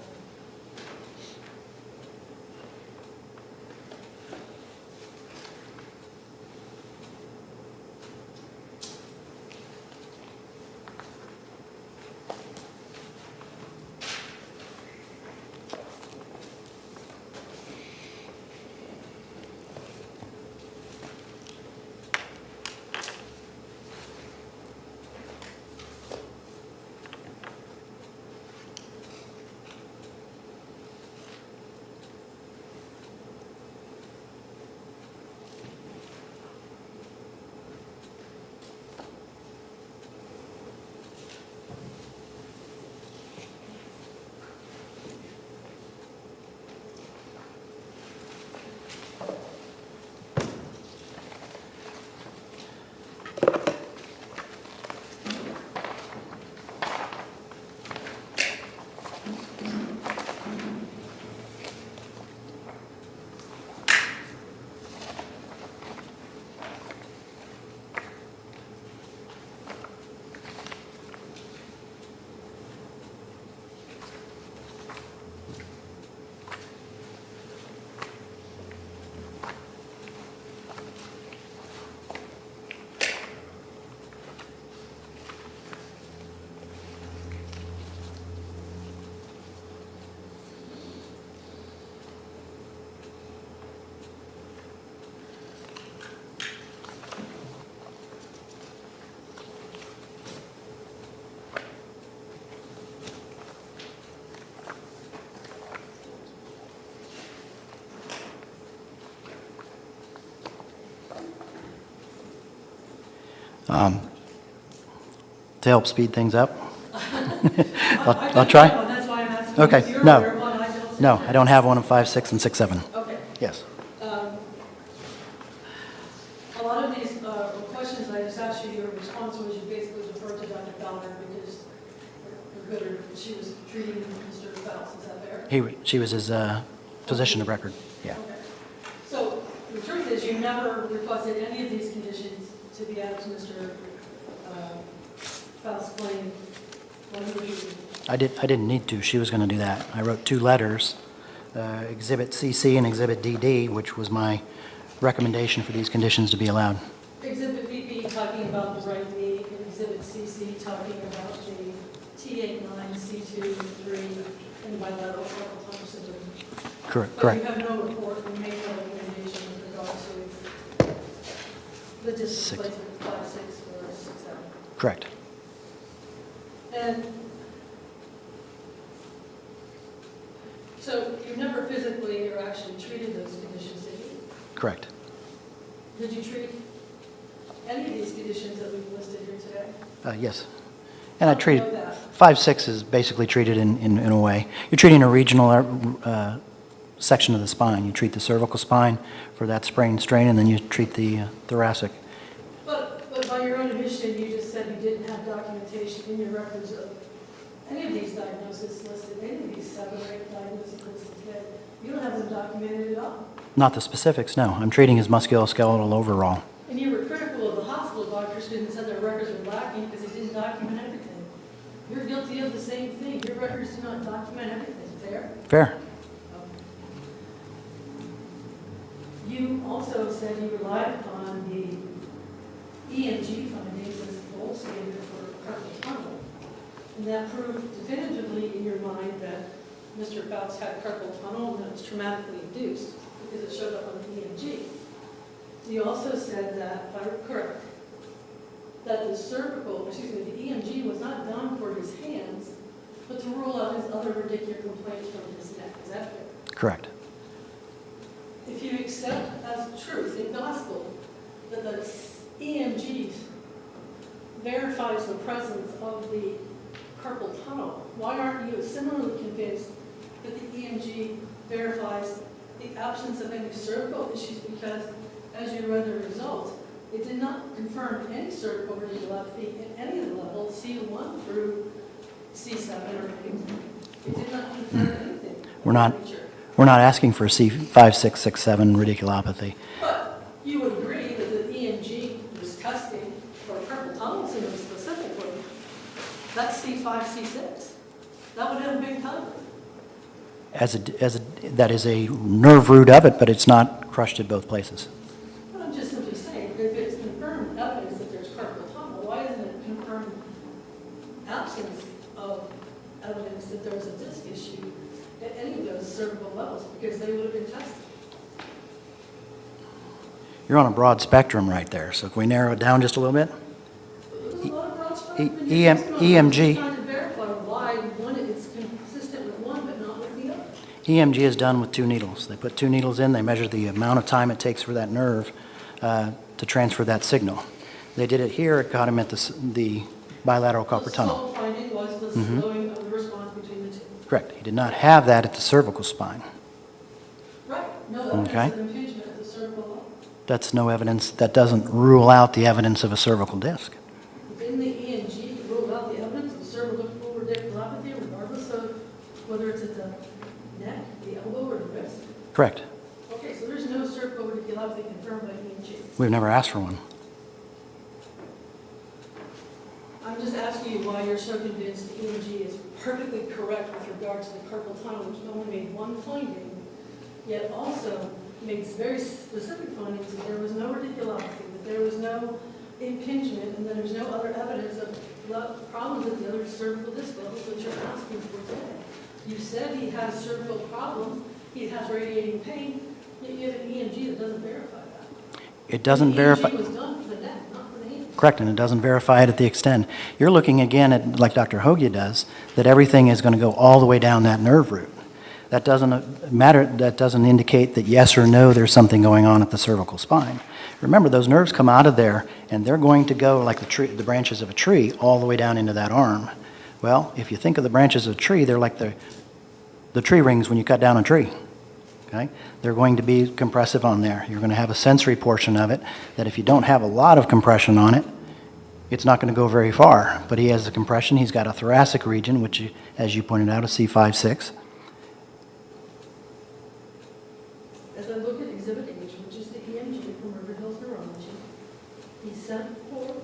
To help speed things up? I'll try? That's why I'm asking. Okay, If you're no. aware of one, I don't. No, I don't have one of 5, 6, and 6, 7. Okay. Yes. A lot of these questions I just asked you, your response was you basically deferred to Dr. Fowler because she was treating Mr. Phelps. Is that fair? She was his physician of record, yeah. Okay. So the truth is you never requested any of these conditions to be added to Mr. Phelps' claim when he was using. I didn't need to. She was going to do that. I wrote 2 letters, Exhibit CC and Exhibit DD, which was my recommendation for these conditions to be allowed. Exhibit BP talking about the right knee, and Exhibit CC talking about the T89, C2, 3, and bilateral carpal tunnel syndrome. Correct. But you have no report and made no recommendation with regard to the displacement 5, 6, or 6, 7. Correct. And so you never physically or actually treated those conditions, did you? Correct. Did you treat any of these conditions that we've listed here today? Yes. And I How do you treated, know that? 5, 6 is basically treated in a way. You're treating a regional section of the spine. You treat the cervical spine for that sprain strain, and then you treat the thoracic. But by your own admission, you just said you didn't have documentation in your records of any of these diagnoses listed, any of these 7 or 8 diagnoses listed today. You don't have them documented at all. Not the specifics, no. I'm treating his musculoskeletal overall. And you were critical of the hospital doctors and said their records were lacking because they didn't document everything. You're guilty of the same thing. Your records do not document everything. Fair? Fair. You also said you relied upon the EMG findings as the gold standard for carpal tunnel. And that proved definitively in your mind that Mr. Phelps had carpal tunnel and that it was traumatically induced because it showed up on the EMG. You also said that, if I'm correct, that the the EMG was not done for his hands, but to rule out his other radicular complaints from his neck. Is that fair? Correct. If you accept as truth in gospel that the EMG verifies the presence of the carpal tunnel, why aren't you similarly convinced that the EMG verifies the absence of any cervical issues? Because as you read the results, it did not confirm any cervical radiculopathy at any of the levels, C1 through C7 or 8. It did not confirm anything. We're not asking for a C5, 6, 6, 7 radiculopathy. But you would agree that the EMG was testing for carpal tunnel syndrome specifically. That's C5, C6. That would have been covered. That is a nerve root of it, but it's not crushed at both places. But I'm just simply saying, if it's confirmed evidence that there's carpal tunnel, why isn't it confirmed absence of evidence that there was a disc issue at any of those cervical levels? Because they would have been tested. You're on a broad spectrum right there, so can we narrow it down just a little bit? There's a lot of broad spectrum. I'm EMG. trying to verify why one is consistent with one but not with the other. EMG is done with 2 needles. They put 2 needles in, they measure the amount of time it takes for that nerve to transfer that signal. They did it here, it got him at the bilateral carpal tunnel. The sole finding was the slowing of the response between the 2. Correct. He did not have that at the cervical spine. Right. No evidence Okay. of impingement at the cervical level. That's no evidence, that doesn't rule out the evidence of a cervical disc. Didn't the EMG rule out the evidence of cervical radiculopathy regardless of whether it's at the neck, the elbow, or the wrist? Correct. Okay, so there's no cervical radiculopathy confirmed by EMG. We've never asked for one. I'm just asking you why you're so convinced the EMG is perfectly correct with regard to the carpal tunnel, which only made one finding, yet also makes very specific findings that there was no radiculopathy, that there was no impingement, and that there's no other evidence of problems at the other cervical disc levels that you're asking for today. You said he has cervical problems, he has radiating pain, yet you have an EMG that doesn't verify that. It doesn't verify. The EMG was done for the neck, not for the hand. Correct, and it doesn't verify it at the extent. You're looking again at, like Dr. Hogia does, that everything is going to go all the way down that nerve root. That doesn't matter, that doesn't indicate that yes or no there's something going on at the cervical spine. Remember, those nerves come out of there, and they're going to go like the branches of a tree all the way down into that arm. Well, if you think of the branches of a tree, they're like the tree rings when you cut down a tree. Okay? They're going to be compressive on there. You're going to have a sensory portion of it that if you don't have a lot of compression on it, it's not going to go very far. But he has the compression. He's got a thoracic region, which, as you pointed out, is C5-6. As I look at Exhibit H, which is the EMG from River Hills Neurology, he sent for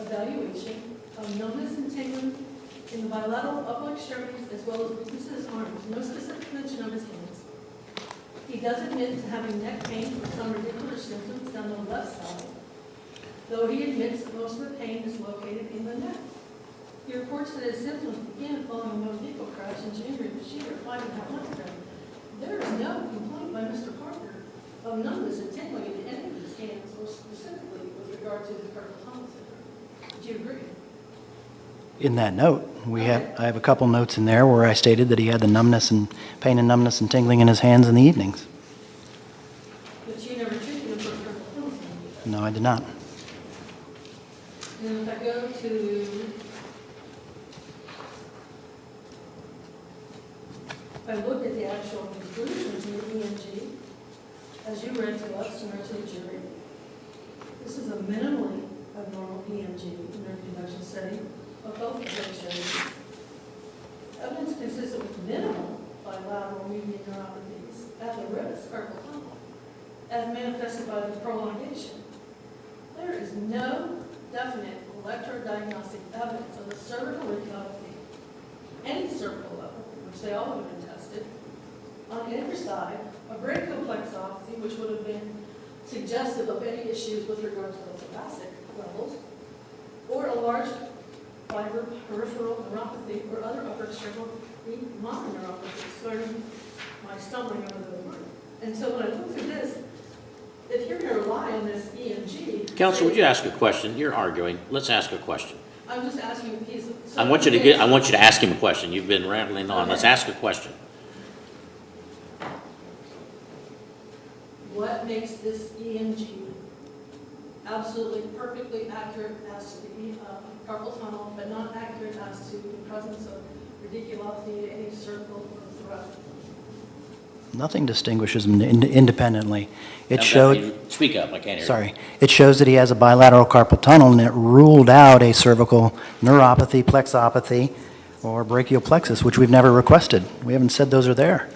evaluation of numbness and tingling in the bilateral upper extremities as well as weakness in his arms. No specific mention of his hands. He does admit to having neck pain with some radicular symptoms down the left side, though he admits that most of the pain is located in the neck. He reports that his symptoms began following a motor vehicle crash in January this year, 5.5 months ago. There is no complaint by Mr. Parker of numbness and tingling in any of his hands, or specifically with regard to the carpal tunnel syndrome. Do you agree? In that note, I have a couple notes in there where I stated that he had the numbness and pain and numbness and tingling in his hands in the evenings. But you never treated him for carpal tunnel syndrome. No, I did not. And if I go to if I look at the actual conclusions in the EMG, as you read to us and read to the jury, this is a minimally abnormal EMG, nerve conduction study, of both of those studies. Evidence consistent with minimal bilateral median neuropathies at the wrist, carpal tunnel, as manifested by the prolongation. There is no definite electrodiagnostic evidence of a cervical radiculopathy, any cervical level, which they all have been tested, on either side, a brachioplexopathy, which would have been suggestive of any issues with regard to the thoracic levels, or a large fiber peripheral neuropathy or other upper extremity mononeurოპathy, starting my stumbling over the word. And so when I look through this, if you're going to rely on this EMG... Counsel, would you ask a question? You're arguing. Let's ask a question. I'm just asking if he's... I want you to ask him a question. You've been rattling on. Okay. Let's ask a question. What makes this EMG absolutely perfectly accurate as to the carpal tunnel, but not accurate as to the presence of radiculopathy, any cervical or thoracic? Nothing distinguishes them independently. It showed. Speak up, I can't hear you. Sorry. It shows that he has a bilateral carpal tunnel, and it ruled out a cervical neuropathy, plexopathy, or brachial plexus, which we've never requested. We haven't said those are there.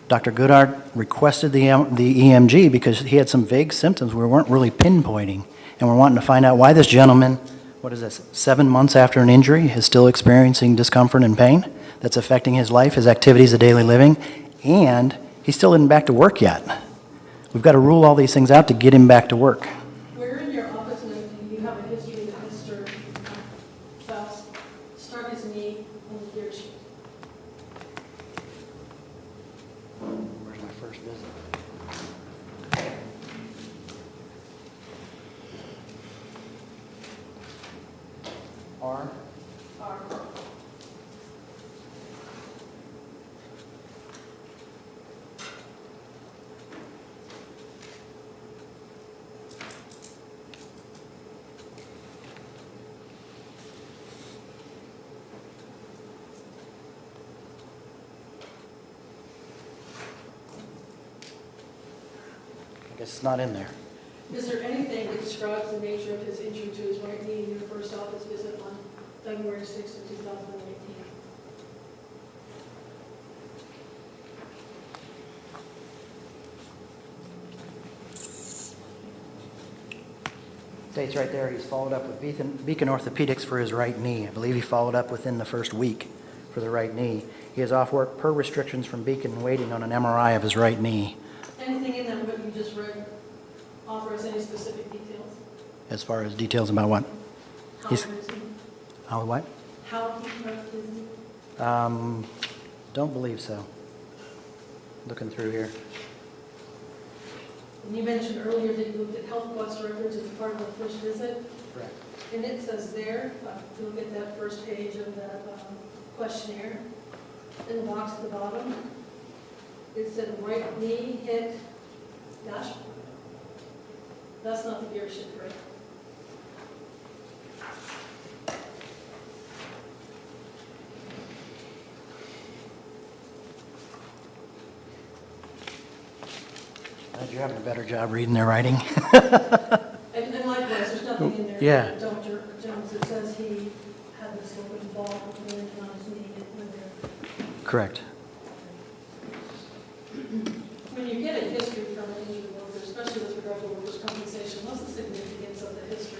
Dr. Goodard requested the EMG because he had some vague symptoms we weren't really pinpointing, and we're wanting to find out why this gentleman, 7 months after an injury, is still experiencing discomfort and pain that's affecting his life, his activities of daily living, and he still isn't back to work yet. We've got to rule all these things out to get him back to work. Where in your office note do you have a history that Mr. Faust struck his knee on the gear sheet? Where's my first visit? R. I guess it's not in there. Is there anything that describes the nature of his injury to his right knee in your first office visit on February 6th of 2018? States right there, he's followed up with Beacon Orthopedics for his right knee. I believe he followed up within the first week for the right knee. He is off work per restrictions from Beacon, waiting on an MRI of his right knee. Anything in that what you just read offer us any specific details? As far as details about what? How hurt his knee? How what? How he hurt his knee? Don't believe so. Looking through here. And you mentioned earlier that you looked at health plus records as part of the first visit. Correct. And it says there, if you look at that first page of that questionnaire, in the box at the bottom, it said right knee hit dashboard. That's not the gear shift, right? Glad you're having a better job reading their writing. And likewise, there's nothing in there. Yeah. Dr. Jones, that says he had this slip and fall and then on his knee when they're. Correct. When you get a history from an injured worker, especially with regard to workers' compensation, what's the significance of the history?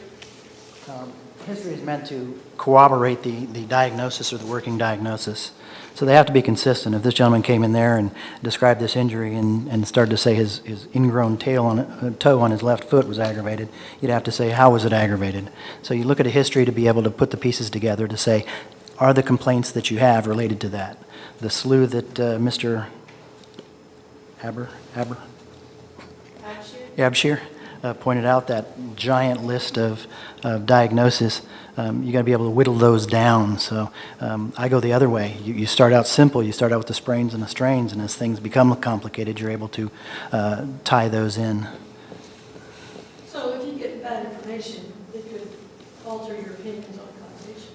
History is meant to corroborate the diagnosis or the working diagnosis. So they have to be consistent. If this gentleman came in there and described this injury and started to say his ingrown toe on his left foot was aggravated, you'd have to say, how was it aggravated? So you look at a history to be able to put the pieces together to say, are the complaints that you have related to that? The slew that Mr. Abshir pointed out, that giant list of diagnosis, you got to be able to whittle those down. So I go the other way. You start out simple. You start out with the sprains and the strains, and as things become complicated, you're able to tie those in. So if you get bad information, it could alter your opinions on causation.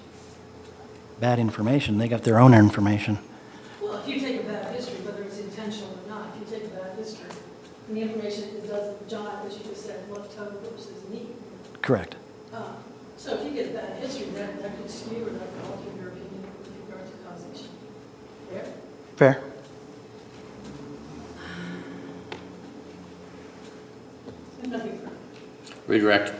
Bad information. They got their own information. Well, if you take a bad history, whether it's intentional or not, if you take a bad history, and the information it doesn't jive, as you just said, left toe versus knee. Correct. So if you get a bad history, that could skew or that could alter your opinion with regard to causation. Fair? Fair. Nothing further. Redirect.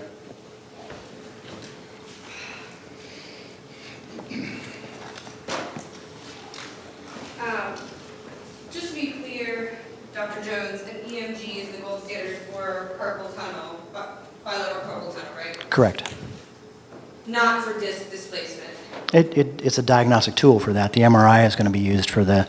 Just to be clear, Dr. Jones, an EMG is the gold standard for carpal tunnel, bilateral carpal tunnel, right? Correct. Not for disc displacement. It's a diagnostic tool for that. The MRI is going to be used for the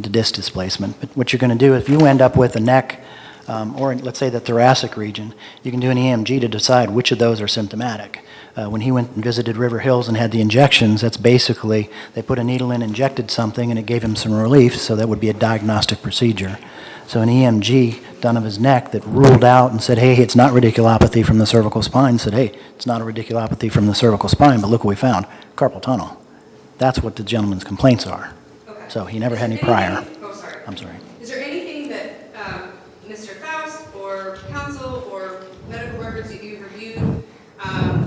disc displacement. But what you're going to do, if you end up with a neck, or let's say the thoracic region, you can do an EMG to decide which of those are symptomatic. When he went and visited River Hills and had the injections, that's basically, they put a needle in, injected something, and it gave him some relief, so that would be a diagnostic procedure. So an EMG done of his neck that ruled out and said, hey, it's not radiculopathy from the cervical spine, said, hey, it's not a radiculopathy from the cervical spine, but look what we found, carpal tunnel. That's what the gentleman's complaints are. Okay. So he never had any prior. Oh, sorry. I'm sorry. Is there anything that Mr. Faust or counsel or medical records that you've reviewed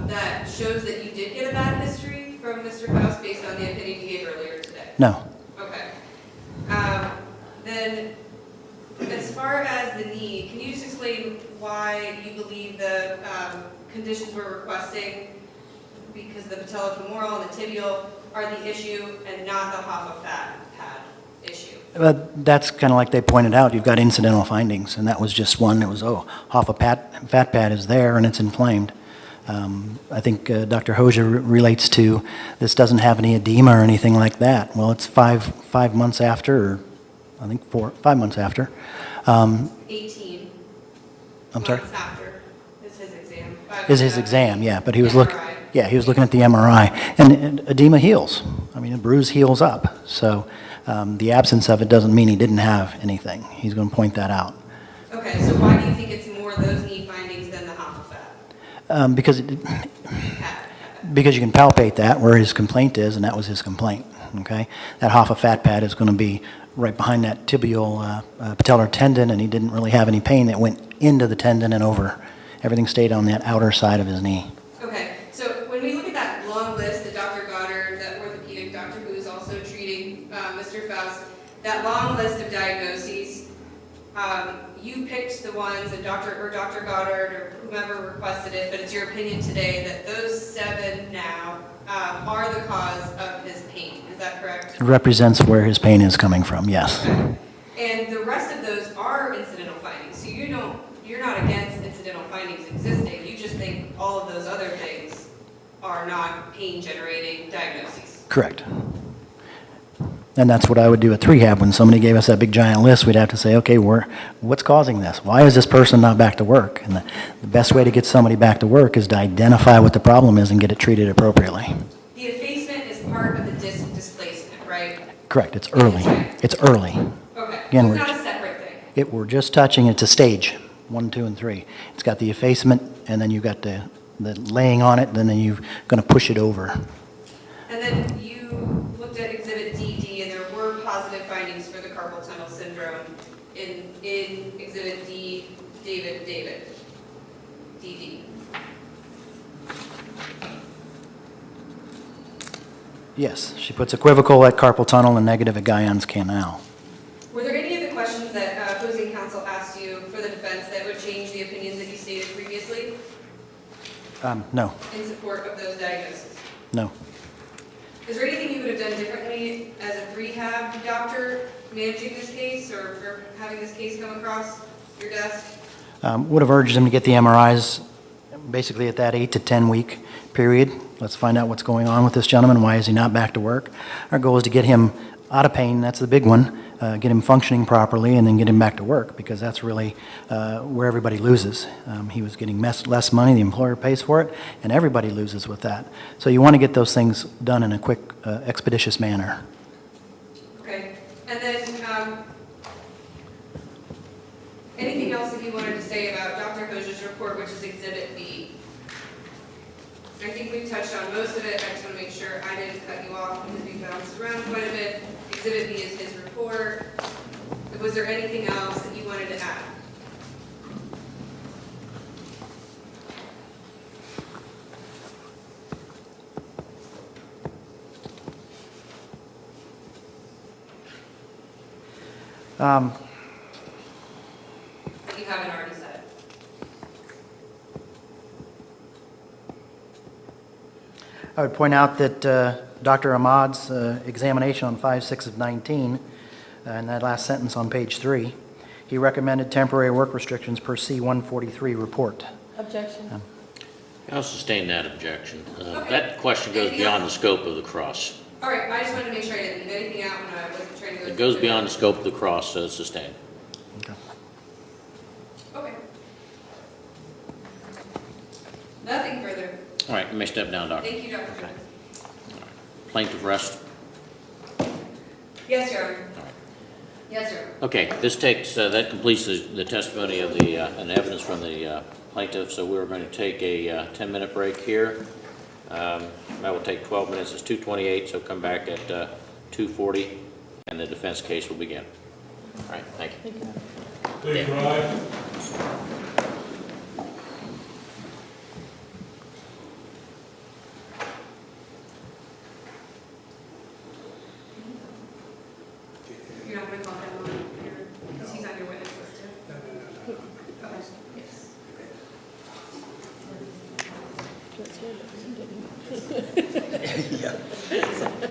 that shows that you did get a bad history from Mr. Faust based on the opinion he gave earlier today? No. Okay. Then, as far as the knee, can you just explain why you believe the conditions we're requesting, because the patellofemoral and the tibial are the issue and not the Hoffa fat pad issue? That's kind of like they pointed out, you've got incidental findings, and that was just one. It was, Hoffa fat pad is there and it's inflamed. I think Dr. Hoja relates to this doesn't have any edema or anything like that. Well, it's five months after, or I think 5 months after. 18 I'm sorry? months after is his exam. Is his exam, yeah, but he was MRI. he was looking at the MRI, and edema heals. I mean, a bruise heals up. So the absence of it doesn't mean he didn't have anything. He's going to point that out. Okay, so why do you think it's more those knee findings than the Hoffa fat? Because you can palpate that where his complaint is, and that was his complaint. Okay, that Hoffa fat pad is going to be right behind that tibial patellar tendon, and he didn't really have any pain that went into the tendon and over. Everything stayed on that outer side of his knee. Okay, so when we look at that long list that Dr. Goddard, that orthopedic doctor who is also treating Mr. Faust, that long list of diagnoses, you picked the ones, and Dr. Goddard or whomever requested it, but it's your opinion today that those 7 now are the cause of his pain. Is that correct? It represents where his pain is coming from, yes. Okay. And the rest of those are incidental findings. So you're not against incidental findings existing. You just think all of those other things are not pain-generating diagnoses. Correct. And that's what I would do at rehab. When somebody gave us that big giant list, we'd have to say, okay, what's causing this? Why is this person not back to work? And the best way to get somebody back to work is to identify what the problem is and get it treated appropriately. The effacement is part of the disc displacement, right? Correct. It's early. It's early. Okay. Again, so it's not a separate thing. We're just touching. It's a stage. 1, 2, and 3. It's got the effacement, and then you've got the laying on it, and then you're going to push it over. And then you looked at Exhibit DD, and there were positive findings for the carpal tunnel syndrome in Exhibit D, David, DD. Yes, she puts equivocal at carpal tunnel and negative at Guyon's canal. Were there any of the questions that opposing counsel asked you for the defense that would change the opinions that you stated previously No, in support of those diagnoses? no. Is there anything you would have done differently as a rehab doctor managing this case or having this case come across your desk? Would have urged him to get the MRIs basically at that 8 to 10 week period. Let's find out what's going on with this gentleman. Why is he not back to work? Our goal is to get him out of pain. That's the big one. Get him functioning properly and then get him back to work, because that's really where everybody loses. He was getting less money. The employer pays for it, and everybody loses with that. So you want to get those things done in a quick, expeditious manner. Okay. And then anything else that you wanted to say about Dr. Hosier's report, which is Exhibit B? I think we've touched on most of it. I just want to make sure I didn't cut you off because we bounced around quite a bit. Exhibit B is his report. Was there anything else that you wanted to add? That you haven't already said. I would point out that Dr. Ahmad's examination on 5/6 of 19, and that last sentence on page 3, he recommended temporary work restrictions per C-143 report. Objection. I'll sustain that objection. Okay. That question goes beyond the scope of the cross. All right, I just wanted to make sure I didn't leave anything out when I wasn't trying to go. It goes beyond the scope of the cross, so it's sustained. Okay. Nothing further. All right, you may step down, Doctor. Thank you, Dr. Jones. Plaintiff rest. Yes, Your Honor. Yes, sir. Okay, this takes, that completes the testimony of the, and evidence from the plaintiff, so we're going to take a 10-minute break here. That will take 12 minutes. It's 2:28, so come back at 2:40, and the defense case will begin. All right, thank you. Please rise. You're not going to call him on because he's on your witness list too? Okay. Yes. Yeah.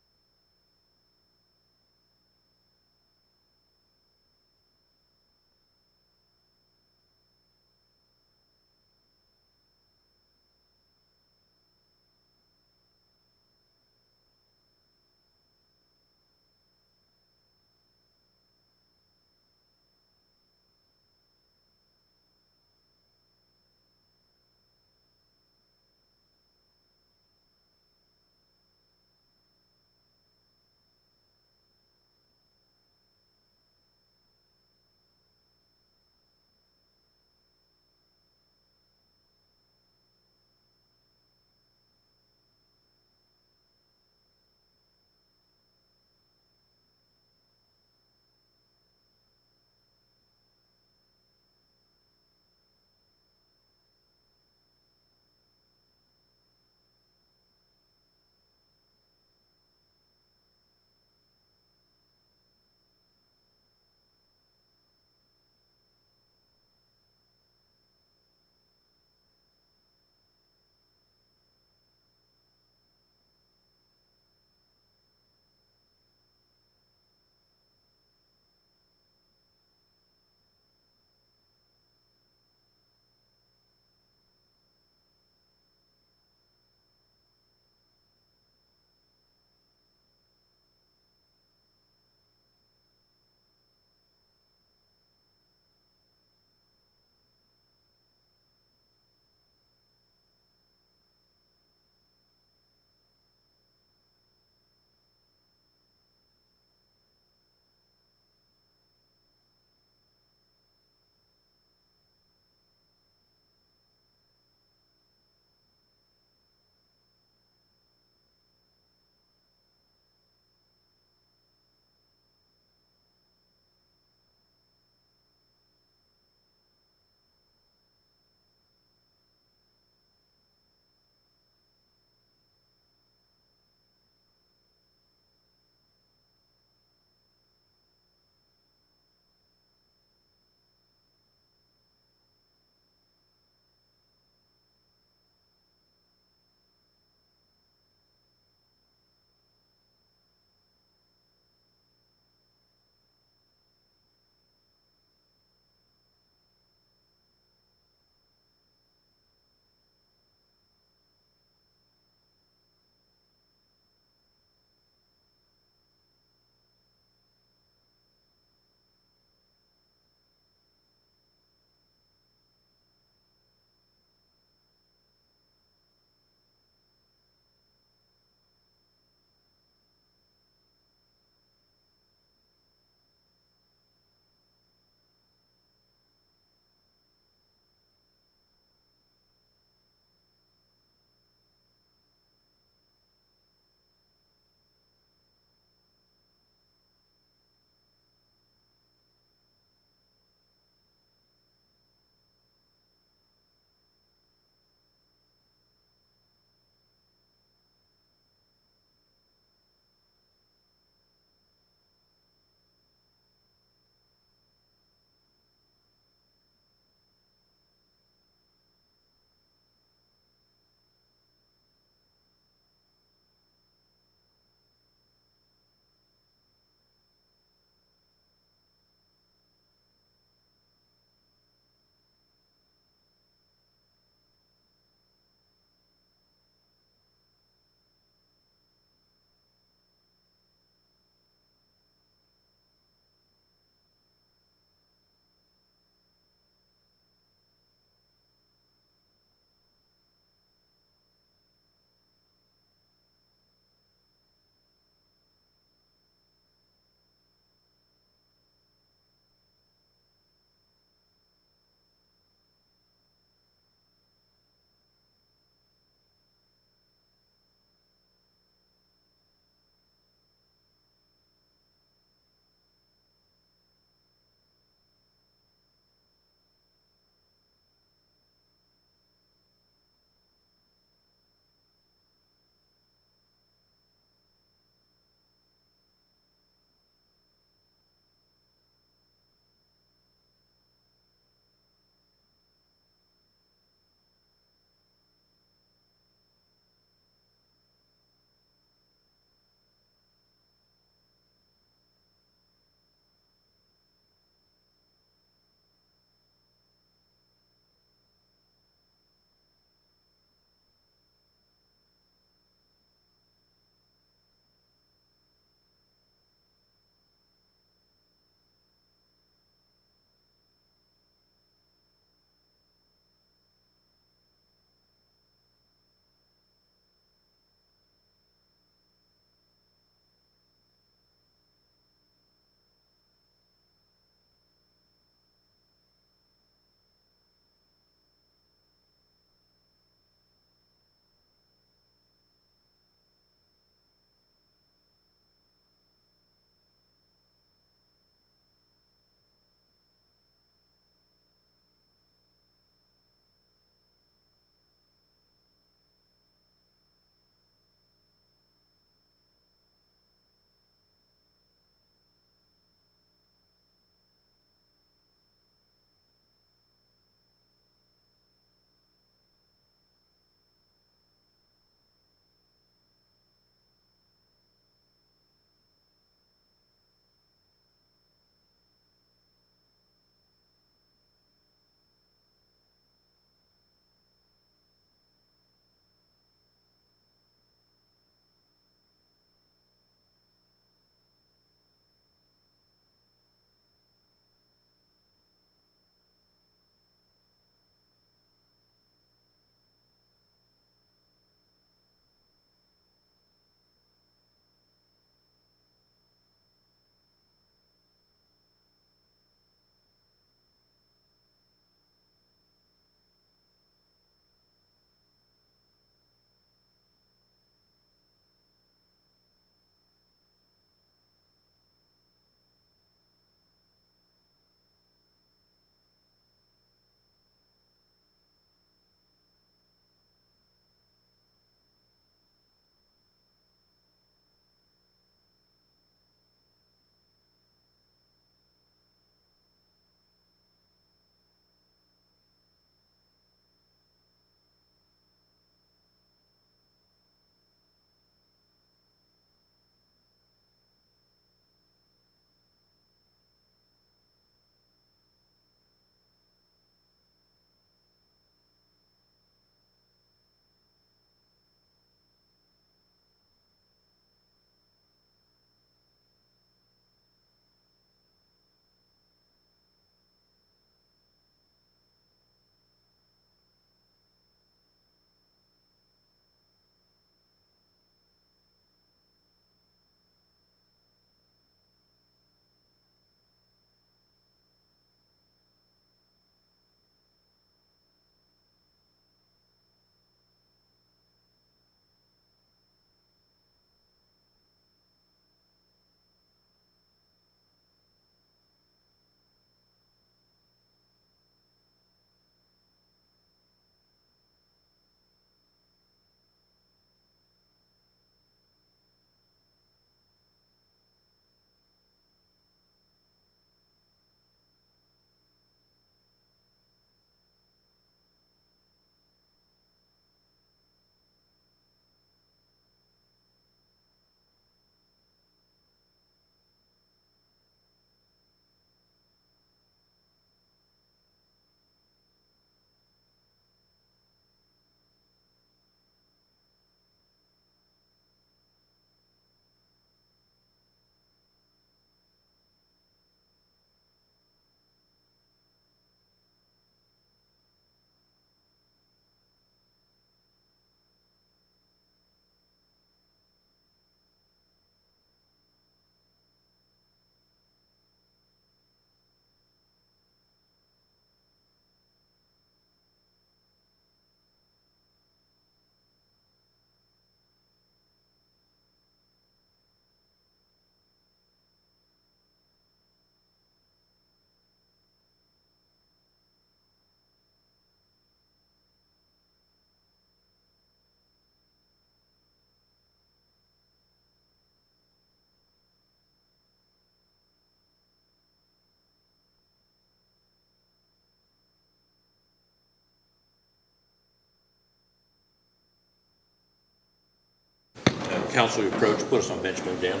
council approach, put us on bench mode, Dan.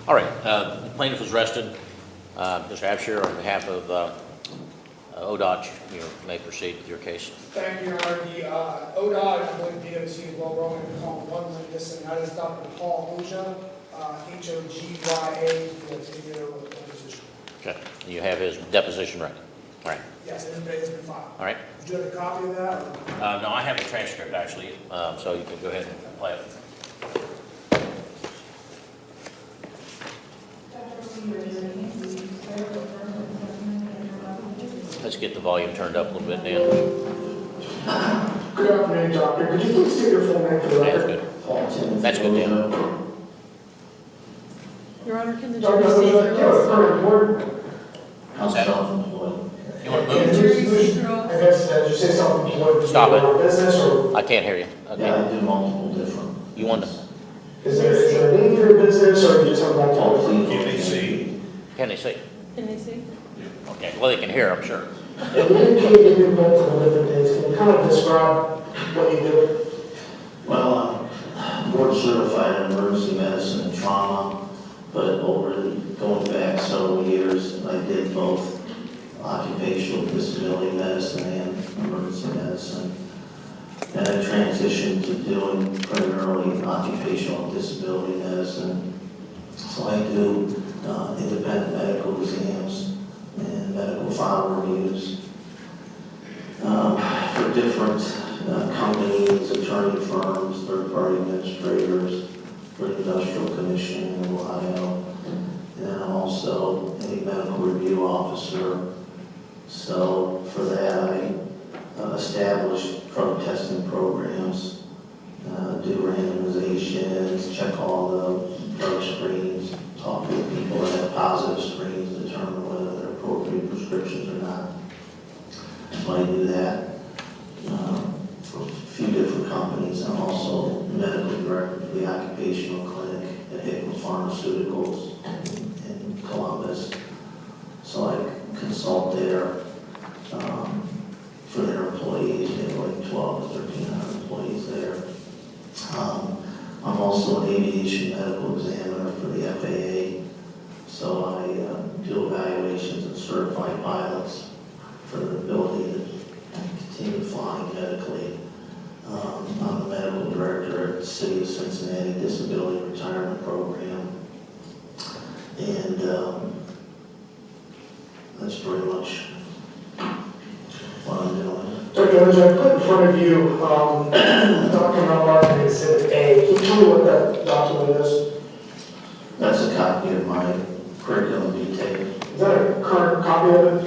All right, the plaintiff is rested. Mr. Abshire, on behalf of ODOT, you may proceed with your case. Thank you, Your Honor. The ODOT, I believe DOT, well, we're only going to call him one witness, and that is Dr. Paul Hoja, Hogya, for the video deposition. Okay, you have his deposition ready. All right. Yes, it has been filed. All right. Would you have a copy of that? Or? No, I have the transcript, actually, so you can go ahead and play it. Let's get the volume turned up a little bit, Dan. Good afternoon, Doctor. Could you please state your full name for the record? That's good. That's good, Dan. Your Honor, can the jury see through us? How's that? You want to move? Jury see through us? I guess, did you say something? Stop it. Business or? I can't hear you. Okay. Yeah, I do multiple different. You want to? Is there a name for your business or you just have multiple? Can they see? Can they see? Can they see? Okay, well, they can hear, I'm sure. You indicated you did multiple different things. Can you kind of describe what you do? Well, I'm board certified in emergency medicine and trauma, but going back several years, I did both occupational disability medicine and emergency medicine. And I transitioned to doing primarily occupational disability medicine. So I do independent medical exams and medical file reviews for different companies, attorney firms, third-party administrators, for the Industrial Commission in Ohio. And then I'm also a medical review officer. So for that, I established drug testing programs, do randomizations, check all the drug screens, talk to people that have positive screens, determine whether they're appropriate prescriptions or not. So I do that for a few different companies. I'm also medical director for the occupational clinic at Hickman Pharmaceuticals in Columbus. So I consult there for their employees. They have like 12 to 1,300 employees there. I'm also an aviation medical examiner for the FAA. So I do evaluations and certify pilots for their ability to continue flying medically. I'm the medical director at the City of Cincinnati Disability Retirement Program. And that's pretty much what I'm doing. Dr. Hoja, I put in front of you document marking Exhibit A. Can you tell me what that document is? That's a copy of my curriculum detail. Is that a current copy of it?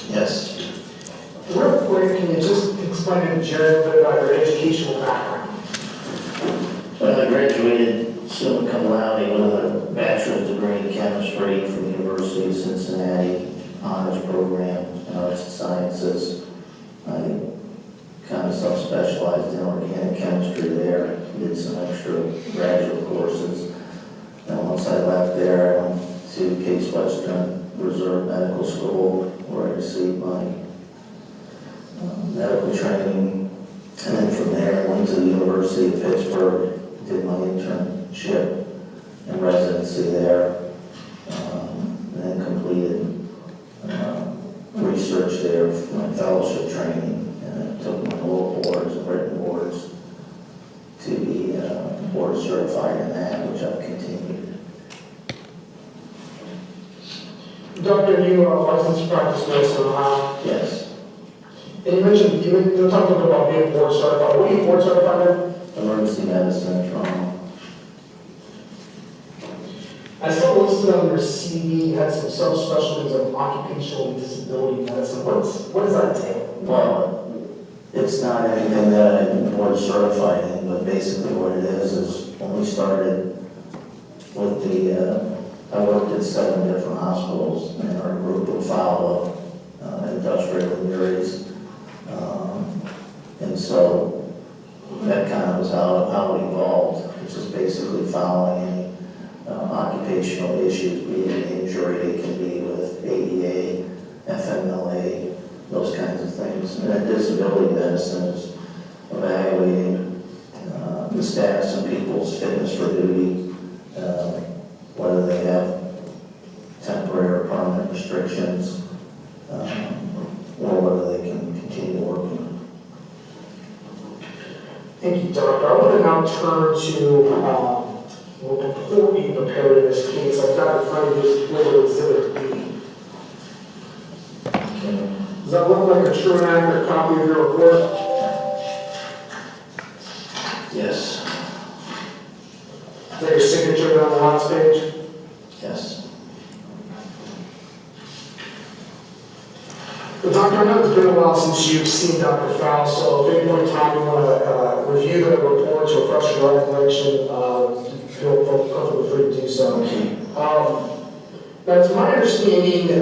Yes. Real quick, can you just explain to the jury a bit about your educational background? When I graduated summa cum laude with a bachelor's degree in chemistry from the University of Cincinnati honors program in arts and sciences. I kind of self-specialized in organic chemistry there, did some extra graduate courses. And once I left there, I went to Case Western Reserve Medical School, where I received my medical training. And then from there, I went to the University of Pittsburgh, did my internship and residency there, and then certified in that, which I've continued. Doctor, you are licensed practice medicine in Ohio? Yes. And you mentioned, you talked about being board certified. What are you board certified in? Emergency medicine and trauma. I saw listed on your CV, you had some subspecialties of occupational and disability medicine. What does that entail? Well, it's not anything that I'm board certified in, but basically what it is when we started with I worked at 7 different hospitals, and our group would follow industrial injuries. And so that kind of was how it evolved. It's just basically following any occupational issues, be it an injury, it can be with ADA, FMLA, those kinds of things. And then disability medicine is evaluating the status of people's fitness for duty, whether they have temporary or permanent restrictions, or whether they can continue working. Thank you, Doctor. I want to now turn to report you prepared in this case. I've got in front of you this little exhibit B. Does that look like a true and accurate copy of your report? Yes. Is that your signature on the last page? Yes. Well, Doctor, I know it's been a while since you've seen Dr. Faust, so if at any point in time you want to review the report to refresh your recollection, feel free to do so. Now, it's my understanding,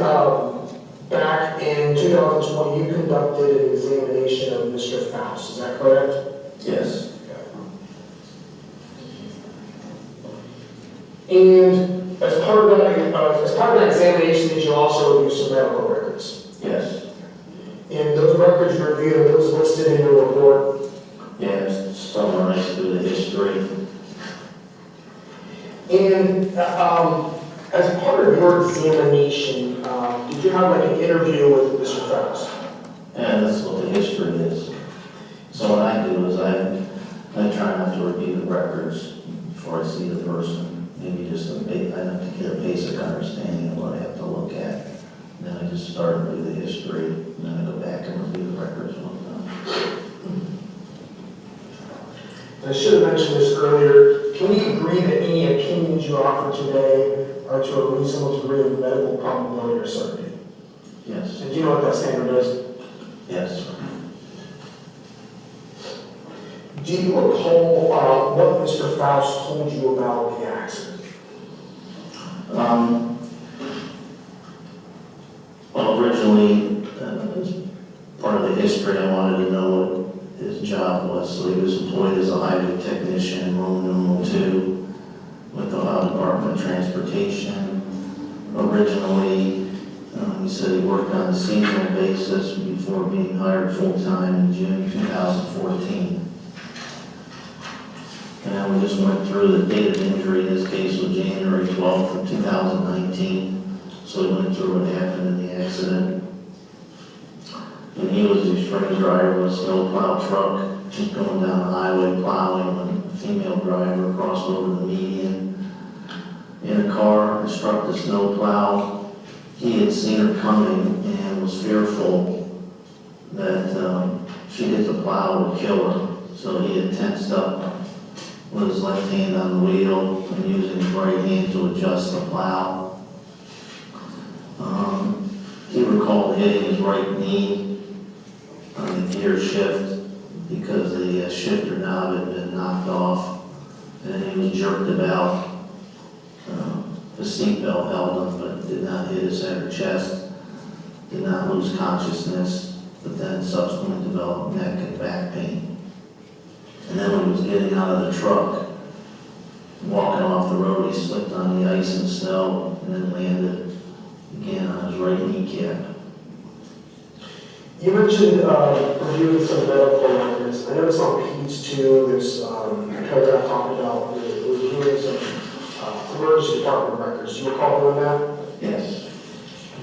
back in 2020, you conducted an examination of Mr. Faust, is that correct? Yes. And as part of that examination, did you also review some medical records? Yes. And those records you reviewed, are those listed in your report? Yes, summarized through the history. And as part of your examination, did you have like an interview with Mr. Faust? Yeah, that's what the history is. So what I do is I try not to review the records before I see the person. Maybe just I have to get a basic understanding of what I have to look at. And then I just start to do the history, and then I go back and review the records one time. I should have mentioned this earlier. Can we agree that any opinions you offer today are to a reasonable degree of medical probability or certainty? Yes. And do you know what that standard is? Yes. Do you recall what Mr. Faust told you about the accident? Well, originally, as part of the history, I wanted to know what his job was. So he was employed as a highway technician in Roman numeral 2 with the Ohio Department of Transportation. Originally, he said he worked on a seasonal basis before being hired full-time in June 2014. And we just went through the date of injury. In this case was January 12th of 2019. So we went through what happened in the accident. And he was the extreme driver of a snowplow truck, just going down the highway plowing when a female driver crossed over the median in a car and struck the snowplow. He had seen her coming and was fearful that she hit the plow would kill her. So he had tensed up with his left hand on the wheel and using his right hand to adjust the plow. He recalled hitting his right knee on the gear shift because the shifter knob had been knocked off, and he was jerked about. The seatbelt held him, but did not hit his head or chest, did not lose consciousness, but then subsequently developed neck and back pain. And then when he was getting out of the truck, walking off the road, he slipped on the ice and snow and then landed again on his right kneecap. You mentioned reviewing some medical records. I noticed on page 2, there's a paragraph talking about reviewing some emergency department records. Do you recall doing that? Yes.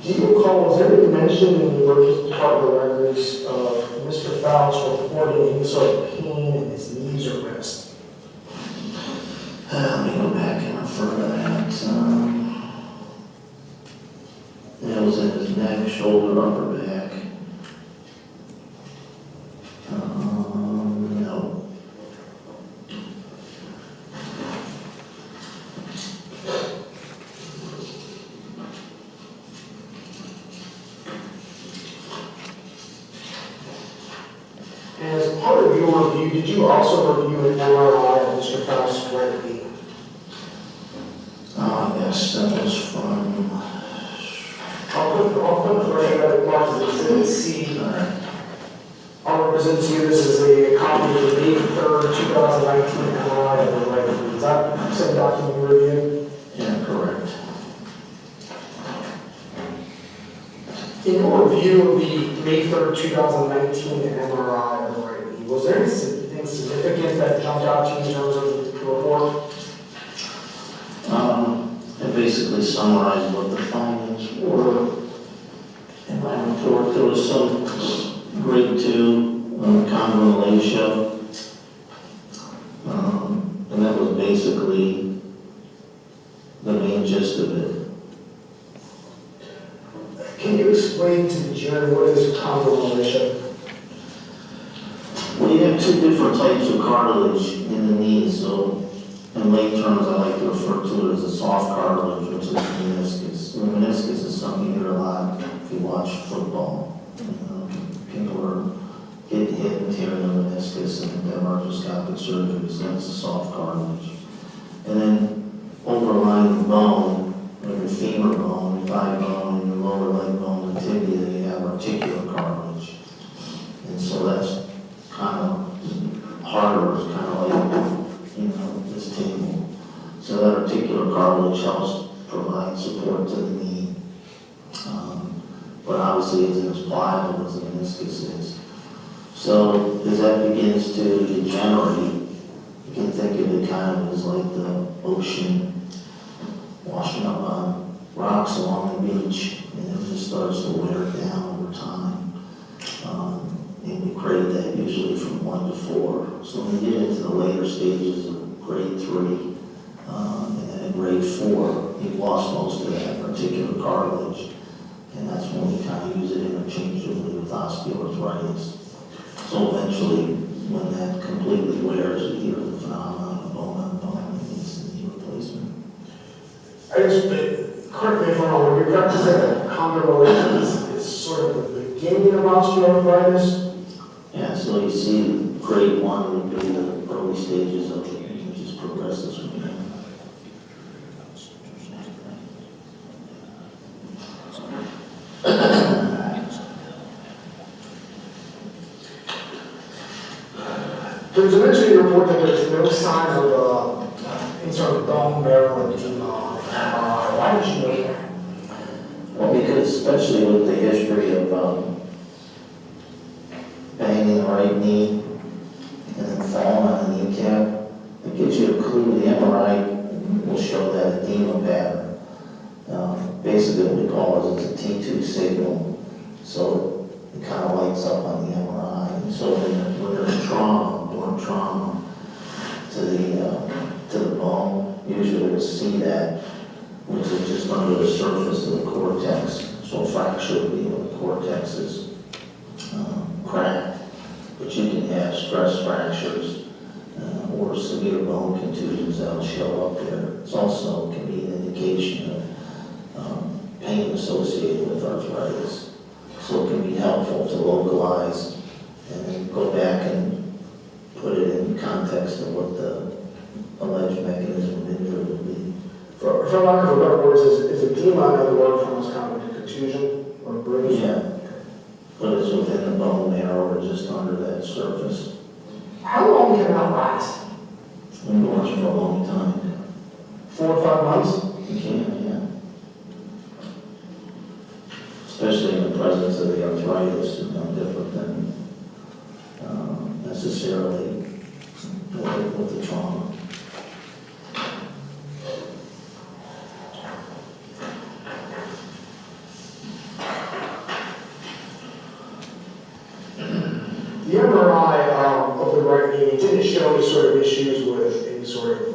Do you recall, was there any mention in the emergency department records of Mr. Faust reporting any sort of pain in his knees or wrist? for that. It was in his neck, shoulder, upper back. No. And as part of your review, did you also review an MRI of Mr. Faust's right knee? Yes, that was from. I'll put the right that marked as Exhibit C. I'll represent to you this is a copy of the May 3rd, 2019 MRI of the right knee. Is that the same document you reviewed? Yeah, correct. In your review of the May 3rd, 2019 MRI of the right knee, was there anything significant that jumped out to you in terms of the report? I basically summarized what the findings were in my report. There was some grade 2 chondromalacia, and that was basically the main gist of it. Can you explain to the jury what is chondromalacia? Well, you have two different types of cartilage in the knee, so in lay terms, I like to refer to it as a soft cartilage, which is the meniscus. The meniscus is something you hear a lot if you watch football. People are getting hit and tearing the meniscus and have arthroscopic surgery, so that's the soft cartilage. And then overlying the bone, like your femur bone, your thigh bone, and your lower leg bone, the tibia, you have articular cartilage. And so that's kind of harder, it's kind of like, this table. So that articular cartilage helps provide support to the knee. But obviously it isn't as pliable as the meniscus is. So as that begins to degenerate, you can think of it kind of as like the ocean washing up on rocks along the beach, and it just starts to wear down over time. And we grade that usually from 1 to 4. So when you get into the later stages of grade 3, and then in grade 4, you've lost most of that particular cartilage. And that's when we kind of use it interchangeably with osteoarthritis. So eventually, when that completely wears, you hear the phenomenon of bone on bone and needs knee replacement. Correct me if I'm wrong, would you correct to say that chondromalacia is sort of the beginning of osteoarthritis? Yeah, so you see grade 1 would be the early stages of it, and it just progresses from there. There's a mention in your report that there's no sign of any sort of bone marrow edema on the MRI. Why did you know that? Well, because especially with the history of banging the right knee and then falling on the kneecap, it gives you a clue. The MRI will show that edema pattern. Basically what we call is it's a T2 signal, so it kind of lights up on the MRI. And so when there's trauma, blunt trauma to the bone, usually we'll see that, which is just under the surface of the cortex. So a fracture would be when the cortex is cracked, but you can have stress fractures or severe bone contusions that will show up there. It also can be an indication of pain associated with arthritis. So it can be helpful to localize and then go back and put it in context of what the alleged mechanism of injury would be. For lack of a better words, is edema another word for almost kind of like a contusion or a bruise? Yeah, but it's within the bone marrow or just under that surface. How long can that last? Been going for a long time. 4 or 5 months? You can, yeah. Especially in the presence of the arthritis, is no different than necessarily with the trauma. The MRI of the right knee didn't show any sort of issues with any sort of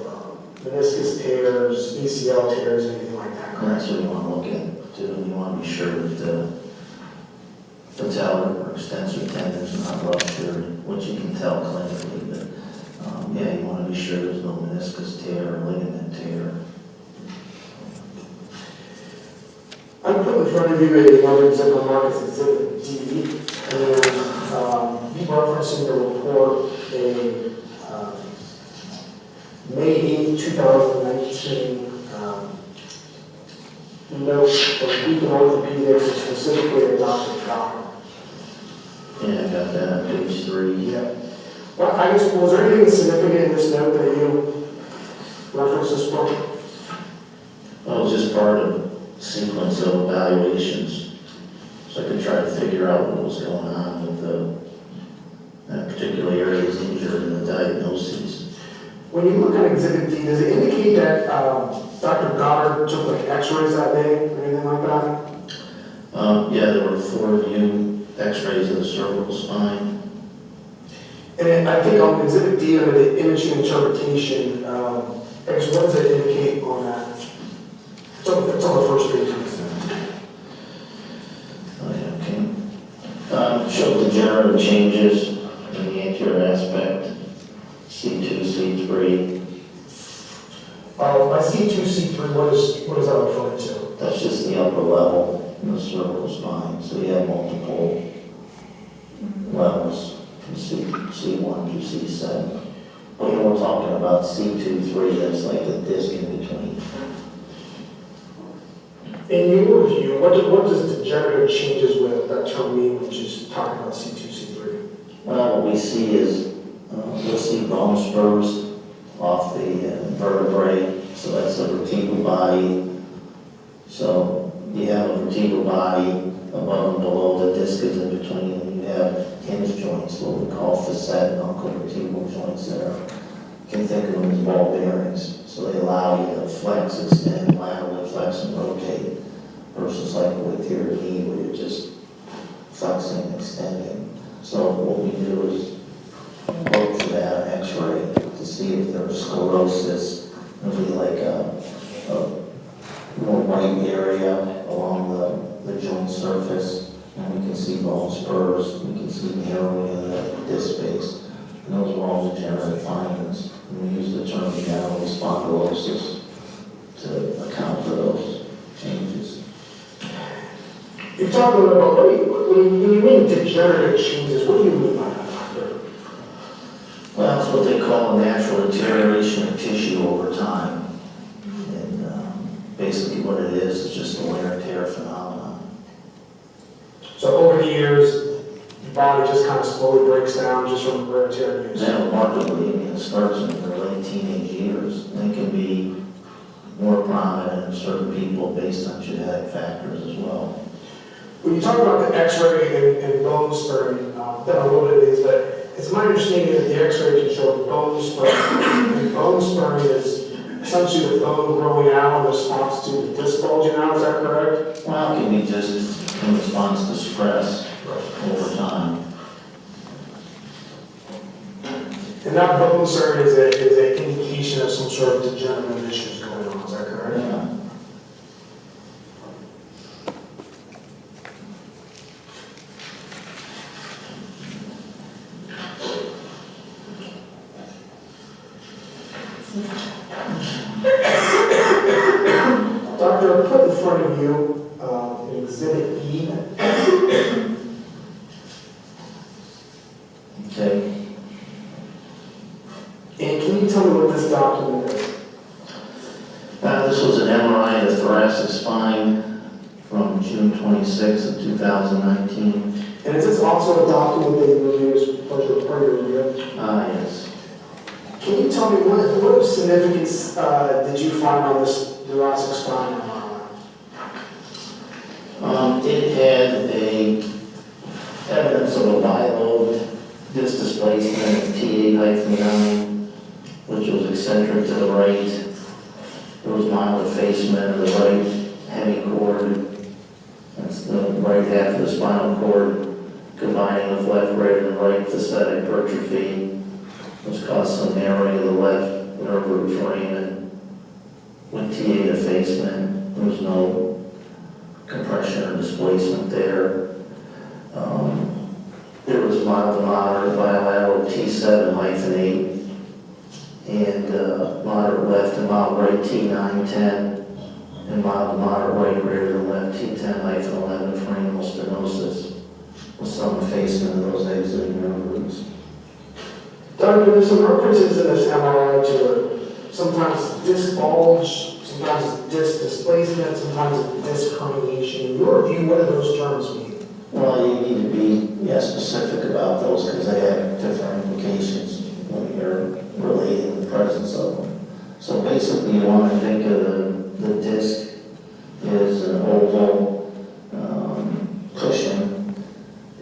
meniscus tears, ACL tears, anything like that, And correct? that's what you want to look at, too. You want to be sure that the patella or extensor tendons are not ruptured, which you can tell clinically, but yeah, you want to be sure there's no meniscus tear or ligament tear. I put in front of you a Northern Central Markets Exhibit D, and you referenced in your report a May 8th, 2019 note from Beacon Orthopedics, specifically a Dr. Goddard. Yeah, I got that on page 3. Yeah. Well, I guess, was there anything significant in this note that you referenced this book? Well, it was just part of a sequence of evaluations, so I could try to figure out what was going on with that particular area was injured in the diagnoses. When you look at Exhibit D, does it indicate that Dr. Goddard took like x-rays that day or anything like that? Yeah, there were 4 view x-rays of the cervical spine. And then I think on Exhibit D under the imaging interpretation, I guess what does it indicate on that? It's on the first page. Oh, yeah, okay. Showed degenerative changes in the anterior aspect, C2, C3. By C2, C3, what is that referring to? That's just the upper level in the cervical spine. So you have multiple levels from C1 to C7. But when we're talking about C2, 3, that's like the disc in between. In your view, what does degenerative changes with that term mean, which is talking about C2, C3? Well, what we see is, we'll see bone spurs off the vertebrae, so that's the vertebral body. So you have a vertebral body above and below, the disc is in between, and you have hinge joints, what we call facet and uncovertebral joints that are, you can think of them as ball bearings. So they allow you to flex, extend, laterally flex and rotate, versus like with your knee where you're just flexing and extending. So what we do is look for that x-ray to see if there's sclerosis, maybe like a more white area along the joint surface, and we can see bone spurs, we can see narrowing in the disc space, and those are all degenerative findings. And we use the term general spondylosis to account for those changes. You're talking about, when you mean degenerative changes, what do you mean by that, doctor? Well, that's what they call a natural deterioration of tissue over time. And basically what it is just a wear and tear phenomenon. So over the years, the body just kind of slowly breaks down just from wear and tear use? Then remarkably, it starts in the late teenage years, and it can be more prominent in certain people based on genetic factors as well. When you talk about the x-ray and bone spurring, that a little bit of these, but it's my understanding that the x-ray can show bone spurring. And bone spurring is essentially the bone growing out in response to the disc bulging out, is that correct? Well, it can be just in response to stress over time. And that bone spurring is an indication of some sort of degenerative issues going on, is that correct? Yeah. Doctor, I put in front of you an Exhibit E. Okay. And can you tell me what this document is? This was an MRI of the thoracic spine from June 26th of 2019. And is this also a document that you reviewed as part of your review? Yes. Can you tell me what significance did you find on this thoracic spine MRI? It had evidence of a bilobed disc displacement of T8-9, which was eccentric to the right. There was mild effacement of the right hemichord. That's the right half of the spinal cord combining with left greater than right facet hypertrophy, which caused some narrowing of the left nerve root foramen with TA defacement. There was no compression or displacement there. There was mild to moderate bilateral T7-8 and moderate left and mild right T9-10 and mild to moderate right greater than left T10-11 for renal stenosis with some effacement of those exiting nerve roots. Dr., there's some references in this MRI to sometimes disc bulge, sometimes disc displacement, sometimes disc herniation. In your view, what do those terms mean? Well, you need to be specific about those because they have different implications when you're relating the presence of them. So basically, you want to think of the disc as an oval cushion,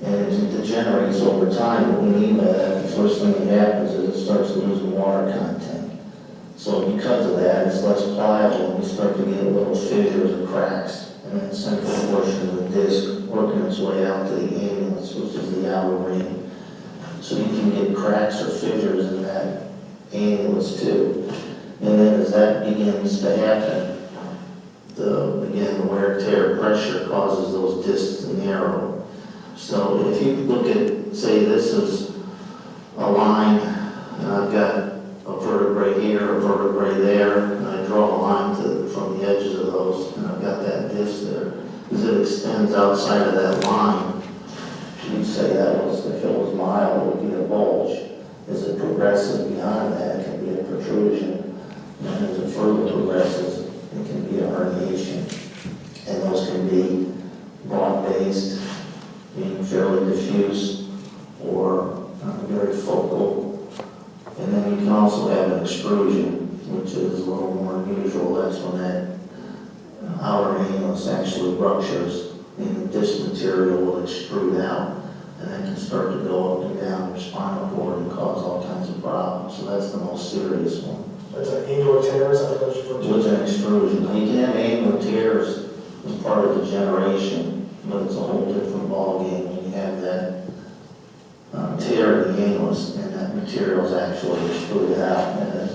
and as it degenerates over time, what we mean by that, the first thing that happens is it starts losing water content. So because of that, it's less pliable, and you start to get little fissures or cracks in that central portion of the disc working its way out to the annulus, which is the outer ring. So you can get cracks or fissures in that annulus too. And then as that begins to happen, again, the wear, tear, pressure causes those discs to narrow. So if you look at, say this is a line, and I've got a vertebrae here, a vertebrae there, and I draw a line from the edges of those, and I've got that disc there. As it extends outside of that line, you'd say that was, if it was mild, it would be a bulge. As it progresses beyond that, it can be a protrusion. And as it further progresses, it can be a herniation. And those can be broad-based, being fairly diffuse, or very focal. And then you can also have an extrusion, which is a little more unusual. That's when that outer annulus actually ruptures, and the disc material will extrude out, and that can start to go up and down your spinal cord and cause all kinds of problems. So that's the most serious one. That's an annular tear, is that what that's referred to? With an extrusion. You can have annular tears as part of degeneration, but it's a whole different ballgame when you have that tear in the annulus and that material is actually extruded out, and it has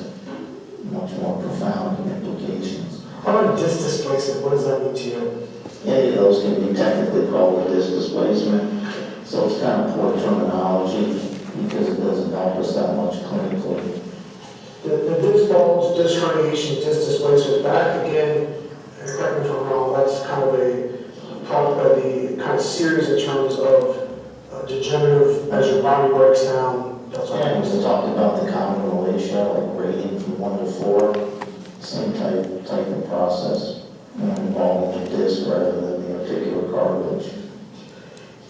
much more profound implications. How about disc displacement? What does that mean to you? Any of those can be technically called a disc displacement, so it's kind of poor terminology because it doesn't help us that much clinically. The disc bulge, disc herniation, disc displacement, that again, correct me if I'm wrong, that's kind of the kind of series in terms of degenerative, as your body breaks down. That's what Yeah, we talked about the common militia, like rating from 1 to 4, same type of process, involving the disc rather than the articular cartilage.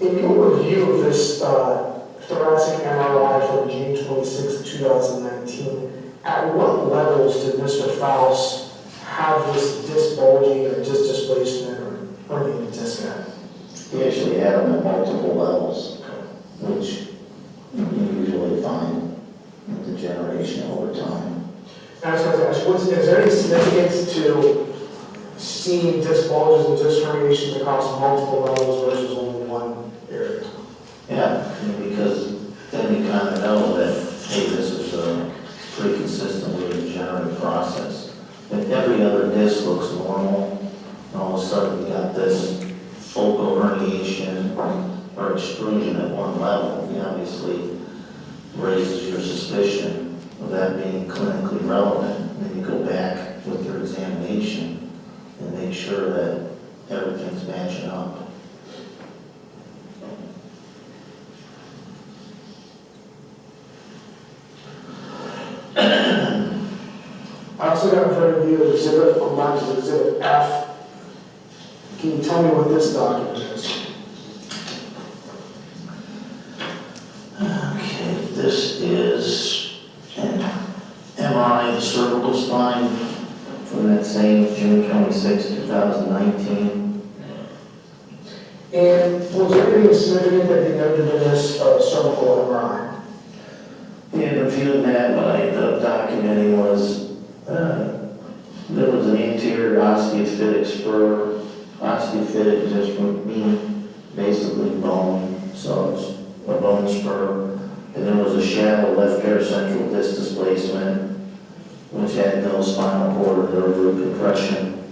In your review of this thoracic MRI from June 26, 2019, at what levels did Mr. Faust have this disc bulging or disc displacement or herniated disc at? We actually had them at multiple levels, which you usually find in degeneration over time. I was going to ask you, is there any significance to seeing disc bulges and disc herniations across multiple levels versus only one area? Yeah, because then you kind of know that, hey, this is pretty consistent with a degenerative process. If every other disc looks normal, and all of a sudden you got this focal herniation or extrusion at one level, it obviously raises your suspicion of that being clinically relevant. And then you go back with your examination and make sure that everything's matching up. I also got in front of you an exhibit on mine is exhibit F. Can you tell me what this document is? Okay, this is an MRI of the cervical spine from that same June 26, 2019. And was there anything significant that you noted in this cervical MRI? Yeah, the few that what I ended up documenting was there was an anterior osteophytic spur. Osteophytic just means basically bone, so it's a bone spur. And there was a shallow left paracentral disc displacement, which had no spinal cord or nerve root compression.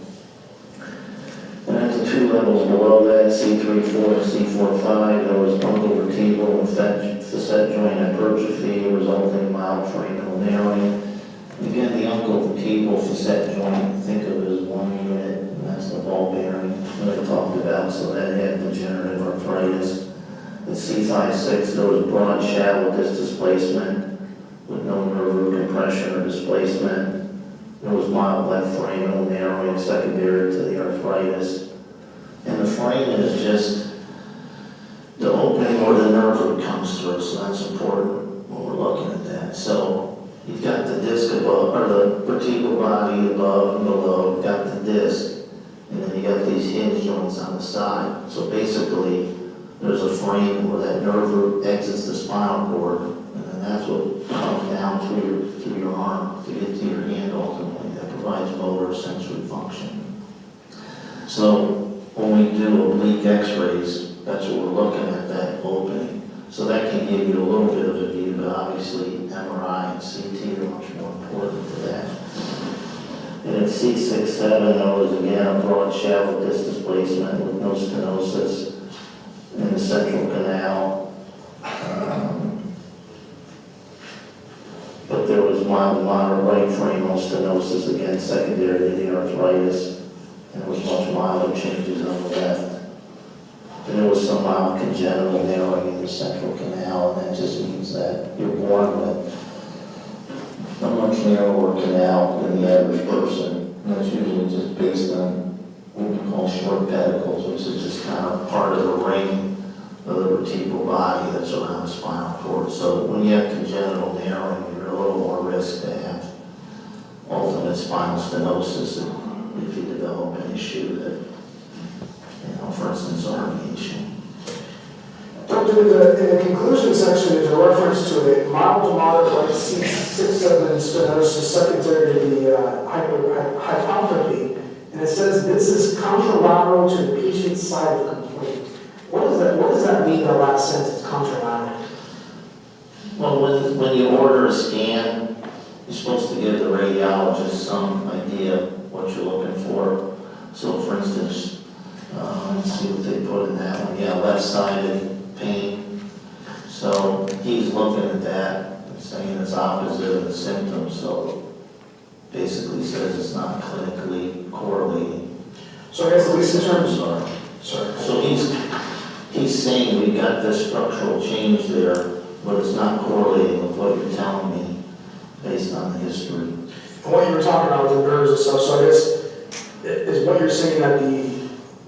And at the two levels below that, C34 and C45, there was uncovertebral and facet joint hypertrophy resulting in mild foraminal narrowing. Again, the uncovertebral facet joint, think of it as one unit, and that's the ball bearing that I talked about, so that had degenerative arthritis. At C56, there was broad shallow disc displacement with no nerve root compression or displacement. There was mild left foraminal narrowing secondary to the arthritis. And the foramen is just the opening where the nerve root comes through, so that's important when we're looking at that. So you've got the disc above, or the vertebral body above and below, you've got the disc, and then you got these hinge joints on the side. So basically, there's a foramen where that nerve root exits the spinal cord, and then that's what comes down through your arm to get to your hand ultimately. That provides motor sensory function. So when we do oblique x-rays, that's what we're looking at, that opening. So that can give you a little bit of a view, but obviously MRI and CT are much more important for that. And at C67, there was again a broad shallow disc displacement with no stenosis in the central canal. But there was mild to moderate right foraminal stenosis, again secondary to the arthritis, and there was much milder changes on the left. And there was some mild congenital narrowing in the central canal, and that just means that you're born with a much narrower canal than the average person. And that's usually just based on what we call short pedicles, which is just kind of part of the ring of the vertebral body that's around the spinal cord. So when you have congenital narrowing, you're a little more risk to have ultimate spinal stenosis if you develop an issue that, for instance, herniation. In the conclusion section, there's a reference to a mild to moderate like C67 stenosis secondary to the hypertrophy, and it says this is contralateral to the patient's side of complaint. What does that mean, the last sentence, contralateral? Well, when you order a scan, you're supposed to give the radiologist some idea what you're looking for. So for instance, let's see what they put in that one. Yeah, left-sided pain. So he's looking at that and saying it's opposite of the symptoms. So basically says it's not clinically correlating. So I guess at least in terms of... So he's saying we've got this structural change there, but it's not correlating with what you're telling me based on the history. And what you were talking about with the nerves and stuff, so I guess is what you're saying that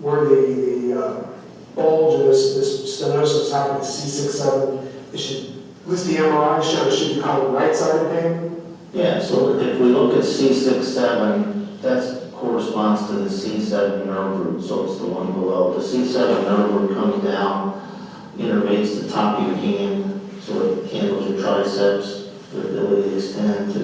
where the bulge of this stenosis happened at C67, it should, at least the MRI show it should be called right-sided pain? Yeah, so if we look at C67, that corresponds to the C7 nerve root, so it's the one below. The C7 nerve root comes down, innervates the top of your hand, so it handles your triceps, the ability to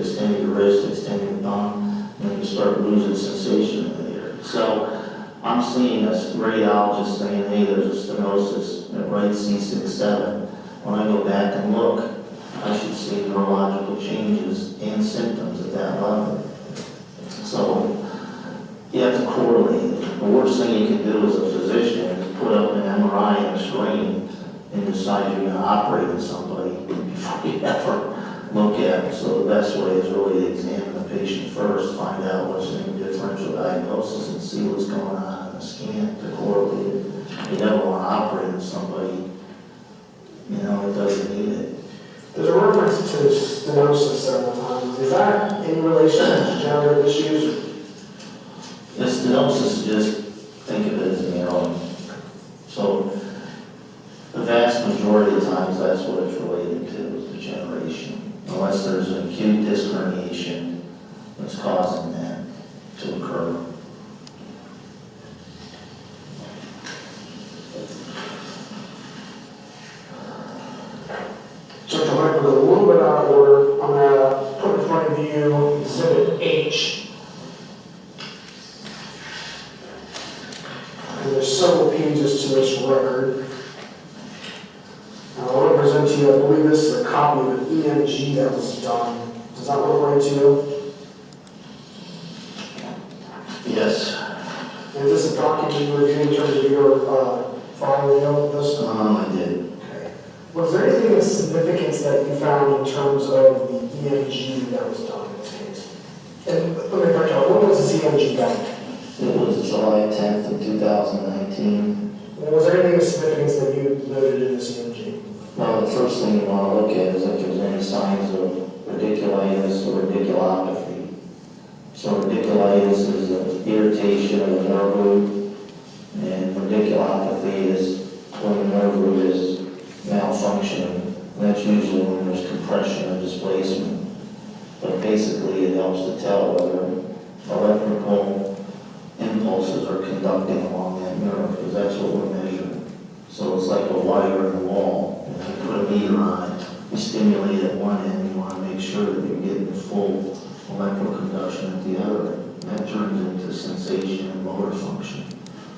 extend your wrist, extend your thumb, and then you start losing sensation in the area. So I'm seeing a radiologist saying, hey, there's a stenosis at right C67. When I go back and look, I should see neurological changes and symptoms at that level. So you have to correlate it. The worst thing you can do as a physician is put up an MRI and a screen and decide you're going to operate on somebody before you ever look at them. So the best way is really to examine the patient first, find out what's in the differential diagnosis and see what's going on in the scan to correlate it. You never want to operate on somebody, that doesn't need it. There's a reference to stenosis several times. Is that in relation to degenerative issues? The stenosis, just think of it as narrowing. So the vast majority of times that's what it's related to, is degeneration. Unless there's an acute disc herniation that's causing that to occur. So I'm going to go a little bit out of order. I'm going to put in front of you Exhibit H. And there's several pages to this record. I'll represent to you, I believe this is a copy of an EMG that was done. Does that look right to you? Yes. And is this a document you reviewed in terms of your filing of this? I did. Okay. Was there anything of significance that you found in terms of the EMG that was done in this case? And let me back up, when was this EMG done? It was July 10th of 2019. And was there anything of significance that you noted in this EMG? Well, the first thing you want to look at is if there's any signs of radiculitis or radiculopathy. So radiculitis is an irritation of the nerve root, and radiculopathy is when the nerve root is malfunctioning. And that's usually when there's compression or displacement. But basically it helps to tell whether electrical impulses are conducting along that nerve, because that's what we're measuring. So it's like a wire in the wall. And if you put a meter on it, you stimulate at one end, you want to make sure that you're getting full electrical conduction at the other end. That turns into sensation and motor function.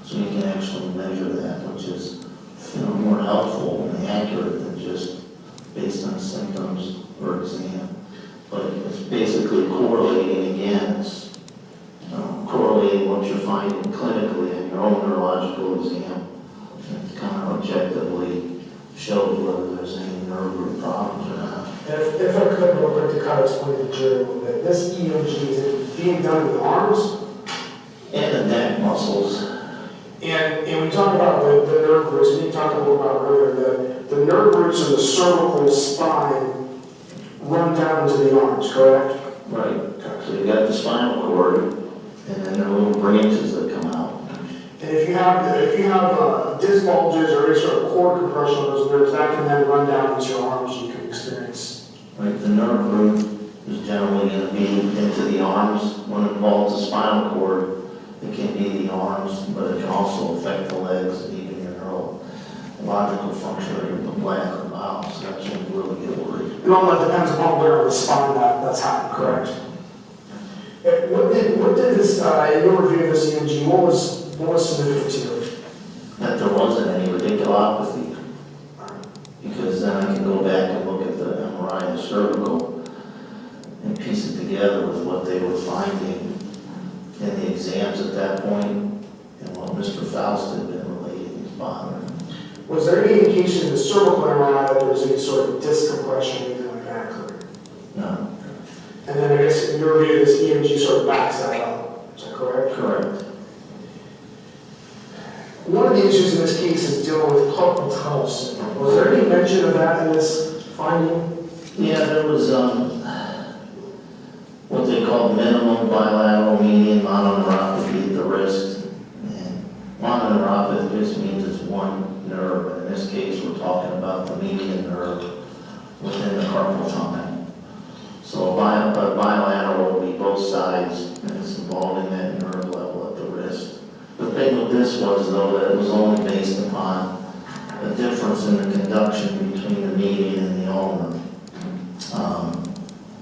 So you can actually measure that, which is more helpful and accurate than just based on symptoms or exam. But it's basically correlating again. It's correlating what you're finding clinically in your own neurological exam. It kind of objectively shows whether there's any nerve root problems or not. If I could real quick to kind of explain to the jury a little bit, this EMG, is it being done in the arms? And the neck muscles. And when you talk about the nerve roots, and you talked a little about earlier, the nerve roots in the cervical spine run down into the arms, correct? Right. So you got the spinal cord, and then there are little branches that come out. And if you have disc bulges or any sort of cord compression on those nerves, that can then run down into your arms. You can experience. Right. The nerve root is generally going to be into the arms. When it involves the spinal cord, it can be the arms, but it can also affect the legs and even your neurological function or your bladder or bowel. So that's when you really get worried. And all that depends upon where on the spine that's happened, correct? What did this, in your review of this EMG, what was significant to you? That there wasn't any radiculopathy. Because then I can go back and look at the MRI of the cervical and piece it together with what they were finding in the exams at that point and what Mr. Faust had been relating was bothering. Was there any indication in the cervical MRI that there was any sort of disc compression or anything like that occurring? No. And then I guess in your view, this EMG sort of backs that up. Is that correct? Correct. One of the issues in this case is dealing with carpal tunnel syndrome. Was there any mention of that in this finding? Yeah, there was what they call minimum bilateral median mononeuropathy at the wrist. And mononeuropathy just means it's one nerve. And in this case, we're talking about the median nerve within the carpal tunnel. So a bilateral will be both sides, and it's involving that nerve level at the wrist. The thing with this was, though, that it was only based upon a difference in the conduction between the median and the ulnar.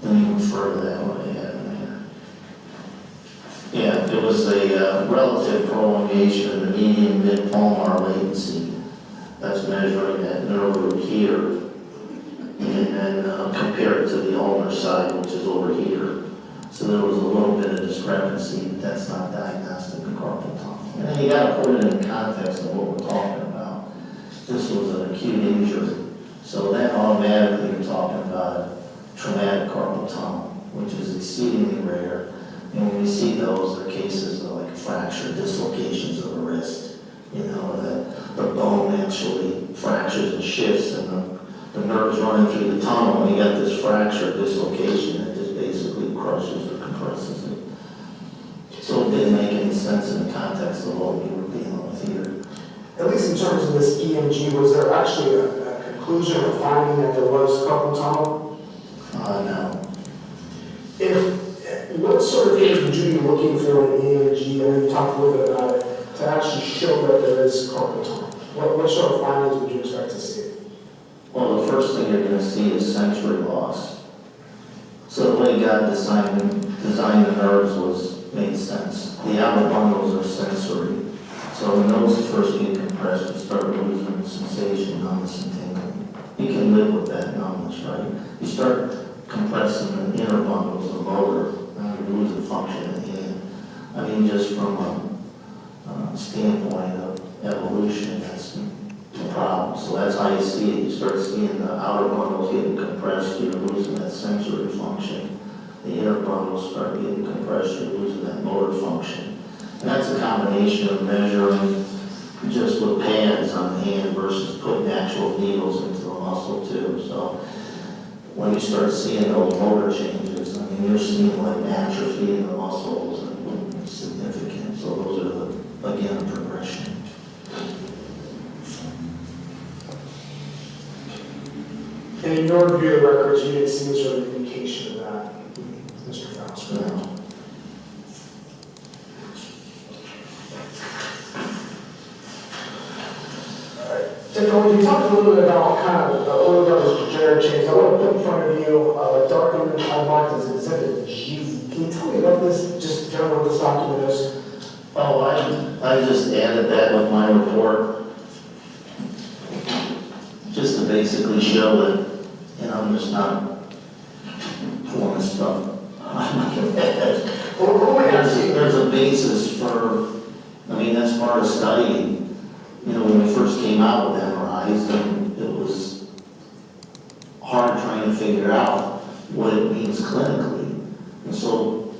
Let me refer to that what I had in there. Yeah, it was a relative prolongation of the median mid-palmar latency. That's measuring that nerve root here. And then compare it to the ulnar side, which is over here. So there was a little bit of discrepancy, but that's not diagnostic of carpal tunnel. And then you got to put it in the context of what we're talking about. This was an acute injury. So then automatically you're talking about traumatic carpal tunnel, which is exceedingly rare. And when we see those, they're cases of like fracture, dislocations of the wrist. You know, that the bone actually fractures and shifts, and the nerve's running through the tunnel, and you got this fracture, dislocation that just basically crushes or compresses it. So it didn't make any sense in the context of what we were dealing with here. At least in terms of this EMG, was there actually a conclusion or finding that there was carpal tunnel? No. What sort of things would you be looking for in EMG? I know you talked a little bit about it, to actually show that there is carpal tunnel. What sort of findings would you expect to see? Well, the first thing you're going to see is sensory loss. So the way God designed the nerves made sense. The outer bundles are sensory. So when those first get compressed, you start losing sensation, numbness, and tingling. You can live with that numbness, right? You start compressing the inner bundles of motor, and you lose the function in the end. I mean, just from a standpoint of evolution, that's a problem. So that's how you see it. You start seeing the outer bundles getting compressed, you're losing that sensory function. The inner bundles start getting compressed, you're losing that motor function. And that's a combination of measuring just with pads on the hand versus putting actual needles into the muscle too. So when you start seeing those motor changes, I mean, you're seeing like atrophy in the muscles and significant. So those are the, again, progression. And in your review of the records, you didn't see any sort of indication of that, Mr. Faust? No. When you talked a little bit about kind of a little bit of this degenerative change, I want to put in front of you a document I marked as Exhibit G. Can you tell me about this, just generally what this document is? Oh, I just added that with my report, just to basically show that, you know, I'm just not pulling this stuff out of my head. There's a basis for, I mean, that's part of studying. You know, when we first came out with MRIs, and it was hard trying to figure out what it means clinically. And so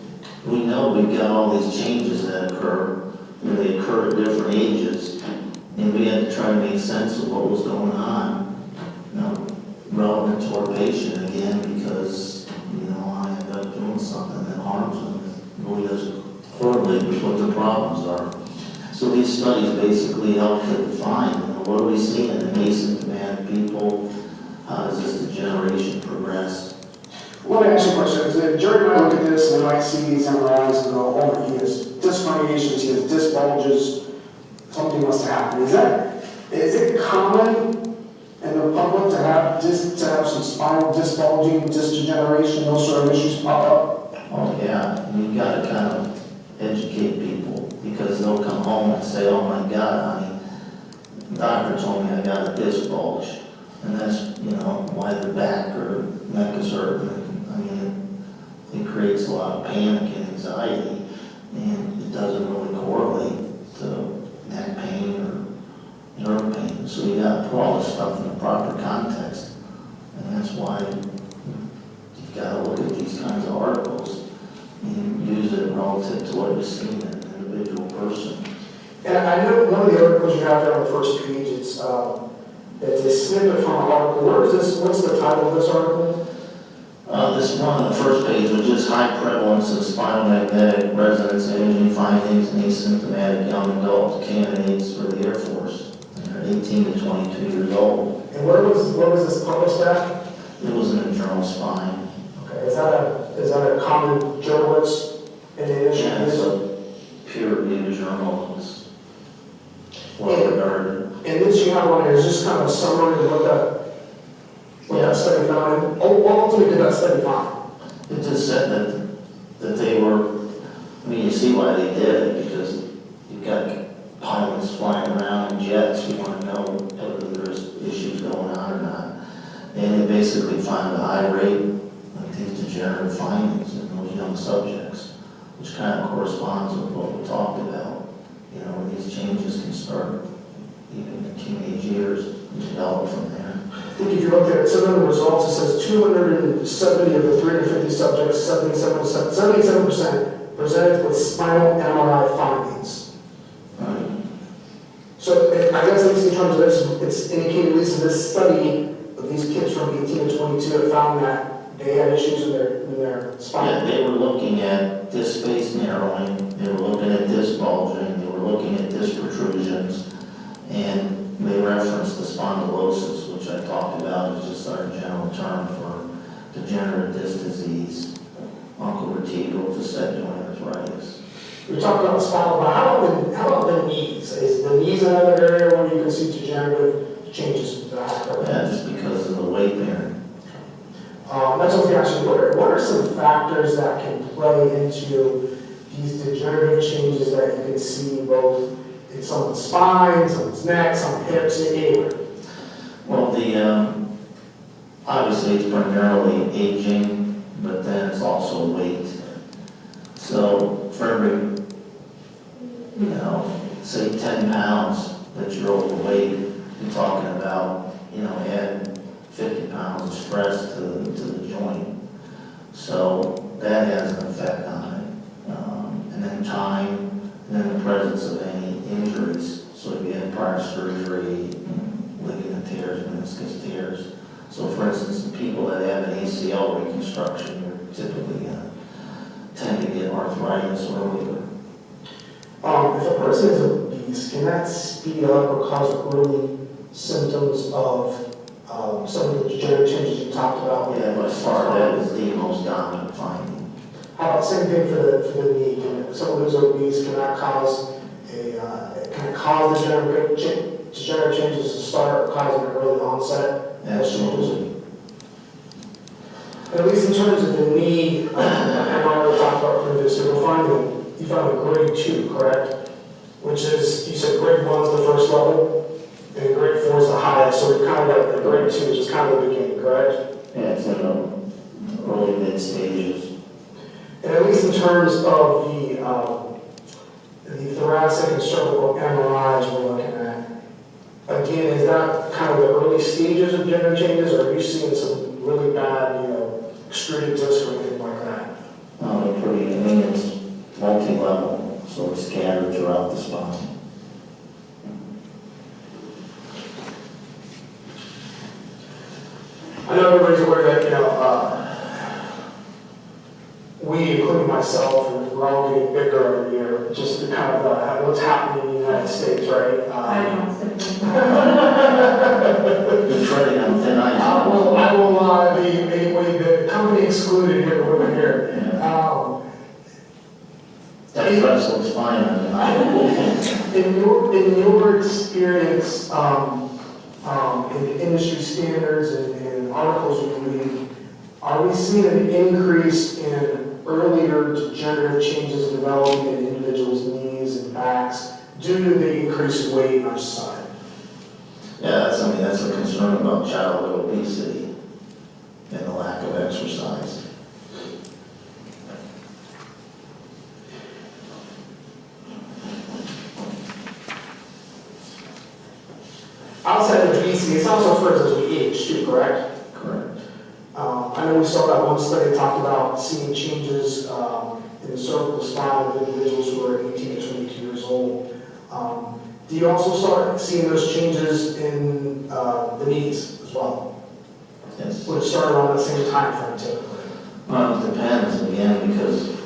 we know we've got all these changes that occur, and they occur at different ages, and we had to try to make sense of what was going on, you know, relevant to our patient again, because, you know, I end up doing something that harms them, and really doesn't correlate with what the problems are. So these studies basically help to define, you know, what are we seeing in asymptomatic people? How does this degeneration progress? I want to ask you a question. Because the jury might look at this and they might see these MRIs and go, oh, he has disc herniations, he has disc bulges, something must have happened. Is it common in the public to have some spinal disc bulging, disc degeneration, those sort of issues pop up? Oh yeah, you've got to kind of educate people, because they'll come home and say, oh my God, honey, the doctor told me I got a disc bulge. And that's, you know, why the back or neck is hurting. I mean, it creates a lot of panic and anxiety, and it doesn't really correlate to neck pain or nerve pain. So you got to put all this stuff in the proper context. And that's why you've got to look at these kinds of articles and use it relative to what you've seen in an individual person. And I know one of the articles you have there on the first page, it's a snippet from an article. Where is this? What's the title of this article? This one on the first page was just high prevalence of spinal magnetic resonance imaging findings in asymptomatic young adult candidates for the Air Force. They're 18 to 22 years old. And where was this published at? It was in the journal Spine. Okay, is that a common journal that's in the industry? Yeah, it's a peer-reviewed journal. It's well regarded. And this you have on here is just kind of a summary of what that study found. What ultimately did that study find? It just said that they were, I mean, you see why they did it, because you've got pilots flying around in jets, you want to know whether there's issues going on or not. And they basically found a high rate of these degenerative findings in those young subjects, which kind of corresponds with what we talked about. You know, where these changes can start even in teenage years and develop from there. I think if you look at some of the results, it says 270 of the 350 subjects, 77% presented with spinal MRI findings. So I guess at least in terms of this, it's indicated at least in this study of these kids from 18 to 22 that found that they had issues in their spine. Yeah, they were looking at disc space narrowing, they were looking at disc bulging, they were looking at disc protrusions, and they referenced the spondylosis, which I talked about as just our general term for degenerative disc disease, uncovertebral facet joint arthritis. We talked about spinal, but how about the knees? Is the knees another area where you can see degenerative changes? Yeah, just because of the weight bearing. That's what we actually, what are some factors that can play into these degenerative changes that you can see both in someone's spine, someone's neck, someone's hips, anywhere? Well, obviously it's primarily aging, but then it's also weight. So for every say 10 pounds that you're overweight, you're talking about, adding 50 pounds of stress to the joint. So that has an effect on it. And then time, and then the presence of any injuries. So if you had prior surgery, ligament tears, meniscus tears. So for instance, the people that have an ACL reconstruction are typically tend to get arthritis earlier. If a person is obese, can that speed up or cause early symptoms of some of the degenerative changes you talked about? Yeah, by far that is the most dominant finding. How about same thing for the knee? Can someone who's obese, can that cause degenerative changes to start, causing an early onset? Absolutely. At least in terms of the knee, MRI we talked about previously, you found a grade 2, correct? Which is, you said grade 1 is the first level, and grade 4 is the highest, so we're kind of at the grade 2, which is kind of the beginning, correct? Yeah, it's in the early mid stages. And at least in terms of the thoracic and cervical MRIs we're looking at, again, is that kind of the early stages of gender changes, or are you seeing some really bad, extruded disc or anything like that? It's multi-level, so it's scattered throughout the spine. I know everybody's aware that, we, including myself, we're all getting bigger every year, just to kind of what's happening in the United States, right? You're treading on thin ice. I will be the company excluded here, the women here. That wrestling's fine. In your experience, in the industry standards and articles you read, are we seeing an increase in earlier degenerative changes developing in individuals' knees and backs due to the increased weight in our society? Yeah, that's a concern about childhood obesity and the lack of exercise. Outside of obesity, it's also occurs as we age too, correct? Correct. I know we saw that one study talked about seeing changes in the cervical spine of individuals who are 18 to 22 years old. Do you also start seeing those changes in the knees as well? Yes. Which start around the same time frame typically? Well, it depends, again, because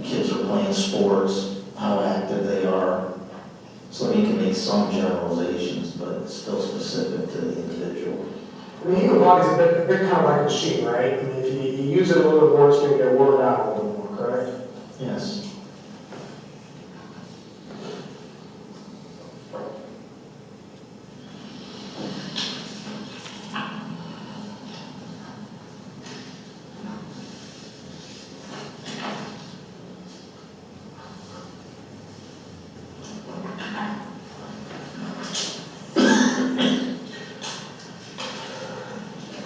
kids are playing sports, how active they are. So you can make some generalizations, but it's still specific to the individual. I mean, human body's a bit kind of like a machine, right? I mean, if you use it a little bit more, it's going to get worn out a little more, correct? Yes.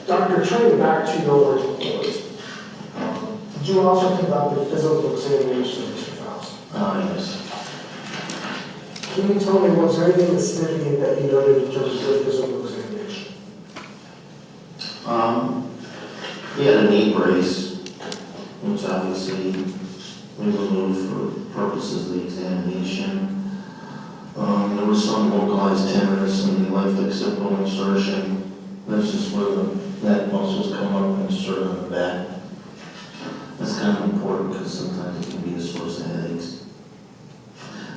Dr. turning back to your report, did you also conduct a physical examination of Mr. Faust? Yes. Can you tell me, was there anything significant that you noted in terms of your physical examination? He had a knee brace, which obviously we removed for purposes of the examination. There was some localized tenderness in the left occipital insertion. That's just where the neck muscles come up and insert on the back. That's kind of important because sometimes it can be a source of headaches.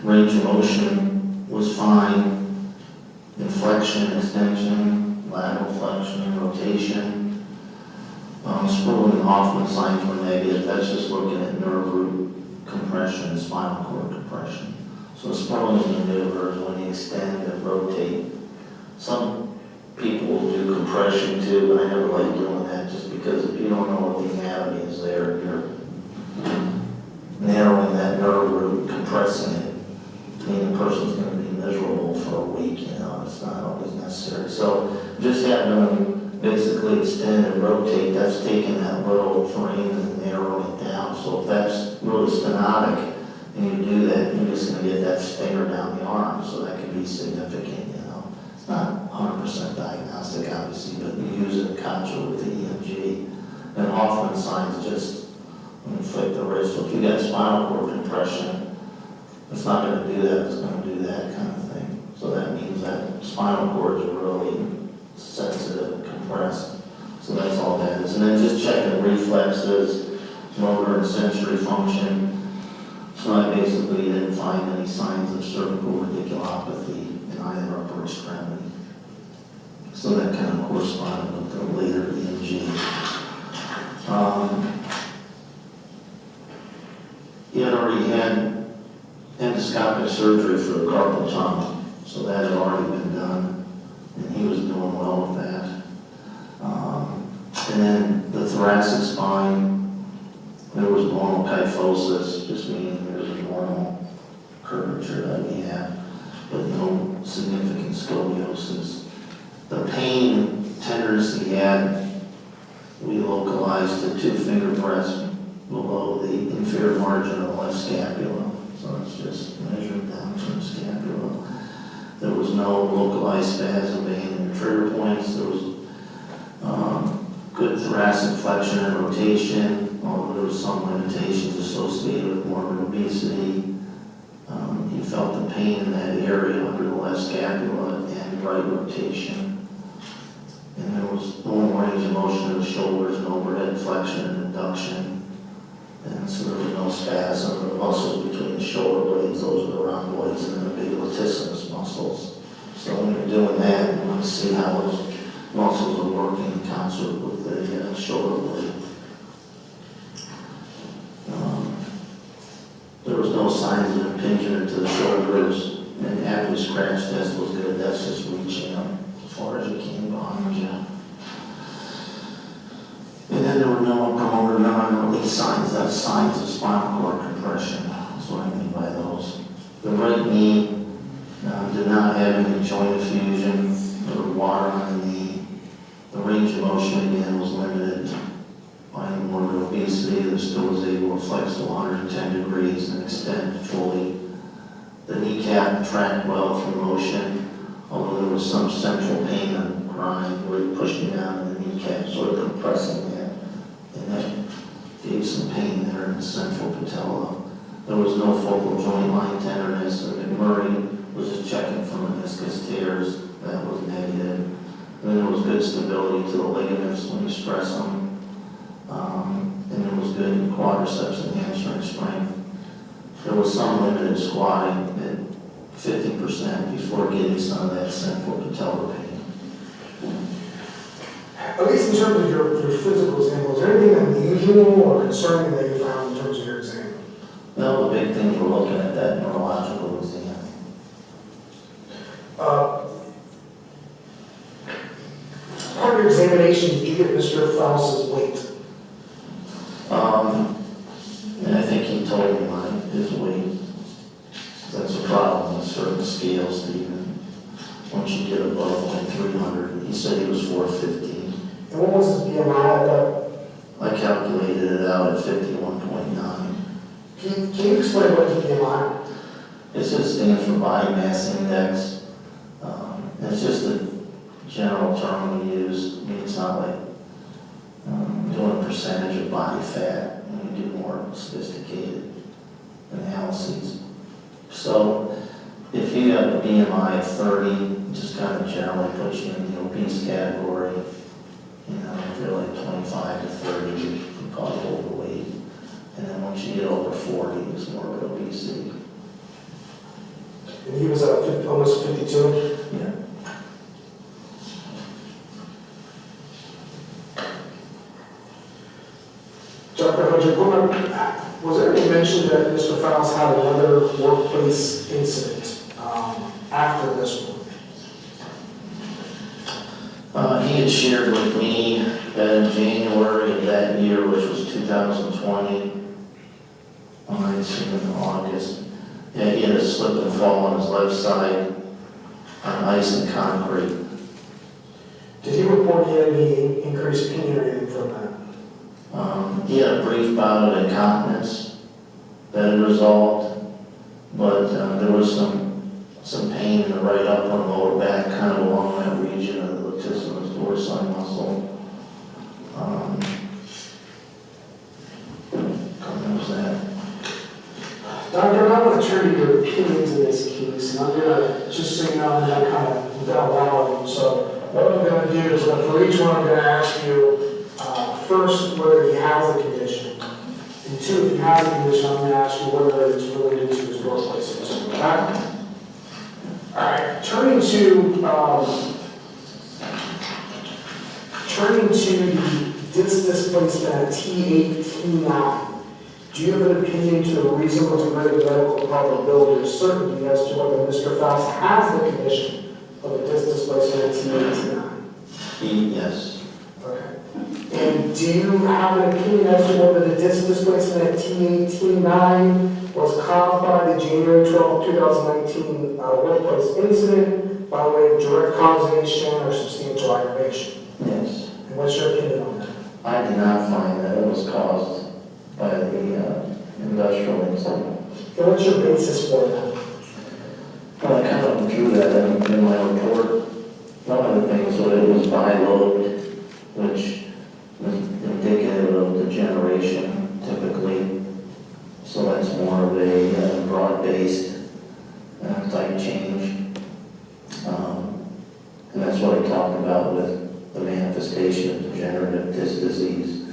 Range of motion was fine. Inflection, extension, lateral flexion, rotation. Sproul and Hoffman signs were negative. That's just looking at nerve root compression and spinal cord compression. So Sproul's maneuvers, when you extend and rotate, some people will do compression too, but I never like doing that just because if you don't know what the anatomy is there, you're narrowing that nerve root, compressing it. I mean, the person's going to be miserable for a week, it's not always necessary. So just having them basically extend and rotate, that's taking that little frame and narrowing it down. So if that's really stenotic and you do that, you just he's gonna get that finger down the arm, so that could be significant, you know. It's not 100% diagnostic, obviously, but you use it in concert with the EMG. And Hoffman signs just inflict the wrist. So if you got spinal cord compression, it's not gonna do that, it's gonna do that kind of thing. So that means that spinal cords are really sensitive and compressed. So that's all that is. And then just checking reflexes, motor and sensory function. So I basically didn't find any signs of cervical radiculopathy in either upper extremity. So that kind of corresponded with the later EMG. He had already had endoscopic surgery for the carpal tunnel, so that had already been done, and he was doing well with that. And then the thoracic spine, there was normal kyphosis, just meaning there's a normal curvature that we have, but no significant scoliosis. The pain and tenderness he had, we localized to 2 finger breaths below the inferior margin of the left scapula. So it's just measured down from the scapula. There was no localized spasm in the trigger points. There was good thoracic flexion and rotation, although there was some limitations associated with morbid obesity. He felt the pain in that area under the left scapula and right rotation. And there was normal range of motion of the shoulders and overhead flexion and abduction. And so there was no spasm. The muscles between the shoulder blades, those are the rhomboids, and then the big latissimus muscles. So when you're doing that, you want to see how those muscles are working in concert with the shoulder blade. There was no signs of impingement to the shoulders, and after the scratch test was good. That's just reaching up as far as you can behind you. And then there were no promoter non-release signs. That's signs of spinal cord compression. That's what I mean by those. The right knee did not have any joint effusion. There was water on the knee. The range of motion again was limited by morbid obesity. The still was able to flex to 110 degrees and extend fully. The kneecap tracked well through motion, although there was some central pain on the grind where he pushed me down in the kneecap, sort of compressing that. And that gave some pain there in the central patella. There was no focal joint line tenderness. And McMurray was just checking for meniscus tears. That was negative. And then there was good stability to the ligaments when you stress them. And there was good quadriceps and hamstring strength. There was some limited squatting at 50% before getting some of that central patellar pain. At least in terms of your physical exam, was there anything unusual or concerning that you found in terms of your exam? Well, the big thing we're looking at that neurological exam. Part of your examination, did you get Mr. Faust's weight? And I think he told me his weight. That's a problem with certain scales, Stephen. Once you get above like 300, he said he was 415. And what was his BMI at that? I calculated it out at 51.9. Can you explain what the BMI? It just stands for body mass index. It's just a general term we use. I mean, it's not like doing a percentage of body fat when you do more sophisticated analyses. So if you have a BMI of 30, just kind of generally puts you in the obese category. You know, if you're like 25 to 30, you're probably overweight. And then once you get over 40, it's more obesity. And he was almost 52? Yeah. Dr. Hunter, was there any mention that Mr. Faust had another workplace incident after this one? He had shared with me that in January of that year, which was 2020, I might have seen in August, yeah, he had a slip and fall on his left side on ice and concrete. Did he report he had any increased pain or anything from that? He had a brief bout of incontinence that had resolved, but there was some pain in the right upper and lower back, kind of along that region of the latissimus dorsi muscle. Comes that. Doctor, I want to turn to your opinions in this case, and I'm gonna, just so you know, I'm gonna kind of without allowing. So what I'm gonna do is, for each one, I'm gonna ask you, first, whether he has the condition, and two, if he has the condition, I'm gonna ask you whether it's related to his workplace incident, okay? All right, turning to the disc displacement at T8, T9. Do you have an opinion to a reasonable degree of medical probability or certainty as to whether Mr. Faust has the condition of a disc displacement at T8, T9? Yes. Okay. And do you have an opinion as to whether the disc displacement at T8, T9 was caused by the January 12, 2019 workplace incident by way of direct causation or substantial aggravation? Yes. And what's your opinion on that? I did not find that it was caused by the industrial incident. And what's your basis for that? Well, I kind of went through that in my report. One of the things was it was bi-lobed, which was indicative of degeneration typically. So that's more of a broad-based type change. And that's what I talked about with the manifestation of degenerative disc disease.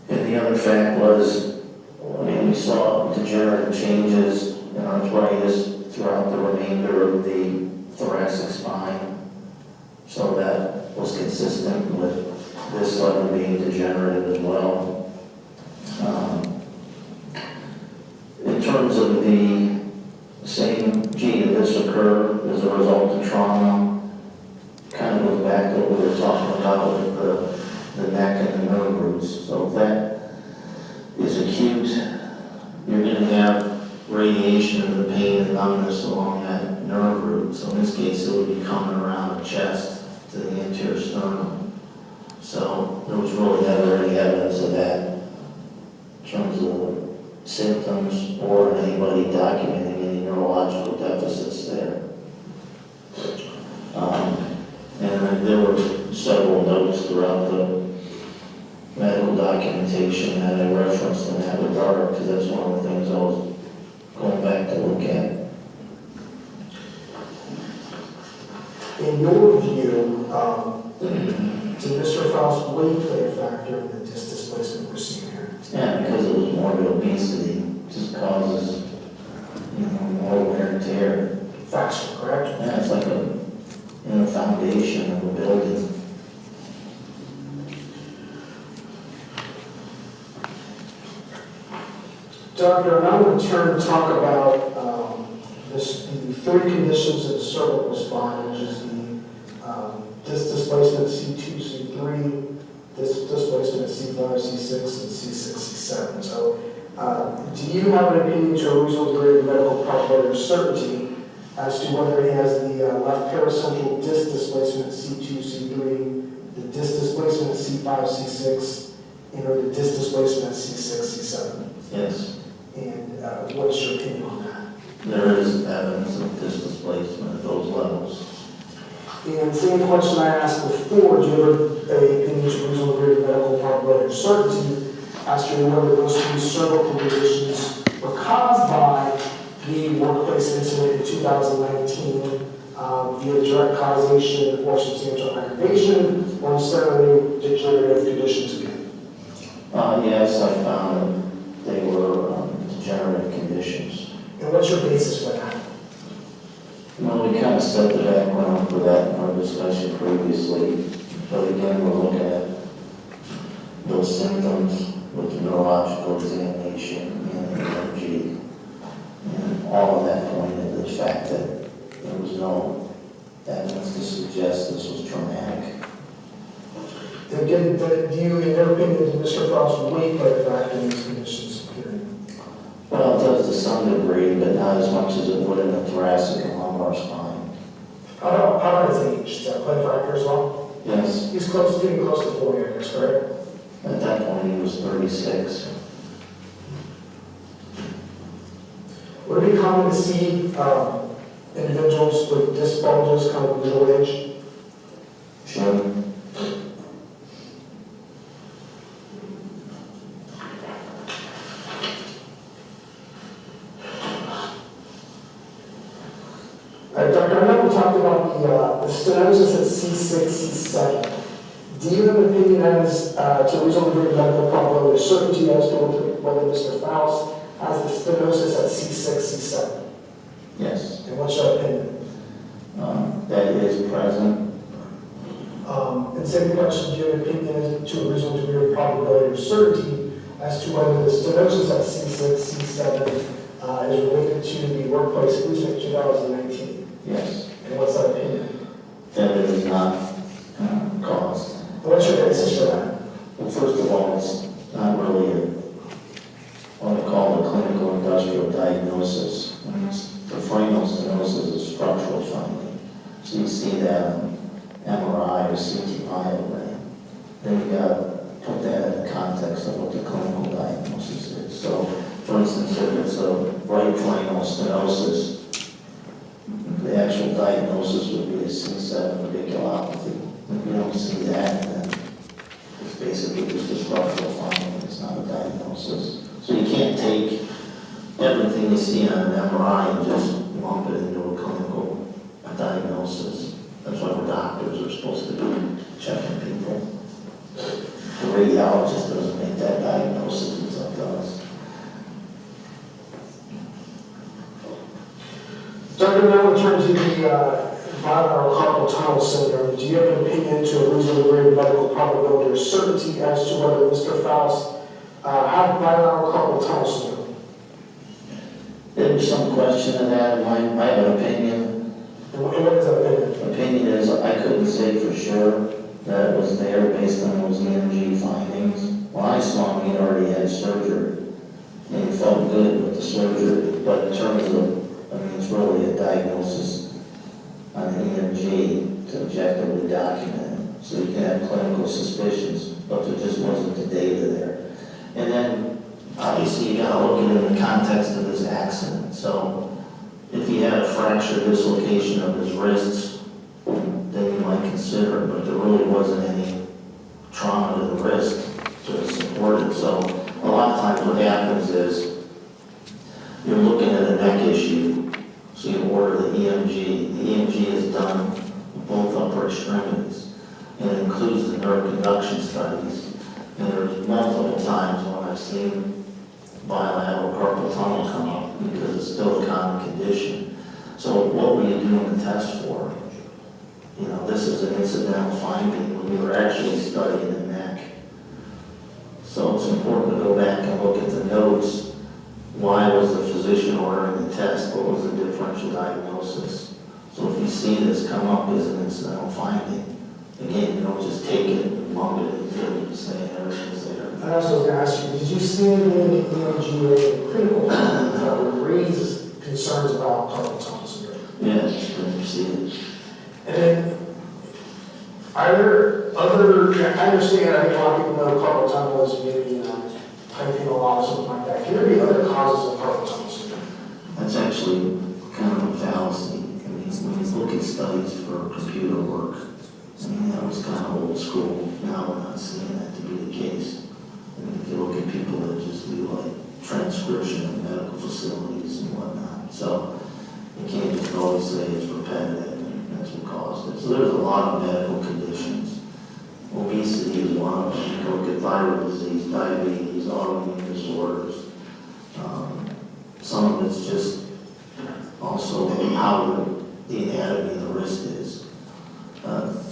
And the other fact was, we saw degenerative changes in arthritis throughout the remainder of the thoracic spine. So that was consistent with this level being degenerative as well. In terms of the saying, gee, did this occur as a result of trauma, kind of goes back to what we were talking about with the neck and the nerve roots. So if that is acute, you're going to have radiation of the pain and numbness along that nerve root. So in this case, it would be coming around the chest to the anterior sternum. So there was really never any evidence of that in terms of symptoms or anybody documenting any neurological deficits there. And there were several notes throughout the medical documentation that I referenced in that regard, because that's one of the things I was going back to look at. In your view, did Mr. Faust's weight play a factor in the disc displacement we're seeing here? Yeah, because it was morbid obesity, it just causes, more wear and tear. Factual, correct? Yeah, it's like a foundation of a building. Doctor, and I want to turn and talk about the three conditions of the cervical spine, which is the disc displacement C2, C3, disc displacement C5, C6, and C6, C7. So, do you have an opinion to a reasonable degree of medical probability or certainty as to whether he has the left paracentral disc displacement C2, C3, the disc displacement C5, C6, and or the disc displacement C6, C7? Yes. And what's your opinion on that? There is evidence of disc displacement at those levels. And same question I asked before, do you have a opinion to reasonable degree of medical probability or certainty as to whether those three cervical conditions were caused by the workplace incident in 2019 via direct causation or substantial aggravation, or instead of any degenerative conditions again? Yes, I found that they were degenerative conditions. And what's your basis for that? Well, we kind of set the background for that in our discussion previously, but again, we're looking at those symptoms with the neurological examination and the EMG. And all of that pointed to the fact that there was no evidence to suggest this was traumatic. Again, do you, in your opinion, did Mr. Faust's weight play a factor in these conditions, period? Well, it does to some degree, but not as much as it would in the thoracic and lumbar spine. How about his age? Does that play a factor as well? Yes. He's getting close to 40, I guess, correct? At that point, he was 36. Would it be common to see individuals with disc bulges kind of middle age? Sure. Dr. I know we talked about the stenosis at C6, C7. Do you have an opinion as to a reasonable degree of medical probability or certainty as to whether Mr. Faust has the stenosis at C6, C7? Yes. And what's your opinion? That is present. And second question, do you have an opinion as to a reasonable degree of probability or certainty as to whether the stenosis at C6, C7 is related to the workplace incident 2019? Yes. And what's that opinion? That it is not caused. What's your basis for that? Well, first of all, it's not really what I call a clinical industrial diagnosis. The frenal stenosis is structural finding. So you see that on MRI or CT myogram. Then you got to put that in the context of what the clinical diagnosis is. So, for instance, if it's a right frenal stenosis, the actual diagnosis would be a C7 radiculopathy. If you don't see that, then it's basically just a structural finding. It's not a diagnosis. So you can't take everything you see on an MRI and just lump it into a clinical diagnosis. That's why we're doctors are supposed to be checking people. The radiologist doesn't make that diagnosis, it's up to us. Dr. now in terms of the bilateral carpal tunnel syndrome, do you have an opinion to a reasonable degree of medical probability or certainty as to whether Mr. Faust had bilateral carpal tunnel syndrome? There's some question of that. I have an opinion. And what is that opinion? Opinion is I couldn't say for sure that it was there based on those EMG findings. When I saw him, he'd already had surgery. And he felt good with the surgery. But in terms of, it's really a diagnosis on an EMG to objectively document it. So you can have clinical suspicions, but there just wasn't the data there. And then, obviously, you got to look at it in the context of this accident. So if he had a fractured dislocation of his wrists, then you might consider it, but there really wasn't any trauma to the wrist to support it. So a lot of times what happens is you're looking at a neck issue, so you order the EMG. The EMG is done with both upper extremities, and it includes the nerve conduction studies. And there's multiple times when I've seen bilateral carpal tunnel come up because it's still a common condition. So what were you doing the test for? This is an incidental finding when we were actually studying the neck. So it's important to go back and look at the notes. Why was the physician ordering the test? What was the differential diagnosis? So if you see this come up as an incidental finding, again, you don't just take it and lump it and say everything's there. I also was going to ask you, did you see any EMG clinical findings that would raise concerns about carpal tunnel syndrome? Yes, I see it. And then, are there other, I understand, I think a lot of people know carpal tunnel is maybe typing a lot or something like that. Can there be other causes of carpal tunnel syndrome? That's actually kind of a fallacy. When you look at studies for computer work, that was kind of old school. Now we're not seeing that to be the case. If you look at people that just do transcription in medical facilities and whatnot. So you can't just always say it's repetitive and that's what caused it. So there's a lot of medical conditions. Obesity is one of them. You can look at thyroid disease, diabetes, autoimmune disorders. Some of it's just also how the anatomy of the wrist is.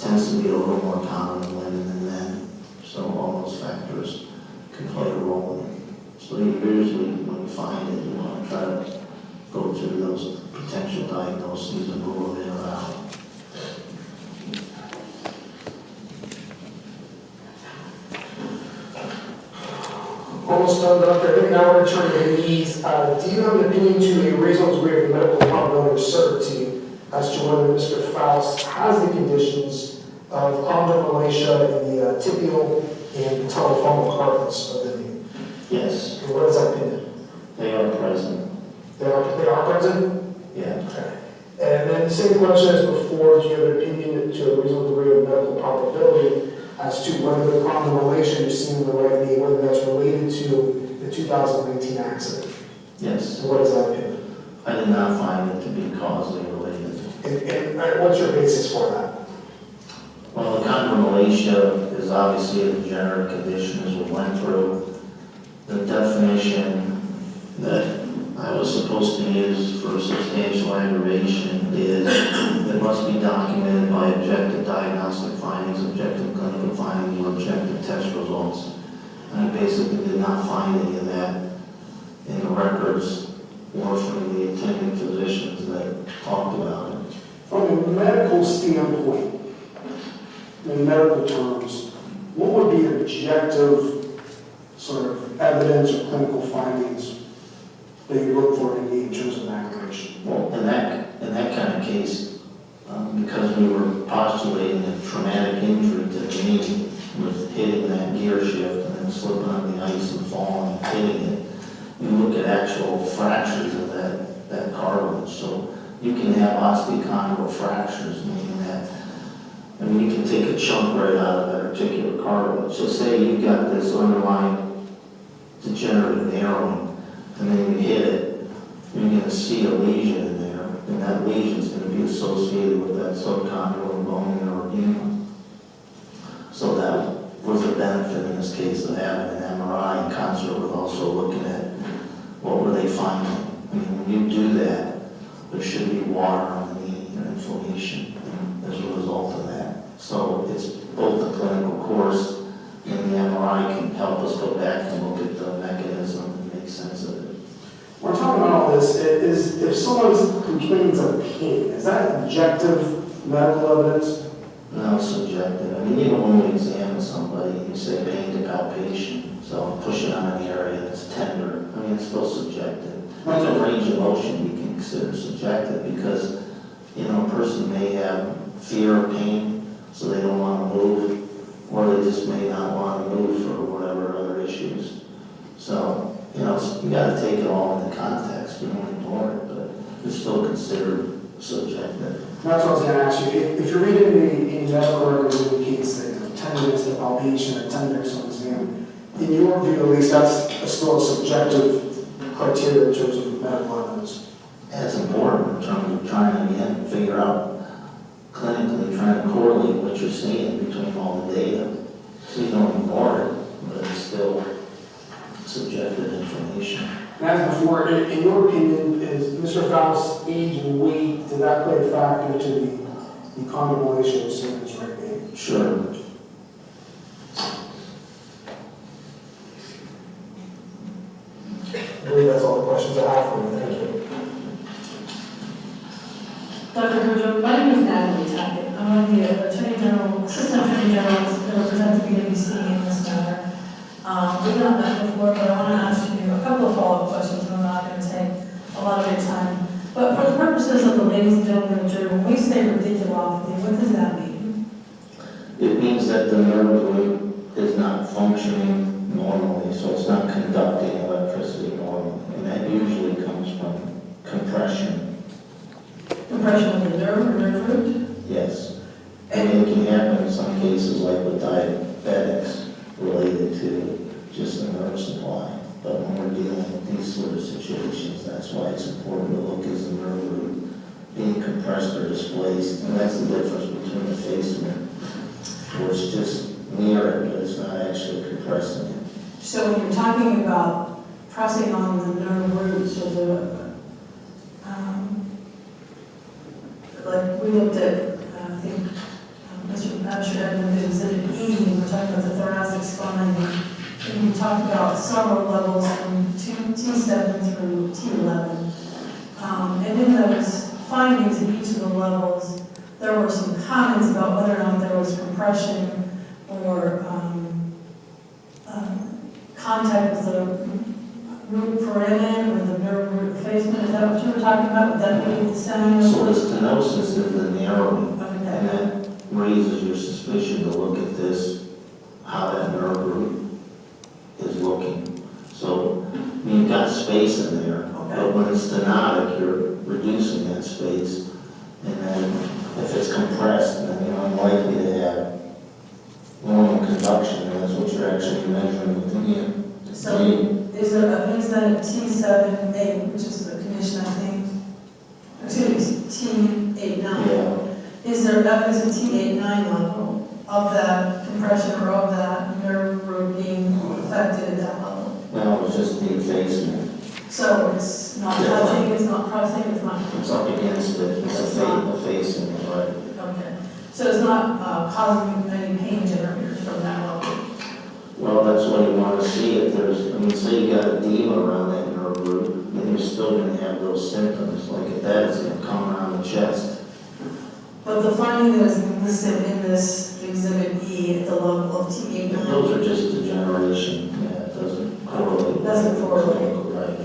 Tends to be a little more common in women than men. So all those factors can play a role in it. So usually when you find it, you want to try to go through those potential diagnoses and rule them in or out. Almost done, Doctor. I think now we're turning to these. Do you have an opinion to a reasonable degree of medical probability or certainty as to whether Mr. Faust has the conditions of chondromalacia in the tibial and patellofemoral carpus of the knee? Yes. And what is that opinion? They are present. They are present? Yeah. Okay. And then the same question as before, do you have an opinion to a reasonable degree of medical probability as to whether the common relation you see in the right knee, whether that's related to the 2019 accident? Yes. And what is that opinion? I did not find it to be causally related. And what's your basis for that? Well, the chondromalacia is obviously a degenerative condition as we went through. The definition that I was supposed to use for substantial aggravation is it must be documented by objective diagnostic findings, objective clinical findings, or objective test results. And I basically did not find any of that in the records or from the attending physicians that talked about it. From a medical standpoint, in medical terms, what would be objective sort of evidence or clinical findings that you look for in terms of aggravation? Well, in that kind of case, because we were postulating a traumatic injury to the knee with hitting that gear shift and then slipping on the ice and falling and hitting it, you look at actual fractures of that cartilage. So you can have osteochondral fractures, meaning that, I mean, you can take a chunk right out of that particular cartilage. So say you've got this underlying degenerative narrowing, and then you hit it, you're going to see a lesion in there, and that lesion is going to be associated with that subchondral bone or edema. So that was the benefit in this case of having an MRI in concert with also looking at what were they finding. I mean, when you do that, there should be water on the knee and inflammation as a result of that. So it's both the clinical course and the MRI can help us go back and look at the mechanism and make sense of it. We're talking about all this, is if someone complains of pain, is that objective medical evidence? No, it's subjective. I mean, even when we examine somebody, you say pain to palpation, so push it on an area that's tender. I mean, it's still subjective. There's a range of motion we can consider subjective because, you know, a person may have fear of pain, so they don't want to move, or they just may not want to move for whatever other issues. So, you know, you got to take it all into context. You don't ignore it, but it's still considered subjective. That's what I was going to ask you. If you're reading the medical records indicates that 10 minutes to palpation or 10 minutes on exam, in your view at least, that's still a subjective criteria in terms of medical evidence. That's important in terms of trying to, again, figure out clinically, trying to correlate what you're seeing between all the data. So you don't ignore it, but it's still subjective information. And as before, in your opinion, is Mr. Faust's age and weight, did that play a factor to the condemnation of Simmons right name? Sure. I believe that's all the questions I have for you. Thank you. Dr. Herjo, my name is Natalie Tackett. I'm one of the Assistant Attorney Generals that represent the BWC in this matter. We've not met before, but I want to ask you a couple of follow-up questions, and I'm not going to take a lot of your time. But for the purposes of the ladies and gentlemen of the jury, when we say radiculopathy, what does that mean? It means that the nerve root is not functioning normally, so it's not conducting electricity normally. And that usually comes from compression. Compression of the nerve or nerve root? Yes. I mean, it can happen in some cases like with diabetics related to just the nerve supply. But when we're dealing with these sort of situations, that's why it's important to look as the nerve root being compressed or displaced. And that's the difference between the facement, where it's just near it, but it's not actually compressing it. So when you're talking about pressing on the nerve roots or the, like we looked at, I think, Mr. Absher did exhibit E, we're talking about the thoracic spine, and we talked about several levels from T7 through T11. And in those findings in each of the levels, there were some comments about whether or not there was compression or contact with the root foramen or the nerve root effacement. Is that what you were talking about? Would that be the same? So the stenosis is the narrowing, and that raises your suspicion to look at this, how that nerve root is looking. So you've got space in there, But when it's stenotic, you're reducing that space. And then if it's compressed, then you're unlikely to have normal conduction, and that's what you're actually measuring with the So is there evidence that at T7A, which is the condition I think, excuse me, T89, is there evidence at T89 level of that compression or of that nerve root being affected at that level? Well, it's just the effacement. So it's not touching, it's not pressing, it's not... It's up against it, it's effacing it, right? Okay. So it's not causing any pain generators from that level? Well, that's what you want to see. If there's, I mean, say you got edema around that nerve root, then you're still going to have those symptoms. Like if that is going to come around the chest. But the finding that is listed in this Exhibit E at the level of T89... Those are just degeneration. Yeah, it doesn't correlate. Doesn't correlate. Right.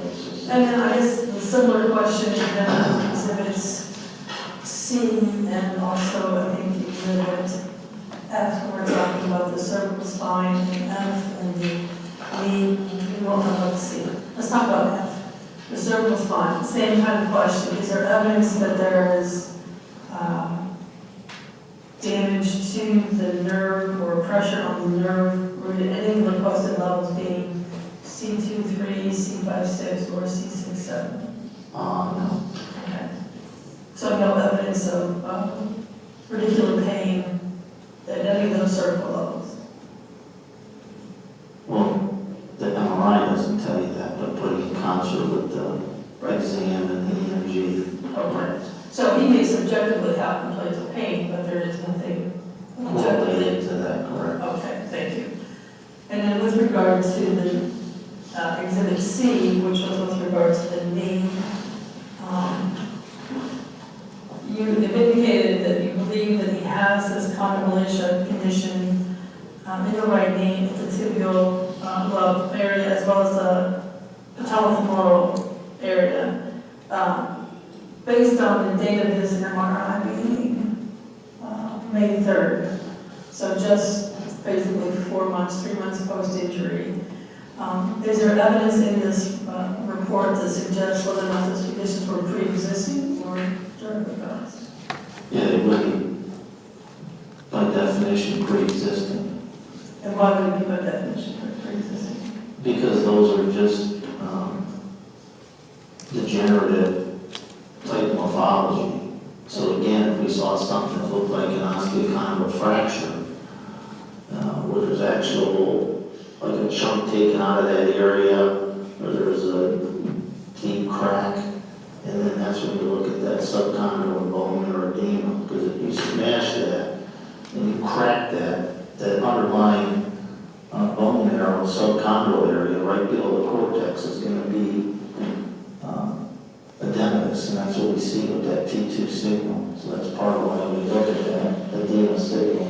And then I guess a similar question then Exhibits C and also I think Exhibit F, we're talking about the cervical spine, and F and the knee. We won't know what C. Let's talk about F. The cervical spine, same kind of question. Is there evidence that there is damage to the nerve or pressure on the nerve root at any of the posted levels being C23, C56, or C67? No. Okay. So no evidence of radicular pain at any of those cervical levels? Well, the MRI doesn't tell you that, but putting in concert with the exam and the EMG. Okay. So he may subjectively have complaints of pain, but there is nothing objectively related to that, correct? Okay, thank you. And then with regard to the Exhibit C, which was with regard to the knee, you have indicated that you believe that he has this chondromalacia condition in the right knee, at the tibial lobe area, as well as the patellofemoral area. Based on the date of this MRI being May 3rd, so just basically 4 months, 3 months post-injury. Is there evidence in this report that suggests whether or not those conditions were pre-existing or during the past? Yeah, it would be, by definition, pre-existing. And why would it be by definition pre-existing? Because those are just degenerative type morphology. So again, if we saw something that looked like an osteochondral fracture, where there's actual, like a chunk taken out of that area, or there's a deep crack, and then that's when you look at that subchondral bone or edema, because if you smash that and you crack that underlying bone marrow, subchondral area, right below the cortex, is going to be edematous, and that's what we see with that T2 signal. So that's part of why we look at that edema signal.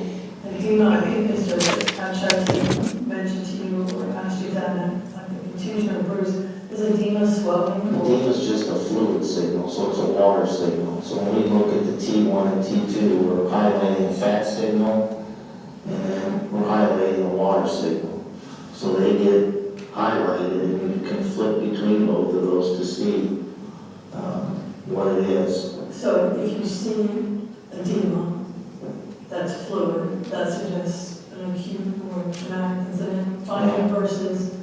Edema, I think Mr. Abshad mentioned to you or asked you that, like a contusion or bruise. Is edema swelling? Edema is just a fluid signal, so it's a water signal. So when we look at the T1 and T2, we're highlighting a fat signal, and then we're highlighting a water signal. So they get highlighted, and you can flip between both of those to see what it is. So if you see edema that's fluid, that suggests an acute or traumatic incident finding versus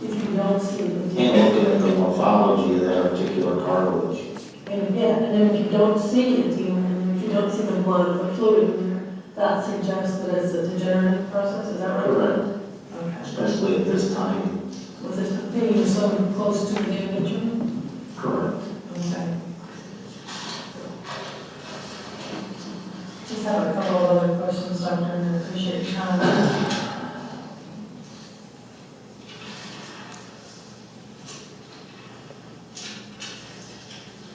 if you don't see edema. And looking at the morphology of that articular cartilage. And yeah, and then if you don't see edema, and if you don't see the blood or the fluid in there, that suggests that it's a degenerative process, is that right? Correct. Okay. Especially at this time. With this being so close to the individual? Correct. Okay. Just have a couple of other questions, Doctor, and I appreciate your time.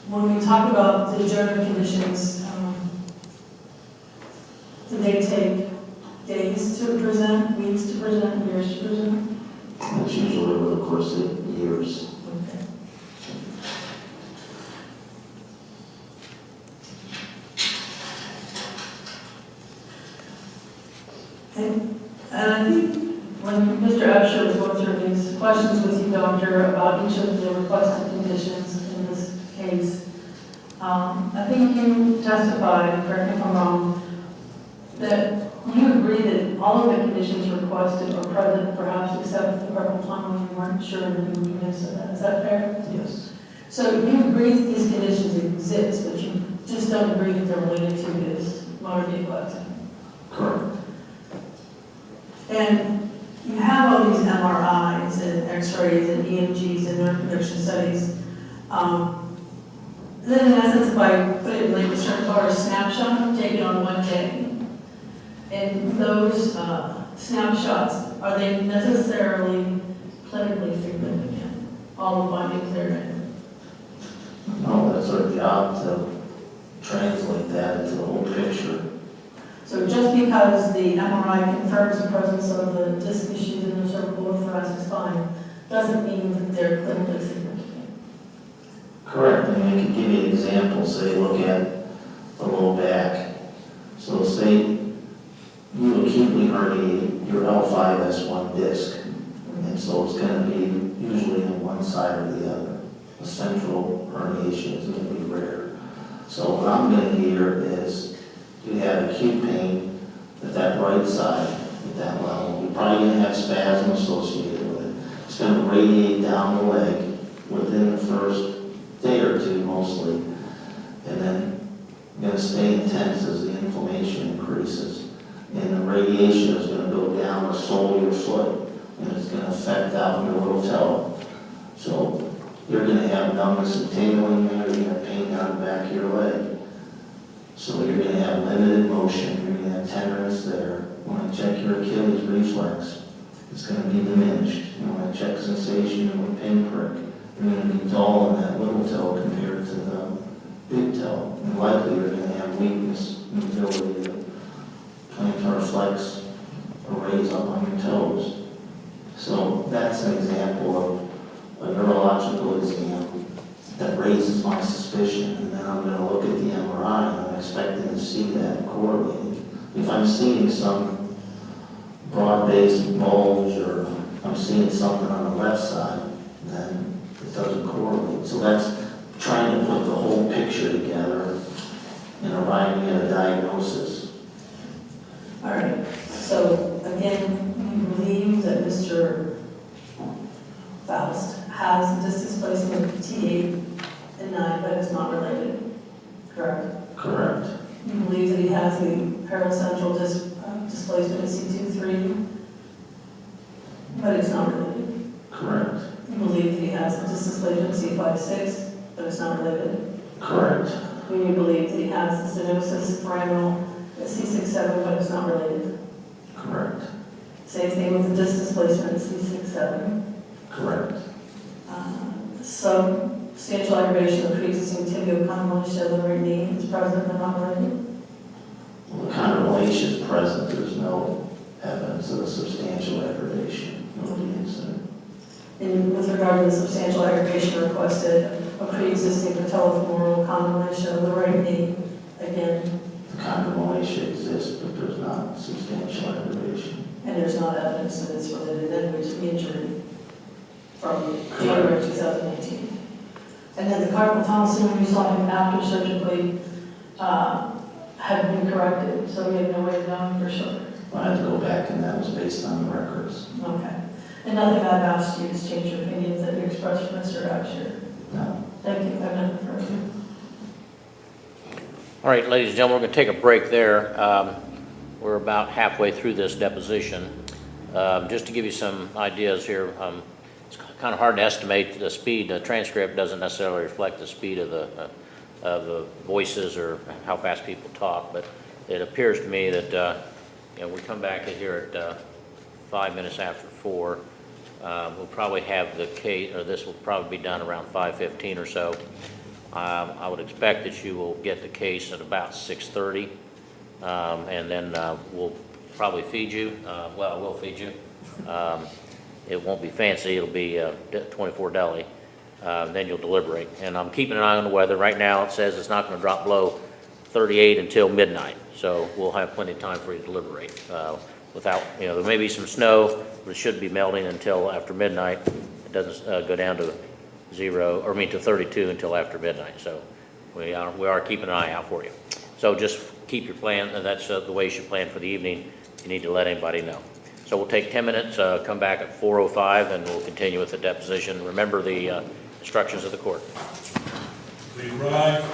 When we talk about degenerative conditions, do they take days to present, weeks to present, years to present? That's usually over the course of years. Okay. And I think when Mr. Absher was going through these questions with you, Doctor, about each of the requested conditions in this case. I think you testified, correct me if I'm wrong, that you agree that all of the conditions requested are present, perhaps except the carpal tunnel, and you weren't sure that you would convince of that. Is that fair? Yes. So you agree that these conditions exist, but you just don't agree that they're related to this motor vehicle accident? Correct. And you have all these MRIs and X-rays and EMGs and nerve conduction studies. Then in essence, if I put it in like a certain bar, a snapshot taken on one day, and those snapshots, are they necessarily clinically significant? All the findings therein? No, that's our job to translate that into the whole picture. So just because the MRI confirms the presence of the disc issues in the cervical or thoracic spine doesn't mean that they're clinically significant. Correct. I mean, I could give you an example. Say, look at the low back. So say you acutely herniate your L5S1 disc, and so it's going to be usually on one side or the other. A central herniation is going to be rare. So what I'm going to hear is you have acute pain at that right side at that level. You're probably going to have spasm associated with it. It's going to radiate down the leg within the first day or two mostly, and then going to stay intense as the inflammation increases. And the radiation is going to go down the sole of your foot, and it's going to affect out your little toe. So you're going to have numbness and tingling there, you're going to have pain down the back of your leg. So you're going to have limited motion, you're going to have tenderness there. When I check your Achilles reflex, it's going to be diminished. And when I check sensation of a pinprick, you're going to be dull in that little toe compared to the big toe. And likely you're going to have weakness in the ability to plantar flex or raise up on your toes. So that's an example of a neurological exam that raises my suspicion, and then I'm going to look at the MRI and I'm expecting to see that correlated. If I'm seeing some broad-based bulge or I'm seeing something on the left side, then it doesn't correlate. So that's trying to put the whole picture together and arriving at a diagnosis. All right, so again, you believe that Mr. Faust has disc displacement of T8 and 9, but it's not related, correct? Correct. You believe that he has the paracentral displacement of C2-3, but it's not related? Correct. You believe that he has the disc displacement of C5-6, but it's not related? Correct. And you believe that he has the stenosis foraminal at C6-7, but it's not related? Correct. Same thing with the disc displacement at C6-7? Correct. Substantial aggravation of pre-existing tibial condylation of the right knee is present but not related? Well, the condylation is present. There's no evidence of a substantial aggravation of the incident. And with regard to the substantial aggravation requested, a pre-existing patellofemoral condylation of the right knee, again? The condylation exists, but there's not substantial aggravation. And there's not evidence that it's related then to the injury from January 2018. And then the carpal tunnel syndrome, you saw him after surgically had been corrected, so we have no way of knowing for sure. I had to go back, and that was based on the records. Okay. And nothing I've asked you has changed your opinions that you expressed for Mr. Absher? No. Thank you. I've nothing further. All right, ladies and gentlemen, we're going to take a break there. We're about halfway through this deposition. Just to give you some ideas here, it's kind of hard to estimate the speed. The transcript doesn't necessarily reflect the speed of the voices or how fast people talk, but it appears to me that we come back here at 5 minutes after 4. We'll probably have the case, or this will probably be done around 5:15 or so. I would expect that you will get the case at about 6:30, and then we'll probably feed you. Well, we'll feed you. It won't be fancy. It'll be 24 deli. Then you'll deliberate. And I'm keeping an eye on the weather. Right now it says it's not going to drop below 38 until midnight. So we'll have plenty of time for you to deliberate. without, there may be some snow, but it shouldn't be melting until after midnight. It doesn't go down to 0, or I mean to 32 until after midnight. So we are keeping an eye out for you. So just keep your plan, and that's the way you should plan for the evening. You need to let anybody know. So we'll take 10 minutes, come back at 4:05, and we'll continue with the deposition. Remember the instructions of the court. Please rise.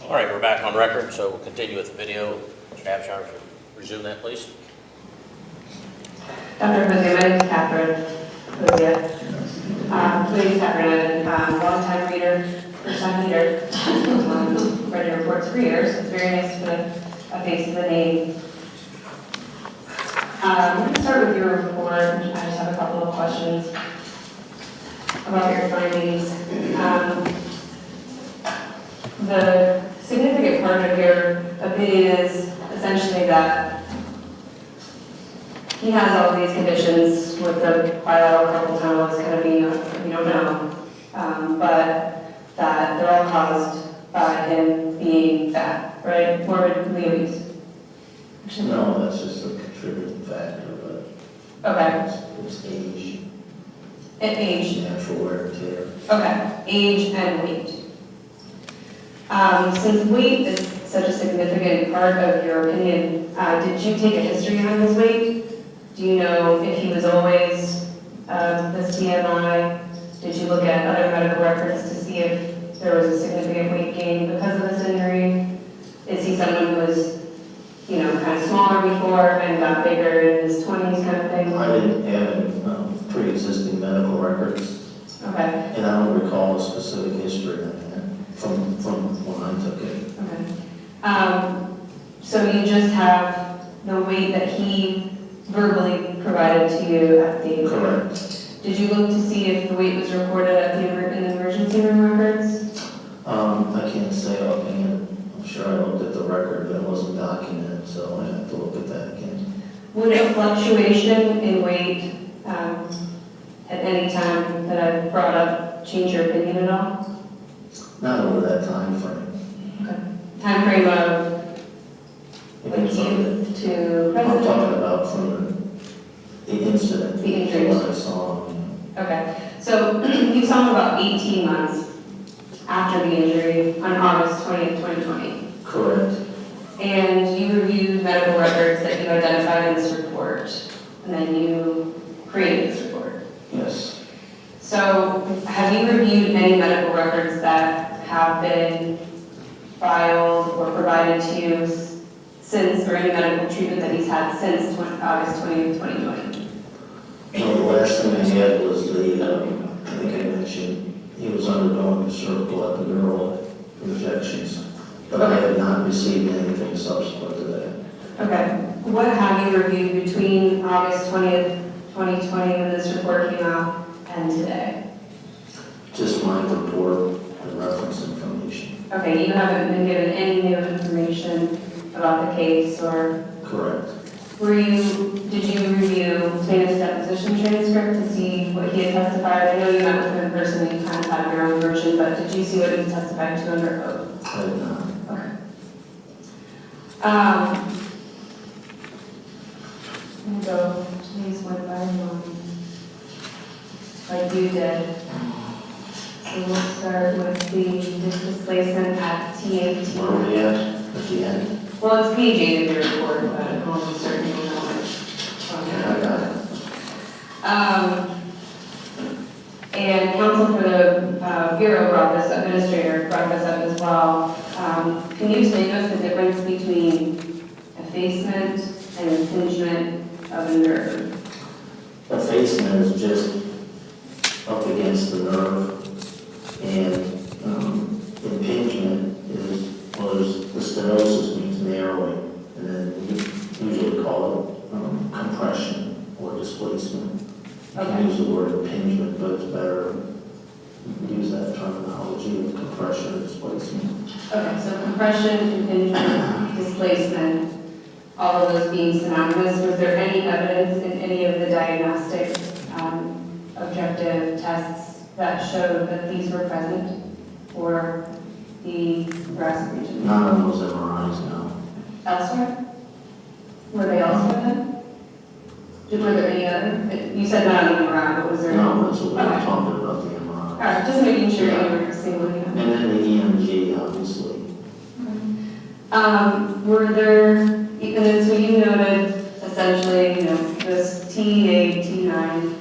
All right, we're back on record, so we'll continue with the video. Mr. Abshire, resume that, please. Dr. Hosea, my name is Catherine Hosea. Please, Catherine, I'm a long-time reader, first-time reader. Read your reports for years. It's very nice to put a face to the name. I'm going to start with your report. I just have a couple of questions about your findings. The significant part of your opinion is essentially that he has all these conditions with the bilateral carpal tunnel is kind of being, we don't know, but that they're all caused by him being fat, right? Morbidly obese. No, that's just a contributing factor, but Okay. it's age, Age. natural wear and tear. Okay. Age and weight. Since weight is such a significant part of your opinion, did you take a history on his weight? Do you know if he was always this BMI? Did you look at other medical records to see if there was a significant weight gain because of this injury? Is he someone who was, you know, kind of smaller before and got bigger in his 20s kind of thing? I didn't have any pre-existing medical records. Okay. And I don't recall a specific history on that from when I took it. Okay. So you just have the weight that he verbally provided to you at the exam? Correct. Did you look to see if the weight was recorded at in the emergency room records? I can't say offhand. I'm sure I looked at the record, but it wasn't documented, so I have to look at that again. Would a fluctuation in weight at any time that I've brought up change your opinion at all? Not over that time frame. Okay. Time frame of like youth to I'm present? talking about from the incident. The injury. What I saw. Okay, so you saw him about 18 months after the injury on August 20th, 2020. Correct. And you reviewed medical records that you identified in this report, and then you created this report. Yes. So have you reviewed any medical records that have been filed or provided to you since, or any medical treatment that he's had since August 20th, 2020? No, the last thing I had was I think I mentioned, he was undergoing cervical epidural injections, but I have not received anything subsequent to that. Okay. What have you reviewed between August 20th, 2020 when this report came out and today? Just my report and reference information. Okay, you haven't been given any new information about the case or? Correct. Did you review plaintiff's deposition transcript to see what he had testified? I know you met with him in person and you kind of had your own version, but did you see what he testified to under oath? I did not. Okay. I'm gonna go to these one by one. Like you did. So we'll start with the displacement at T18. Where are we at the end? Well, it's page 8 of your report, but I'm almost certain you'll know it. Okay, I got it. And counsel for the Bureau brought this, administrator brought this up as well. Can you explain to us the difference between effacement and impingement of a nerve? Effacement is just up against the nerve, and impingement is, well, the stenosis means narrowing, and then we usually call it compression or displacement. You can use the word impingement, but it's better to use that terminology of compression or displacement. Okay, so compression, impingement, displacement, all of those being synonymous. Was there any evidence in any of the diagnostic objective tests that showed that these were present for the thoracic region? None of those MRIs, no. Elsewhere? Were they elsewhere then? Were there any other? You said none of them around, but was there? No, that's what we were Okay. talking about, the MRI. All right, just making sure you were singling them. And then the EMG, obviously. Were there, and then so you noted essentially, this T8, T9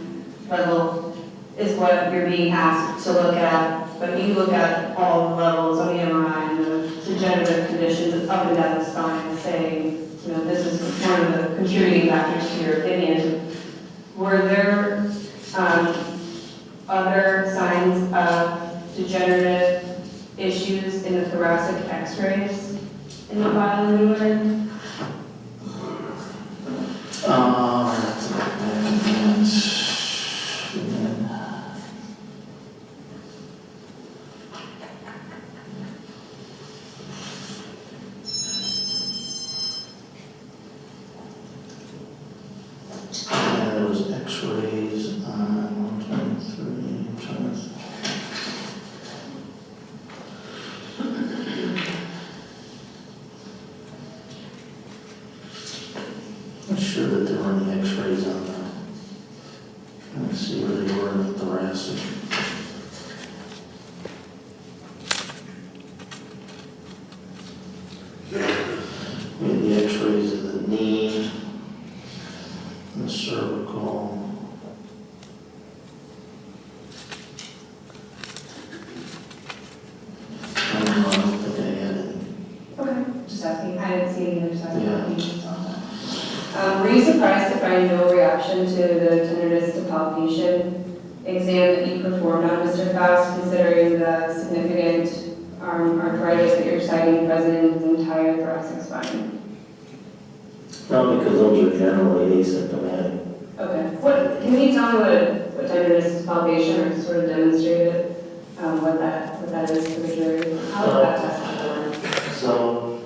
level is what you're being asked to look at, but you look at all the levels on the MRI and the degenerative conditions up and down the spine, saying, this is one of the contributing factors to your opinion. Were there other signs of degenerative issues in the thoracic x-rays in the file anywhere? There was x-rays on 123, I'm trying to think. I'm sure that there were any x-rays on that. Let's see where they were in the thoracic. We had the x-rays of the knee, and the cervical. I don't think I had any. Okay, just asking. I didn't see any other signs Yeah. of lesions on that. Were you surprised to find no reaction to the tenderness to palpation exam that you performed on Mr. Faust, considering the significant arthritis that you're citing present in his entire thoracic spine? No, because those are generally asymptomatic. Okay. Can you tell me what tenderness to palpation, or sort of demonstrate it, what that is for the jury? How would that test be done? So,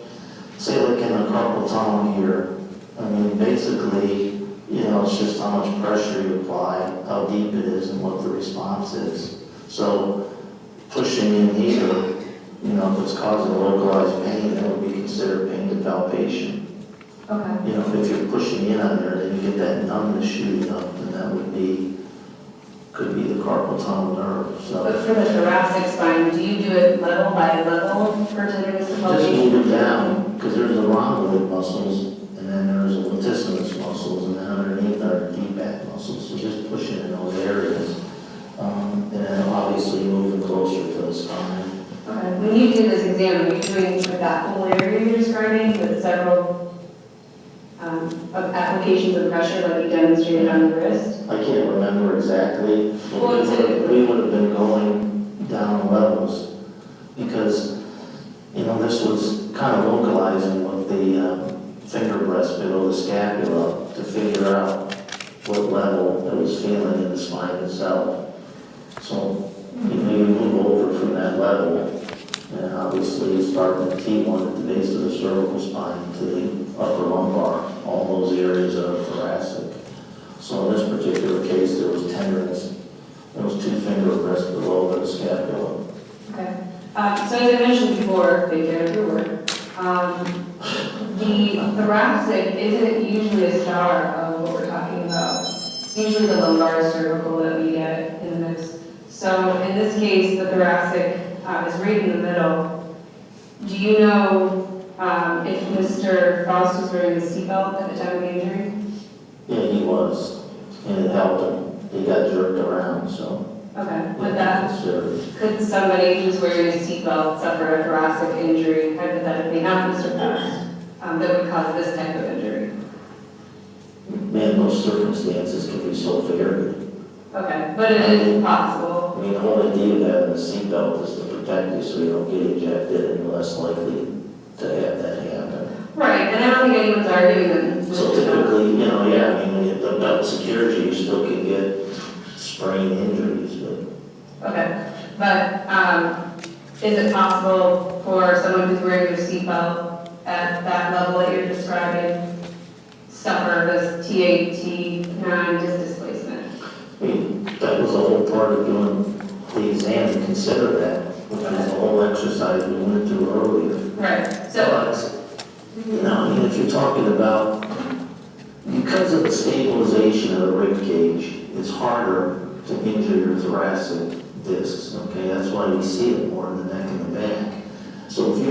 say like in the carpal tunnel here, I mean, basically, it's just how much pressure you apply, how deep it is, and what the response is. So, pushing in here, if it's causing localized pain, that would be considered pain to palpation. Okay. If you're pushing in on there, then you get that numbness shooting up, and that could be the carpal tunnel nerve. So, But for the thoracic spine, do you do it level by level for tenderness to just palpation? move it down, because there's the rhomboid muscles, and then there's the latissimus muscles, and then underneath are deep back muscles. So just pushing in those areas, and then obviously moving closer to the spine. Okay. When you did this exam, were you doing with that whole area you're describing with several of applications of pressure like you demonstrated on the wrist? I can't remember exactly, but Well, we would have been going down levels, because, this was kind of localizing with the finger breast below the scapula to figure out what level it was feeling in the spine itself. So, you move over from that level, and obviously you start with T1 at the base of the cervical spine to the upper lumbar, all those areas that are thoracic. So in this particular case, there was tenderness. There was 2 finger breasts below the scapula. Okay. So as I mentioned before, take care of your work. The thoracic isn't usually a star of what we're talking about. It's usually the lumbar cervical that we get in the mix. So in this case, the thoracic is right in the middle. Do you know if Mr. Faust was wearing a seatbelt at the time of the injury? Yeah, he was, and it helped him. He got jerked around, so. Okay. With Could somebody who's wearing a seatbelt suffer a thoracic injury, hypothetically, not Mr. Faust, that would cause this type of injury? Man, those circumstances can be so varied. Okay, but it is possible. I mean, the whole idea of having a seatbelt is to protect you so you don't get ejected, and you're less likely to have that happen. Right, and I don't think anyone's arguing that. So typically, when you have belt security, you still can get sprain injuries, but. Okay, but is it possible for someone who's wearing their seatbelt at that level that you're describing suffer this T8, T9 disc displacement? I mean, that was the whole part of doing the exam, to consider that, which was the whole exercise we went through earlier. Right, so. If you're talking about, because of the stabilization of the rib cage, it's harder to injure your thoracic discs, okay? That's why we see it more in the neck and the back. So if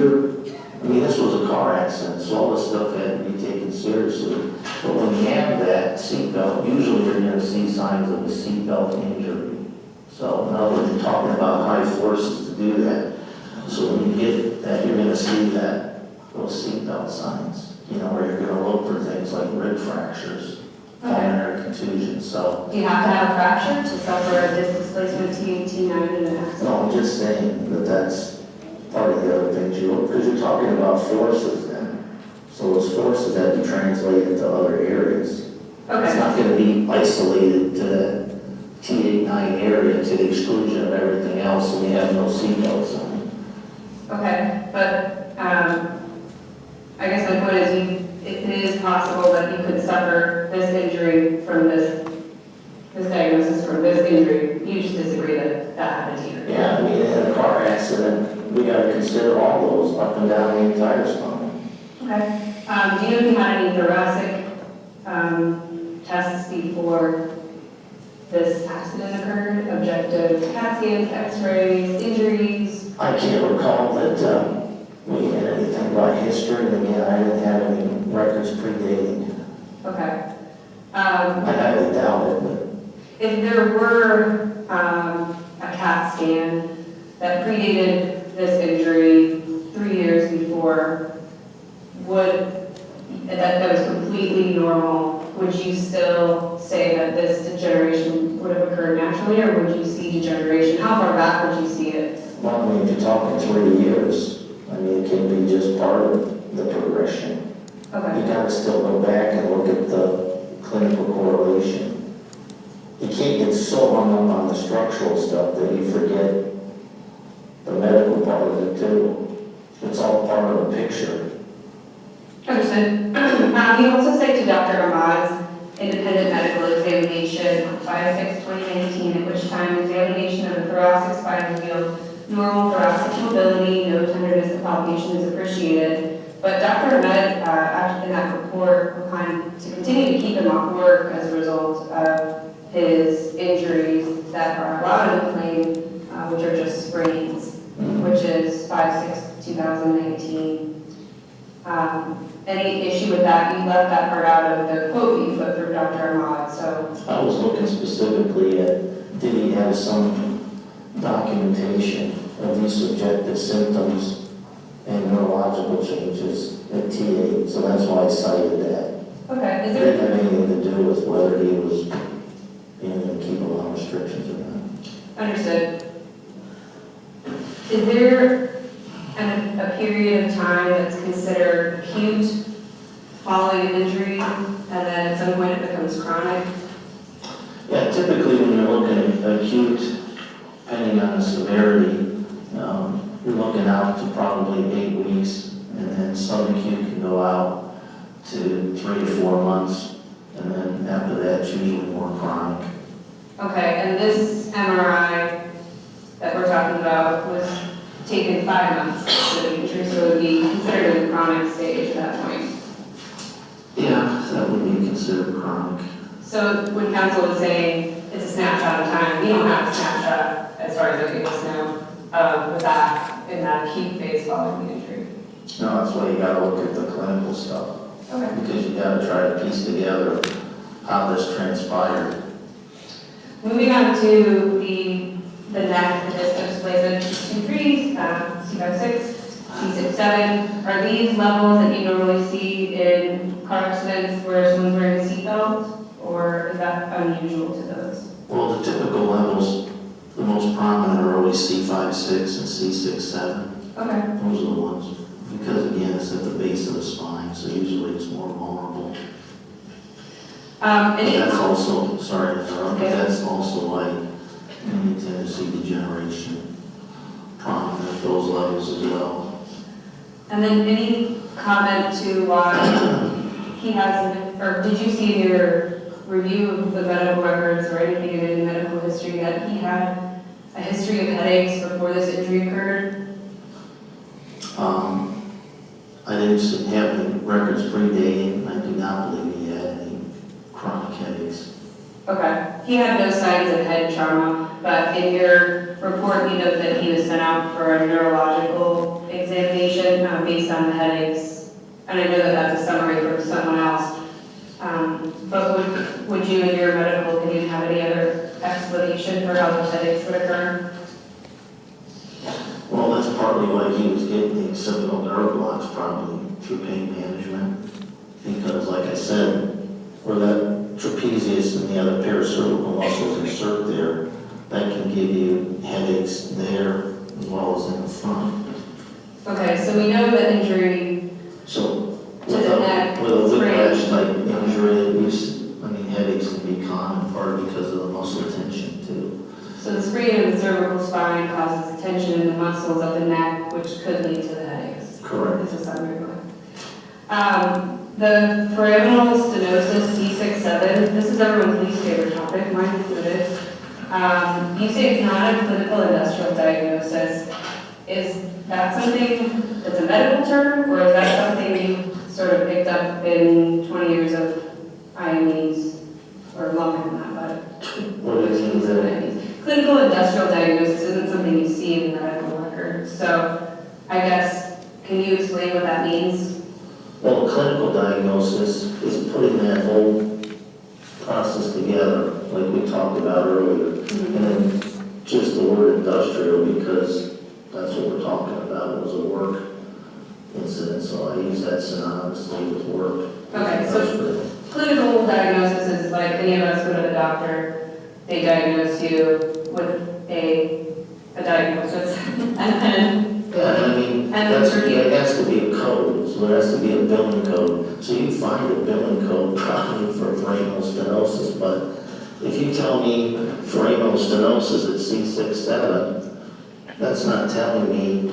this was a car accident, so all this stuff had to be taken seriously. But when you have that seatbelt, usually you're going to see signs of a seatbelt injury. So in other words, you're talking about high forces to do that. So when you get that, you're gonna see that, those seatbelt signs, you know, where you're gonna look for things like rib fractures, pulmonary contusions, so. Do you have to have a fracture to suffer a disc displacement T9 in an accident? No, I'm just saying that that's part of the other things you look, because you're talking about forces then. So those forces that be translated to other areas. Okay. It's not gonna be isolated to the T89 area to the exclusion of everything else, and we have no seatbelts on. Okay, but I guess my point is it is possible that you could suffer this injury from this diagnosis from this injury. You just disagree that that happened to you. Yeah, I mean, in a car accident, we gotta consider all those up and down the entire spine. Okay. Do you know if you had any thoracic tests before this accident occurred? Objective CAT scans, x-rays, injuries? I can't recall that we had anything by history, and again, I didn't have any records predating. Okay. I highly doubt it, but. If there were a CAT scan that predated this injury 3 years before, that was completely normal, would you still say that this degeneration would have occurred naturally, or would you see degeneration? How far back would you see it? Well, I mean, if you're talking 3 years, I mean, it can be just part of the progression. Okay. You gotta still go back and look at the clinical correlation. You can't get so hung up on the structural stuff that you forget the medical part of it too. It's all part of the picture. Understood. You also say to Dr. Ahmad's independent medical examination on 5/6/2019, at which time examination of the thoracic spine revealed normal thoracic mobility, no tenderness of palpation is appreciated. But Dr. Ahmed, in that report, declined to continue to keep him off work as a result of his injuries that are allowed in the claim, which are just sprains, which is 5/6/2019. Any issue with that? You left that part out of the quote you put from Dr. Ahmad, so. I was looking specifically at, did he have some documentation of these subjective symptoms and neurological changes at T8, so that's why I cited that. Okay, It didn't have anything to do with whether he was in keeping on restrictions or not. Understood. Is there a period of time that's considered acute following an injury, and then at some point it becomes chronic? Yeah, typically when you're looking at acute, depending on the severity, you're looking out to probably 8 weeks, and then subacute can go out to 3 to 4 months, and then after that, it's usually more chronic. Okay, and this MRI that we're talking about was taken 5 months for the injury, so it would be considered in the chronic stage at that point. Yeah, that would be considered chronic. So when counsel was saying it's a snapshot of time, we don't have a snapshot, as far as I know, with that in that acute phase following the injury. No, that's why you gotta look at the clinical stuff. Okay. Because you gotta try to piece together how this transpired. Moving on to the neck, the disc displacement, T3, C56, C67. Are these levels that you normally see in car accidents where someone's wearing a seatbelt, or is that unusual to those? Well, the typical levels, the most prominent are always C56 and C67. Okay. Those are the ones, because again, it's at the base of the spine, so usually it's more vulnerable. That's also, sorry to interrupt, but that's also why you tend to see degeneration prominent at those levels as well. And then any comment to why he hasn't, or did you see in your review of the medical records or anything in any medical history that he had a history of headaches before this injury occurred? I didn't have any records predating, and I do not believe he had any chronic headaches. Okay. He had no signs of head trauma, but in your report you note that he was sent out for a neurological examination based on the headaches. And I know that that's a summary from someone else. But would you, in your medical opinion, have any other explanation for how those headaches would occur? Well, that's part probably why he was getting the occipital nerve blocks, probably through pain management. Because like I said, where that trapezius and the other paracervical muscles insert there, that can give you headaches there as well as in the front. Okay, so we know the injury So to the neck, with a whiplash sprain. type injury, headaches can be common, part because of the muscle tension too. So the sprain of the cervical spine causes tension in the muscles of the neck, which could lead to the headaches. Correct. This is how we're going. The foraminal stenosis C6-7, this is everyone's least favorite topic, mine included. You say it's not a clinical industrial diagnosis. Is that something that's a medical term, or is that something you sort of picked up in 20 years of IMEs, or longer than that, but What is it? clinical industrial diagnosis isn't something you see in the medical record. So I guess, can you explain what that means? Well, a clinical diagnosis is putting that whole process together, like we talked about earlier. And then just the word industrial, because that's what we're talking about, it was a work incident, so I use that synonymously with work. Okay, so clinical diagnosis is like any of us go to the doctor, they diagnose you with a diagnosis, and then Yeah, I mean, it has to be a code, so there has to be a billing code. So you find a billing code probably for foraminal stenosis, but if you tell me foraminal stenosis at C6-7, that's not telling me,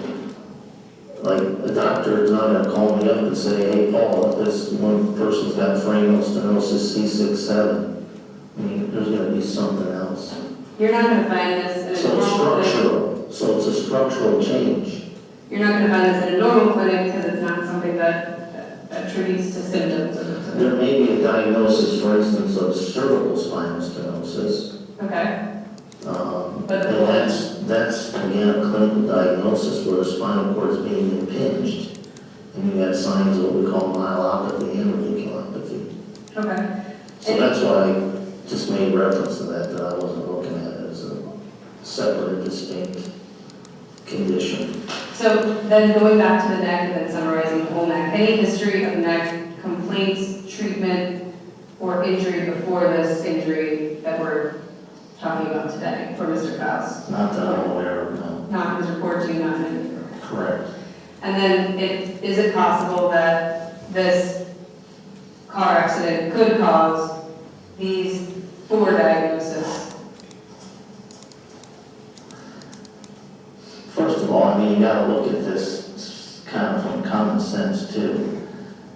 like, a doctor is not gonna call me up and say, hey, Paul, this one person's got foraminal stenosis C6-7. I mean, there's gonna be something else. you're not going to find this in a So it's normal clinic. structural, so it's a structural change. You're not going to find this in a normal clinic because it's not something that attributes to symptoms of the There may be a diagnosis, for instance, of cervical spinal stenosis. Okay. And that's again a clinical diagnosis where the spinal cord is being impinged. And you have signs of what we call myelopathy and radiculopathy. Okay. So that's why I just made reference to that I wasn't looking at it as a separate and distinct condition. So then going back to the neck and then summarizing the whole neck, any history of neck complaints, treatment, or injury before this injury that we're talking about today for Mr. Faust? Not that I'm aware of, no. Not in his report to you, not in any report. Correct. And then is it possible that this car accident could cause these 4 diagnoses? First of all, I mean, you gotta look at this kind of from common sense too.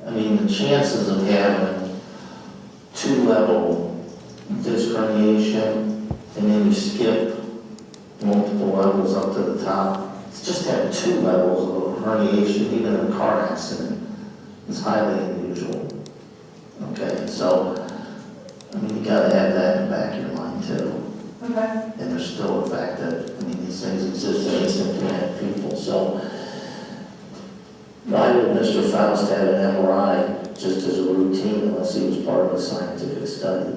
I mean, the chances of having 2-level disc herniation and then you skip multiple levels up to the top, it's just having 2 levels of herniation, even in a car accident, is highly unusual. Okay, so, I mean, you gotta have that in the back of your mind too. Okay. And there's still the fact that, I mean, these things exist in asymptomatic people, so why would Mr. Faust have an MRI just as a routine unless he was part of a scientific study?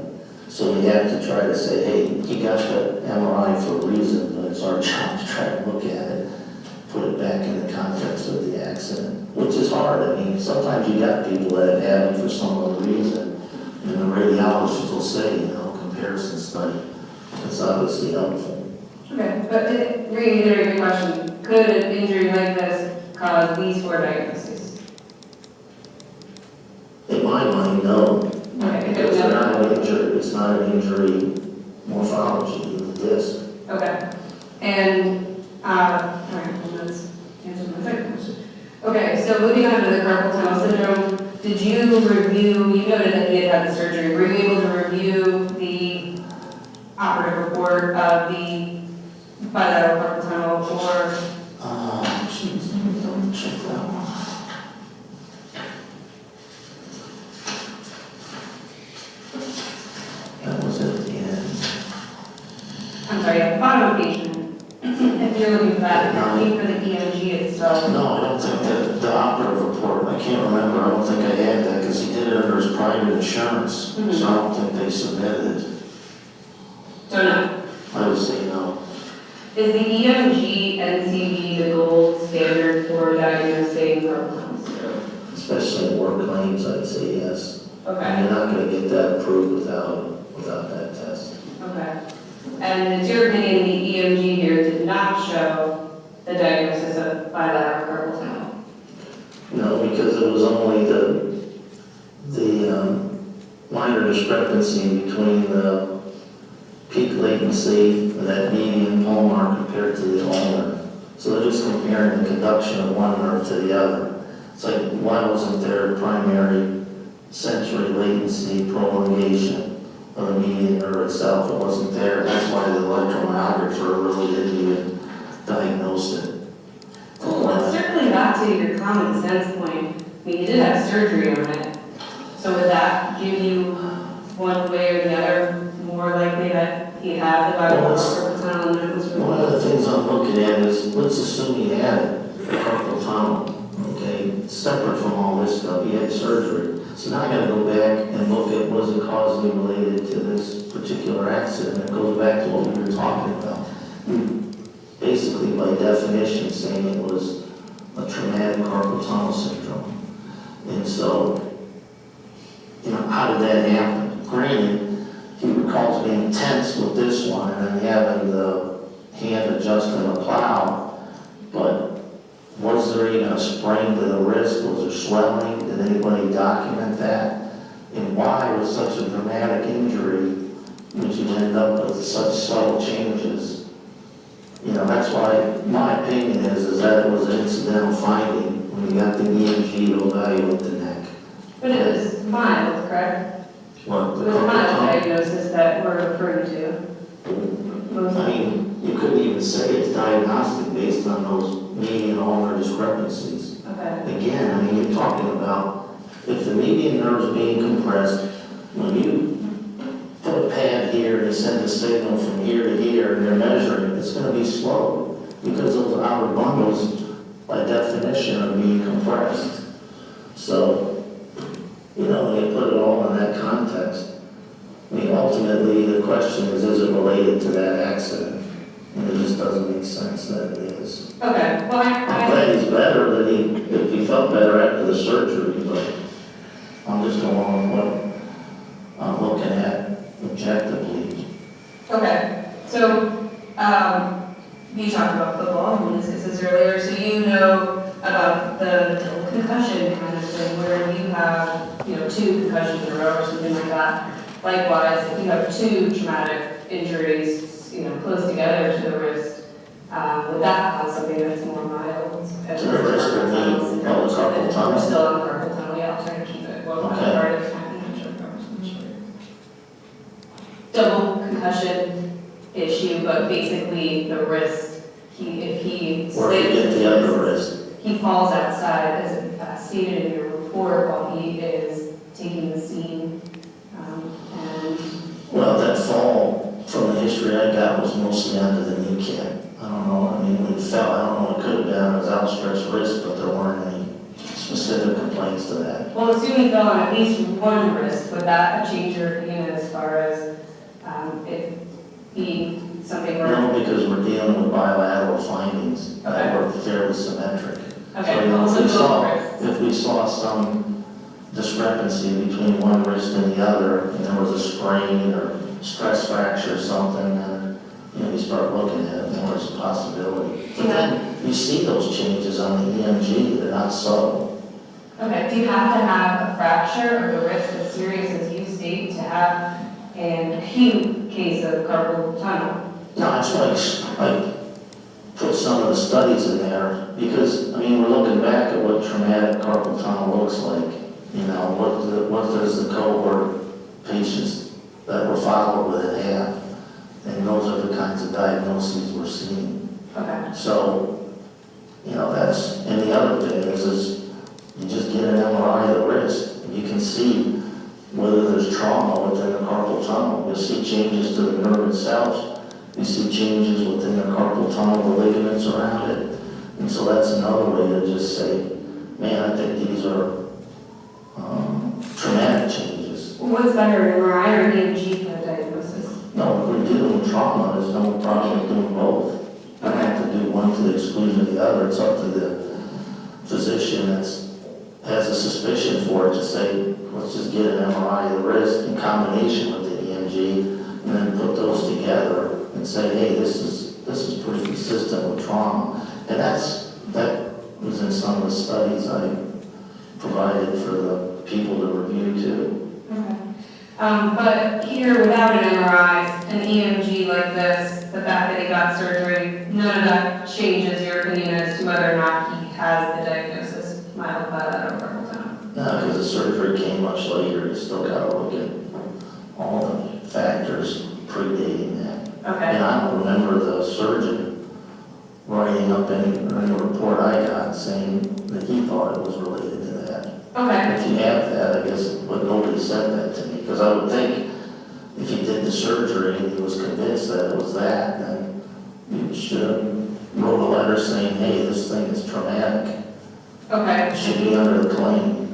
So we have to try to say, hey, you got the MRI for a reason, but it's our job to try to look at it, put it back in the context of the accident, which is hard. I mean, sometimes you got people that have had it for some other reason, and the radiologist will say, you know, comparison study. It's obviously helpful. Okay, but reiterating the question, could an injury like this cause these 4 diagnoses? In my mind, no. Okay, Because they're not an injury, it's not an injury morphology in the disc. Okay. And, all right, well, that's answered my second question. Okay, so moving on to the carpal tunnel syndrome, did you review, you noted that he had had the surgery, were you able to review the operative report of the bilateral carpal tunnel or? Jeez, let me double check that one. That was at the end. I'm sorry, at the bottom of page 9. If you're looking for that, looking for the EMG itself. No, I don't think that the operative report, I can't remember, I don't think I had that because he did it under his private insurance. So I don't think they submitted it. So no. I would say no. Is the EMG NCD the gold standard for diagnosing carpal tunnel syndrome? Especially in work claims, I'd say yes. Okay. And you're not gonna get that approved without that test. Okay. And it's your opinion the EMG here did not show the diagnosis of bilateral carpal tunnel? No, because it was only the minor discrepancy between the peak latency of that median pulmar compared to the ulnar. So they're just comparing the conduction of one nerve to the other. It's like, why wasn't there primary sensory latency prolongation of the median nerve itself? It wasn't there. That's why the electromyographer really didn't even diagnose it. Well, circling back to your common sense point, I mean, you did have surgery on it. So would that give you one way or the other more likely that he had the bilateral carpal tunnel and it was removed? One of the things I'm looking at is, let's assume he had it, the carpal tunnel, okay, separate from all this stuff, he had surgery. So now I gotta go back and look at was it causally related to this particular accident. It goes back to what we were talking about. Basically, by definition, saying it was a traumatic carpal tunnel syndrome. And so, how did that happen? Granted, he recalls being tense with this one and then having the hand adjusting the plow, but was there even a sprain to the wrist? Was there swelling? Did anybody document that? And why was such a dramatic injury would you end up with such subtle changes? That's why my opinion is that it was an incidental finding when we got the EMG to evaluate the neck. But it was mild, correct? What, It the was a carpal mild tunnel? diagnosis that we're referring to. I mean, you couldn't even say it's diagnostic based on those median ulnar discrepancies. Okay. Again, I mean, you're talking about if the median nerve is being compressed, when you put a pad here and you send the signal from here to here and you're measuring it, it's going to be slow because those outer bundles, by definition, are being compressed. So, when you put it all in that context, I mean, ultimately, the question is it related to that accident? And it just doesn't make sense that it is. Okay, well, I'm glad he's better, if he felt better after the surgery, but I'm just going on what I'm looking at objectively. Okay, so you talked about football and this is earlier, so you know about the double concussion kind of thing where you have, 2 concussions in a row or something like that. Likewise, if you have 2 traumatic injuries, close together to the wrist, would that cause something that's more mild? To the wrist or knee? Oh, the carpal tunnel? We're still on carpal tunnel, yeah, I'll try to keep it one part of double concussion issue, but basically the wrist, if he Or if you get the other wrist. he falls outside, as stated in your report, while he is taking the scene. Well, that fall, from the history I got, was mostly onto the kneecap. I don't know, when he fell, I don't know, it could have been on his outstretched wrist, but there weren't any specific complaints to that. Well, assuming he fell on at least one wrist, would that change your opinion as far as it being something where... No, because we're dealing with bilateral findings that were fairly symmetric. Okay. So, if we saw some discrepancy between one wrist and the other, and there was a sprain or stress fracture or something, then, you start looking at it, and there's a possibility. But then you see those changes on the EMG, they're not subtle. Okay, do you have to have a fracture of the wrist as serious as you state to have an acute case of carpal tunnel? No, that's why I put some of the studies in there, because, we're looking back at what traumatic carpal tunnel looks like. What does the cohort patients that were followed with it have? And those are the kinds of diagnoses we're seeing. Okay. So, that's, and the other thing is you just get an MRI of the wrist, and you can see whether there's trauma within the carpal tunnel. You'll see changes to the nerve itself. You see changes within the carpal tunnel, the ligaments around it. And so that's another way to just say, man, I think these are traumatic changes. What's better, an MRI or an EMG for a diagnosis? No, if we're dealing with trauma, there's no problem with doing both. to the exclusion of the other. It's up to the physician has a suspicion for it to say, let's just get an MRI of the wrist in combination with the EMG, and then put those together and say, hey, this is pretty consistent with trauma. And that was in some of the studies I provided for the people to review too. Okay. But here, without an MRI, an EMG like this, the fact that he got surgery, none of that changes your opinion as to whether or not he has the diagnosis, mild bilateral carpal tunnel. No, because the surgery came much later. You still got to look at all the factors predating that. Okay. And I don't remember the surgeon writing up any report I got saying that he thought it was related to that. Okay. If you have that, I guess, but nobody said that to me, because I would think if he did the surgery and he was convinced that it was that, then you should have wrote a letter saying, hey, this thing is traumatic. Okay. It should be under the claim.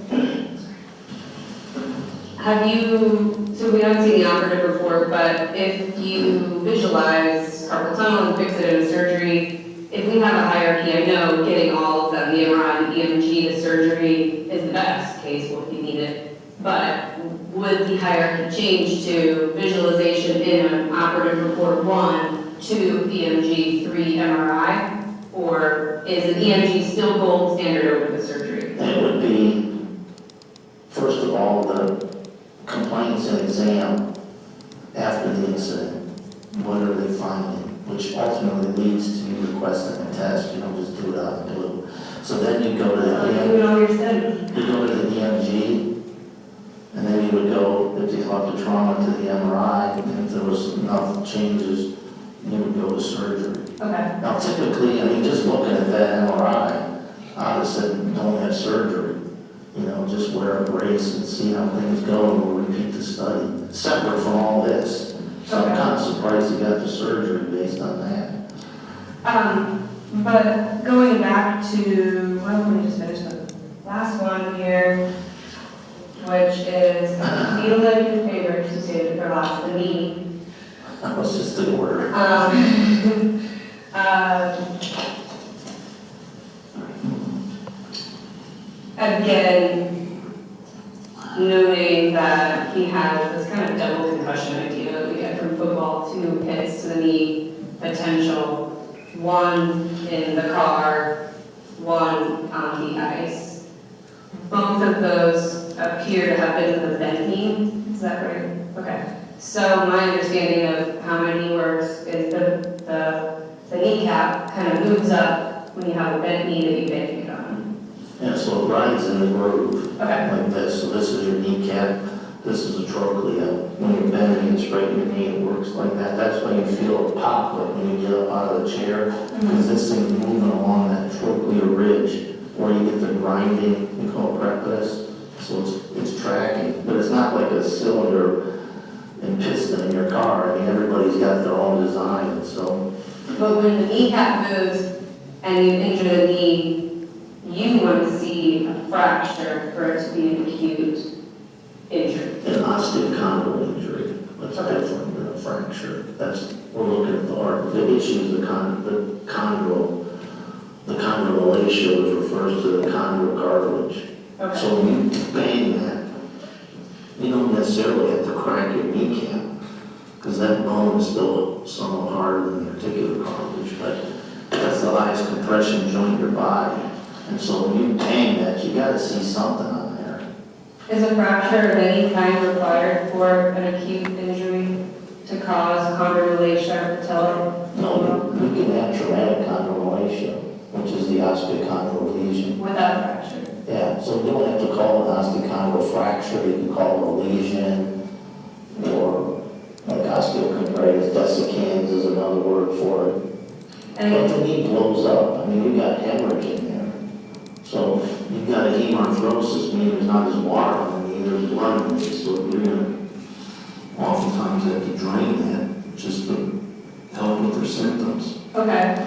Have you, so we haven't seen the operative report, but if you visualize carpal tunnel and fix it in a surgery, if we have a hierarchy, I know getting all of them, the MRI, the EMG, the surgery is the best case if you need it. But would the hierarchy change to visualization in an operative report 1, 2 EMG, 3 MRI? Or is an EMG still gold standard over the surgery? It would be, first of all, the complaints and exam after the incident. What are they finding? Which ultimately leads to you requesting a test. You don't just do it out of the blue. So then you go to the you go to the EMG, and then you would go, if you thought the trauma, to the MRI, and if there was enough changes, you would go to surgery. Okay. Now typically, I mean, just looking at that MRI, I would have said, don't have surgery. You know, just wear a brace and see how things go, and we'll repeat the study. Separate from all this. So I'm kind of surprised you got the surgery based on that. But going back to, well, let me just finish the last one here, which is fetal in favor, just to say it for last, the knee. That was just the order. Again, noting that he has this kind of double concussion idea that we get from football, 2 hits to the knee, potential, 1 in the car, 1 on the ice. Both of those appear to have been in the bent knee, is that right? Okay. So my understanding of how my knee works is the kneecap kind of moves up when you have a bent knee that you bend it on. Yeah, so it rides in the groove, Okay. like this. So this is your kneecap, this is a trochlea. When you're bending and straightening your knee, it works like that. That's when you feel a pop, like when you get up out of the chair, because this thing's moving along that trochlea ridge, where you get the grinding, we call it prepuce. So it's tracking, but it's not like a cylinder and piston in your car. I mean, everybody's got their own design, so. But when the kneecap moves and you injure the knee, you want to see a fracture for it to be an acute injury. An osteochondral injury, that's different than a fracture. That's, we're looking at the art. The issue is the chondral. The chondromalacia, which refers to the chondral cartilage. Okay. So when you bang that, you don't necessarily have to crack your kneecap, because that bone is still somewhat harder than the articular cartilage, but that's the highest compression joint in your body. And so when you bang that, you got to see something on there. Is a fracture of any kind required for an acute injury to cause chondromalacia or patella? No, you can have traumatic chondromalacia, which is the osteochondral lesion. Without fracture? Yeah, so you don't have to call it an osteochondral fracture, you can call it a lesion, or like osteochondritis dissecans is another word for it. But the knee blows up. I mean, you got hemorrhage in there. So you've got a hemarthrosis, meaning there's not as water in the knee, there's blood in the knee, so you're going to oftentimes have to drain that just to help with their symptoms. Okay.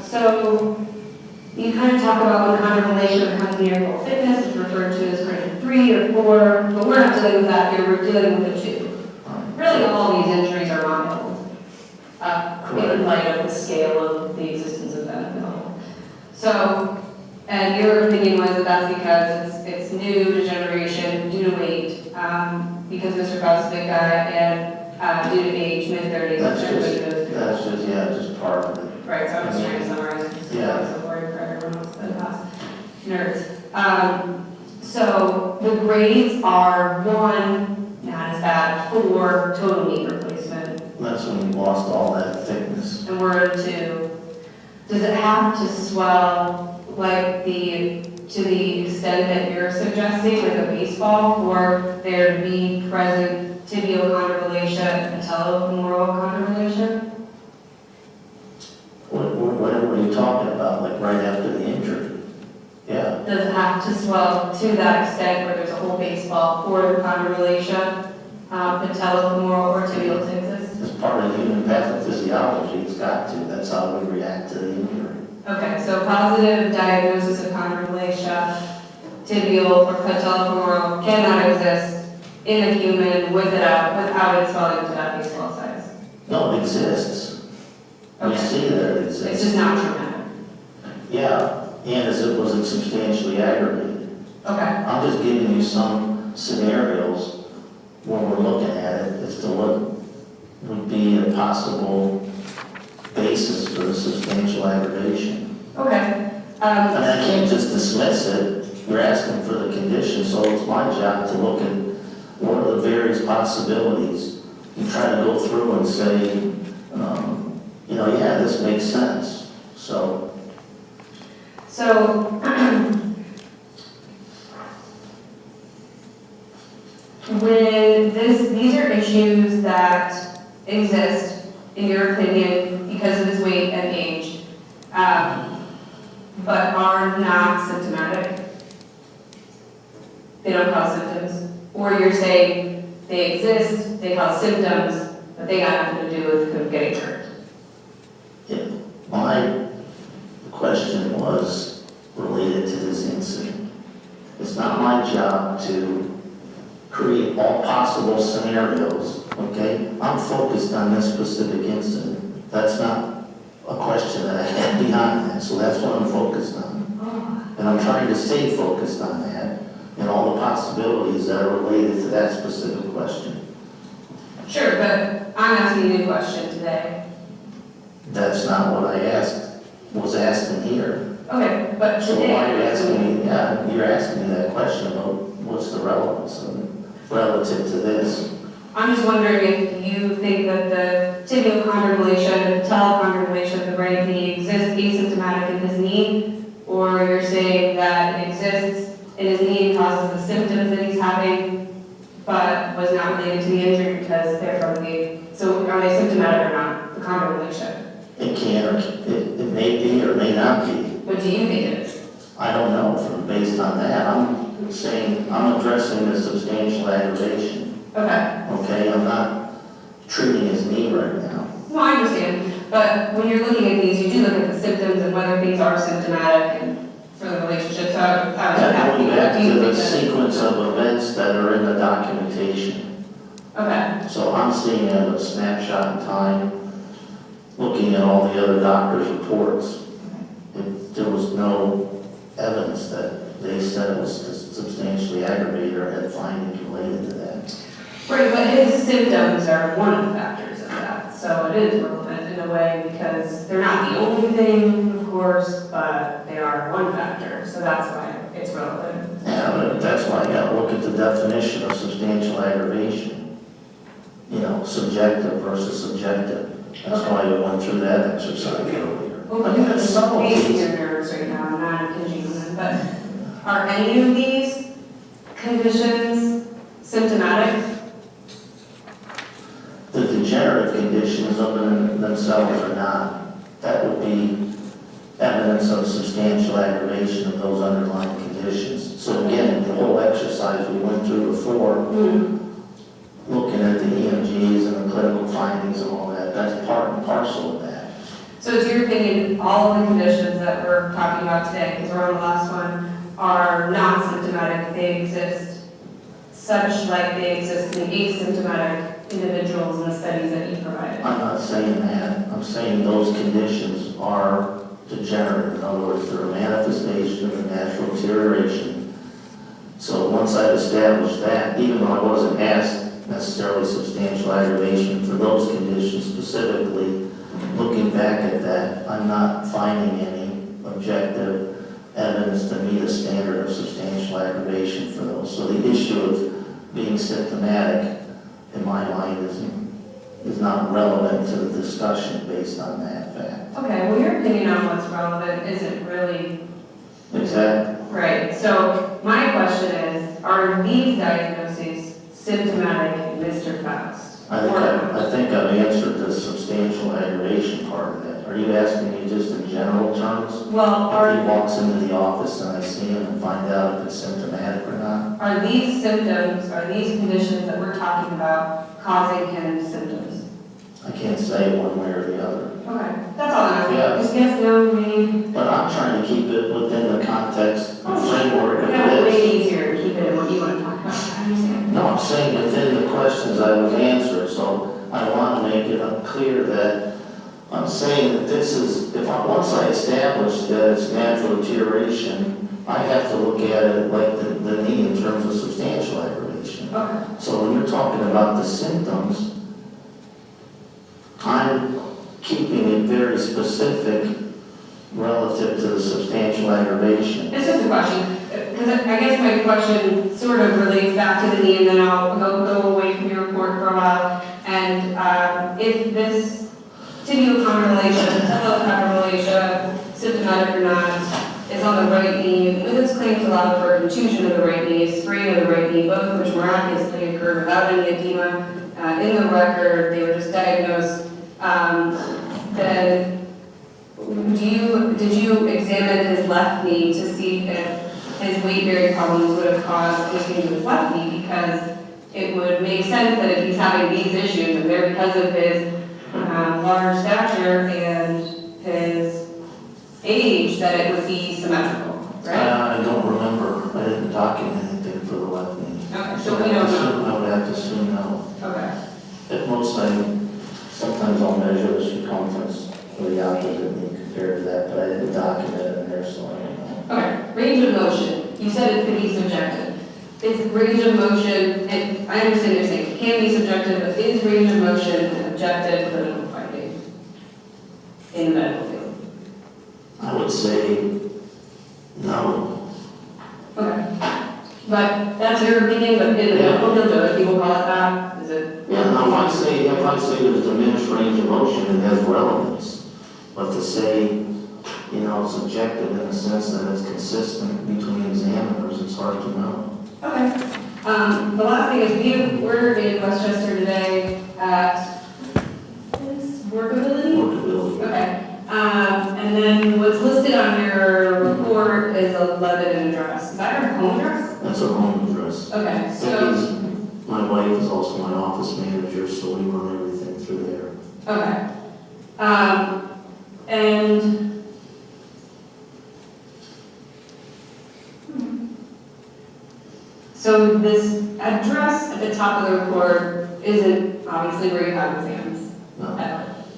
So you kind of talk about when chondromalacia becomes near full thickness, it's referred to as grade 3 or 4, but we're not dealing with that here, we're dealing with the 2. Really, all these injuries are mild. Correct. in light of the scale of the existence of that mill. So, and your opinion was that that's because it's new to generation, due to weight, because Mr. Faust is a big guy, and due to age, mid-30s. That's just part of it. Right, so I'm just trying to summarize. Yeah. So for everyone else that has nerds. So the grades are 1, not as bad, 4, total knee replacement. That's when you lost all that thickness. And we're at 2. Does it have to swell like to the extent that you're suggesting, like a baseball, for there to be present tibial chondromalacia and patellofemoral chondromalacia? What are you talking about, like right after the injury? Yeah. Does it have to swell to that extent where there's a whole baseball for the chondromalacia, patellofemoral or tibial to exist? It's part of human pathophysiology, it's got to. That's how we react to the injury. Okay, so positive diagnosis of chondromalacia, tibial or patellofemoral cannot exist in a human without it swelling to that baseball size. No, it exists. Okay. You see that it exists. It's just not traumatic. Yeah, and was it substantially aggravated? Okay. I'm just giving you some scenarios when we're looking at it as to what would be a possible basis for the substantial aggravation. Okay. I mean, I can't just dismiss it. You're asking for the condition, so it's my job to look at what are the various possibilities and try to go through and say, yeah, this makes sense. So when these are issues that exist, in your opinion, because of his weight and age, but are not symptomatic, they don't cause symptoms, or you're saying they exist, they cause symptoms, but they got nothing to do with him getting hurt. my question was related to this incident. It's not my job to create all possible scenarios, okay? I'm focused on this specific incident. That's not a question that I had behind that, so that's what I'm focused on. And I'm trying to stay focused on that and all the possibilities that are related to that specific question. Sure, but I'm asking you a question today. That's not what I was asking here. Okay, but So today. why are you asking me, you're asking me that question about what's the relevance of it relative to this? I'm just wondering if you think that the tibial chondromalacia and patellofemoral of the right knee exists asymptomatic in his knee, or you're saying that it exists in his knee and causes the symptoms that he's having, but was not related to the injury because they're from the, so are they symptomatic or not, the chondromalacia? It can, or it may be or may not be. What do you think it is? I don't know, based on that. I'm saying, I'm addressing the substantial aggravation. Okay. Okay, I'm not treating his knee right now. No, I understand, but when you're looking at these, you do look at the symptoms and whether things are symptomatic and for the relationship, so I was asking, Going back do you to the think that? sequence of events that are in the documentation. Okay. So I'm seeing it as a snapshot in time, looking at all the other doctors' reports. There was no evidence that they said it was substantially aggravated or had findings related to that. Right, but his symptoms are one of the factors of that, so it is relevant in a way because they're not the only thing, of course, but they are one factor, so that's why it's relevant. Yeah, but that's why I gotta look at the definition of substantial aggravation. Subjective versus subjective. That's why we went through that exercise earlier. Well, I mean, it's some of basing these. your nerves right now, I'm not impinging on them, but are any of these conditions symptomatic? The degenerative conditions of them themselves are not. That would be evidence of substantial aggravation of those underlying conditions. So again, the whole exercise we went through before, looking at the EMGs and the clinical findings and all that, that's part and parcel of that. So it's your opinion, all of the conditions that we're talking about today, because we're on the last one, are not symptomatic, they exist such like they exist in asymptomatic individuals in the studies that you provided? I'm not saying that. I'm saying those conditions are degenerative. In other words, they're a manifestation of natural deterioration. So once I've established that, even though I wasn't asked necessarily substantial aggravation for those conditions specifically, looking back at that, I'm not finding any objective evidence to meet a standard of substantial aggravation for those. So the issue of being symptomatic, in my mind, is not relevant to the discussion based on that fact. Okay, well, your opinion on what's relevant isn't really Exactly. right. So my question is, are these diagnoses symptomatic in Mr. Faust? I think I've answered the substantial aggravation part of that. Are you asking me just in general terms? Well, if he walks into the office and I see him and find out if it's symptomatic or not? are these symptoms, are these conditions that we're talking about causing him symptoms? I can't say one way or the other. Okay, that's all I'm asking. Yeah. Just yes, no, maybe. But I'm trying to keep it within the context and framework of Yeah, way this. easier to keep it in what you want to talk about. I understand. No, I'm saying within the questions I was answered, so I want to make it clear that I'm saying that this is, once I establish that it's natural deterioration, I have to look at it like the knee in terms of substantial aggravation. Okay. So when you're talking about the symptoms, I'm keeping it very specific relative to the substantial aggravation. It's just a question, because I guess my question sort of relates back to the knee, and then I'll go away from your report for a while. And if this tibial counterrelation, symptomatic or not, is on the right knee, with its claims allowed for contusion of the right knee, sprain of the right knee, both of which miraculously occurred without any edema. In the record, they were just diagnosed. Then did you examine his left knee to see if his weight-bearing problems would have caused anything to his left knee? Because it would make sense that if he's having these issues, and they're because of his large stature and his age, that it would be symmetrical, right? I don't remember. I didn't document anything for the left knee. Okay, so we don't know. I would have to assume no. Okay. At most, sometimes I'll measure the circumference of the opposite knee compared to that, but I didn't document it in there, so I don't know. Okay, range of motion. You said it could be subjective. Is range of motion, and I understand you're saying it can be subjective, but is range of motion an objective clinical finding in the medical field? I would say no. Okay. But that's your opinion, but in the medical field, other people call it that? Is it? Yeah, no, if I say there's diminished range of motion, it has relevance. But to say, it's objective in the sense that it's consistent between examiners, it's hard to know. Okay. The last thing is we're in Westchester today at workability? Workability. Okay. And then what's listed on your report is a Lebanon address. Is that your home address? That's our home address. Okay, so. My wife is also my office manager, so we run everything through there. Okay. And. So this address at the top of the report isn't obviously where you have exams? No.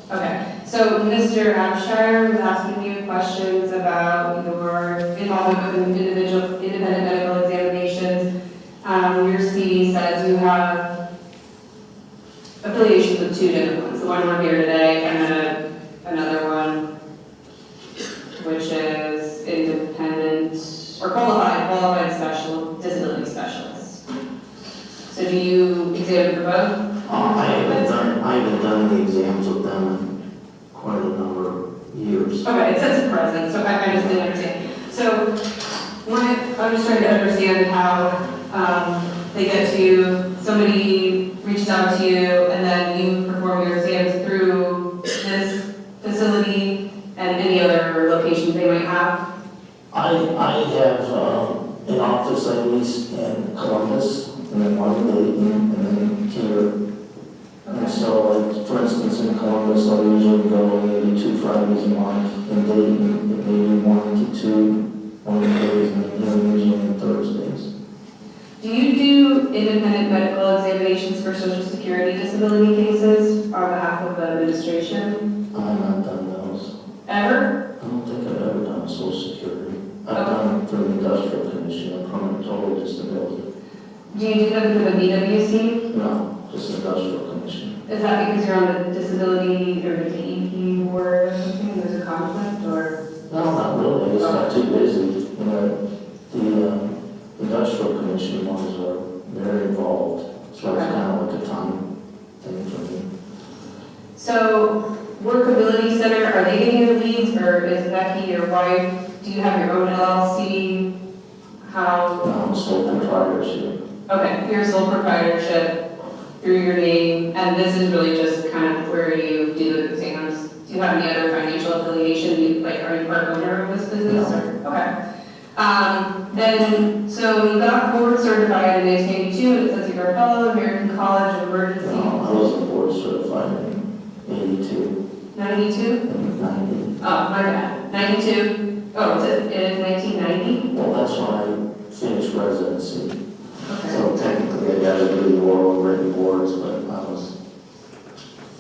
Okay, so Mr. Abshire was asking you questions about your involvement with independent medical examinations. Your CV says you have affiliations with two different ones. The one we're here today, and then another one, which is independent or qualified disability specialist. So do you examine for both? I haven't done the exams with them in quite a number of years. Okay, it says present, so I just didn't understand. So I'm just trying to understand how they get to you, somebody reaches out to you, and then you perform your exams through this facility and any other locations they might have? I have an office I lease in Columbus, and then one in Dayton, and then here. And so, like, for instance, in Columbus, I'll usually go maybe 2 Fridays a month. In Dayton, it may be 1 to 2 on Wednesdays, and usually on Thursdays. Do you do independent medical examinations for Social Security disability cases on behalf of the administration? I'm for the industrial condition, a permanent total disability. Do you do them for the BWC? No, just industrial condition. Is that because you're on the disability or the DEP board or something, there's a conflict, or? No, not really, I just got too busy. You know, the industrial commission ones are very involved, so it's kind of like a time thing for me. So, Workability Center, are they getting the leads, or is Becky your wife? Do you have your own LLC? How? Sole proprietorship. Okay, your sole proprietorship through your name, and this is really just kind of where you do the exams. Do you have any other financial affiliation? Like, are you part owner of this business? No. Or? Okay. Then, so you got board certified in 1982, and it says you're a fellow American College of Emergency. No, I wasn't board certified in 82. 92? And 90. Oh, my bad. 92? Oh, it is 1990? Well, that's when I finished residency. Okay. So technically I got to do the oral and written boards, but I was,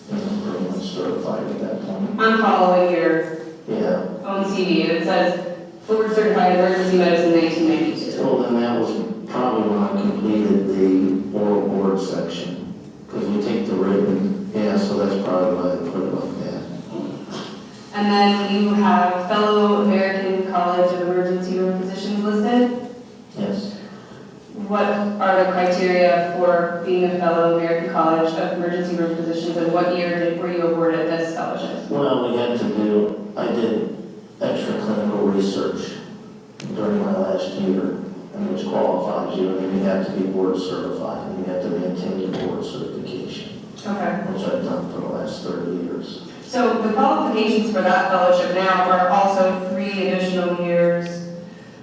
pretty much certified at that point. I'm following your Yeah. own CV, and it says board certified emergency medicine 1992. Well, then that was probably when I completed the oral board section, because we take the written, so that's probably why they put it like that. And then you have fellow American College of Emergency Room Physicians listed. Yes. What are the criteria for being a fellow American College of Emergency Room Physicians, and what year were you awarded this fellowship? Well, I did extra clinical research during my last year, and which qualifies you, and then you have to be board certified, and you have to maintain your board certification. Okay. Which I've done for the last 30 years. So the qualifications for that fellowship now are also 3 additional years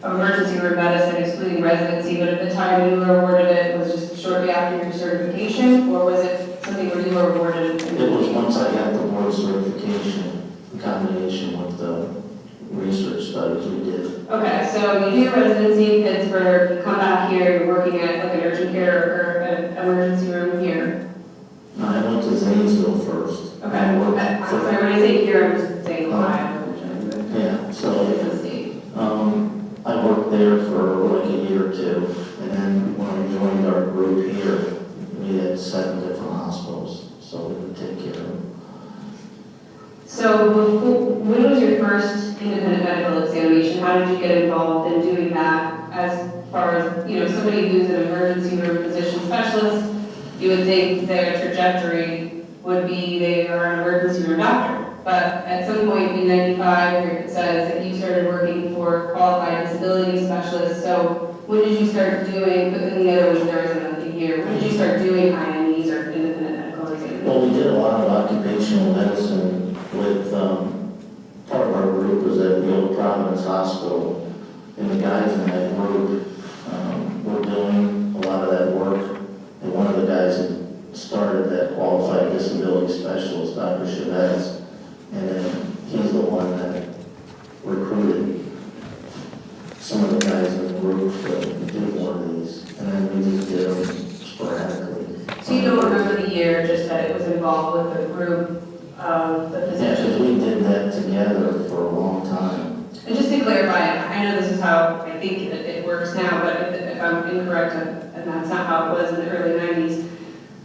of emergency room medicine, excluding residency, but at the time you were awarded it, was just shortly after your certification, or was it something where you were awarded? It was once I got the board certification in combination with the research studies we did. Okay, so you do your residency in Pittsburgh, you come back here, you're working at like an urgent care or an emergency room here. No, I went to Zanesville first. Okay, I worked I'm for- sorry, when I say here, I'm just saying Ohio. Yeah, so, Different state. I worked there for like a year or 2, and then when I joined our group here, we had 7 different hospitals, so we would take care of them. So when was your first independent medical examination? How did you get involved in doing that as far as, somebody who's an emergency room physician specialist, you would think their trajectory would be they are an emergency room doctor. But at some point in 95, it says that you started working for qualified disability specialists. So when did you start doing, but then the other was there was another year, when did you start doing IMEs or independent medical examinations? Well, we did a lot of occupational medicine with, part of our group was at the old Providence Hospital, and the guys in that group were doing a lot of that work, and one of the guys that started that qualified disability specialist, Dr. Chavez, and then he's the one that recruited some of the guys in the group to do more of these, and then we just did them sporadically. So you don't remember the year, just that it was involved with the group of the Yeah, physicians? because we did that together for a long time. And just to clarify, I know this is how I think it works now, but if I'm incorrect, and that's not how it was in the early 90s,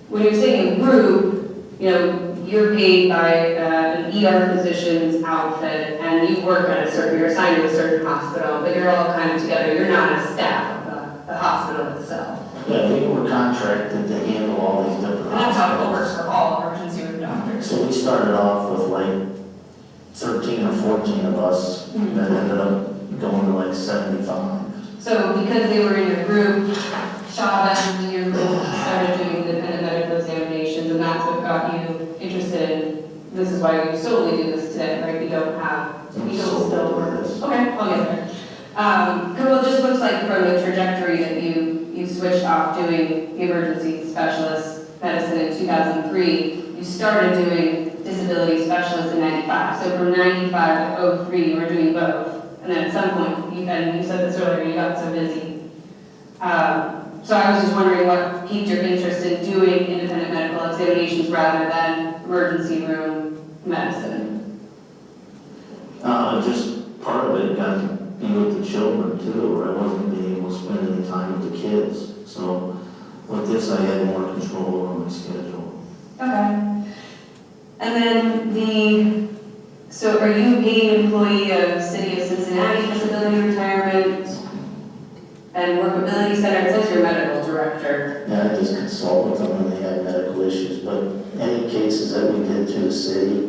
when you're saying group, you're paid by an ER physician's outfit, and you work at you're assigned to a certain hospital, but you're all kind of together. You're not a staff of the hospital itself. Yeah, we were contracted to handle all these different And that's how it works hospitals. for all emergency room doctors. So we started off with like 13 or 14 of us, that ended up going to like 75. So because they were in your group, Chavez and your group started doing independent medical examinations, and that's what got you interested in, this is why we solely do this today, right? We don't still work. Okay, I'll get there. Well, it just looks like from the trajectory that you switched off doing emergency specialist medicine in 2003, you started doing disability specialist in 95. So from 95 to 03, you were doing both. And then at some point, you said this earlier, you got so busy. So I was just wondering what piqued your interest in doing independent medical examinations rather than emergency room medicine. Just part of it got be with the children too, or I wasn't being able to spend any time with the kids. So with this, I had more control over my schedule. Okay. And then so are you a paid employee of City of Cincinnati Disability Retirement and Workability Center? It says you're medical director. Yeah, I just consult with them when they have medical issues, but any cases that we did through the city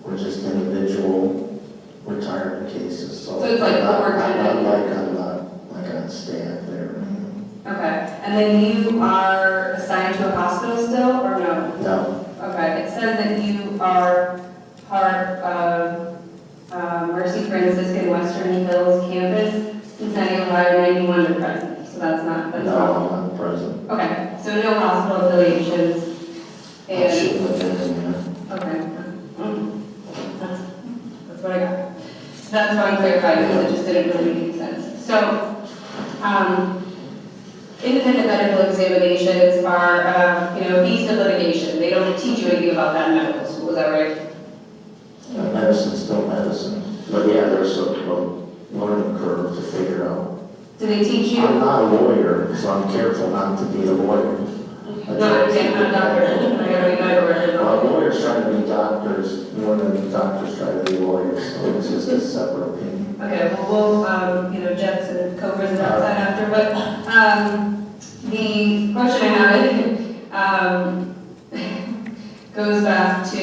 were just individual retirement cases. So it's like I'm not like on staff there or anything. Okay. And then you are assigned to a hospital still, or no? No. Okay. It says that you are part of Mercy Franciscan Western Hills campus, Cincinnati, Ohio, 91 to present. So that's not. No, I'm not present. Okay. So no hospital affiliations. I shouldn't have been in there. Okay. That's what I got. That's why I'm clarified, because it just didn't really make sense. So, independent medical examinations are, piece of litigation. They don't teach you anything about that in medical school, is that right? Medicine's still medicine. But yeah, there's a learning curve to figure out. Do they teach you? I'm not a lawyer, so I'm careful not to be a lawyer. No, I can't, I'm a doctor. I gotta be medical record. Lawyers try to be doctors more than doctors try to be lawyers, so it's just a separate opinion. Okay, well, we'll, Jets and Cobras and outside after, but, the question I have, goes back to,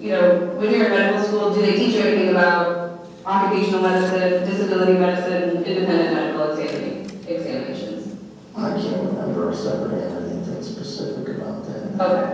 when you're in medical school, do they teach you anything about occupational medicine, disability medicine, independent medical examinations? I can't remember if I ever had anything specific about that. Okay.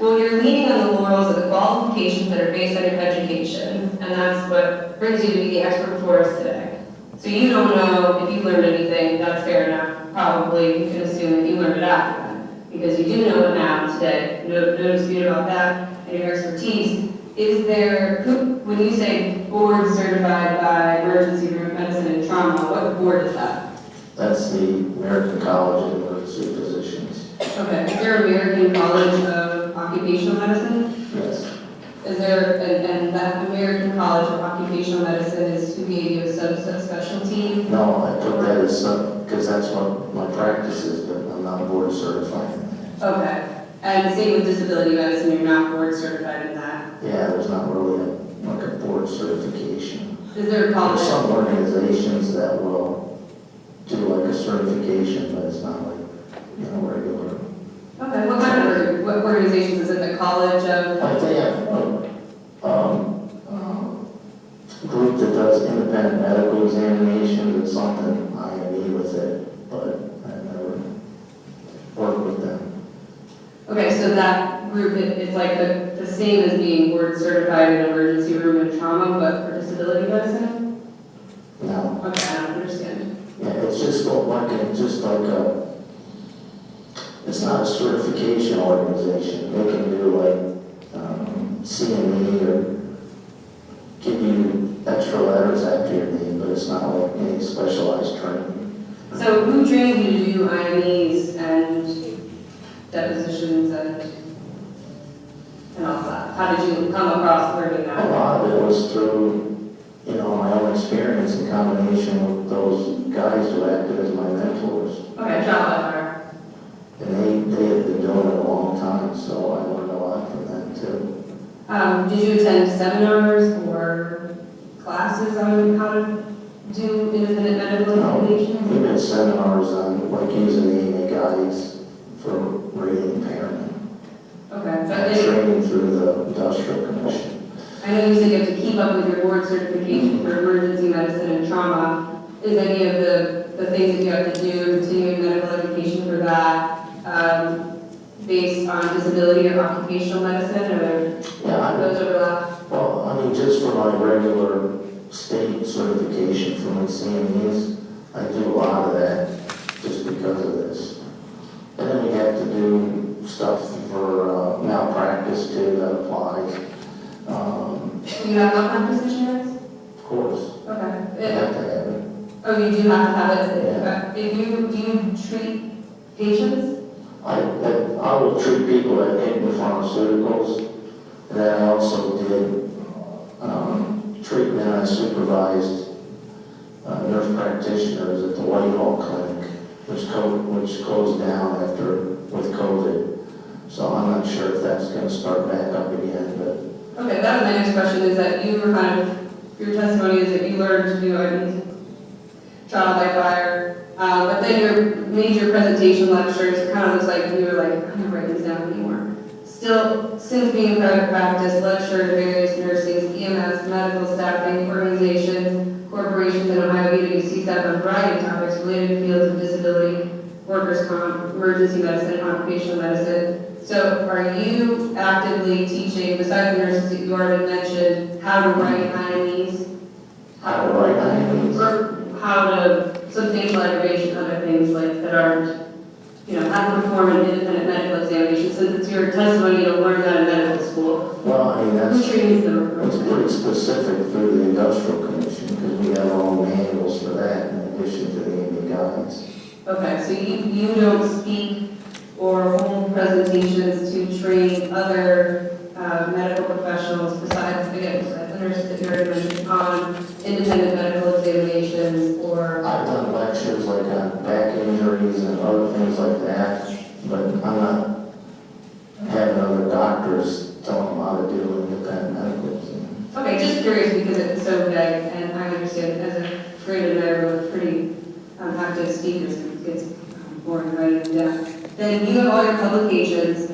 Well, you're leaning on the laurels of the qualifications that are based on your education, and that's what brings you to be the expert for us today. So you don't know if you learned anything, that's fair enough. Probably you can assume that you learned it after that, because you do know it now today. No dispute about that, and your expertise. Is there, when you say board certified by emergency room medicine and trauma, what board is that? That's the American College of Emergency Physicians. Okay. Is there American College of Occupational Medicine? Yes. Is there, and that American College of Occupational Medicine is who gave you a subspecialty? No, I took that as because that's what my practice is, but I'm not board certified in that. Okay. And same with disability medicine, you're not board certified in that? Yeah, there's not really like a board certification. Is there a college? There's some organizations that will do like a certification, but it's not like, regular. Okay, what kind of, what organizations is it, the College of? Like they have a group that does independent medical examinations. It's something IME with it, but I've never worked with them. Okay, so that group, it's like the same as being board certified in emergency room and trauma, but for disability medicine? No. Okay, I don't understand. Yeah, it's just it's not a certification organization. They can do like CME or give you extra letters after your name, but it's not like any specialized training. So who trained you to do IMEs and depositions and all that? How did you come across learning that? A lot of it was through, my own experience in combination with those guys who acted as my mentors. Okay, trial by fire. And they had been doing it a long time, so I learned a lot from them too. Did you attend seminars or classes on how to do independent medical examinations? We did seminars on like using the AMA guides for reading impairment. Okay. And training through the Industrial Commission. I know you said you have to keep up with your board certification for emergency medicine and trauma. Is any of the things that you have to do, continuing medical education for that, based on disability or occupational medicine, or those overlap? Well, just for my regular state certification for my CMEs, I do a lot of that just because of this. And then we have to do stuff for malpractice too, that applies. You have malpractice insurance? Of course. Okay. You have to have it. Oh, you do have to have it? Yeah. Do you treat patients? I will treat people that take the pharmaceuticals, and then I also did treatment. I supervised nurse practitioners at the Whitehall Clinic, which closed down with COVID. So I'm not sure if that's going to start back up again, but. Okay, that was my next question, is that you were your testimony is that you learned to do trial by fire, but then your major presentation lectures kind of looks like you were like, I'm not writing this down anymore. Still, since being in private practice, lectured at various nursing, EMS, medical staffing, organizations, corporations, and Ohio BWC staff on a variety of topics related to fields of disability, workers' comp, emergency medicine, and occupational medicine. So are you actively teaching, besides the nurses that you already mentioned, how to write IMEs? How to write IMEs? Or how to substantial aggravation, other things like that aren't, how to perform an independent medical examination, since it's your testimony, you don't learn that in medical school. Well, I mean, Who trains them? it's pretty specific through the Industrial Commission, because we have our own manuals for that in addition to the AMA guides. Okay, so you don't speak or hold presentations to train other medical professionals besides the nurses that you already mentioned on independent medical examinations or... I've done lectures like on back injuries and other things like that, but I'm not having other doctors tell them how to do independent medical exams. Okay, just curious because it's so vague, and I understand as a trained medical with pretty active speakers, it gets boring writing them down. Then you have all your publications,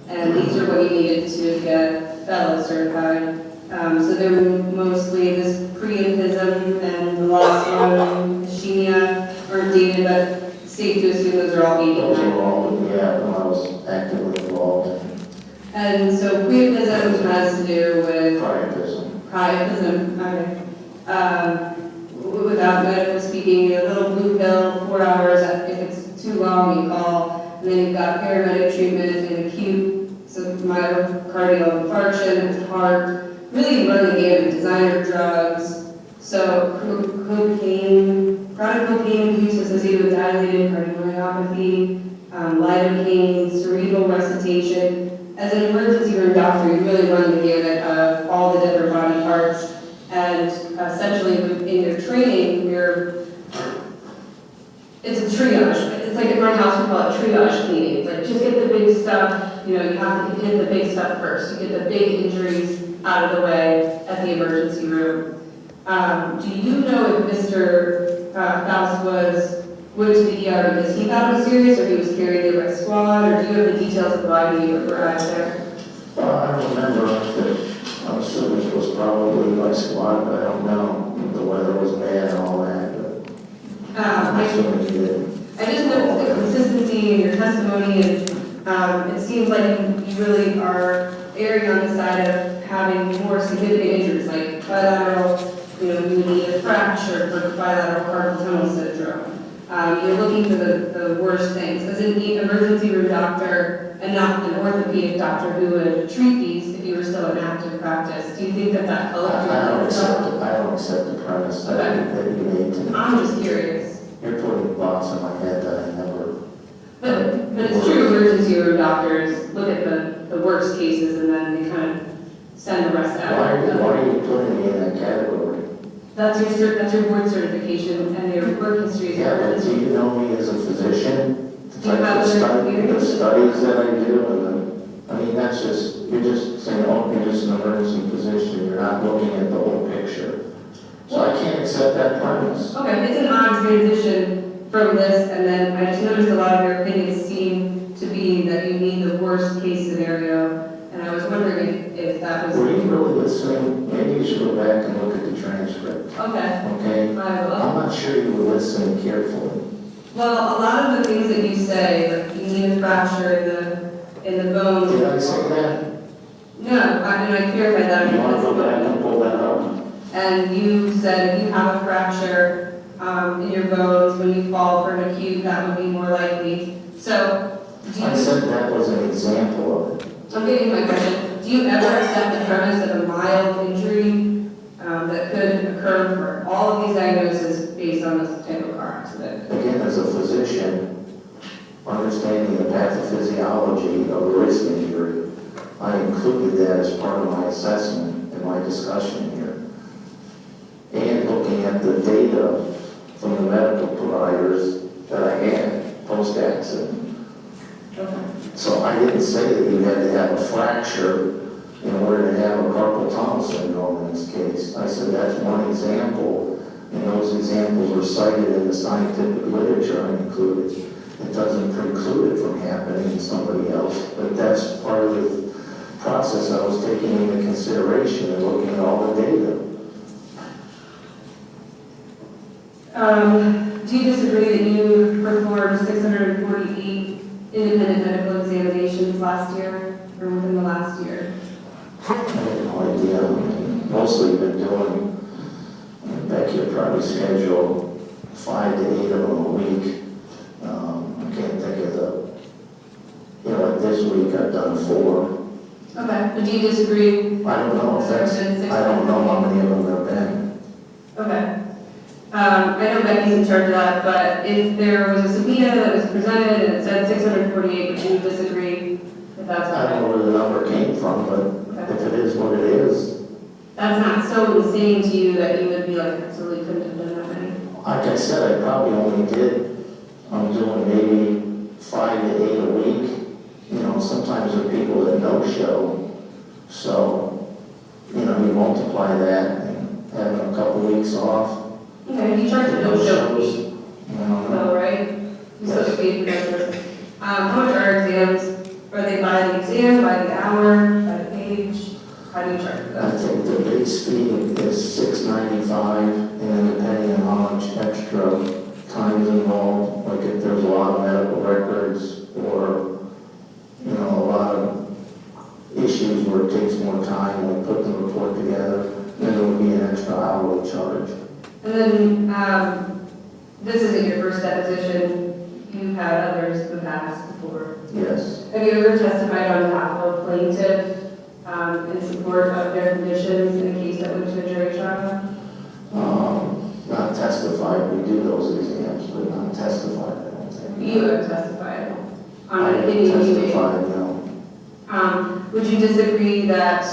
and these are what you needed to get fellow certified. So they were mostly this priapism and the last one, ischemia, or dated, but safe to assume those are all 89. Those are all, yeah, when I was actively involved. And so priapism has to do with... Priapism. Okay. Without medical speaking, a little blue pill, 4 hours, if it's too long, you call. And then you've got paramedic treatment and acute, so myocardial infarction, it's heart. Really run the gamut, designer drugs. So cocaine, chronic cocaine use associated with dilated cardiomyopathy, lidocaine, cerebral resuscitation. As an emergency room doctor, you really run the gamut of all the different body parts. And essentially in your training, it's a triage. It's like at my house we call it triage cleaning. It's like just get the big stuff, you have to hit the big stuff first. You get the big injuries out of the way at the emergency room. Do you know if Mr. Faust went to the ER because he thought it was serious, or he was carried there by squad, or do you have the details of why he arrived there? I don't remember that. I'm assuming it was probably by squad, but I don't know. The weather was bad and all that, but I'm assuming he did. I just noticed the consistency in your testimony, and it seems like you really are erring on the side of having more significant injuries, like bilateral, you need a fracture for bilateral carpal tunnel syndrome. You're looking for the worst things. As an emergency room doctor and not an orthopedic doctor who would treat these if you were still in active practice, do you think that colored I don't accept the premise that you made to me. I'm just curious. You're putting thoughts in my head that I never... But it's true, emergency room doctors look at the worst cases and then they kind of send the rest out. Why are you putting me in that category? That's your board certification and your work history. Yeah, but do you know me as a physician? Do you have The studies that I do, that's just, you're just saying, oh, you're just an emergency physician, you're not looking at the whole picture. So I can't accept that premise. Okay, it's an odd transition from this, and then I just noticed a lot of your opinions seem to be that you need the worst case scenario, and I was wondering if that was... Were you really listening? Maybe you should go back and look at the transcript. Okay. Okay? I will. I'm not sure you were listening carefully. Well, a lot of the things that you say, like you need a fracture in the bone... Did I say that? No, I clarified that. You want to go back and pull that up? And you said if you have a fracture in your bones when you fall for an acute, that would be more likely. So, I said that was an example of it. I'm getting my question. Do you ever accept the premise of a mild injury that could occur for all of these diagnoses based on this type of car accident? Again, as a physician, understanding the pathophysiology of a wrist injury, I included that as part of my assessment and my discussion here. And looking at the data data from the medical providers that I had post-accident. So I didn't say that you had to have a fracture in order to have a carpal tunnel syndrome in this case. I said that's one example, and those examples were cited in the scientific literature I included. It doesn't preclude it from happening to somebody else, but that's part of the process I was taking into consideration and looking at all the data. Do you disagree that you performed 648 independent medical examinations last year, or within the last year? I have no idea. Mostly been doing, Becky will probably schedule 5 to 8 of them a week. I can't think of like this week I've done 4. Okay, but do you disagree? I don't know if that's, I don't know how many of them there have been. Okay. I know Becky's in charge of that, but if there was a subpoena that was presented and it said 648, would you disagree if that's I don't know where the number came from, but if it is what it is. That's not so insane to you that you would be like, absolutely couldn't have done that many? Like I said, I probably only did, I'm doing maybe 5 to 8 a week. Sometimes there are people that no show. So, you multiply that and have a couple weeks off. Okay, you charge a no-show fee. No, right? You still get paid for those. How much are exams? Are they by the exam, by the hour, by the page? How do you charge for I that? think the base fee is $6.95, and then depending on how much extra time is involved, like if there's a lot of medical records or a lot of issues where it takes more time when we put the report together, then there would be an extra hourly charge. And then, this isn't your first deposition. You've had others in the past before. Yes. Have you ever testified on behalf of a plaintiff in support of their conditions in a case that went to a jury trial? Not testified. We do those exams, but not testified, I don't think. You have testified on I an haven't opinion you made. testified, no. Would you disagree that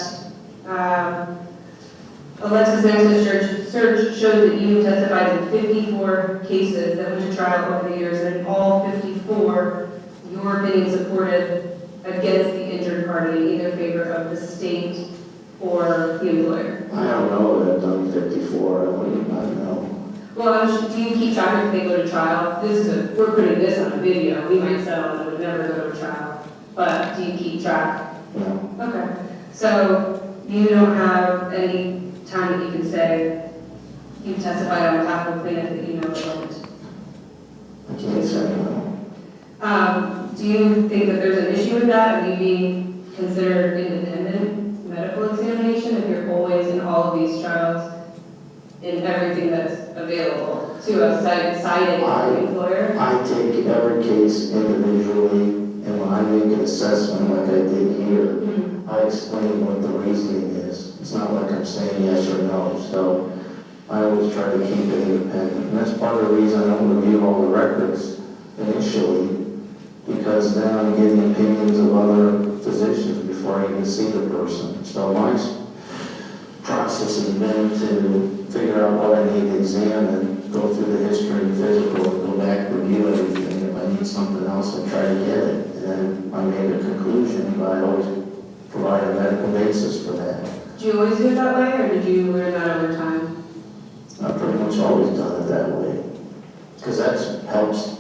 Alexis Nexus search shows that you testified in 54 cases that went to trial over the years, and in all 54, your opinion supported against the injured party in either favor of the state or the employer? I don't know that I've done 54. I wouldn't know. Well, do you keep track if they go to trial? We're putting this on a video. We might settle and it would never go to trial. But do you keep track? No. Okay. So you don't have any time that you can say you testified on behalf of a plaintiff that you know don't? I can't say no. Do you think that there's an issue with that, of you being considered independent medical examination if you're always in all of these trials in everything that's available to a cited employer? I take every case individually, and when I make an assessment like I did here, I explain what the reasoning is. It's not like I'm saying yes or no, so I always try to keep it independent. And that's part of the reason I don't review all the records initially, because then I'm getting opinions of other physicians before I even see the person. So my process has been to figure out what I need to examine, go through the history and physical, and go back, review everything. If I need something else, I try to get it. And then I make a conclusion, but I always provide a medical basis for that. Did you always do it that way, or did you learn that over time? I've pretty much always done it that way, because that helps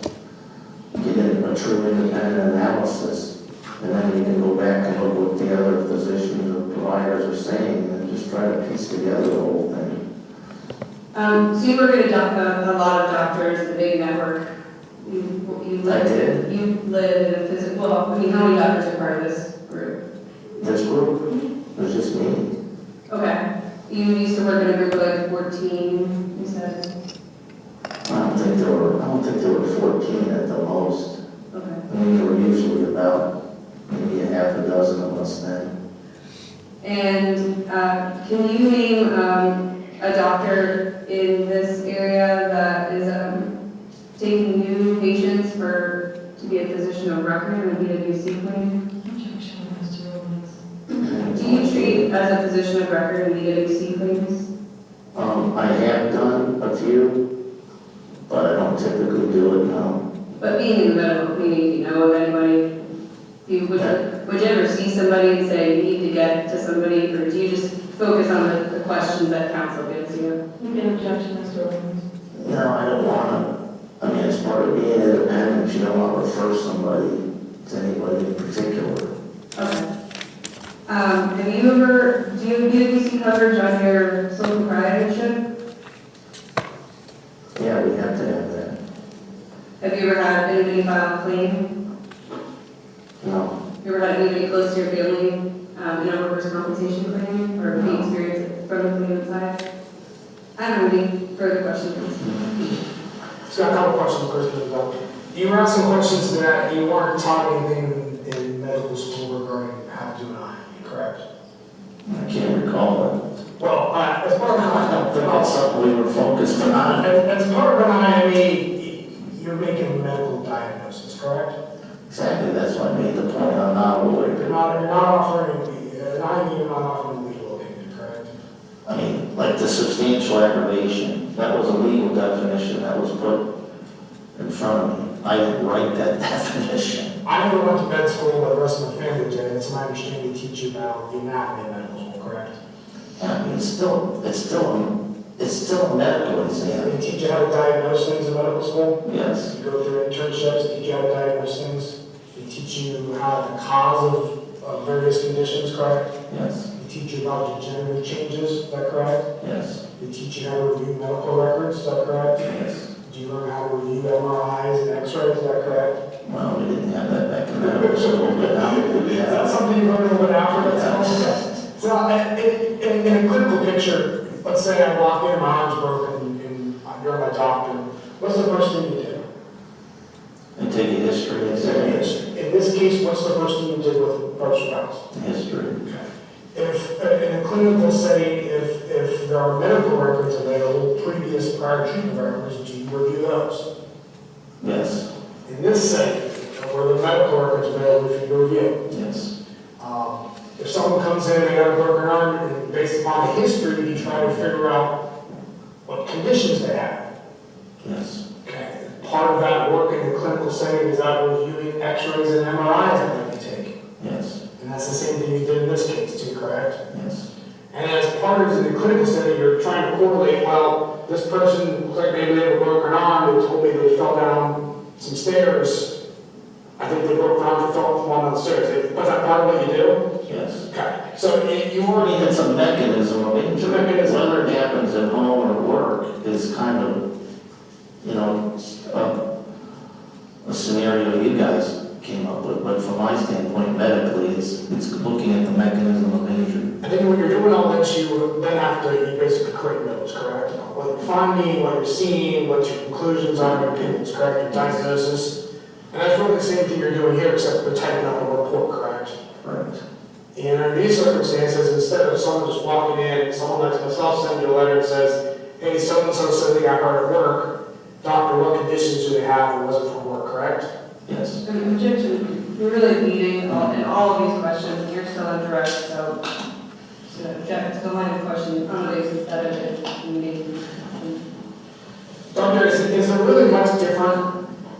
get a true independent analysis, and then you can go back and look what the other physicians or providers are saying, and just try to piece together the whole thing. So you work at a lot of doctors, the big network. You live, I did. You live in a physical, well, I mean, how many doctors are part of this group? This group, it was just me. Okay. You used to work in a group of like 14, you said? I don't think there were 14 at the most. Okay. I mean, there were usually about maybe a half a dozen of us then. And can you name a doctor in this area that is taking new patients to be a physician of record in a BWC clinic? Do you treat as a physician of record in BWC clinics? I have done a few. But being in the medical community, do you know of anybody? Would you ever see somebody and say, you need to get to somebody, or do you just focus on the questions that counsel gives you? You can objection, Mr. Owens. No, I don't want to, I mean, it's part of being independent, if you don't want to refer somebody to anybody in particular. Okay. Have you ever, do you have UWC coverage on your sole proprietorship? Yeah, we have to have that. Have you ever had anybody file a claim? No, You ever had anybody close to your family in a workers' compensation claim, or any experience from the claimant side? I don't have any further questions. So I got a couple questions, President Bell. You were asking questions that you weren't taught anything in medical school regarding how to do an IME, correct? I can't recall it. Well, as part of I don't think it's something we were focused on. as part of an IME, you're making a medical diagnosis, correct? Exactly, that's why I made the point, I'm not a lawyer. You're not offering, an IME, you're not offering a legal opinion, correct? I mean, like the substantial aggravation, that was a legal definition that was put in front of me. I didn't write that definition. I never went to med school, but the rest of my family did. It's my understanding they teach you about the anatomy in medical school, correct? I mean, it's still a medical exam. They teach you how to diagnose things in medical school? Yes. You go through internships, they teach you how to diagnose things. They teach you how the cause of various conditions, correct? Yes. They teach you about degenerative changes, is that correct? Yes. They teach you how to review medical records, is that correct? Yes. Do you learn how to review MRIs and x-rays, is that correct? Well, we didn't have that back in medical school, but now we do. Is that something you learn a little bit after? Yes. So in a clinical picture, let's say I walk in, my arm's broken, and you're my doctor. What's the first thing you do? And take a history exam. In this case, what's the first thing you did with first spouse? History. If in a clinical setting, if there are medical records available, previous prior treatment records, do you review those? Yes. In this setting, where the medical records available, if you review. Yes. If someone comes in, they got a broken arm, and based upon the history, you try to figure out what conditions they have. Yes. Okay. Part of that work in the clinical setting is that reviewing x-rays and MRIs that might be taken. Yes. And that's the same thing you did in this case too, correct? Yes. And as part of the clinical setting, you're trying to correlate, well, this person looks like maybe they have a broken arm, they told me they fell down some stairs. I think they broke down and fell down the stairs. Was that part of what you do? Yes. Okay. So you I mean, it's a mechanism of It's a injury. mechanism. Whether it happens at home or work is kind of, you know, a scenario you guys came up with. But from my standpoint, medically, it's looking at the mechanism of injury. I think when you're doing all this, you then have to, you basically create notes, correct? What you're finding, what you're seeing, what your conclusions are, your opinions, correct? Your diagnosis. And that's really the same thing you're doing here, except we're typing up a report, correct? Correct. And under these circumstances, instead of someone just walking in, someone like myself sends you a letter and says, hey, so-and-so said they got hurt at work. Doctor, what conditions do they have? It wasn't from work, correct? Yes. An objection, you're really leading in all of these questions, and you're still indirect, so to object to the line of questioning on the basis that it is meeting. Doctor, is there really much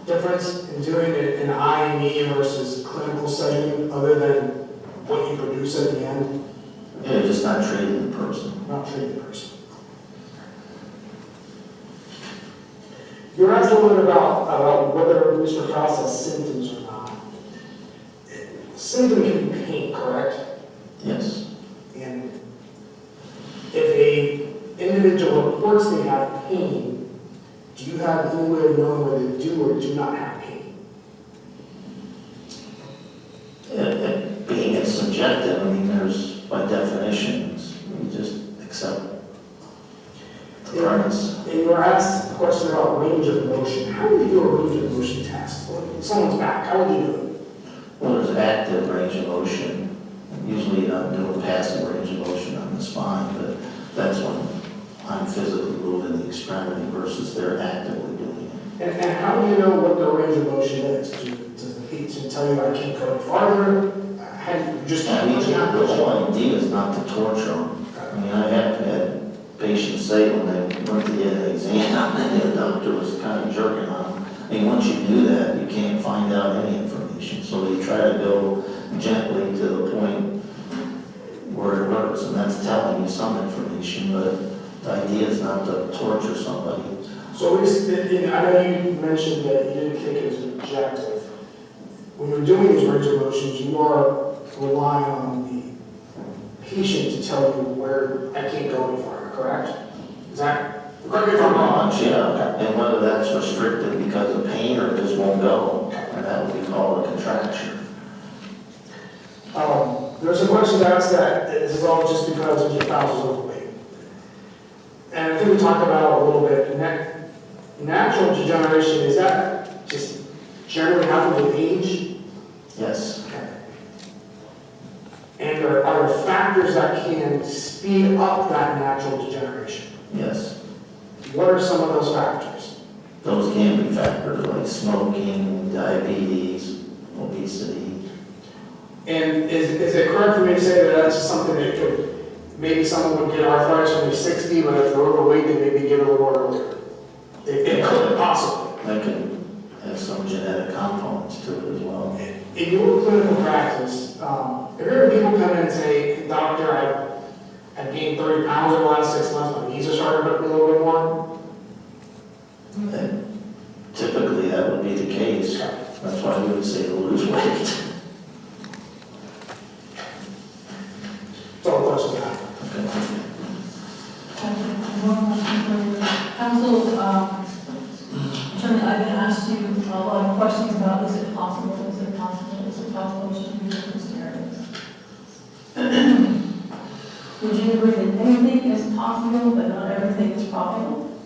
difference in doing an IME versus clinical setting other than what you produce at the end? Yeah, you're just not treating the person. Not treating the person. You were asked a little bit about whether Mr. Krause has symptoms or not. Symptom can be pain, correct? Yes. And if a individual reports they have pain, do you have any way of knowing whether they do or do not have pain? Being it's subjective, I mean, there's, by definition, you just accept the premise. And you were asked a question about range of motion. How would you do a range of motion test? Like, someone's back, how would you do it? Well, there's active range of motion. Usually you don't do a passive range of motion on the spine, but that's when I'm physically moving the extremity versus they're actively doing it. And how do you know what the range of motion is? Does the patient tell you I can't go any farther? How do you just I mean, the whole idea is not to torture them. I mean, I have had patients say when they went to get an exam, the doctor was kind of jerking on them. And once you do that, you can't find out any information. So you try to go gently to the point where it works, and that's telling you some information, but the idea is not to torture somebody. So at least, I know you mentioned that you didn't take it as an objective. When you're doing these range of motions, you are relying on the patient to tell you where I can't go any farther, correct? Is that, correct me if I'm wrong? Yeah, and whether that's restricted because of pain or just won't go, and that would be called a contraction. There's a question asked that this is all just because your spouse is overweight. And I think we talked about a little bit, natural degeneration, is that just generally happens with age? Yes. Okay. And are there factors that can speed up that natural degeneration? Yes. What are some of those factors? Those can be factors like smoking, diabetes, obesity. And is it correct for me to say that that's just something that could, maybe someone would get arthritis when they're 60, but if they're overweight, they maybe get it a little earlier? It could possibly. That could have some genetic components to it as well. In your clinical practice, have you ever people come in and say, doctor, I've gained 30 pounds over the last 6 months, my knees are starting to hurt me a little bit more? And typically that would be the case. That's why we would say to lose weight. That's all the questions I have. Council, Attorney, I've been asked you a lot of questions about is it possible, is it possible, is it possible to do this area? Would you agree that anything is possible, but not everything is probable?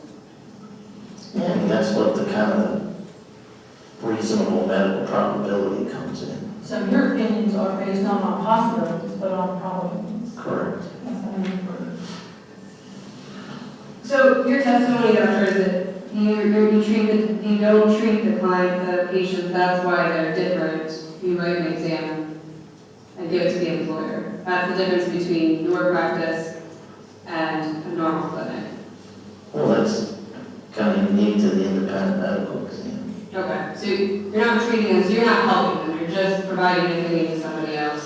Yeah, I mean, that's what the kind of reasonable medical probability comes in. So your opinions are based not on possibilities, but on probabilities. Correct. So your testimony, doctor, is that you don't treat the patients, that's why they're different. You write an exam and give it to the employer. That's the difference between your practice and a normal clinic. Well, that's kind of unique to the independent medical exam. Okay, so you're not treating them, so you're not helping them, you're just providing an opinion to somebody else.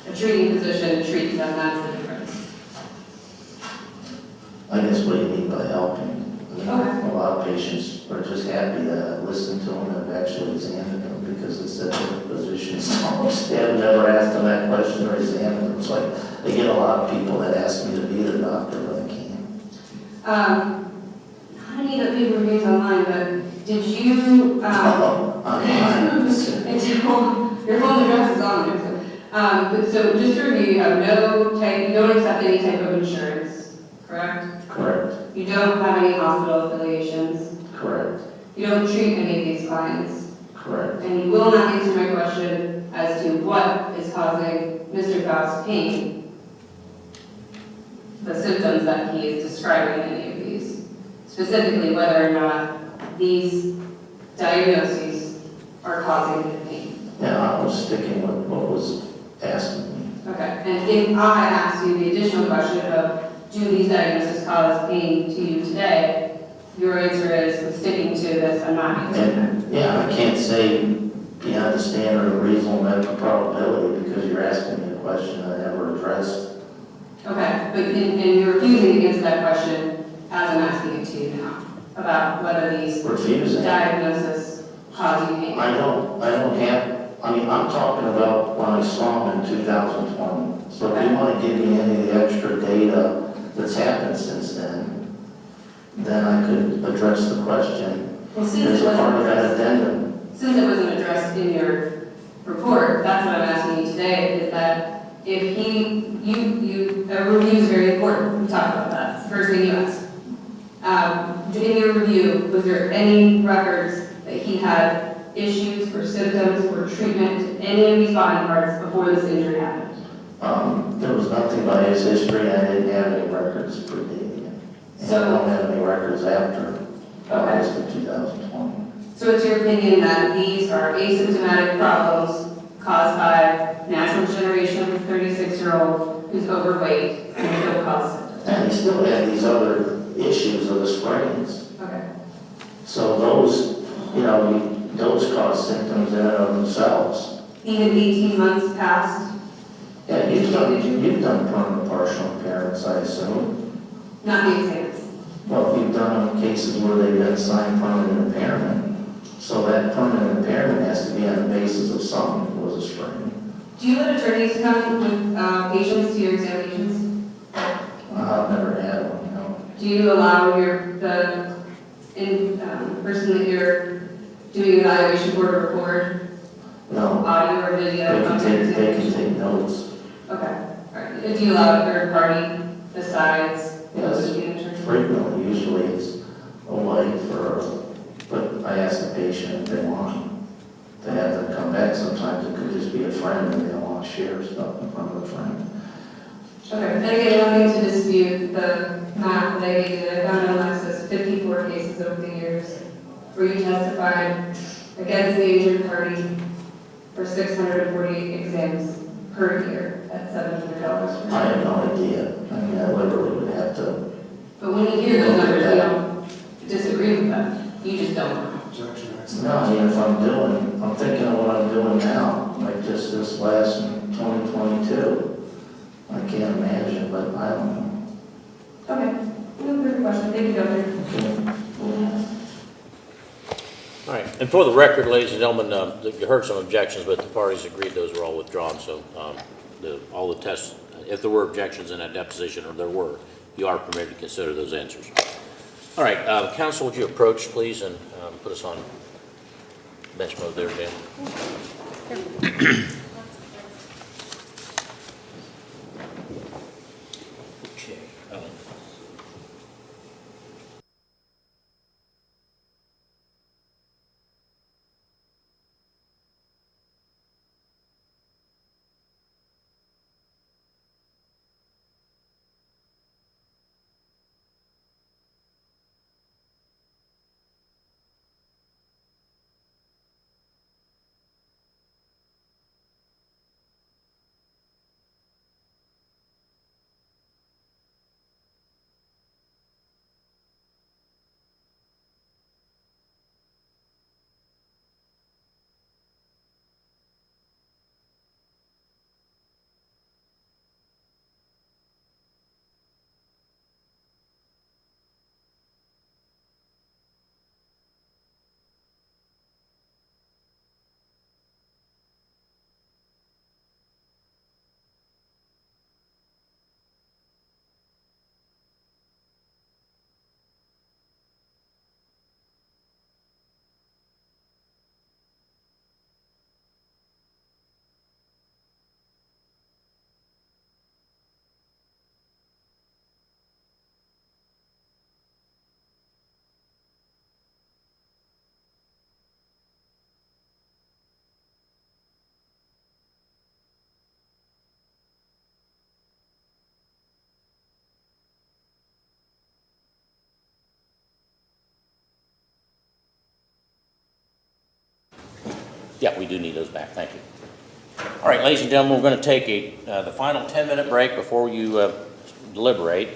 A treating physician treats them, that's the difference. I guess what you mean by helping. I mean, Okay. a lot of patients are just happy that I listened to them and have actually examined them because it's that their physicians have never asked them that question or examined them. It's like, I get a lot of people that ask me to be the doctor, but I can't. I need the paper reviews online, but did you, your home address is on there, but so just to review, you have you don't accept any type of insurance, correct? Correct. You don't have any hospital affiliations? Correct. You don't treat any of these clients? Correct. And you will not answer my question as to what is causing Mr. Faust's pain, the symptoms that he is describing in any of these, specifically whether or not these diagnoses are causing the pain. Yeah, I was sticking with what was asked of me. Okay, and if I ask you the additional question of, do these diagnoses cause pain to you today, your answer is, I'm sticking to this, I'm not answering that. Yeah, I can't say beyond the standard of reasonable medical probability because you're asking me a question I never addressed. Okay, but and you're refusing to answer that question as I'm asking it to you now, about whether these diagnoses cause you pain. I don't have, I'm talking about when I saw him in 2020. So if you want to give me any of the extra data that's happened since then I could address the question. Well, since as it a part of wasn't that addressed, addendum. since it wasn't addressed in your report, that's what I'm asking you today, is that if a review is very important, we talked about that, it's the first thing you asked. In your review, was there any records that he had issues or symptoms or treatment to any of these body parts before this injury happened? There was nothing by his history. I didn't have any records predating him. And I don't have any records after August of 2020. So it's your opinion that these are asymptomatic problems caused by natural degeneration of a 36-year-old who's overweight and still cause symptoms? And he still had these other issues of the sprains. Okay. So those, you symptoms in and of themselves. Even 18 months past? Yeah, you've done permanent partial impairments, I assume. Not the exams. Well, you've done cases where they've been assigned permanent impairment. So that permanent impairment has to be on the basis of something was a strain. Do you let attorneys come with patients to your examinations? I've never had one, no. Do you allow the person that you're doing evaluation for to record No. audio or video? They can take notes. Okay. All right. Do you allow a third party besides Yes, the attorney? frequently. Usually it's a wife but I ask the patient if they want to have them come back. Sometimes it could just be a friend and they don't want to share stuff in front of a friend. Okay. And again, nothing to dispute the math that I gave you. I found on Lexis 54 cases over the years where you testified against the injured party for 648 exams per year at $700 per I have no idea. I mean, I literally would have to. But when you hear those numbers, you don't disagree with them. You just don't know. No, I mean, if I'm thinking of what I'm doing now, like just this last 2022, I can't imagine, but I don't know. Okay. No further question. Thank you, Doctor. All right, and for the record, ladies and gentlemen, you heard some objections, but the parties agreed those were all withdrawn, so all the tests, if there were objections in that deposition, or there were, you are permitted to consider those answers. All right, counsel, would you approach, please, and put us on bench mode there, Dan? Okay. Yeah, we do need those back, thank you. All right, ladies and gentlemen, we're going to take the final 10-minute break before you deliberate.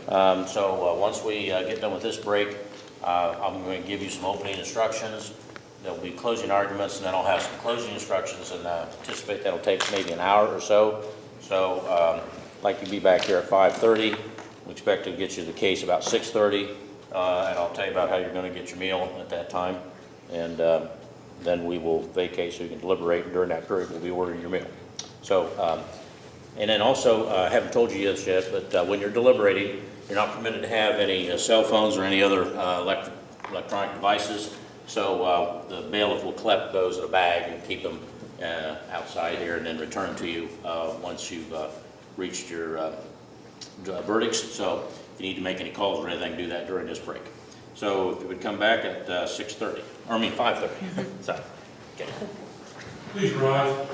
Once we get done with this break, I'm going to give you some opening instructions. There'll be closing arguments, and then I'll have some closing instructions, and anticipate that'll take maybe an hour or so. I'd like to be back here at 5:30. We expect to get you the case about 6:30, and I'll tell you about how you're going to get your meal at that time. And then we will vacate so you can deliberate, and during that period we'll be ordering your meal. And then also, I haven't told you this yet, but when you're deliberating, you're not permitted to have any cell phones or any other electronic devices. So the bailiff will collect those in a bag and keep them outside here, and then return them to you once you've reached your verdicts. So if you need to make any calls or anything, do that during this break. So if you would come back at 6:30, or I mean 5:30. Sorry. Okay. Please rise.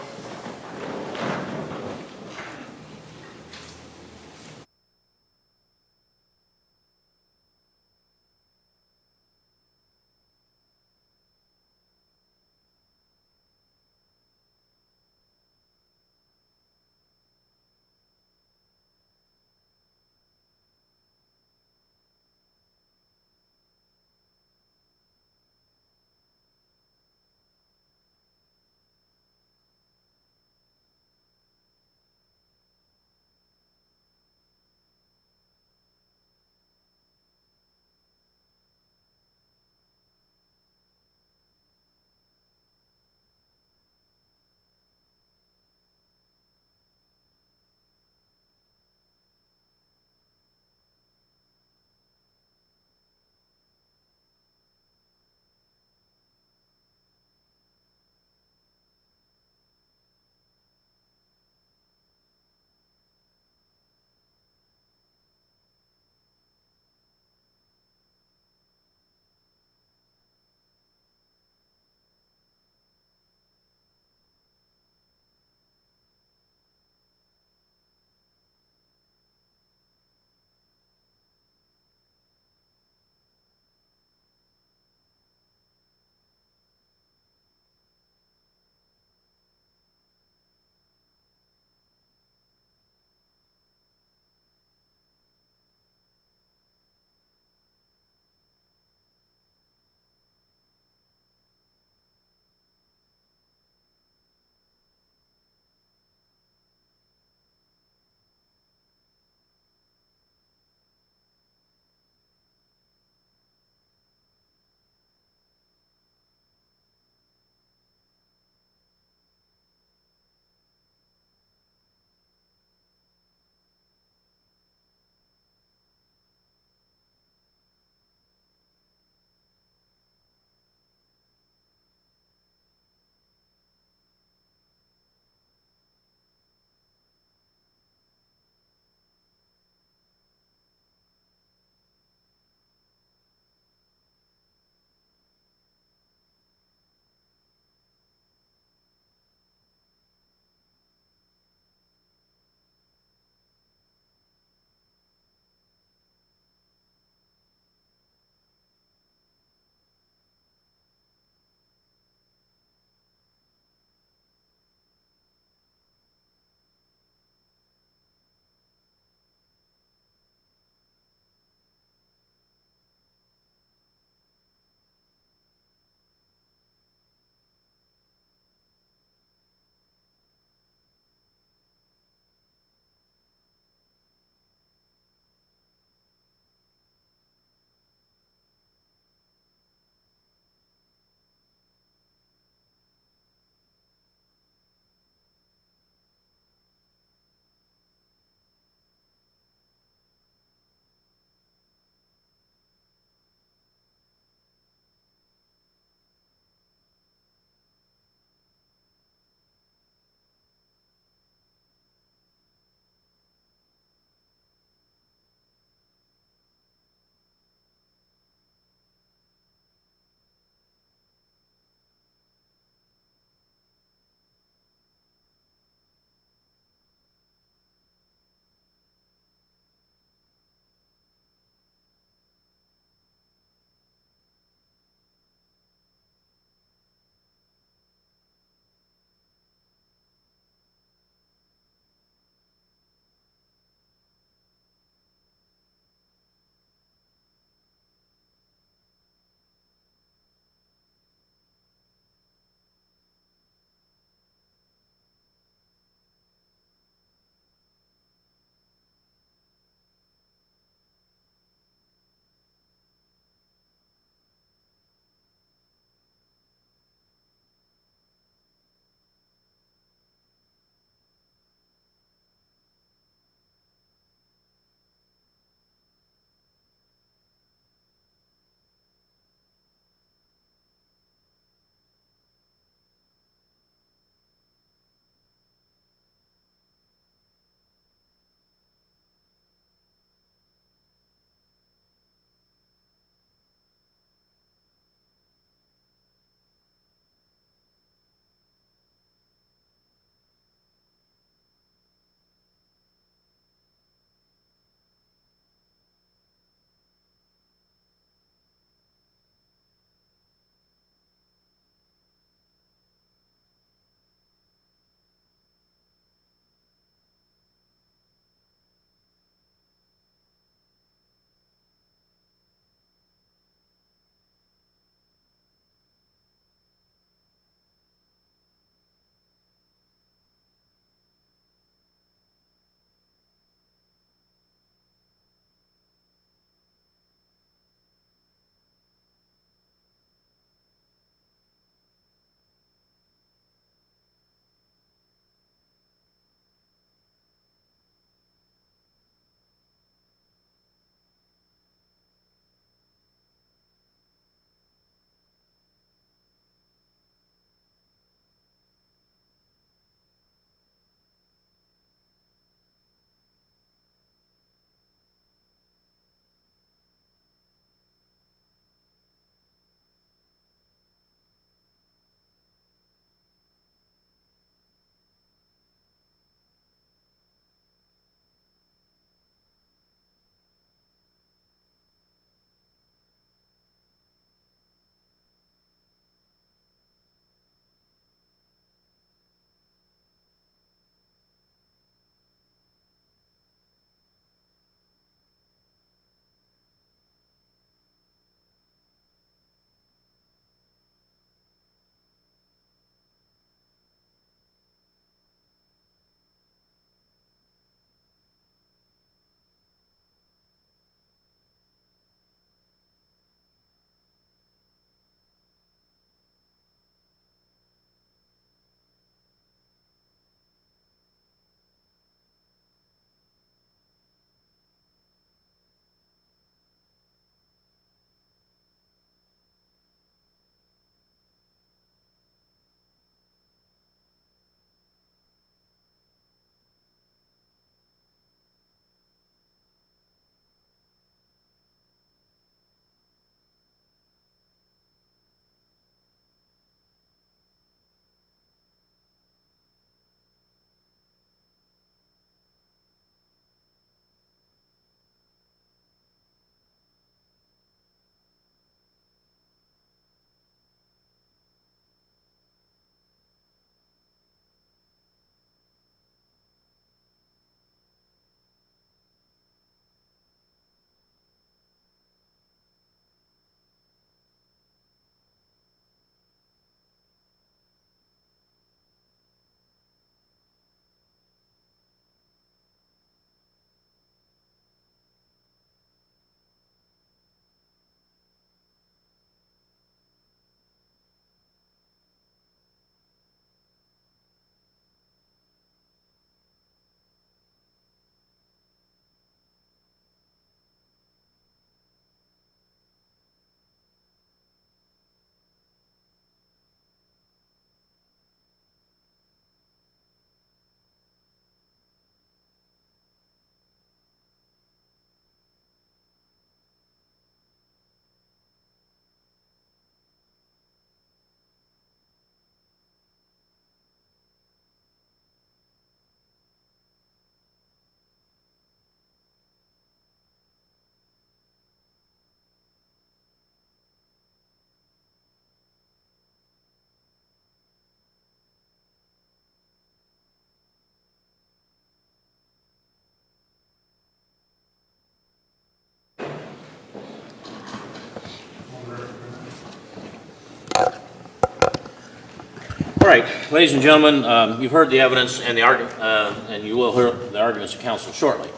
All right, ladies and gentlemen, you've heard the evidence and the argument, and you will hear the arguments of counsel shortly.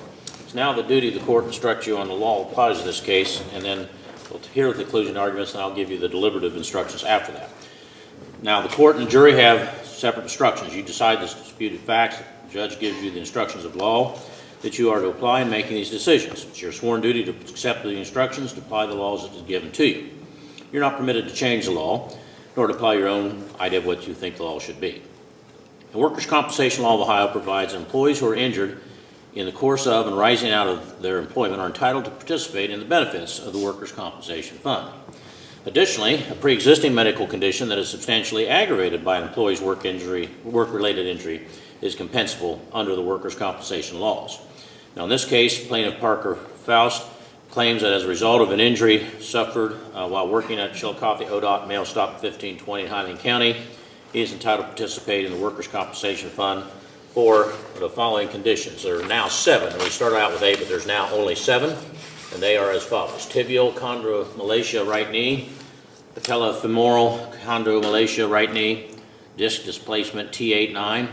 It's now the duty of the court to instruct you on the law applies to this case, and then we'll hear the conclusion arguments, and I'll give you the deliberative instructions after that. Now, the court and the jury have separate instructions. You decide the disputed facts. The judge gives you the instructions of law that you are to apply in making these decisions. It's your sworn duty to accept the instructions, to apply the laws that is given to you. You're not permitted to change the law, nor to apply your own idea of what you think the law should be. The workers' compensation law of Ohio provides employees who are injured in the course of and rising out of their employment are entitled to participate in the benefits of the workers' compensation fund. Additionally, a pre-existing medical condition that is substantially aggravated by an employee's work-related injury is compensable under the workers' compensation laws. Now, in this case, plaintiff Parker Faust claims that as a result of an injury suffered while working at Chillicothe ODOT Mail Stop 1520 in Highland County, he is entitled to participate in the workers' compensation fund for the following conditions. There are now 7. We started out with 8, but there's now only 7, and they are as follows: tibial chondromalacia right knee, patellofemoral chondromalacia right knee, disc displacement T8-9,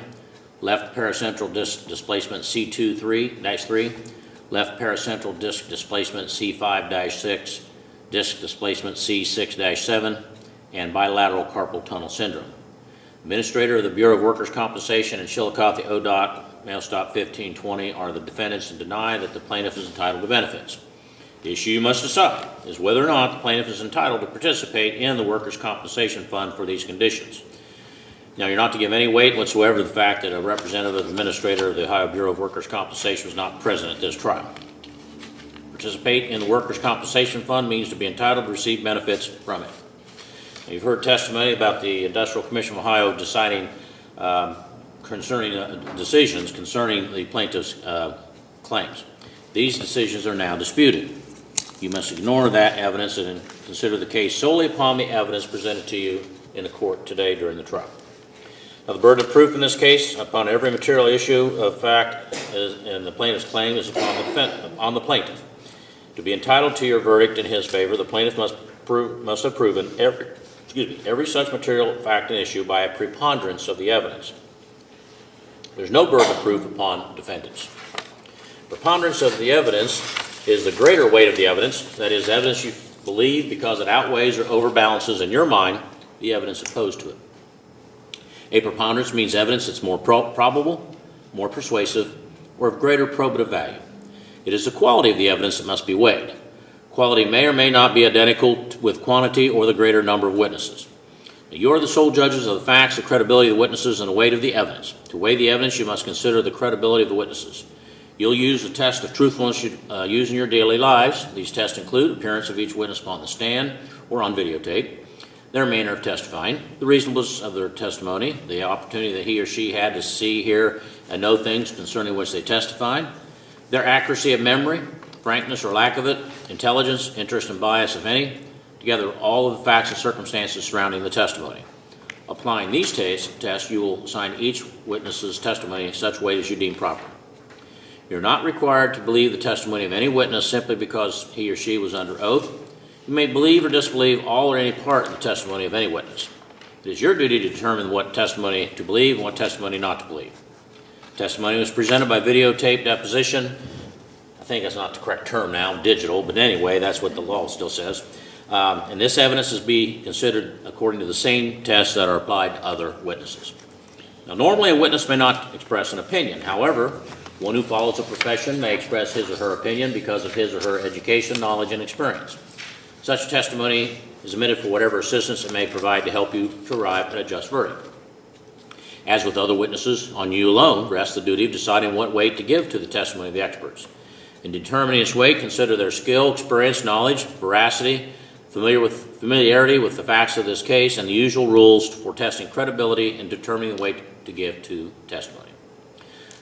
left paracentral disc displacement C2-3, left paracentral disc displacement C5-6, disc displacement C6-7, and bilateral carpal tunnel syndrome. Administrator of the Bureau of Workers' Compensation and Chillicothe ODOT Mail Stop 1520 are the defendants and deny that the plaintiff is entitled to benefits. The issue you must decide is whether or not the plaintiff is entitled to participate in the workers' compensation fund for these conditions. Now, you're not to give any weight whatsoever to the fact that a representative administrator of the Ohio Bureau of Workers' Compensation was not present at this trial. Participate in the workers' compensation fund means to be entitled to receive benefits from it. Now, you've heard testimony about the Industrial Commission of Ohio deciding decisions concerning the plaintiff's claims. These decisions are now disputed. You must ignore that evidence and consider the case solely upon the evidence presented to you in the court today during the trial. Now, the burden of proof in this case upon every material issue of fact in the plaintiff's claim is upon the plaintiff. To be entitled to your verdict in his favor, the plaintiff must have proven every such material fact and issue by a preponderance of the evidence. There's no burden of proof upon defendants. Preponderance of the evidence is the greater weight of the evidence, that is, evidence you believe because it outweighs or overbalances in your mind the evidence opposed to it. A preponderance means evidence that's more probable, more persuasive, or of greater probative value. It is the quality of the evidence that must be weighed. Quality may or may not be identical with quantity or the greater number of witnesses. Now, you are the sole judges of the facts, the credibility of the witnesses, and the weight of the evidence. To weigh the evidence, you must consider the credibility of the witnesses. You'll use the test of truthfulness you use in your daily lives. These tests include appearance of each witness upon the stand or on videotape, their manner of testifying, the reasonableness of their testimony, the opportunity that he or she had to see, hear, and know things concerning which they testified, their accuracy of memory, frankness or lack of it, intelligence, interest, and bias, if any, together with all of the facts and circumstances surrounding the testimony. Applying these tests, you will assign each witness's testimony such weight as you deem proper. You're not required to believe the testimony of any witness simply because he or she was under oath. You may believe or disbelieve all or any part of the testimony of any witness. It is your duty to determine what testimony to believe and what testimony not to believe. Testimony was presented by videotape deposition. I think that's not the correct term now, digital, but anyway, that's what the law still says. And this evidence is to be considered according to the same tests that are applied to other witnesses. Now, normally a witness may not express an opinion. However, one who follows a profession may express his or her opinion because of his or her education, knowledge, and experience. Such testimony is admitted for whatever assistance it may provide to help you to arrive at a just verdict. As with other witnesses, on you alone rests the duty of deciding what weight to give to the testimony of the experts. In determining its weight, consider their skill, experience, knowledge, veracity, familiarity with the facts of this case, and the usual rules for testing credibility and determining the weight to give to testimony.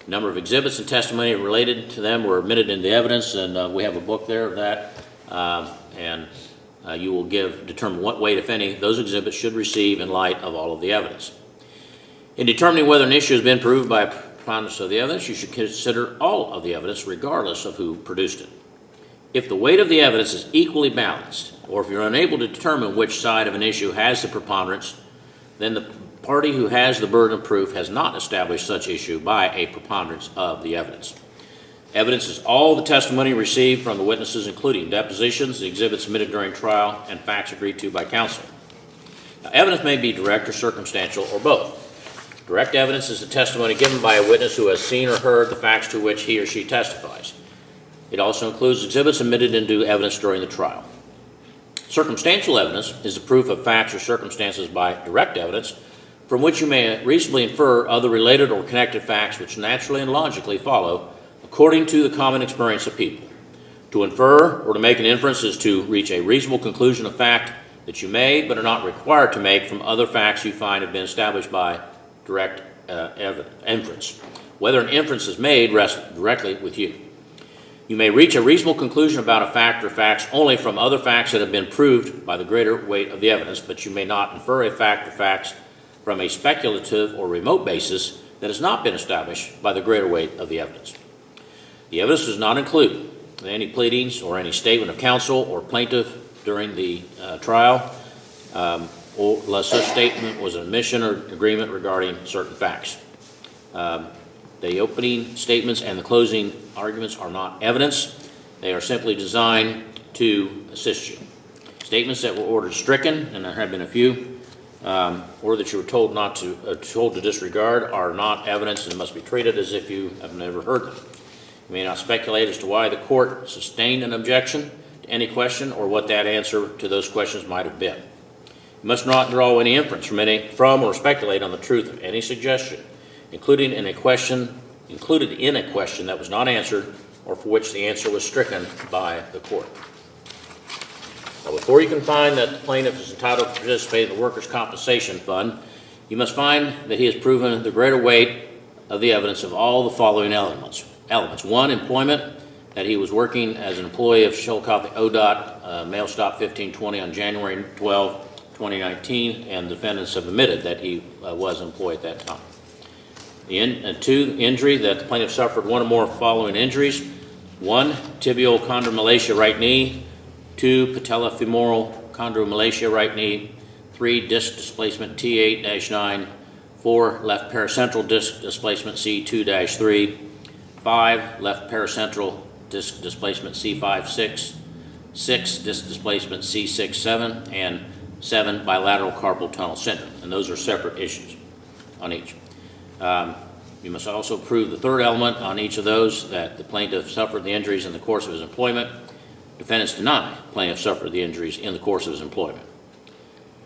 A number of exhibits and testimony related to them were admitted into the evidence, and we have a book there of that, and you will determine what weight, if any, those exhibits should receive in light of all of the evidence. In determining whether an issue has been proved by a preponderance of the evidence, you should consider all of the evidence regardless of who produced it. If the weight of the evidence is equally balanced, or if you're unable to determine which side of an issue has the preponderance, then the party who has the burden of proof has not established such issue by a preponderance of the evidence. Evidence is all the testimony received from the witnesses, including depositions, the exhibits submitted during trial, and facts agreed to by counsel. Now, evidence may be direct or circumstantial or both. Direct evidence is the testimony given by a witness who has seen or heard the facts to which he or she testifies. It also includes exhibits admitted into evidence during the trial. Circumstantial evidence is the proof of facts or circumstances by direct evidence from which you may reasonably infer other related or connected facts which naturally and logically follow according to the common experience of people. To infer or to make an inference is to reach a reasonable conclusion of fact that you may but are not required to make from other facts you find have been established by direct inference. Whether an inference is made rests directly with you. You may reach a reasonable conclusion about a fact or facts only from other facts that have been proved by the greater weight of the evidence, but you may not infer a fact or facts from a speculative or remote basis that has not been established by the greater weight of the evidence. The evidence does not include any pleadings or any statement of counsel or plaintiff during the trial, unless such statement was an admission or agreement regarding certain facts. The opening statements and the closing arguments are not evidence. They are simply designed to assist you. Statements that were ordered stricken, and there have been a few, or that you were told to disregard are not evidence and must be treated as if you have never heard them. You may not speculate as to why the court sustained an objection to any question or what that answer to those questions might have been. You must not draw any inference from or speculate on the truth of any suggestion included in a question that was not answered or for which the answer was stricken by the court. Now, before you can find that the plaintiff is entitled to participate in the Workers' Compensation Fund, you must find that he has proven the greater weight of the evidence of all the following elements. One, employment, that he was working as an employee of Chillicothe ODOT, mail stop 1520 on January 12, 2019, and defendants have admitted that he was an employee at that time. Two, injury, that the plaintiff suffered one or more following injuries. 1, tibial chondromalacia right knee. 2, patellofemoral chondromalacia right knee. 3, disc displacement T8-9. 4, left paracentral disc displacement C2-3. 5, left paracentral disc displacement C5-6. 6, disc displacement C6-7. And 7, bilateral carpal tunnel syndrome. And those are separate issues on each. You must also prove the third element on each of those, that the plaintiff suffered the injuries in the course of his employment. Defendants deny the plaintiff suffered the injuries in the course of his employment.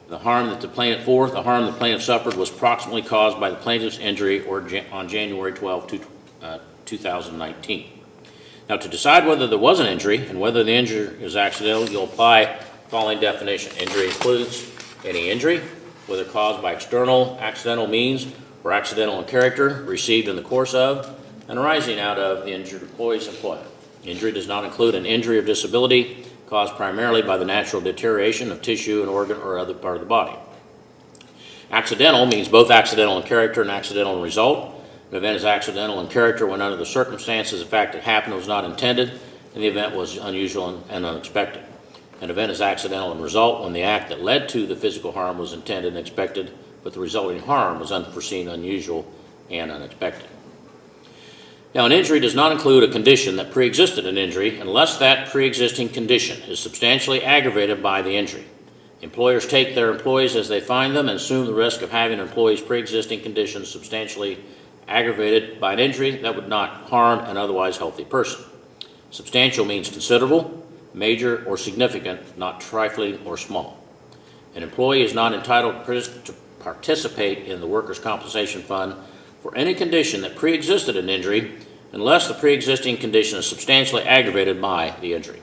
The harm that the plaintiff suffered was proximately caused by the plaintiff's injury on January 12, 2019. Now, to decide whether there was an injury and whether the injury is accidental, you'll apply the following definition. Injury includes any injury, whether caused by external accidental means or accidental in character, received in the course of and arising out of the injured employee's employment. Injury does not include an injury or disability caused primarily by the natural deterioration of tissue, an organ, or other part of the body. Accidental means both accidental in character and accidental in result. An event is accidental in character when under the circumstances the fact that happened was not intended and the event was unusual and unexpected. An event is accidental in result when the act that led to the physical harm was intended and expected, but the resulting harm was unforeseen, unusual, and unexpected. Now, an injury does not include a condition that pre-existed an injury unless that pre-existing condition is substantially aggravated by the injury. Employers take their employees as they find them and assume the risk of having an employee's pre-existing condition substantially aggravated by an injury that would not harm an otherwise healthy person. Substantial means considerable, major, or significant, not trifling or small. An employee is not entitled to participate in the Workers' Compensation Fund for any condition that pre-existed an injury unless the pre-existing condition is substantially aggravated by the injury.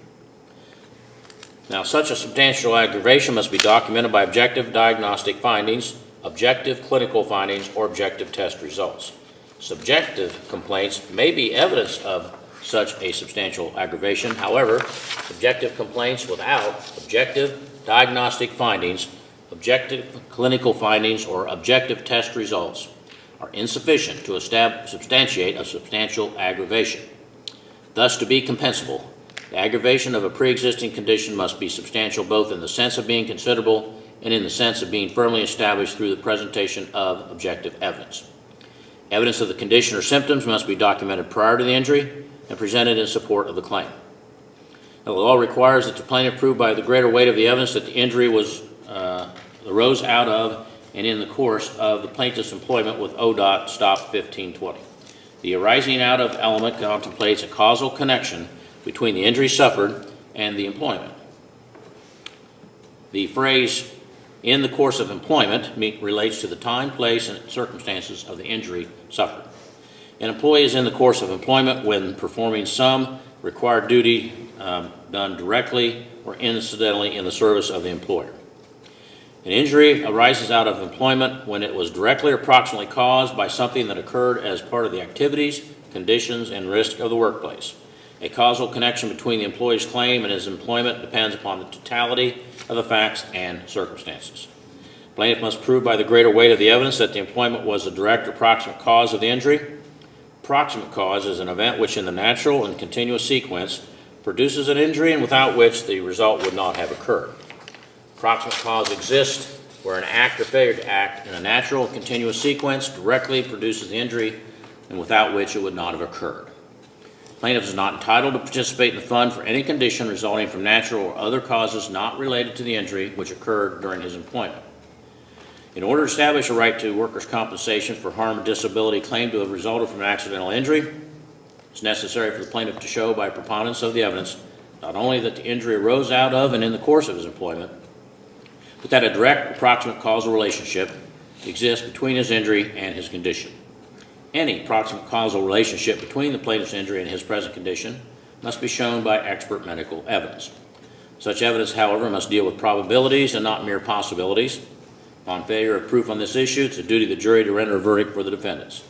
Now, such a substantial aggravation must be documented by objective diagnostic findings, objective clinical findings, or objective test results. Subjective complaints may be evidence of such a substantial aggravation. However, subjective complaints without objective diagnostic findings, objective clinical findings, or objective test results are insufficient to substantiate a substantial aggravation. Thus, to be compensable, The aggravation of a pre-existing condition must be substantial both in the sense of being considerable and in the sense of being firmly established through the presentation of objective evidence. Evidence of the condition or symptoms must be documented prior to the injury and presented in support of the claim. Now, the law requires that the plaintiff prove by the greater weight of the evidence that the injury arose out of and in the course of the plaintiff's employment with ODOT Stop 1520. The arising out of element contemplates a causal connection between the injury suffered and the employment. The phrase "in the course of employment" relates to the time, place, and circumstances of the injury suffered. An employee is in the course of employment when performing some required duty done directly or incidentally in the service of the employer. An injury arises out of employment when it was directly or proximately caused by something that occurred as part of the activities, conditions, and risk of the workplace. A causal connection between the employee's claim and his employment depends upon the totality of the facts and circumstances. Plaintiff must prove by the greater weight of the evidence that the employment was the direct or proximate cause of the injury. Proximate cause is an event which in the natural and continuous sequence produces an injury and without which the result would not have occurred. Proximate cause exists where an act or failure to act in a natural and continuous sequence directly produces the injury and without which it would not have occurred. Plaintiff is not entitled to participate in the fund for any condition resulting from natural or other causes not related to the injury which occurred during his employment. In order to establish a right to workers' compensation for harm or disability claimed to have resulted from an accidental injury, it's necessary for the plaintiff to show by preponderance of the evidence not only that the injury arose out of and in the course of his employment, but that a direct or proximate causal relationship exists between his injury and his condition. Any proximate causal relationship between the plaintiff's injury and his present condition must be shown by expert medical evidence. Such evidence, however, must deal with probabilities and not mere possibilities. Upon failure of proof on this issue, it's the duty of the jury to render a verdict for the defendants.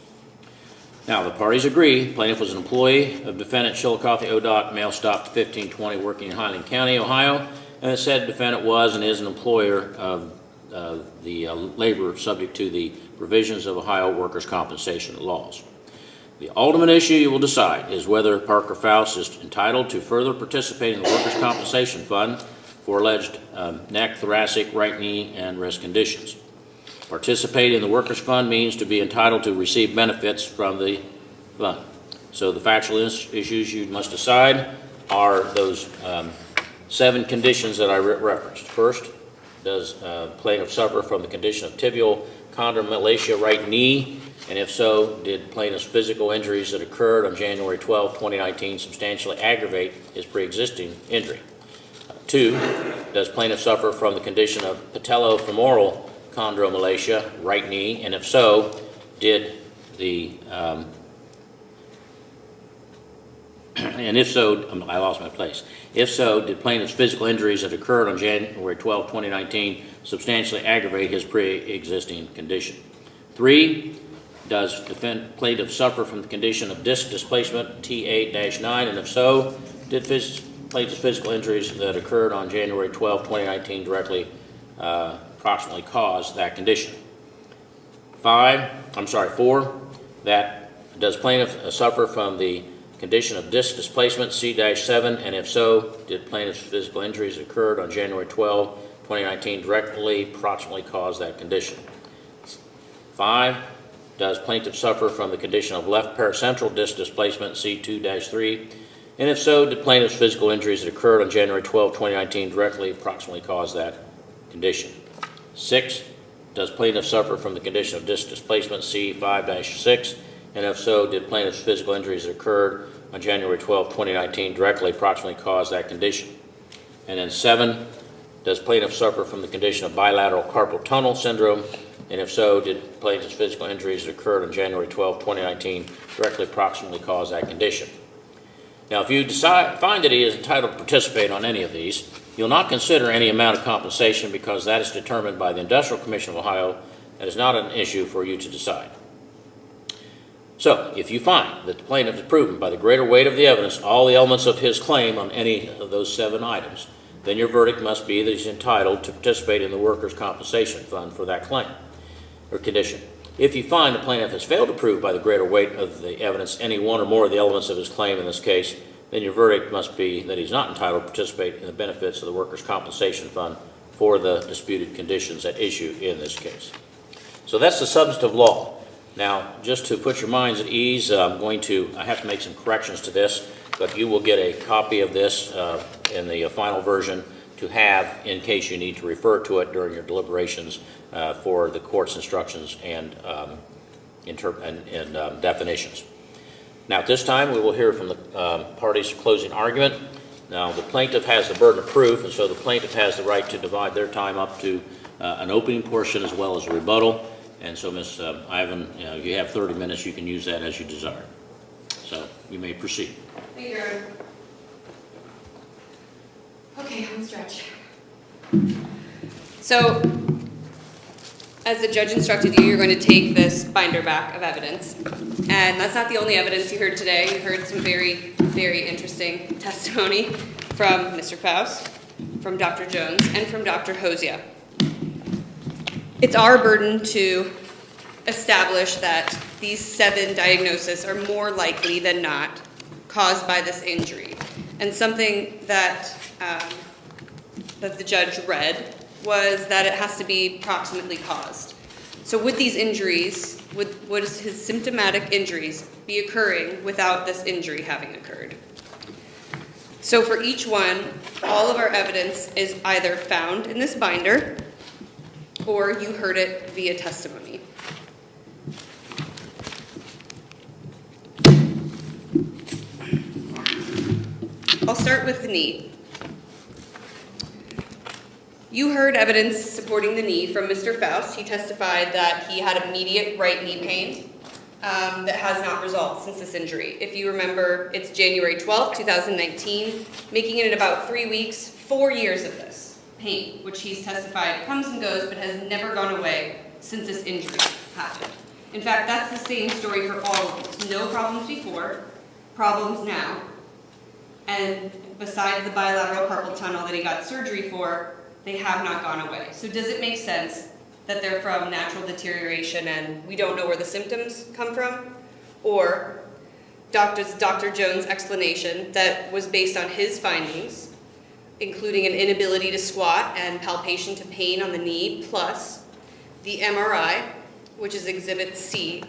Now, the parties agree. Plaintiff was an employee of defendant Chillicothe ODOT Mail Stop 1520 working in Highland County, Ohio, and the said defendant was and is an employer of the labor subject to the provisions of Ohio workers' compensation laws. The ultimate issue you will decide is whether Parker Faust is entitled to further participate in the workers' compensation fund for alleged neck, thoracic, right knee, and wrist conditions. Participate in the workers' fund means to be entitled to receive benefits from the fund. So the factual issues you must decide are those 7 conditions that I referenced. First, does plaintiff suffer from the condition of tibial chondromalacia right knee? And if so, did plaintiff's physical injuries that occurred on January 12, 2019 substantially aggravate his pre-existing injury? 2, does plaintiff suffer from the condition of patellofemoral chondromalacia right knee? And if so, did the I lost my place. If so, did plaintiff's physical injuries that occurred on January 12, 2019 substantially aggravate his pre-existing condition? 3, does plaintiff suffer from the condition of disc displacement T8-9? And if so, did plaintiff's physical injuries that occurred on January 12, 2019 directly approximately cause that condition? 4, that does plaintiff suffer from the condition of disc displacement C-7, and if so, did plaintiff's physical injuries that occurred on January 12, 2019 directly approximately cause that condition? 5, does plaintiff suffer from the condition of left paracentral disc displacement C2-3, and if so, did plaintiff's physical injuries that occurred on January 12, 2019 directly approximately cause that condition? 6, does plaintiff suffer from the condition of disc displacement C5-6, and if so, did plaintiff's physical injuries that occurred on January 12, 2019 directly approximately cause that condition? And then 7, does plaintiff suffer from the condition of bilateral carpal tunnel syndrome? And if so, did plaintiff's physical injuries that occurred on January 12, 2019 directly approximately cause that condition? Now, if you find that he is entitled to participate on any of these, you'll not consider any amount of compensation because that is determined by the Industrial Commission of Ohio. That is not an issue for you to decide. So, if you find that the plaintiff has proven by the greater weight of the evidence all the elements of his claim on any of those 7 items, then your verdict must be that he's entitled to participate in the workers' compensation fund for that claim or condition. If you find the plaintiff has failed to prove by the greater weight of the evidence any one or more of the elements of his claim in this case, then your verdict must be that he's not entitled to participate in the benefits of the Workers' Compensation Fund for the disputed conditions at issue in this case. So that's the substantive law. Now, just to put your minds at ease, I have to make some corrections to this, but you will get a copy of this in the final version to have in case you need to refer to it during your deliberations for the court's instructions and definitions. Now, at this time, we will hear from the parties' closing argument. Now, the plaintiff has the burden of proof, and so the plaintiff has the right to divide their time up to an opening portion as well as a rebuttal. And so, Ms. Ivan, you have 30 minutes. You can use that as you desire. So, you may proceed. Thank you, Your Honor. Okay, home stretch. So, as the judge instructed you, you're going to take this binder back of evidence. And that's not the only evidence you heard today. You heard some very, very interesting testimony from Mr. Faust, from Dr. Jones, and from Dr. Hosea. It's our burden to establish that these 7 diagnoses are more likely than not caused by this injury. And something that that the judge read was that it has to be proximately caused. So would these injuries, would his symptomatic injuries be occurring without this injury having occurred? So for each one, all of our evidence is either found in this binder or you heard it via testimony. I'll start with the knee. You heard evidence supporting the knee from Mr. Faust. He testified that he had immediate right knee pain that has not resolved since this injury. If you remember, it's January 12th, 2019, making it in about 3 weeks, 4 years of this pain, which he's testified comes and goes but has never gone away since this injury happened. In fact, that's the same story for all of us. No problems before, problems now, and besides the bilateral carpal tunnel that he got surgery for, they have not gone away. So does it make sense that they're from natural deterioration and we don't know where the symptoms come from? Or Dr. Jones' explanation that was based on his findings, including an inability to squat and palpation to pain on the knee, plus the MRI, which is Exhibit C,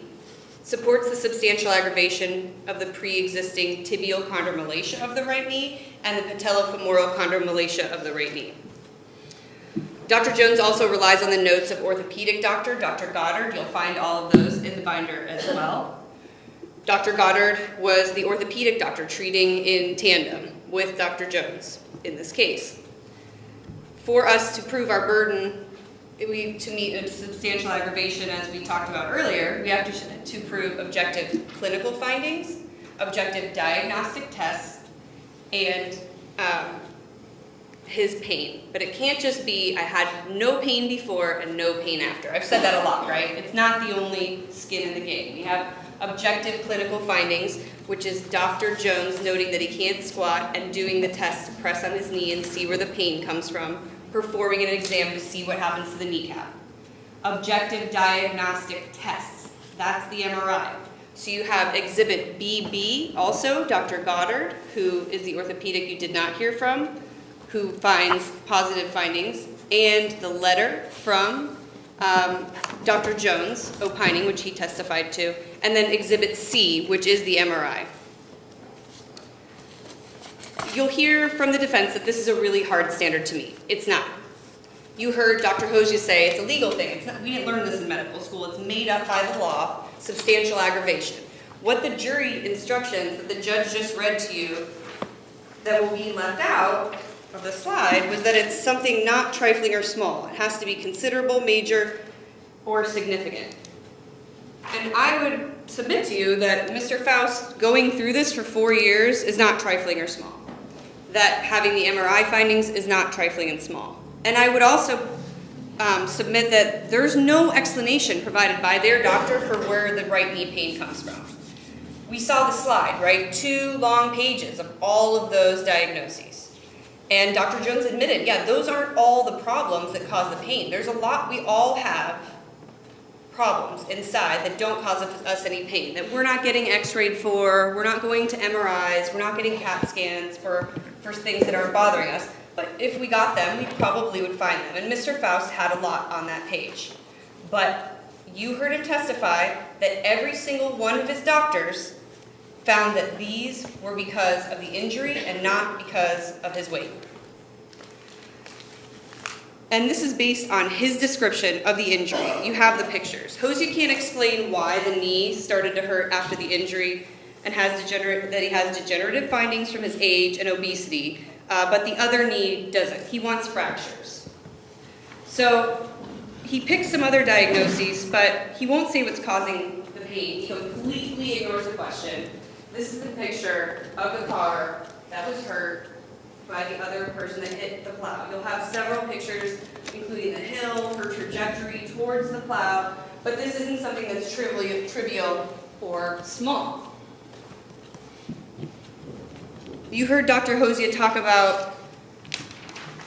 supports the substantial aggravation of the pre-existing tibial chondromalacia of the right knee and the patellofemoral chondromalacia of the right knee. Dr. Jones also relies on the notes of orthopedic doctor, Dr. Goddard. You'll find all of those in the binder as well. Dr. Goddard was the orthopedic doctor treating in tandem with Dr. Jones in this case. For us to prove our burden, to meet a substantial aggravation, as we talked about earlier, we have to prove objective clinical findings, objective diagnostic tests, and his pain. But it can't just be, I had no pain before and no pain after. I've said that a lot, right? It's not the only skin in the game. We have objective clinical findings, which is Dr. Jones noting that he can't squat and doing the test to press on his knee and see where the pain comes from, performing an exam to see what happens to the kneecap. Objective diagnostic tests, that's the MRI. So you have Exhibit BB, also Dr. Goddard, who is the orthopedic you did not hear from, who finds positive findings, and the letter from Dr. Jones opining, which he testified to, and then Exhibit C, which is the MRI. You'll hear from the defense that this is a really hard standard to meet. It's not. You heard Dr. Hosea say it's a legal thing. It's not, we didn't learn this in medical school. It's made up by the law, substantial aggravation. What the jury instructions that the judge just read to you that will be left out of the slide was that it's something not trifling or small. It has to be considerable, major, or significant. And I would submit to you that Mr. Faust going through this for 4 years is not trifling or small. That having the MRI findings is not trifling and small. And I would also submit that there's no explanation provided by their doctor for where the right knee pain comes from. We saw the slide, right? 2 long pages of all of those diagnoses. And Dr. Jones admitted, yeah, those aren't all the problems that cause the pain. There's a lot we all have problems inside that don't cause us any pain, that we're not getting x-rayed for, we're not going to MRIs, we're not getting CAT scans for things that aren't bothering us. But if we got them, we probably would find them. And Mr. Faust had a lot on that page. But you heard him testify that every single one of his doctors found that these were because of the injury and not because of his weight. And this is based on his description of the injury. You have the pictures. Hosier can't explain why the knee started to hurt after the injury and that he has degenerative findings from his age and obesity, but the other knee doesn't. He wants fractures. So he picks some other diagnoses, but he won't say what's causing the pain. He completely ignores the question. This is the picture of the car that was hurt by the other person that hit the plow. You'll have several pictures, including the hill, her trajectory towards the plow, but this isn't something that's trivial or small. You heard Dr. Hosier talk about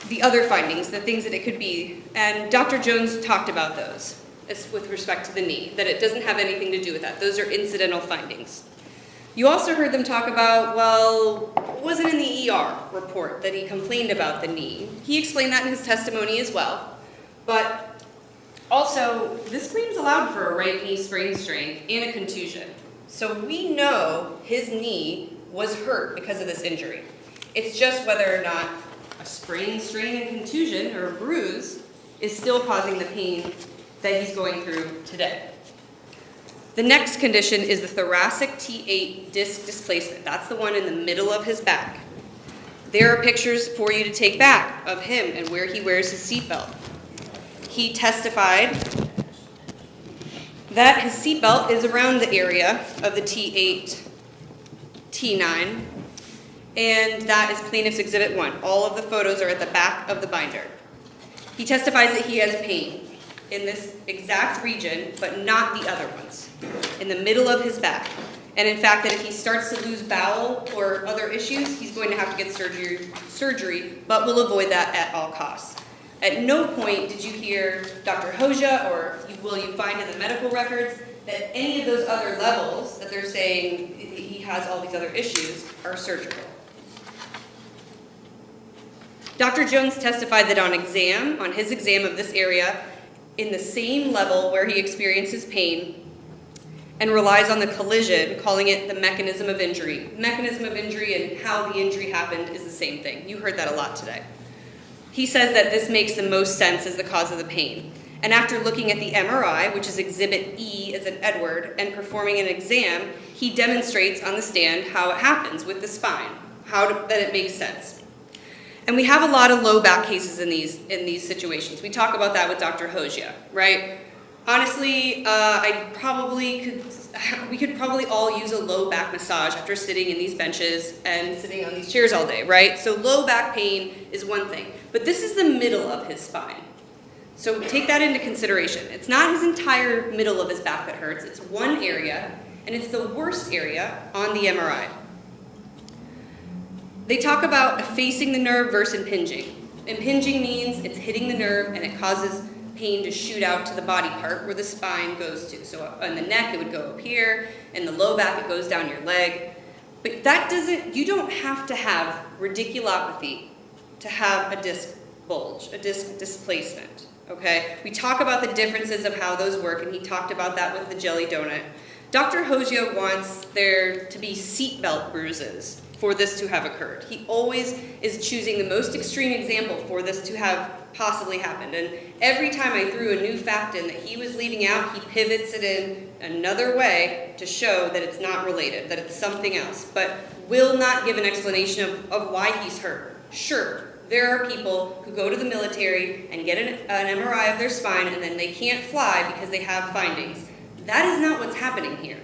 the other findings, the things that it could be, and Dr. Jones talked about those with respect to the knee, that it doesn't have anything to do with that. Those are incidental findings. You also heard them talk about, well, it wasn't in the ER report that he complained about the knee. He explained that in his testimony as well. But also, this claim's allowed for a right knee sprain strain and a contusion. So we know his knee was hurt because of this injury. It's just whether or not a sprain, strain, and contusion, or a bruise, is still causing the pain that he's going through today. The next condition is the thoracic T8 disc displacement. That's the one in the middle of his back. There are pictures for you to take back of him and where he wears his seatbelt. He testified that his seatbelt is around the area of the T8, T9, and that is Plaintiff's Exhibit 1. All of the photos are at the back of the binder. He testifies that he has pain in this exact region, but not the other ones, in the middle of his back. And in fact, that if he starts to lose bowel or other issues, he's going to have to get surgery, but will avoid that at all costs. At no point did you hear Dr. Hosier, or will you find in the medical records, that any of those other levels that they're saying he has all these other issues are surgical. Dr. Jones testified that on his exam of this area, in the same level where he experiences pain, and relies on the collision, calling it the mechanism of injury. Mechanism of injury and how the injury happened is the same thing. You heard that a lot today. He says that this makes the most sense as the cause of the pain. And after looking at the MRI, which is Exhibit E as in Edward, and performing an exam, he demonstrates on the stand how it happens with the spine, that it makes sense. And we have a lot of low back cases in these situations. We talk about that with Dr. Hosier, right? Honestly, we could probably all use a low back massage after sitting in these benches and sitting on these chairs all day, right? So low back pain is one thing, but this is the middle of his spine. So take that into consideration. It's not his entire middle of his back that hurts, it's one area, and it's the worst area on the MRI. They talk about effacing the nerve versus impinging. Impinging means it's hitting the nerve and it causes pain to shoot out to the body part where the spine goes to. So on the neck, it would go up here, and the low back, it goes down your leg. But you don't have to have radiculopathy to have a disc bulge, a disc displacement, okay? We talk about the differences of how those work, and he talked about that with the jelly donut. Dr. Hosier wants there to be seatbelt bruises for this to have occurred. He always is choosing the most extreme example for this to have possibly happened. And every time I threw a new fact in that he was leaving out, he pivots it in another way to show that it's not related, that it's something else, but will not give an explanation of why he's hurt. Sure, there are people who go to the military and get an MRI of their spine and then they can't fly because they have findings. That is not what's happening here.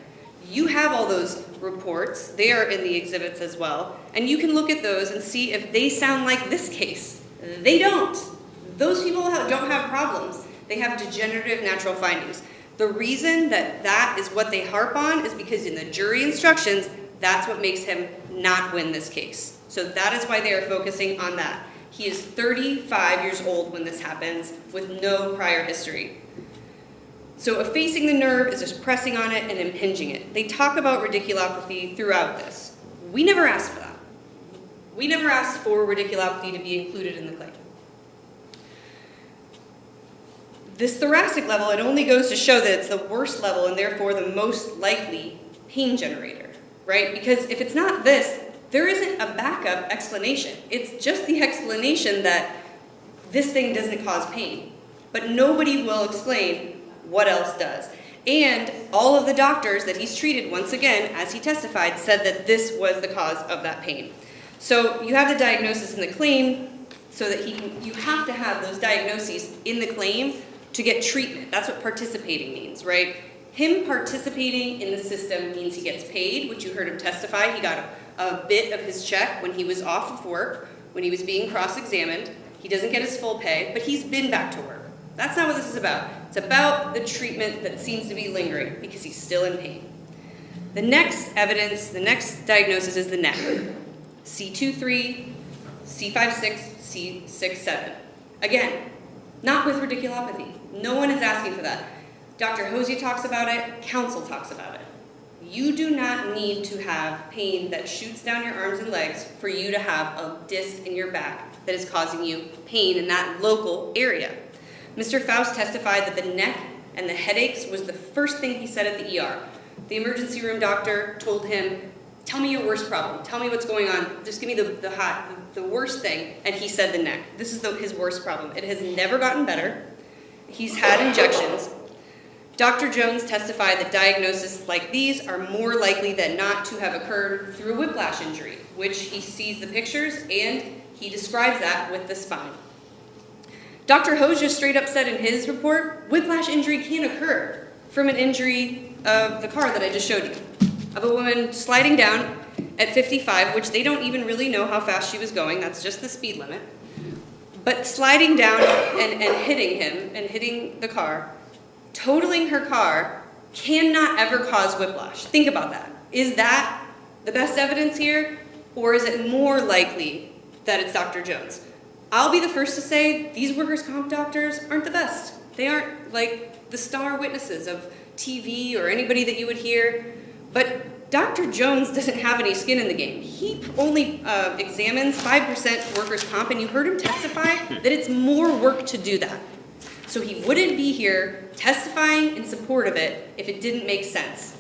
You have all those reports, they are in the exhibits as well, and you can look at those and see if they sound like this case. They don't. Those people don't have problems. They have degenerative natural findings. The reason that is what they harp on is because in the jury instructions, that's what makes him not win this case. So that is why they are focusing on that. He is 35 years old when this happens with no prior history. So effacing the nerve is just pressing on it and impinging it. They talk about radiculopathy throughout this. We never asked for that. We never asked for radiculopathy to be included in the claim. This thoracic level, it only goes to show that it's the worst level and therefore the most likely pain generator, right? Because if it's not this, there isn't a backup explanation. It's just the explanation that this thing doesn't cause pain. But nobody will explain what else does. And all of the doctors that he's treated, once again, as he testified, said that this was the cause of that pain. So you have the diagnosis in the claim so that you have to have those diagnoses in the claim to get treatment. That's what participating means, right? Him participating in the system means he gets paid, which you heard him testify. He got a bit of his check when he was off of work, when he was being cross-examined. He doesn't get his full pay, but he's been back to work. That's not what this is about. It's about the treatment that seems to be lingering because he's still in pain. The next evidence, the next diagnosis is the neck. C23, C56, C67. Again, not with radiculopathy. No one is asking for that. Dr. Hosier talks about it, counsel talks about it. You do not need to have pain that shoots down your arms and legs for you to have a disc in your back that is causing you pain in that local area. Mr. Faust testified that the neck and the headaches was the first thing he said at the ER. The emergency room doctor told him, tell me your worst problem. Tell me what's going on. Just give me the worst thing. And he said the neck. This is his worst problem. It has never gotten better. He's had injections. Dr. Jones testified that diagnoses like these are more likely than not to have occurred through a whiplash injury, which he sees the pictures and he describes that with the spine. Dr. Hosier straight up said in his report, whiplash injury can occur from an injury of the car that I just showed you, of a woman sliding down at 55, which they don't even really know how fast she was going. That's just the speed limit. But sliding down and hitting him and hitting the car, totaling her car, cannot ever cause whiplash. Think about that. Is that the best evidence here? Or is it more likely that it's Dr. Jones? I'll be the first to say these workers' comp doctors aren't the best. They aren't like the star witnesses of TV or anybody that you would hear. But Dr. Jones doesn't have any skin in the game. He only examines 5% workers' comp, and you heard him testify that it's more work to do that. So he wouldn't be here testifying in support of it if it didn't make sense.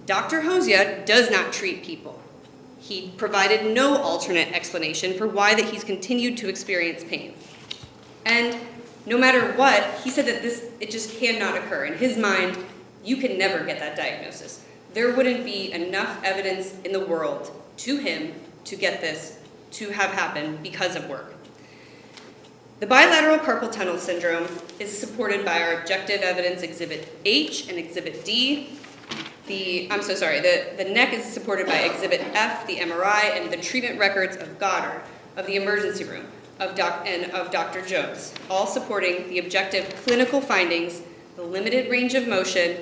Dr. Hosier does not treat people. He provided no alternate explanation for why that he's continued to experience pain. And no matter what, he said that it just cannot occur. In his mind, you can never get that diagnosis. There wouldn't be enough evidence in the world to him to get this to have happened because of work. The bilateral carpal tunnel syndrome is supported by our objective evidence Exhibit H and Exhibit D. The neck is supported by Exhibit F, the MRI, and the treatment records of Goddard, of the emergency room, of Dr. Jones, all supporting the objective clinical findings, the limited range of motion,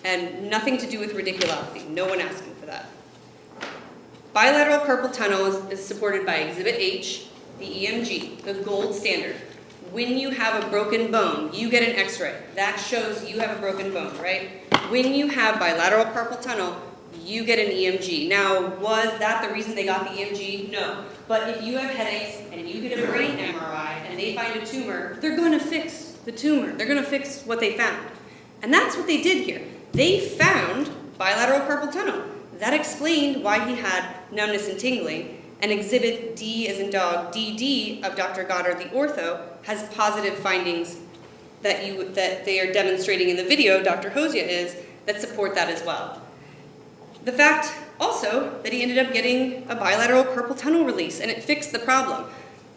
and nothing to do with radiculopathy. No one asking for that. Bilateral carpal tunnel is supported by Exhibit H, the EMG, the gold standard. When you have a broken bone, you get an x-ray. That shows you have a broken bone, right? When you have bilateral carpal tunnel, you get an EMG. Now, was that the reason they got the EMG? No. But if you have headaches and you get a brain MRI and they find a tumor, they're going to fix the tumor. They're going to fix what they found. And that's what they did here. They found bilateral carpal tunnel. That explained why he had numbness and tingling. And Exhibit D as in dog, DD of Dr. Goddard, the ortho, has positive findings that they are demonstrating in the video, Dr. Hosier is, that support that as well. The fact also that he ended up getting a bilateral carpal tunnel release and it fixed the problem.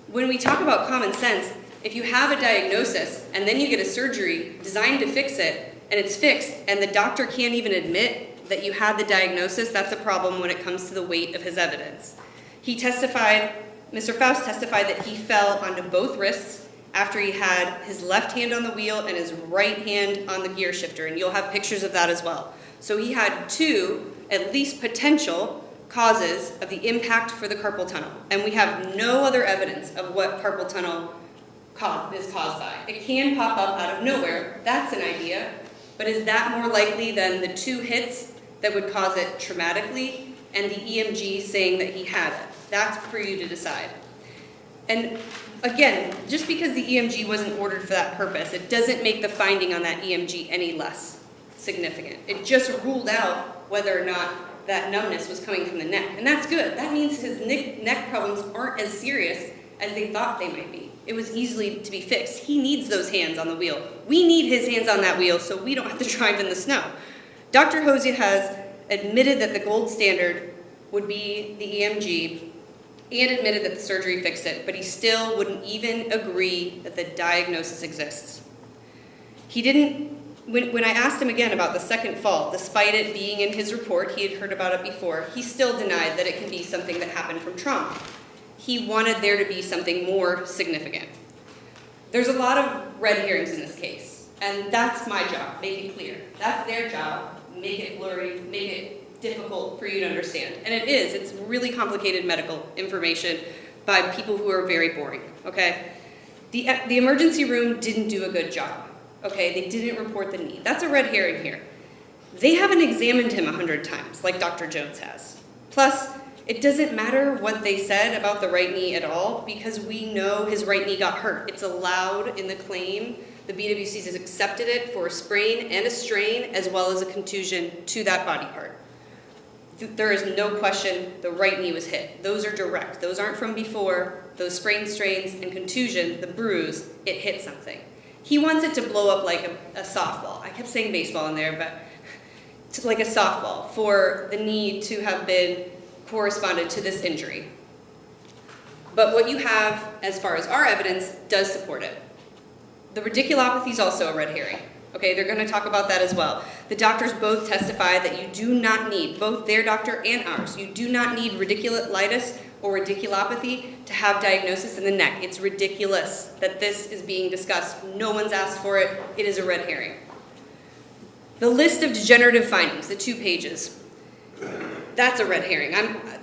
When we talk about common sense, if you have a diagnosis and then you get a surgery designed to fix it and it's fixed and the doctor can't even admit that you had the diagnosis, that's a problem when it comes to the weight of his evidence. He testified, Mr. Faust testified that he fell onto both wrists after he had his left hand on the wheel and his right hand on the gear shifter, and you'll have pictures of that as well. So he had two, at least potential, causes of the impact for the carpal tunnel, and we have no other evidence of what carpal tunnel is caused by. It can pop up out of nowhere, that's an idea, But is that more likely than the 2 hits that would cause it traumatically and the EMG saying that he had it? That's for you to decide. And again, just because the EMG wasn't ordered for that purpose, it doesn't make the finding on that EMG any less significant. It just ruled out whether or not that numbness was coming from the neck. And that's good. That means his neck problems aren't as serious as they thought they might be. It was easily to be fixed. He needs those hands on the wheel. We need his hands on that wheel so we don't have to drive in the snow. Dr. Hosea has admitted that the gold standard would be the EMG and admitted that the surgery fixed it, but he still wouldn't even agree that the diagnosis exists. He didn't, when I asked him again about the second fall, despite it being in his report, he had heard about it before, he still denied that it can be something that happened from trauma. He wanted there to be something more significant. There's a lot of red herrings in this case, and that's my job, make it clear. That's their job, make it blurry, make it difficult for you to understand. And it is, it's really complicated medical information by people who are very boring, okay? The emergency room didn't do a good job, okay? They didn't report the need. That's a red herring here. They haven't examined him 100 times, like Dr. Jones has. Plus, it doesn't matter what they said about the right knee at all, because we know his right knee got hurt. It's allowed in the claim. The BWC has accepted it for a sprain and a strain, as well as a contusion to that body part. There is no question the right knee was hit. Those are direct. Those aren't from before. Those sprains, strains, and contusion, the bruise, it hit something. He wants it to blow up like a softball. I kept saying baseball in there, but it's like a softball for the knee to have been corresponded to this injury. But what you have, as far as our evidence, does support it. The radiculopathy is also a red herring. Okay, they're going to talk about that as well. The doctors both testify that you do not need, both their doctor and ours, you do not need radiculitis or radiculopathy to have diagnosis in the neck. It's ridiculous that this is being discussed. No one's asked for it. It is a red herring. The list of degenerative findings, the 2 pages, that's a red herring.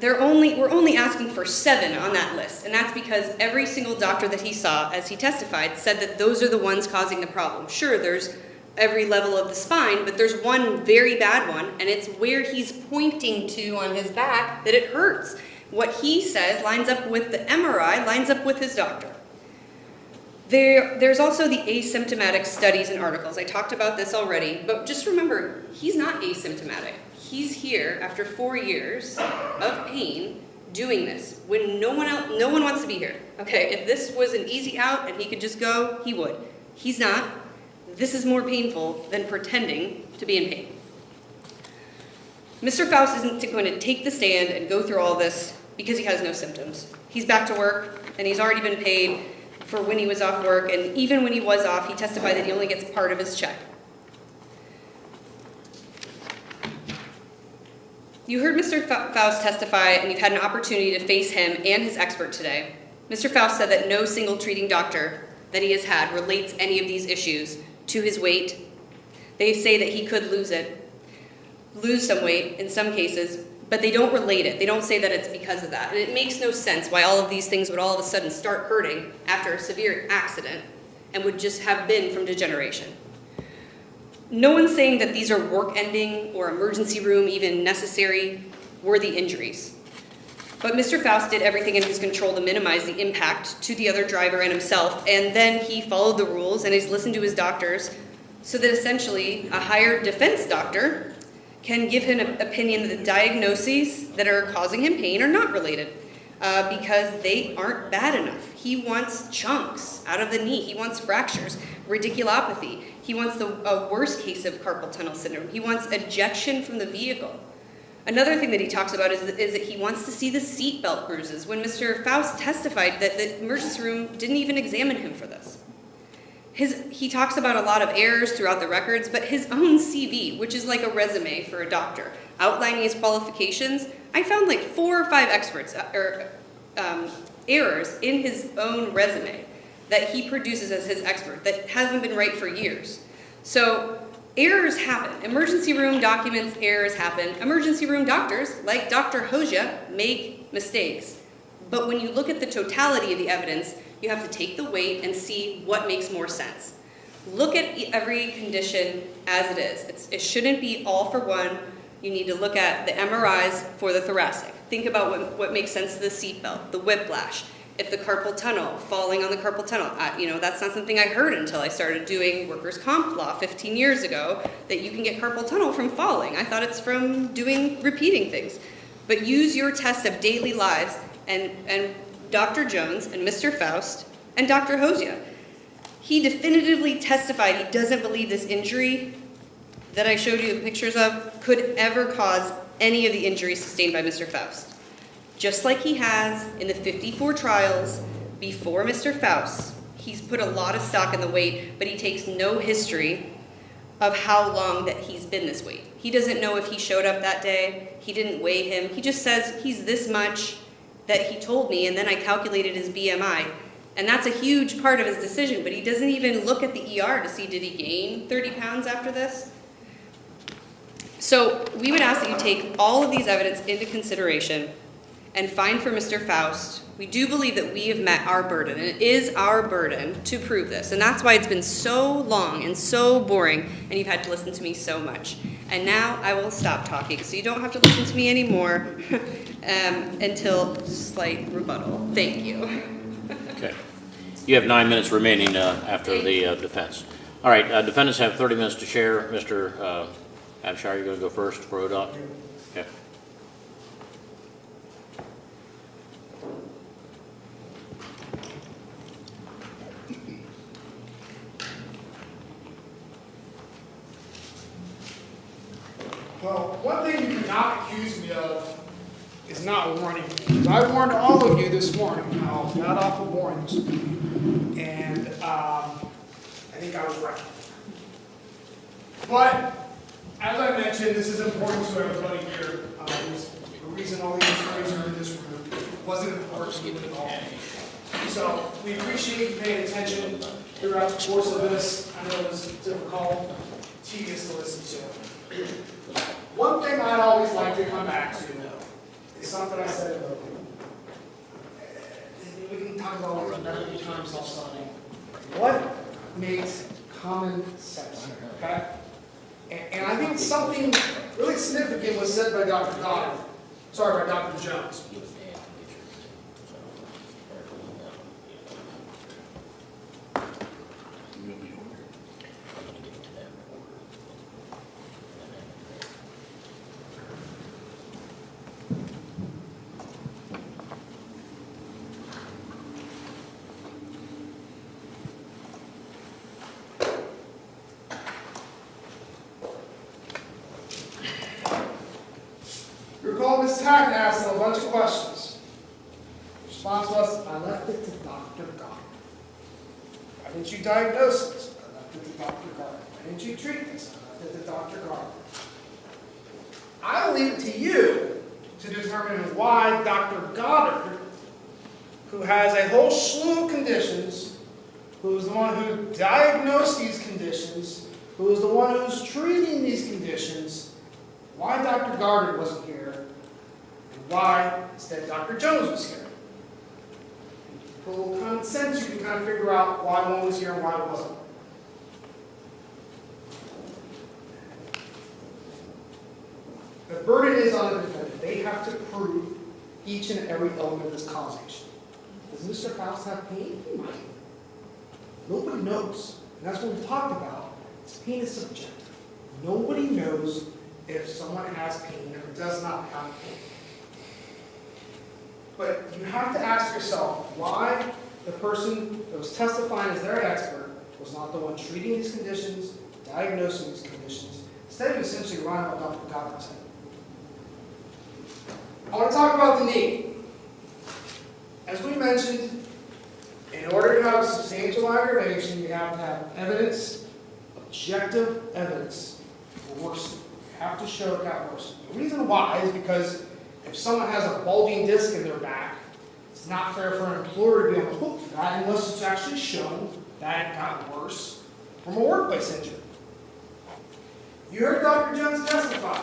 We're only asking for 7 on that list, and that's because every single doctor that he saw, as he testified, said that those are the ones causing the problem. Sure, there's every level of the spine, but there's one very bad one, and it's where he's pointing to on his back that it hurts. What he says lines up with the MRI, lines up with his doctor. There's also the asymptomatic studies and articles. I talked about this already, but just remember, he's not asymptomatic. He's here after 4 years of pain doing this when no one wants to be here. Okay, if this was an easy out and he could just go, he would. He's not. This is more painful than pretending to be in pain. Mr. Faust isn't going to take the stand and go through all this because he has no symptoms. He's back to work, and he's already been paid for when he was off work, and even when he was off, he testified that he only gets part of his check. You heard Mr. Faust testify, and you've had an opportunity to face him and his expert today. Mr. Faust said that no single treating doctor that he has had relates any of these issues to his weight. They say that he could lose some weight in some cases, but they don't relate it. They don't say that it's because of that. And it makes no sense why all of these things would all of a sudden start hurting after a severe accident and would just have been from degeneration. No one's saying that these are work-ending or emergency room even necessary worthy injuries. But Mr. Faust did everything in his control to minimize the impact to the other driver and himself, and then he followed the rules and he's listened to his doctors so that essentially a hired defense doctor can give him an opinion that the diagnoses that are causing him pain are not related because they aren't bad enough. He wants chunks out of the knee. He wants fractures, radiculopathy. He wants a worst case of carpal tunnel syndrome. He wants ejection from the vehicle. Another thing that he talks about is that he wants to see the seatbelt bruises when Mr. Faust testified that the emergency room didn't even examine him for this. He talks about a lot of errors throughout the records, but his own CV, which is like a resume for a doctor, outlining his qualifications, I found like 4 or 5 errors in his own resume that he produces as his expert that hasn't been right for years. So errors happen. Emergency room documents, errors happen. Emergency room doctors, like Dr. Hosea, make mistakes. But when you look at the totality of the evidence, you have to take the weight and see what makes more sense. Look at every condition as it is. It shouldn't be all for one. You need to look at the MRIs for the thoracic. Think about what makes sense to the seatbelt, the whiplash, if the carpal tunnel, falling on the carpal tunnel. That's not something I heard until I started doing workers' comp law 15 years ago, that you can get carpal tunnel from falling. I thought it's from repeating things. But use your test of daily lives, and Dr. Jones and Mr. Faust and Dr. Hosea. He definitively testified he doesn't believe this injury that I showed you pictures of could ever cause any of the injuries sustained by Mr. Faust. Just like he has in the 54 trials before Mr. Faust, he's put a lot of stock in the weight, but he takes no history of how long that he's been this weight. He doesn't know if he showed up that day. He didn't weigh him. He just says he's this much that he told me, and then I calculated his BMI. And that's a huge part of his decision, but he doesn't even look at the ER to see, did he gain 30 pounds after this? So we would ask that you take all of these evidence into consideration and find for Mr. Faust. We do believe that we have met our burden, and it is our burden to prove this. And that's why it's been so long and so boring, and you've had to listen to me so much. And now I will stop talking, so you don't have to listen to me anymore until slight rebuttal. Thank you. Okay. You have 9 minutes remaining after the defense. All right, defendants have 30 minutes to share. Mr. Abshire, you're going to go first for ODOT? Okay. Well, one thing you cannot accuse me of is not warning me. Because I warned all of you this morning how god awful boring this would be. And I think I was right. But, as I mentioned, this is important to everybody here. There's a reason all these attorneys are in this room. It wasn't important to you at all. So, we appreciate you paying attention throughout the course of this. I know it was difficult, tedious to listen to. One thing I'd always like to come back to is something I said about we can talk about all these medical terms all Sunday. What makes common sense? Okay? And I think something really significant was said by Dr. Goddard. Sorry, by Dr. Jones. Ms. Tackett asked a bunch of questions. The response was, I left it to Dr. Goddard. Why didn't you diagnose this? I left it to Dr. Goddard. Why didn't you treat this? I left it to Dr. Goddard. I'll leave it to you to determine why Dr. Goddard, who has a whole slew of conditions, who is the one who diagnosed these conditions, who is the one who's treating these conditions, why Dr. Goddard wasn't here, and why instead Dr. Jones was here. For a little common sense, you can kind of figure out why one was here and why it wasn't. The burden is on the defendant. They have to prove each and every element of this causation. Does Mr. Faust have pain? He might. Nobody knows. And that's what we've talked about. Pain is subjective. Nobody knows if someone has pain or does not have pain. But you have to ask yourself why the person that was testifying as their expert was not the one treating these conditions, diagnosing these conditions, instead of essentially relying on what Dr. Goddard said. I want to talk about the knee. As we mentioned, in order to have a substantial aggravation, you have to have evidence, objective evidence for worsening. You have to show it got worse. The reason why is because if someone has a bulging disc in their back, it's not fair for an employer to be on the hook for that unless it's actually shown that it got worse from a workplace injury. You heard Dr. Jones testify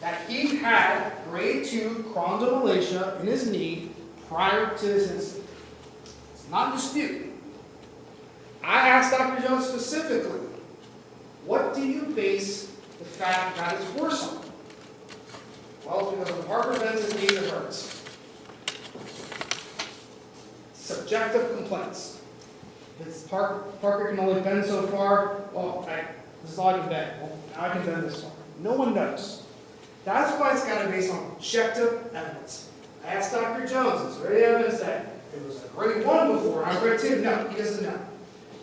that he had grade 2 chondromalacia in his knee prior to this incident. It's not in dispute. I asked Dr. Jones specifically, what do you base the fact that it's worse on? Well, it's because when Parker bends his knee, it hurts. Subjective complaints. If Parker can only bend so far, well, this is all I can bend. Well, now I can bend this far. No one knows. That's why it's got to be based on objective evidence. I asked Dr. Jones, is there any evidence that it was a grade 1 before, I'm grade 2? No, he doesn't know.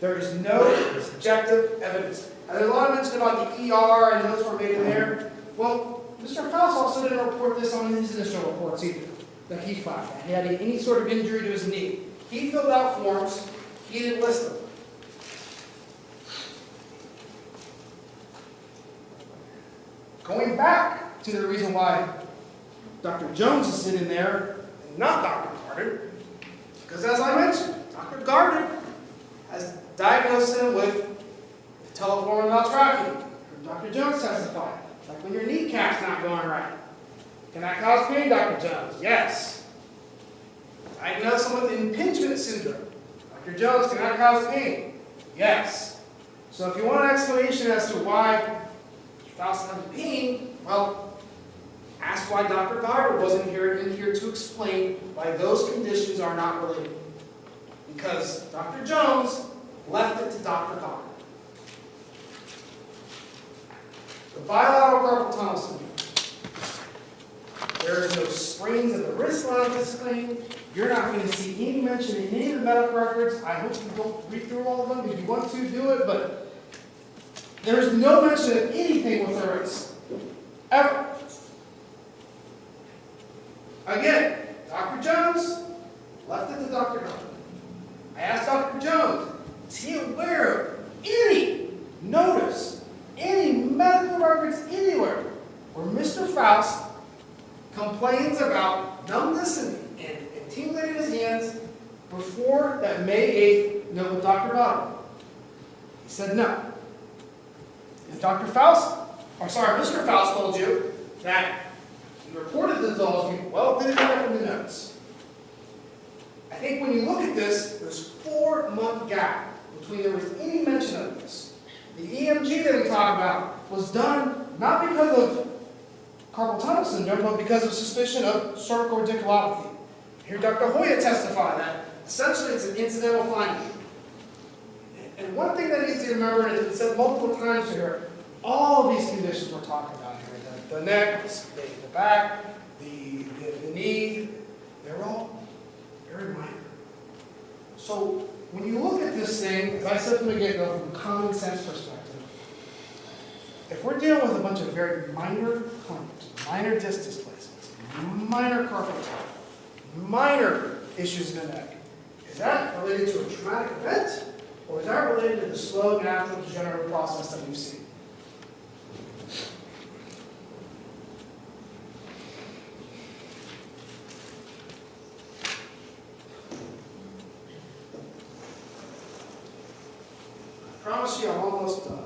There is no subjective evidence. And there's a lot of mention about the ER and notes were made in there. Well, Mr. Faust also didn't report this on his initial reports either, that he filed. That he had any sort of injury to his knee. He filled out forms, he didn't list them. Going back to the reason why Dr. Jones is sitting there and not Dr. Goddard, because as I mentioned, Dr. Goddard has diagnosed him with teleform maltracking. Dr. Jones testified, like when your kneecap's not going right. Can that cause pain, Dr. Jones? Yes. Diagnosed him with impingement syndrome. Dr. Jones, can that cause pain? Yes. So if you want an explanation as to why Faust having pain, well, ask why Dr. Goddard wasn't in here to explain why those conditions are not related. Because Dr. Jones left it to Dr. Goddard. The bilateral carpal tunnel syndrome. There is no sprains of the wrist line of this claim. You're not going to see any mention in any of the medical records. I hope you don't read through all of them. If you want to, do it. But there's no mention of anything with the wrist. Ever. Again, Dr. Jones left it to Dr. Goddard. I asked Dr. Jones, is he aware of any notice, any medical records anywhere where Mr. Faust complains about numbness and tingling in his hands before that May 8th note with Dr. Goddard? He said no. And Mr. Faust told you that he reported the dissolve, well, it didn't end up in the notes. I think when you look at this, there's a 4-month gap between there was any mention of this. The EMG that we talked about was done not because of carpal tunnel syndrome, but because of suspicion of cervical radiculopathy. Here Dr. Hoya testified that essentially it's an incidental finding. And one thing that needs to be remembered, and it's said multiple times here, all of these conditions we're talking about here, the neck, the back, the knee, they're all very minor. So when you look at this thing, as I said from the get-go, from a common sense perspective, if we're dealing with a bunch of very minor claims, minor disc displacements, minor carpal tunnel, minor issues in the neck, is that related to a traumatic event, or is that related to the slow natural degenerative process that we've seen? I promise you I'm almost done.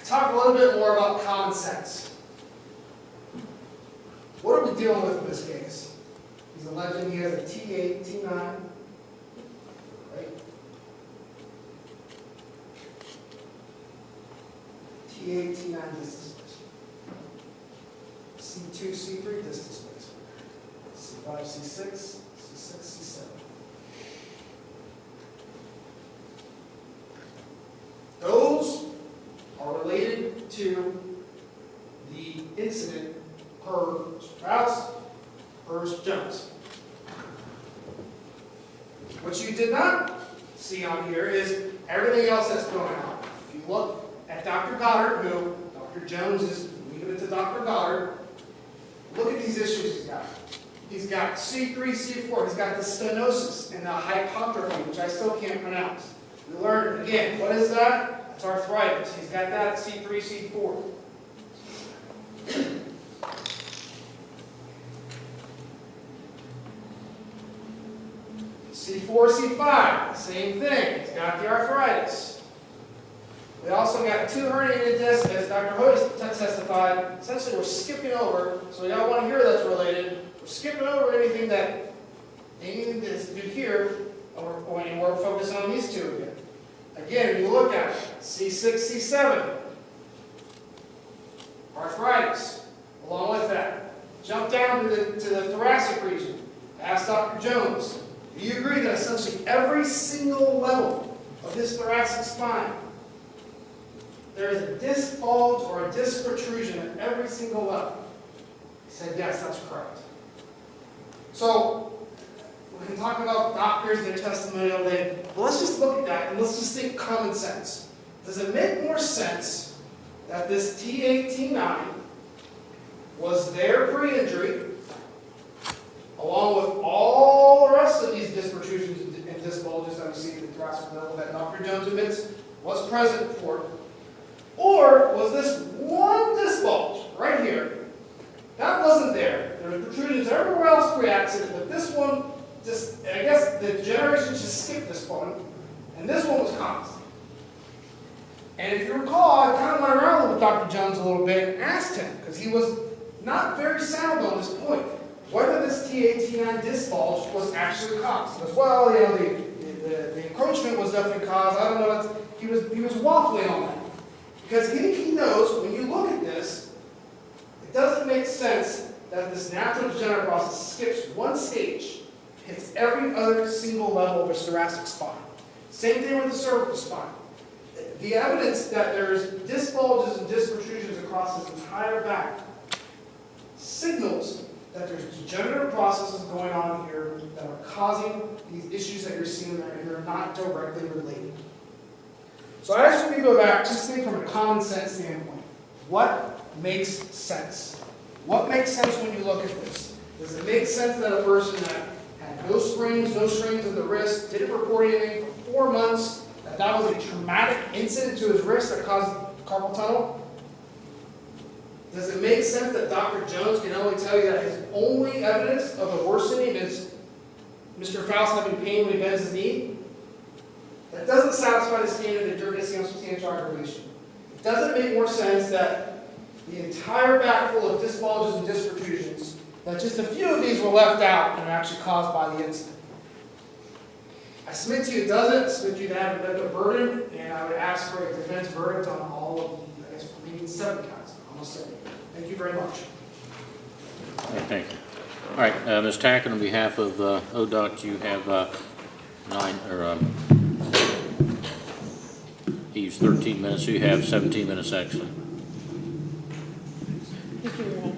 Talk a little bit more about common sense. What are we dealing with in this case? He's alleging he has a T8, T9, right? T8, T9 disc displacement. C2, C3 disc displacement. C5, C6, C6, C7. Those are related to the incident per Faust, per Jones. What you did not see on here is everything else that's going on. If you look at Dr. Goddard, who Dr. Jones is leaving it to Dr. Goddard, look at these issues he's got. He's got C3, C4, he's got the stenosis and the hypotrophy, which I still can't pronounce. We learned, again, what is that? It's arthritis. He's got that at C3, C4. C4, C5, same thing. He's got the arthritis. We also got 2 herniated discs, as Dr. Hoyt testified. Essentially, we're skipping over, so we got one here that's related. We're skipping over anything that they needed to do here, or we're focusing on these two again. Again, when you look at it, C6, C7, arthritis, along with that. Jump down to the thoracic region. Ask Dr. Jones, do you agree that essentially every single level of his thoracic spine, there is a disc bulge or a disc protrusion at every single level? He said, yes, that's correct. So, we can talk about doctors and their testimony all day, but let's just look at that and let's just think common sense. Does it make more sense that this T8, T9 was there pre-injury, along with all the rest of these disc protrusions and disc bulges that we see at the thoracic level that Dr. Jones admits was present for? Or was this one disc bulge right here? That wasn't there. There were protrusions everywhere else pre-accident, but this one, just, I guess the generation just skipped this one, and this one was constant. And if you recall, I kind of went around with Dr. Jones a little bit and asked him, because he was not very sound on this point, whether this T8, T9 disc bulge was actually caused. He goes, well, you know, the encroachment was definitely caused. I don't know. He was waffling on that. Because he knows, when you look at this, it doesn't make sense that this natural degenerative process skips one stage, hits every other single level of his thoracic spine. Same thing with the cervical spine. The evidence that there's disc bulges and disc protrusions across his entire back signals that there's degenerative processes going on here that are causing these issues that you're seeing there, and they're not directly related. So I ask you to go back, just think from a common sense standpoint. What makes sense? What makes sense when you look at this? Does it make sense that a person that had no strains of the wrist, didn't report anything for 4 months, that was a traumatic incident to his wrist that caused carpal tunnel? Does it make sense that Dr. Jones can only tell you that his only evidence of a worsening is Mr. Faust having pain when he bends his knee? That doesn't satisfy the standard that you're going to see on substantial aggravation. It doesn't make more sense that the entire back full of disc bulges and disc protrusions, that just a few of these were left out and are actually caused by the incident. I submit to you it doesn't. I submit to you to have a burden, and I would ask for a defense verdict on all of the, I guess, maybe 7 counts. Almost 7. Thank you very much. All right, thank you. All right, Ms. Tackett, on behalf of ODOT, you have he used 13 minutes, so you have 17 minutes extra. Thank you, Your Honor.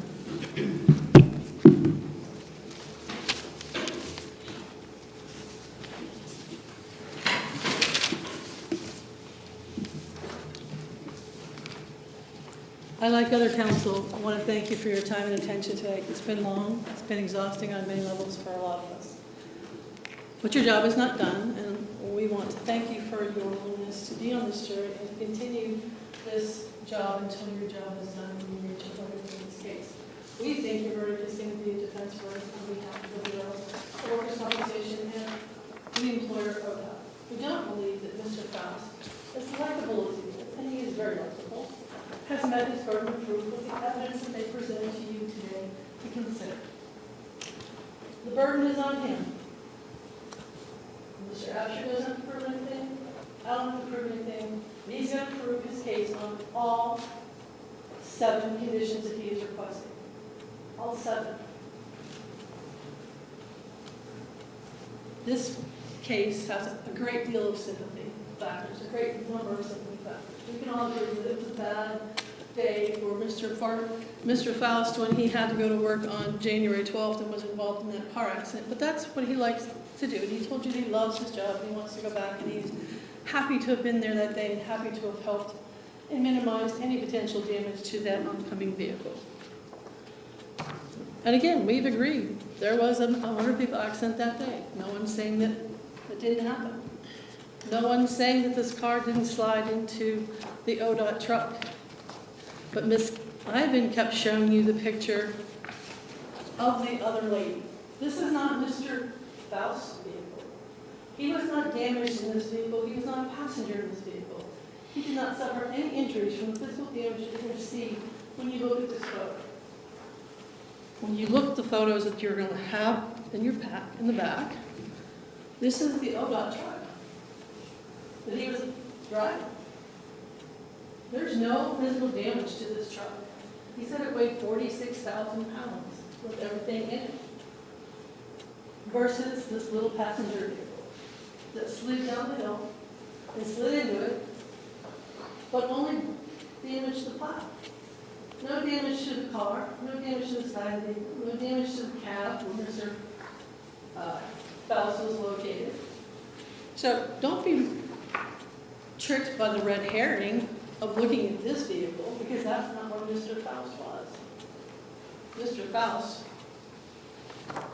I, like other counsel, want to thank you for your time and attention today. It's been long, it's been exhausting on many levels for a lot of us. But your job is not done, and we want to thank you for your willingness to be on this jury and to continue this job until your job is done and you reach a verdict in this case. We think your verdict is going to be a defense verdict on behalf of the Bureau of Workers' Compensation and the employer ODOT. We don't believe that Mr. Faust, as likable as he is, and he is very likable, has met his burden of proof with the evidence that they presented to you today to consider. The burden is on him. Mr. Absher doesn't prove anything, I don't have to prove anything. He's going to prove his case on all 7 conditions that he is requesting. All 7. This case has a great deal of sympathy factors, a great number of sympathy factors. We can all agree that it was a bad day for Mr. Faust when he had to go to work on January 12th and was involved in that car accident. But that's what he likes to do. And he told you that he loves his job and he wants to go back, and he's happy to have been there that day and happy to have helped and minimized any potential damage to that oncoming vehicle. And again, we've agreed. There was a motor vehicle accident that day. No one's saying that it didn't happen. No one's saying that this car didn't slide into the ODOT truck. But Ms. Ivan kept showing you the picture of the other lady. This is not Mr. Faust's vehicle. He was not damaged in this vehicle. He was not a passenger in this vehicle. He did not suffer any injuries from the physical damage that you see when you look at this photo. when you look at the photos that you're gonna have in your pack, in the back, this is the ODOT truck that he was driving. There's no physical damage to this truck. He said it weighed 46,000 pounds with everything in it. Versus this little passenger vehicle that slid down the hill and slid into it, but only damaged the plow. No damage to the car, no damage to the side of the vehicle, no damage to the cab where Mr. Faust was located. So don't be tricked by the red herring of looking at this vehicle, because that's not what Mr. Faust was. Mr. Faust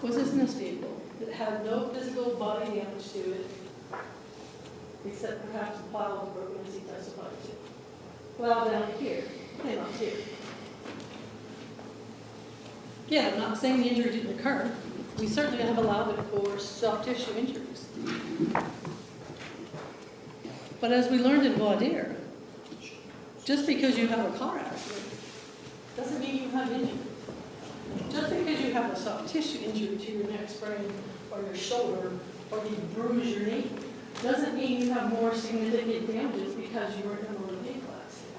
was in this vehicle that had no physical body damage to it, except perhaps the plow was broken as he testified to. Plow down here, came up here. Yeah, I'm not saying the injury didn't occur. We certainly have allowed it for soft tissue injuries. But as we learned in voir dire, just because you have a car accident doesn't mean you have injury. Just because you have a soft tissue injury to your neck sprain or your shoulder or you bruise your knee doesn't mean you have more significant damages because you were in a motor vehicle accident.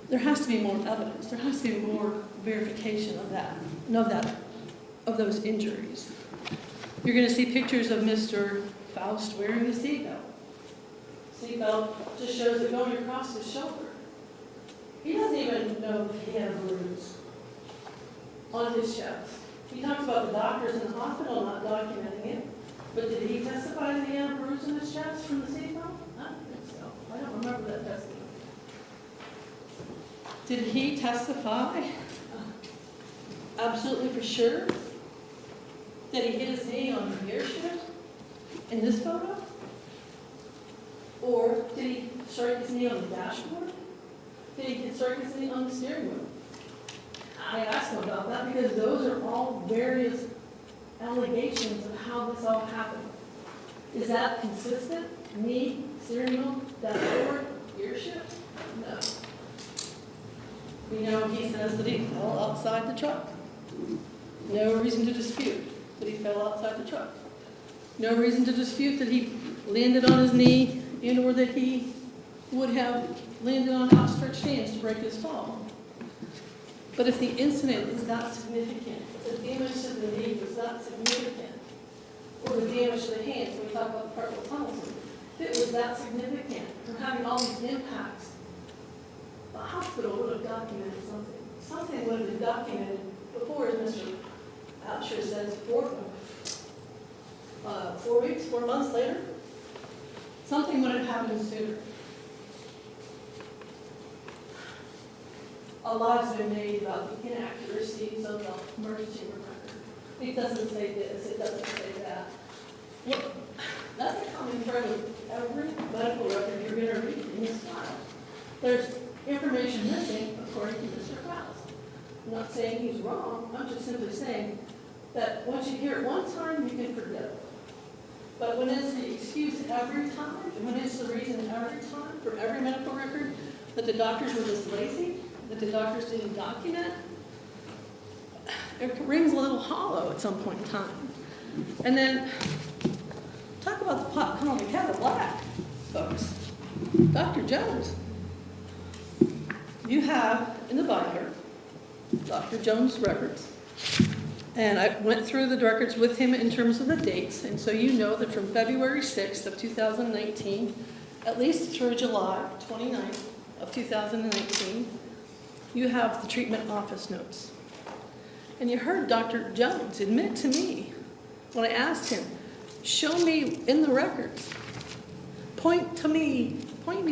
There has to be more evidence. There has to be more verification of that, of those injuries. You're going to see pictures of Mr. Faust wearing the seatbelt. Seatbelt just shows it going across his shoulder. He doesn't even know if he had a bruise on his chest. He talks about the doctors in the hospital not documenting it, but did he testify that he had a bruise in his chest from the seatbelt? I don't think so. I don't remember that testimony. Did he testify absolutely for sure that he hit his knee on the gear shift in this photo? Or did he strike his knee on the dashboard? Did he strike his knee on the steering wheel? I asked him about that because those are all various allegations of how this all happened. Is that consistent? Knee, steering wheel, dashboard, gear shift? No. We know he says that he fell outside the truck. No reason to dispute that he fell outside the truck. No reason to dispute that he landed on his knee and or that he would have landed on outstretched hands to break his fall. But if the incident is that significant, if the damage to the knee was that significant, or the damage to the hands, when we talk about the carpal tunnel, if it was that significant from having all these impacts, the hospital would have documented something. Something would have been documented before, as Mr. Absher says, 4 months later. Something would have happened sooner. A lot has been made about the inaccuracies of the emergency room record. It doesn't say this, it doesn't say that. Well, that's a common thread of every medical record you're going to read in this file. There's information missing according to Mr. Faust. I'm not saying he's wrong, I'm just simply saying that once you hear it one time, you can forget it. But when it's the excuse every time, and when it's the reason every time for every medical record that the doctors were just lazy, that the doctors didn't document, it rings a little hollow at some point in time. And then, talk about the pot calling the kettle black, folks. Dr. Jones. You have in the binder Dr. Jones' records. And I went through the records with him in terms of the dates. And so you know that from February 6th of 2019, at least through July 29th of 2019, you have the treatment office notes. And you heard Dr. Jones admit to me when I asked him, show me in the records, point me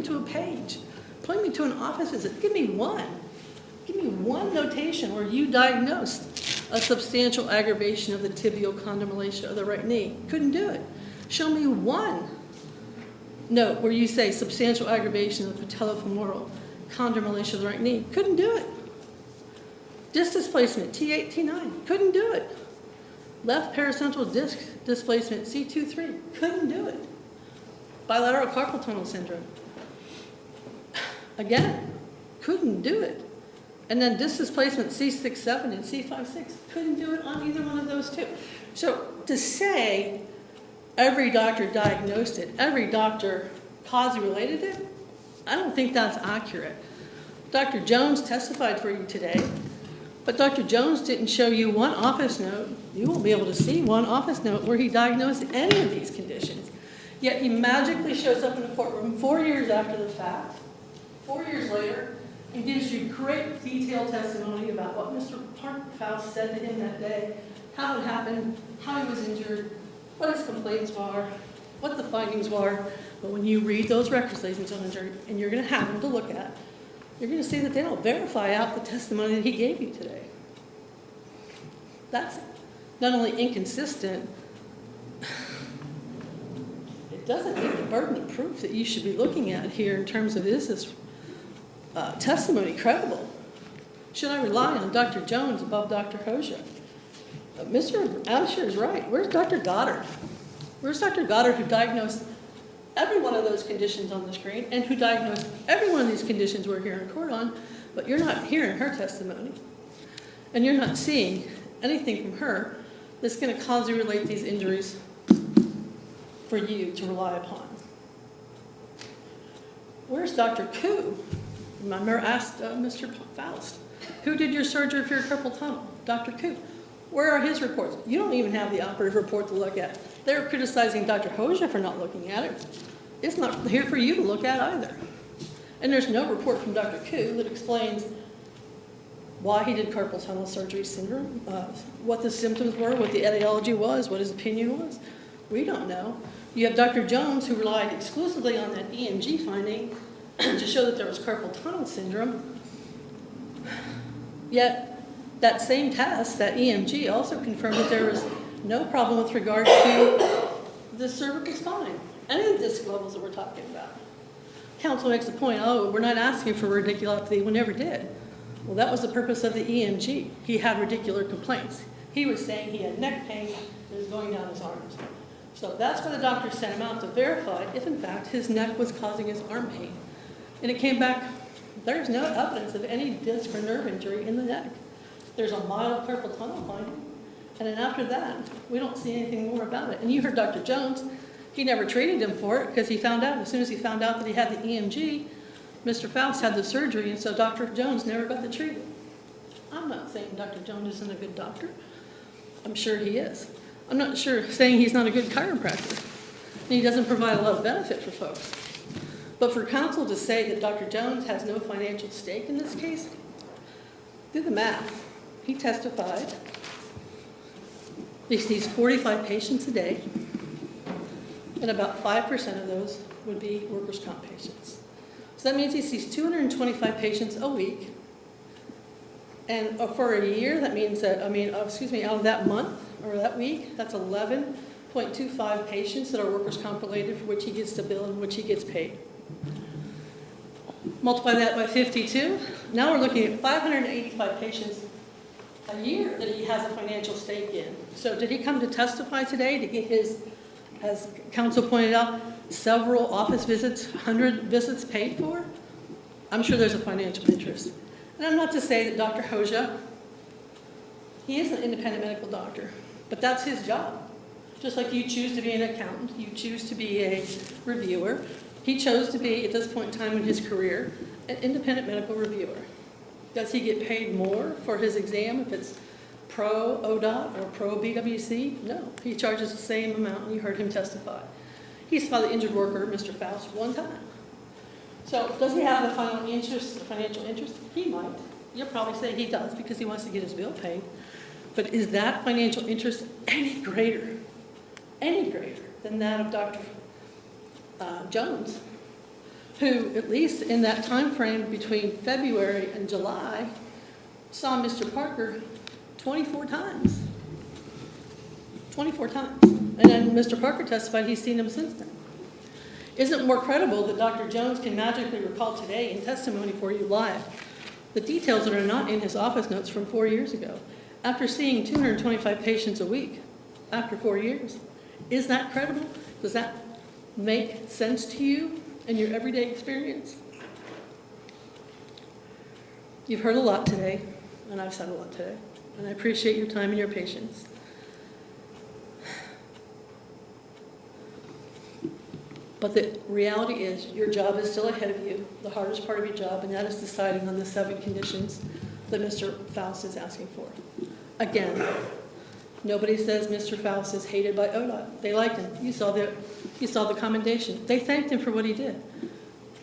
to a page, point me to an office visit, give me one notation where you diagnosed a substantial aggravation of the tibial condylation of the right knee. Couldn't do it. Show me one note where you say substantial aggravation of the patellofemoral condylation of the right knee. Couldn't do it. Disc displacement, T8, T9. Couldn't do it. Left paracentral disc displacement, C2-3. Couldn't do it. Bilateral carpal tunnel syndrome. Again, couldn't do it. And then disc displacement C6-7 and C5-6 couldn't do it on either one of those two. So to say every doctor diagnosed it, every doctor causally related it, I don't think that's accurate. Dr. Jones testified for you today, but Dr. Jones didn't show you one office note. You won't be able to see one office note where he diagnosed any of these conditions. Yet he magically shows up in the courtroom 4 years after the fact, 4 years later, and gives you great detailed testimony about what Mr. Faust said to him that day, how it happened, how he was injured, what his complaints were, what the findings were. But when you read those records, ladies and gentlemen, and you're going to have them to look at, you're going to see that they don't verify out the testimony that he gave you today. That's not only inconsistent, it doesn't meet the burden of proof that you should be looking at here in terms of is this testimony credible? Should I rely on Dr. Jones above Dr. Hoja? Mr. Absher is right. Where's Dr. Goddard? Where's Dr. Goddard who diagnosed every one of those conditions on the screen and who diagnosed every one of these conditions we're here in court on, but you're not hearing her testimony and you're not seeing anything from her that's going to cause you to relate these injuries for you to rely upon. Where's Dr. Koo? Remember, asked Mr. Faust, who did your surgery for your carpal tunnel? Dr. Koo. Where are his reports? You don't even have the operative report to look at. They're criticizing Dr. Hoja for not looking at it. It's not here for you to look at either. And there's no report from Dr. Koo that explains why he did carpal tunnel surgery syndrome, what the symptoms were, what the etiology was, what his opinion was. We don't know. You have Dr. Jones, who relied exclusively on that EMG finding to show that there was carpal tunnel syndrome. Yet, that same test, that EMG, also confirmed that there was no problem with regard to the cervical spine, any of the disc levels that we're talking about. Counsel makes the point, oh, we're not asking for radiculopathy. We never did. Well, that was the purpose of the EMG. He had radicular complaints. He was saying he had neck pain that was going down his arms. So that's why the doctor sent him out to verify if, in fact, his neck was causing his arm pain. And it came back, there's no evidence of any disc or nerve injury in the neck. There's a mild carpal tunnel finding. And then after that, we don't see anything more about it. And you heard Dr. Jones, he never treated him for it because he found out, as soon as he found out that he had the EMG, Mr. Faust had the surgery, and so Dr. Jones never got the treatment. I'm not saying Dr. Jones isn't a good doctor. I'm sure he is. I'm not saying he's not a good chiropractor. And he doesn't provide a lot of benefit for folks. But for counsel to say that Dr. Jones has no financial stake in this case, do the math. He testified. He sees 45 patients a day, and about 5% of those would be workers' comp patients. So that means he sees 225 patients a week. And for a year, that means that, out of that month or that week, that's 11.25 patients that are workers' comp related for which he gets to bill and which he gets paid. Multiply that by 52. Now we're looking at 585 patients a year that he has a financial stake in. So did he come to testify today to get his, as counsel pointed out, several office visits, 100 visits paid for? I'm sure there's a financial interest. And I'm not to say that Dr. Hoja, he is an independent medical doctor, but that's his job. Just like you choose to be an accountant, you choose to be a reviewer. He chose to be, at this point in time in his career, an independent medical reviewer. Does he get paid more for his exam if it's pro ODOT or pro BWC? No, he charges the same amount, and you heard him testify. He saw the injured worker, Mr. Faust, one time. So does he have the financial interest? He might. You'll probably say he does because he wants to get his bill paid. But is that financial interest any greater than that of Dr. Jones, who, at least in that time frame between February and July, saw Mr. Parker 24 times. 24 times. And then Mr. Parker testified he's seen him since then. Isn't it more credible that Dr. Jones can magically recall today in testimony for you live the details that are not in his office notes from 4 years ago, after seeing 225 patients a week after 4 years? Is that credible? Does that make sense to you in your everyday experience? You've heard a lot today, and I've said a lot today, and I appreciate your time and your patience. But the reality is, your job is still ahead of you, the hardest part of your job, and that is deciding on the 7 conditions that Mr. Faust is asking for. Again, nobody says Mr. Faust is hated by ODOT. They like him. You saw the commendation. They thanked him for what he did.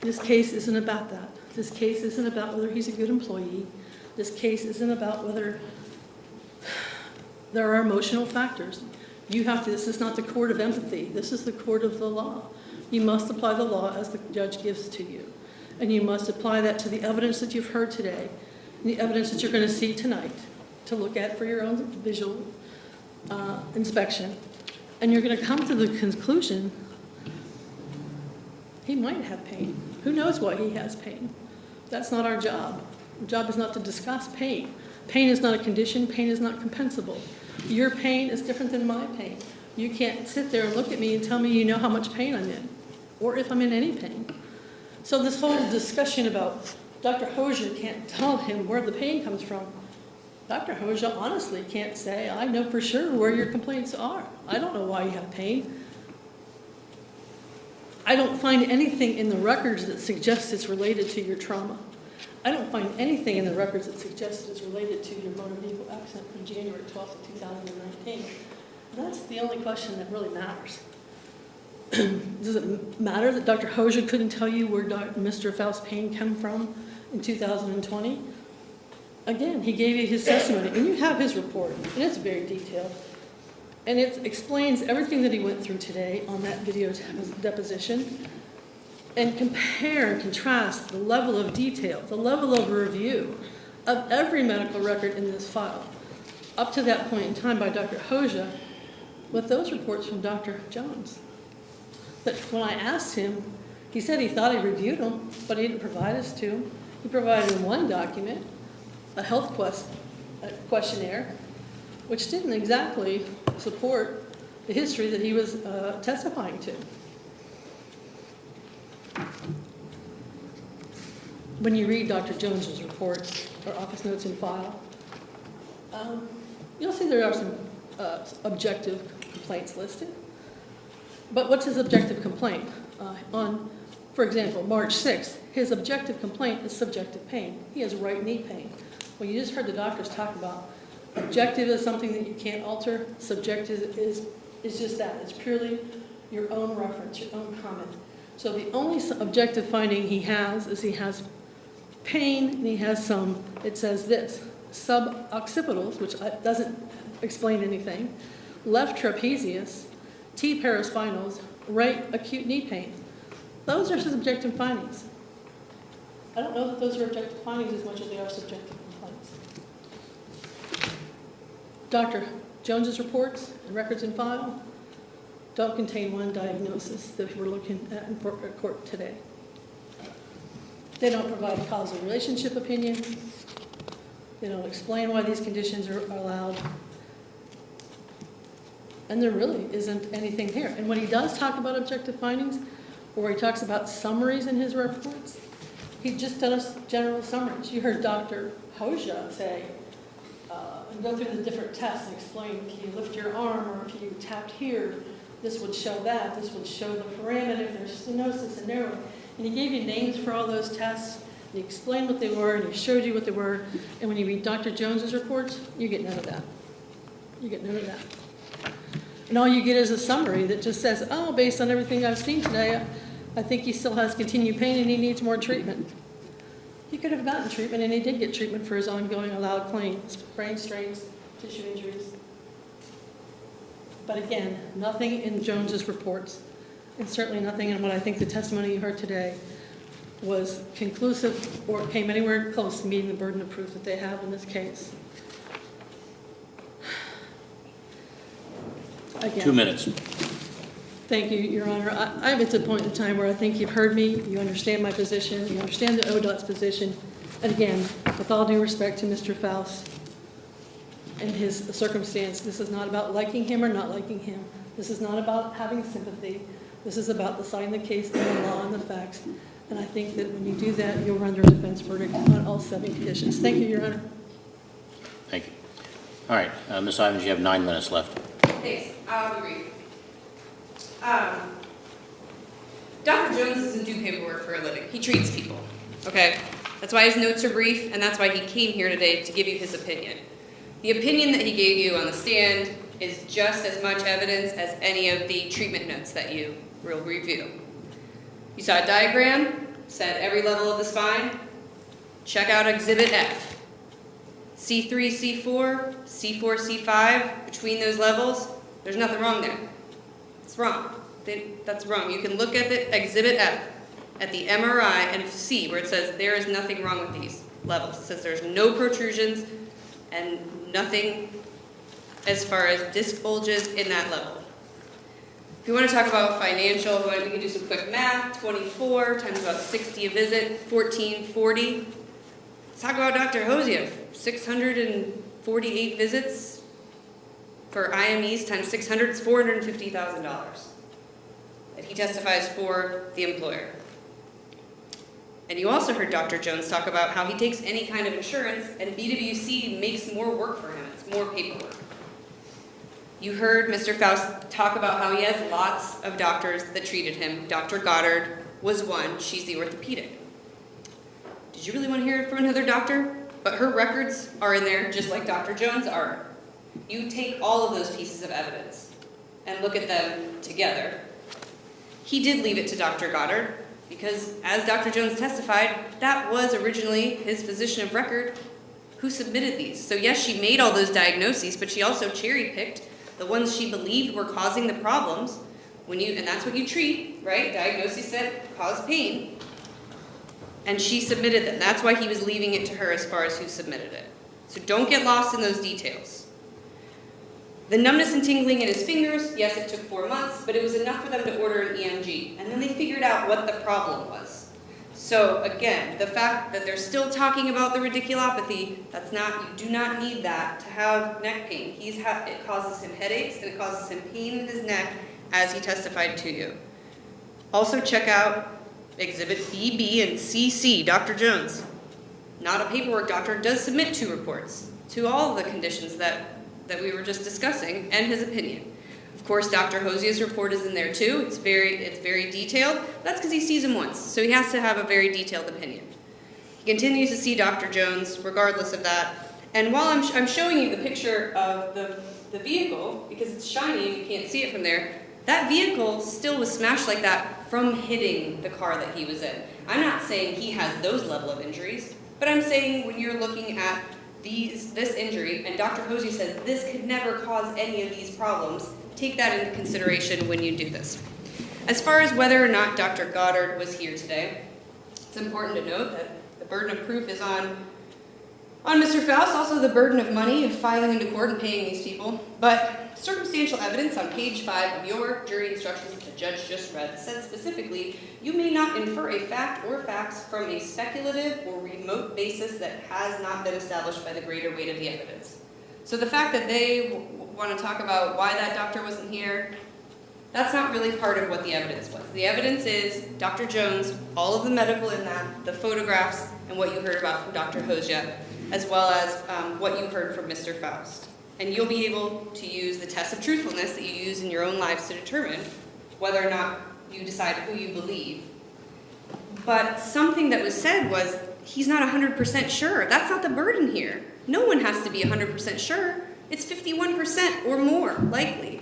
This case isn't about that. This case isn't about whether he's a good employee. This case isn't about whether there are emotional factors. This is not the court of empathy. This is the court of the law. You must apply the law as the judge gives to you. And you must apply that to the evidence that you've heard today, and the evidence that you're going to see tonight to look at for your own visual inspection. And you're going to come to the conclusion, he might have pain. Who knows why he has pain? That's not our job. Our job is not to discuss pain. Pain is not a condition. Pain is not compensable. Your pain is different than my pain. You can't sit there and look at me and tell me you know how much pain I'm in, or if I'm in any pain. So this whole discussion about Dr. Hosier can't tell him where the pain comes from. Dr. Hosier honestly can't say, I know for sure where your complaints are. I don't know why you have pain. I don't find anything in the records that suggests it's related to your trauma. I don't find anything in the records that suggests it's related to your motor vehicle accident from January 12th of 2019. That's the only question that really matters. Does it matter that Dr. Hosier couldn't tell you where Mr. Faust's pain came from in 2020? Again, he gave you his testimony, and you have his report, and it's very detailed. And it explains everything that he went through today on that video deposition, and compare and contrast the level of detail, the level of review of every medical record in this file, up to that point in time by Dr. Hosier, with those reports from Dr. Jones. But when I asked him, he said he thought he reviewed them, but he didn't provide us two. He provided him one document, a health questionnaire, which didn't exactly support the history that he was testifying to. When you read Dr. Jones's reports or office notes in file, you'll see there are some objective complaints listed. But what's his objective complaint? For example, March 6th, his objective complaint is subjective pain. He has right knee pain. Well, you just heard the doctors talk about objective is something that you can't alter. Subjective is just that. It's purely your own reference, your own comment. So the only objective finding he has is he has pain, and he has some, it says this, suboccipitals, which doesn't explain anything, left trapezius, T paraspinals, right acute knee pain. Those are his objective findings. I don't know that those are objective findings as much as they are subjective complaints. Dr. Jones's reports and records in file don't contain one diagnosis that we're looking at in court today. They don't provide a causal relationship opinion. They don't explain why these conditions are allowed. And there really isn't anything here. And when he does talk about objective findings, or he talks about summaries in his reports, he just does general summaries. You heard Dr. Hosier say, and go through the different tests and explain, if you lift your arm or if you tapped here, this would show that. This would show the foramen if there's stenosis and narrowing. And he gave you names for all those tests, and he explained what they were, and he showed you what they were. And when you read Dr. Jones's reports, you get none of that. You get none of that. And all you get is a summary that just says, oh, based on everything I've seen today, I think he still has continued pain and he needs more treatment. He could have gotten treatment, and he did get treatment for his ongoing allowed claims, brain strains, tissue injuries. But again, nothing in Jones's reports, and certainly nothing in what I think the testimony you heard today was conclusive or came anywhere close to meeting the burden of proof that they have in this case. Again, 2 minutes. Thank you, Your Honor. I'm at the point in time where I think you've heard me, you understand my position, you understand the ODOT's position. And again, with all due respect to Mr. Faust and his circumstance, this is not about liking him or not liking him. This is not about having sympathy. This is about deciding the case and the law and the facts And I think that when you do that, you'll render a defense verdict on all 7 conditions. Thank you, Your Honor. Thank you. All right, Ms. Ivins, you have 9 minutes left. Thanks. I'll be brief. Dr. Jones doesn't do paperwork for a living. He treats people, okay? That's why his notes are brief, and that's why he came here today to give you his opinion. The opinion that he gave you on the stand is just as much evidence as any of the treatment notes that you will review. You saw a diagram, said every level of the spine. Check out Exhibit F. C3, C4, C4, C5, between those levels, there's nothing wrong there. It's wrong. That's wrong. You can look at the Exhibit F at the MRI and see where it says there is nothing wrong with these levels. It says there's no protrusions and nothing as far as disc bulges in that level. If you want to talk about financial, we can do some quick math. 24 times about 60 a visit, 1440. Let's talk about Dr. Hosier. 648 visits for IMEs times 600 is $450,000 that he testifies for the employer. And you also heard Dr. Jones talk about how he takes any kind of insurance and BWC makes more work for him. It's more paperwork. You heard Mr. Faust talk about how he has lots of doctors that treated him. Dr. Goddard was one. She's the orthopedic. Did you really want to hear it from another doctor? But her records are in there just like Dr. Jones are. You take all of those pieces of evidence and look at them together. He did leave it to Dr. Goddard because, as Dr. Jones testified, that was originally his physician of record who submitted these. So yes, she made all those diagnoses, but she also cherry-picked the ones she believed were causing the problems. And that's what you treat, right? Diagnoses that cause pain. And she submitted them. That's why he was leaving it to her as far as who submitted it. So don't get lost in those details. The numbness and tingling in his fingers, yes, it took 4 months, but it was enough for them to order an EMG. And then they figured out what the problem was. So again, the fact that they're still talking about the radiculopathy, you do not need that to have neck pain. It causes him headaches and it causes him pain in his neck as he testified to you. Also check out Exhibit B, B, and CC, Dr. Jones. Not a paperwork doctor, does submit 2 reports to all of the conditions that we were just discussing and his opinion. Of course, Dr. Hosier's report is in there too. It's very detailed. That's because he sees him once, so he has to have a very detailed opinion. He continues to see Dr. Jones regardless of that. And while I'm showing you the picture of the vehicle, because it's shiny and you can't see it from there, that vehicle still was smashed like that from hitting the car that he was in. I'm not saying he has those level of injuries, but I'm saying when you're looking at this injury, and Dr. Hosier says this could never cause any of these problems, take that into consideration when you do this. As far as whether or not Dr. Goddard was here today, it's important to note that the burden of proof is on Mr. Faust, also the burden of money of filing into court and paying these people. But circumstantial evidence on page 5 of your jury instructions that the judge just read said specifically, you may not infer a fact or facts from a speculative or remote basis that has not been established by the greater weight of the evidence. So the fact that they want to talk about why that doctor wasn't here, that's not really part of what the evidence was. The evidence is Dr. Jones, all of the medical in that, the photographs, and what you heard about from Dr. Hosier, as well as what you heard from Mr. Faust. And you'll be able to use the test of truthfulness that you use in your own lives to determine whether or not you decide who you believe. But something that was said was, he's not 100% sure. That's not the burden here. No one has to be 100% sure. It's 51% or more likely.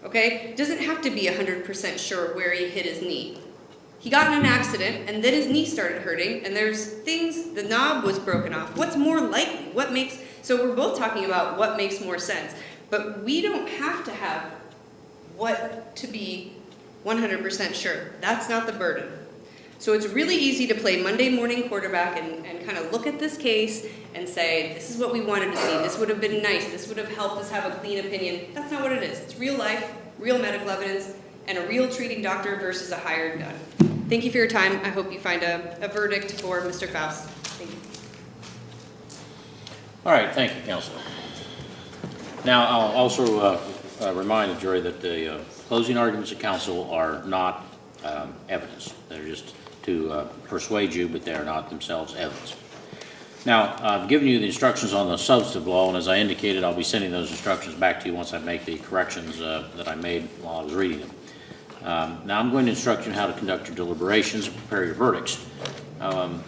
Okay? It doesn't have to be 100% sure where he hit his knee. He got in an accident, and then his knee started hurting, and there's things, the knob was broken off. What's more likely? So we're both talking about what makes more sense. But we don't have to have what to be 100% sure. That's not the burden. So it's really easy to play Monday morning quarterback and kind of look at this case and say, this is what we wanted to see. This would have been nice. This would have helped us have a clean opinion. That's not what it is. It's real life, real medical evidence, and a real treating doctor versus a hired gun. Thank you for your time. I hope you find a verdict for Mr. Faust. Thank you. All right, thank you, Counsel. Now, I'll also remind the jury that the closing arguments of counsel are not evidence. They're just to persuade you, but they are not themselves evidence. Now, I've given you the instructions on the substantive law, and as I indicated, I'll be sending those instructions back to you once I make the corrections that I made while I was reading them. Now, I'm going to instruct you on how to conduct your deliberations and prepare your verdicts. And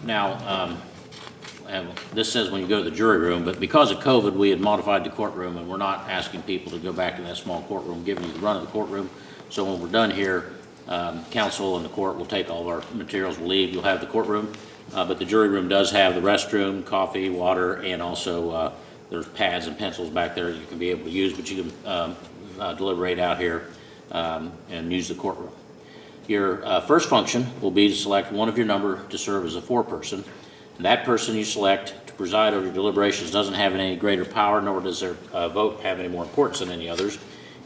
this says when you go to the jury room, but because of COVID, we had modified the courtroom, and we're not asking people to go back in that small courtroom, giving you the run of the courtroom. So when we're done here, counsel and the court will take all of our materials, we'll leave, you'll have the courtroom. But the jury room does have the restroom, coffee, water, and also there's pads and pencils back there you can be able to use, but you can deliberate out here and use the courtroom. Your first function will be to select one of your number to serve as a foreperson. That person you select to preside over your deliberations doesn't have any greater power, nor does their vote have any more importance than any others.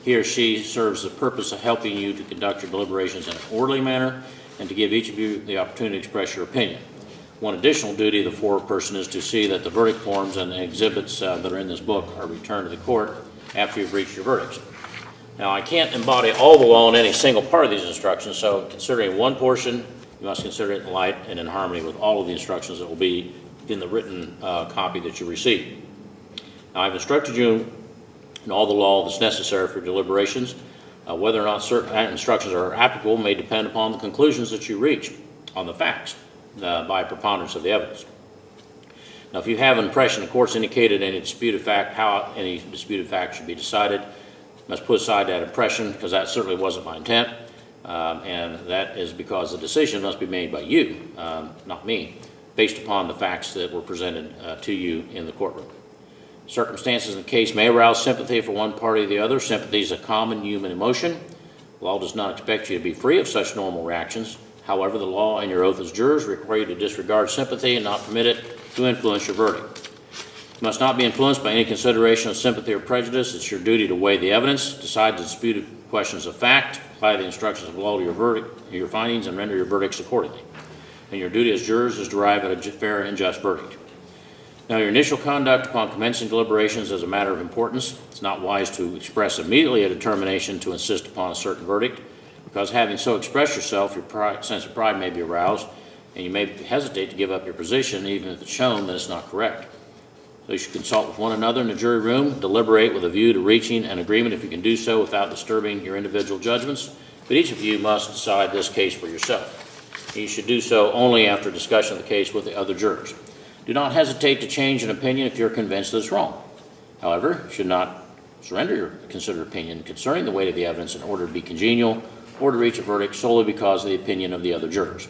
He or she serves the purpose of helping you to conduct your deliberations in an orderly manner and to give each of you the opportunity to express your opinion. One additional duty of the foreperson is to see that the verdict forms and the exhibits that are in this book are returned to the court after you've reached your verdicts. Now, I can't embody all the law in any single part of these instructions, so considering one portion, you must consider it in light and in harmony with all of the instructions that will be in the written copy that you receive. Now, I've instructed you in all the law that's necessary for deliberations. Whether or not certain instructions are applicable may depend upon the conclusions that you reach on the facts by preponderance of the evidence. Now, if you have an impression the court's indicated any disputed fact, how any disputed fact should be decided, you must put aside that impression, because that certainly wasn't my intent. And that is because the decision must be made by you, not me, based upon the facts that were presented to you in the courtroom. Circumstances in the case may arouse sympathy for one party or the other. Sympathy is a common human emotion. The law does not expect you to be free of such normal reactions. However, the law and your oath as jurors require you to disregard sympathy and not permit it to influence your verdict. You must not be influenced by any consideration of sympathy or prejudice. It's your duty to weigh the evidence, decide the disputed questions of fact, apply the instructions of law to your verdict, your findings, and render your verdicts accordingly. And your duty as jurors is to arrive at a fair and just verdict. Now, your initial conduct upon commencing deliberations is a matter of importance. It's not wise to express immediately a determination to insist upon a certain verdict, because having so expressed yourself, your sense of pride may be aroused, and you may hesitate to give up your position even if it's shown that it's not correct. So you should consult with one another in the jury room, deliberate with a view to reaching an agreement if you can do so without disturbing your individual judgments. But each of you must decide this case for yourself. And you should do so only after discussion of the case with the other jurors. Do not hesitate to change an opinion if you're convinced that it's wrong. However, you should not surrender your considered opinion concerning the weight of the evidence in order to be congenial or to reach a verdict solely because of the opinion of the other jurors.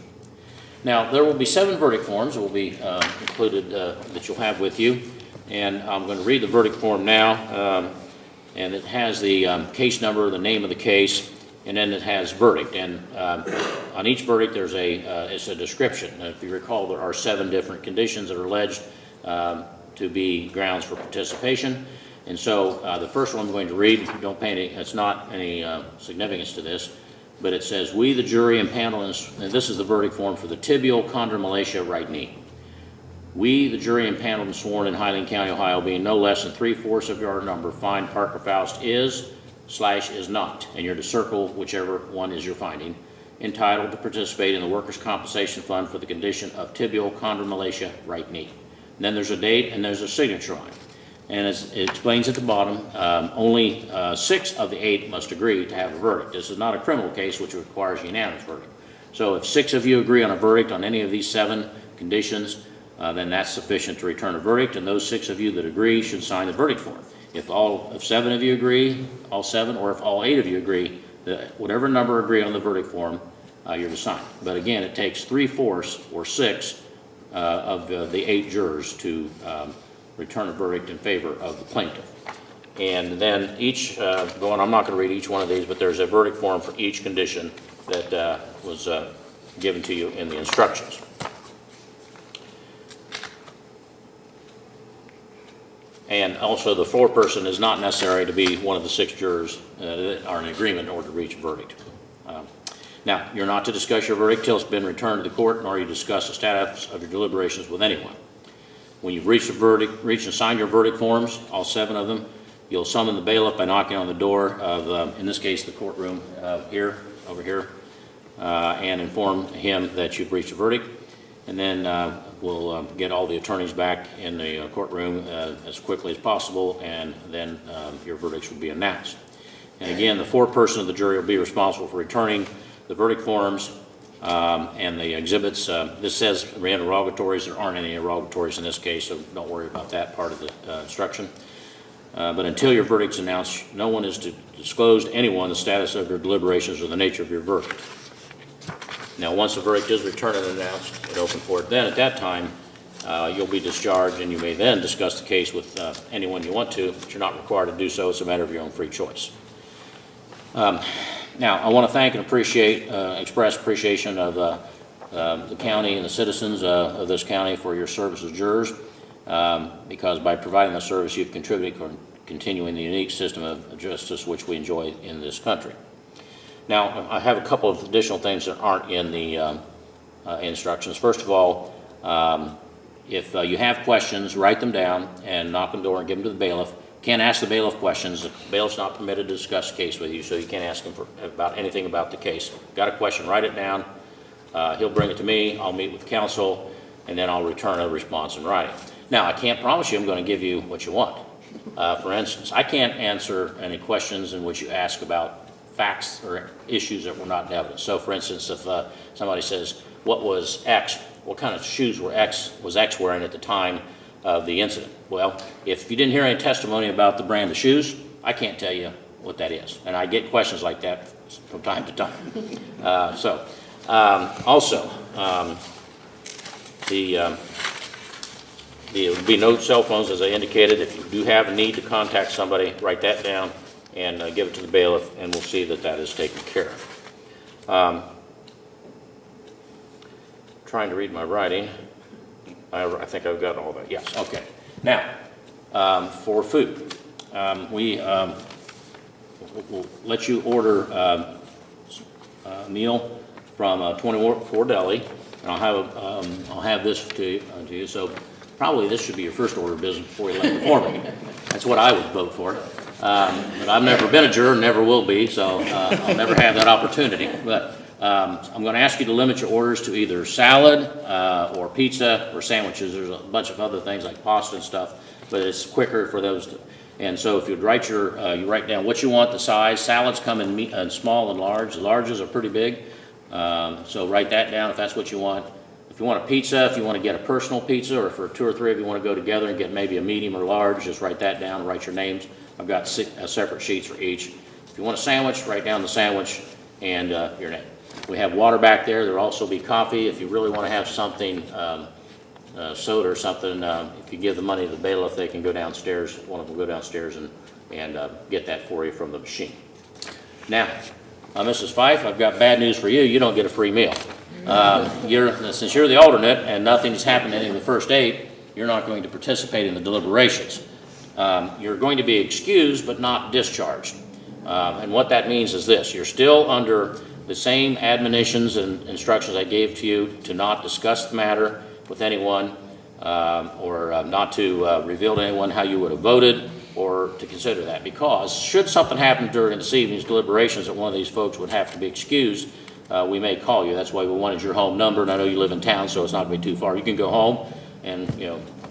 Now, there will be 7 verdict forms that will be included that you'll have with you. And I'm going to read the verdict form now, and it has the case number, the name of the case, and then it has verdict. And on each verdict, there's it's a description. And if you recall, there are 7 different conditions that are alleged to be grounds for participation. And so the first one I'm going to read, don't pay any, it's not any significance to this, but it says, we, the jury and panel, and this is the verdict form for the tibial chondromalacia right knee. We, the jury and panel sworn in Highland County, Ohio, being no less than 3/4 of your number, find Parker Faust is/is not, and you're to circle whichever one is your finding, entitled to participate in the Workers' Compensation Fund for the condition of tibial chondromalacia right knee. And then there's a date and there's a signature line. And as it explains at the bottom, only 6 of the 8 must agree to have a verdict. This is not a criminal case which requires a unanimous verdict. So if 6 of you agree on a verdict on any of these 7 conditions, then that's sufficient to return a verdict, and those 6 of you that agree should sign the verdict form. If 7 of you agree, all 7, or if all 8 of you agree, whatever number agree on the verdict form, you're to sign. But again, it takes 3/4 or 6 of the 8 jurors to return a verdict in favor of the plaintiff. And then each, I'm not going to read each one of these, but there's a verdict form for each condition that was given to you in the instructions. And also, the foreperson is not necessary to be one of the 6 jurors that are in agreement in order to reach a verdict. Now, you're not to discuss your verdict till it's been returned to the court, nor you discuss the status of your deliberations with anyone. When you've reached and signed your verdict forms, all 7 of them, you'll summon the bailiff by knocking on the door of, in this case, the courtroom over here. and inform him that you've reached a verdict. And then we'll get all the attorneys back in the courtroom as quickly as possible, and then your verdicts will be announced. And again, the foreperson of the jury will be responsible for returning the verdict forms and the exhibits. This says interrogatories. There aren't any interrogatories in this case, so don't worry about that part of the instruction. But until your verdict's announced, no one is to disclose to anyone the status of your deliberations or the nature of your verdict. Now, once the verdict is returned and announced at open court, then at that time, you'll be discharged, and you may then discuss the case with anyone you want to, but you're not required to do so. It's a matter of your own free choice. Now, I want to thank and express appreciation of the county and the citizens of this county for your service as jurors, because by providing the service, you've contributed to continuing the unique system of justice which we enjoy in this country. Now, I have a couple of additional things that aren't in the instructions. First of all, if you have questions, write them down and knock on the door and give them to the bailiff. Can't ask the bailiff questions. The bailiff's not permitted to discuss the case with you, so you can't ask him about anything about the case. Got a question, write it down. He'll bring it to me. I'll meet with counsel, and then I'll return a response in writing. Now, I can't promise you I'm going to give you what you want. For instance, I can't answer any questions in which you ask about facts or issues that were not in evidence. So, for instance, if somebody says, what was X, what kind of shoes was X wearing at the time of the incident? Well, if you didn't hear any testimony about the brand of shoes, I can't tell you what that is. And I get questions like that from time to time. Also, there will be no cell phones, as I indicated. If you do have a need to contact somebody, write that down and give it to the bailiff, and we'll see that that is taken care of. Trying to read my writing. I think I've got all that. Yes, okay. Now, for food, we'll let you order a meal from 24 Deli, and I'll have this to you. So probably this should be your first order of business before you leave for me. That's what I would vote for. But I've never been a juror, never will be, so I'll never have that opportunity. But I'm going to ask you to limit your orders to either salad or pizza or sandwiches. There's a bunch of other things like pasta and stuff, but it's quicker for those to. And so if you'd write you write down what you want, the size. Salads come in small and large. The larges are pretty big, so write that down if that's what you want. If you want a pizza, if you want to get a personal pizza, or for 2 or 3 of you want to go together and get maybe a medium or large, just write that down, write your names. I've got separate sheets for each. If you want a sandwich, write down the sandwich and your name. We have water back there. There'll also be coffee. If you really want to have something, soda or something, if you give the money to the bailiff, they can go downstairs. One of them will go downstairs and get that for you from the machine. Now, Mrs. Fife, I've got bad news for you. You don't get a free meal. Since you're the alternate and nothing's happened in the first 8, you're not going to participate in the deliberations. You're going to be excused but not discharged. And what that means is this: you're still under the same admonitions and instructions I gave to you to not discuss the matter with anyone or not to reveal to anyone how you would have voted or to consider that, because should something happen during this evening's deliberations that one of these folks would have to be excused, we may call you. That's why we wanted your home number, and I know you live in town, so it's not going to be too far. You can go home and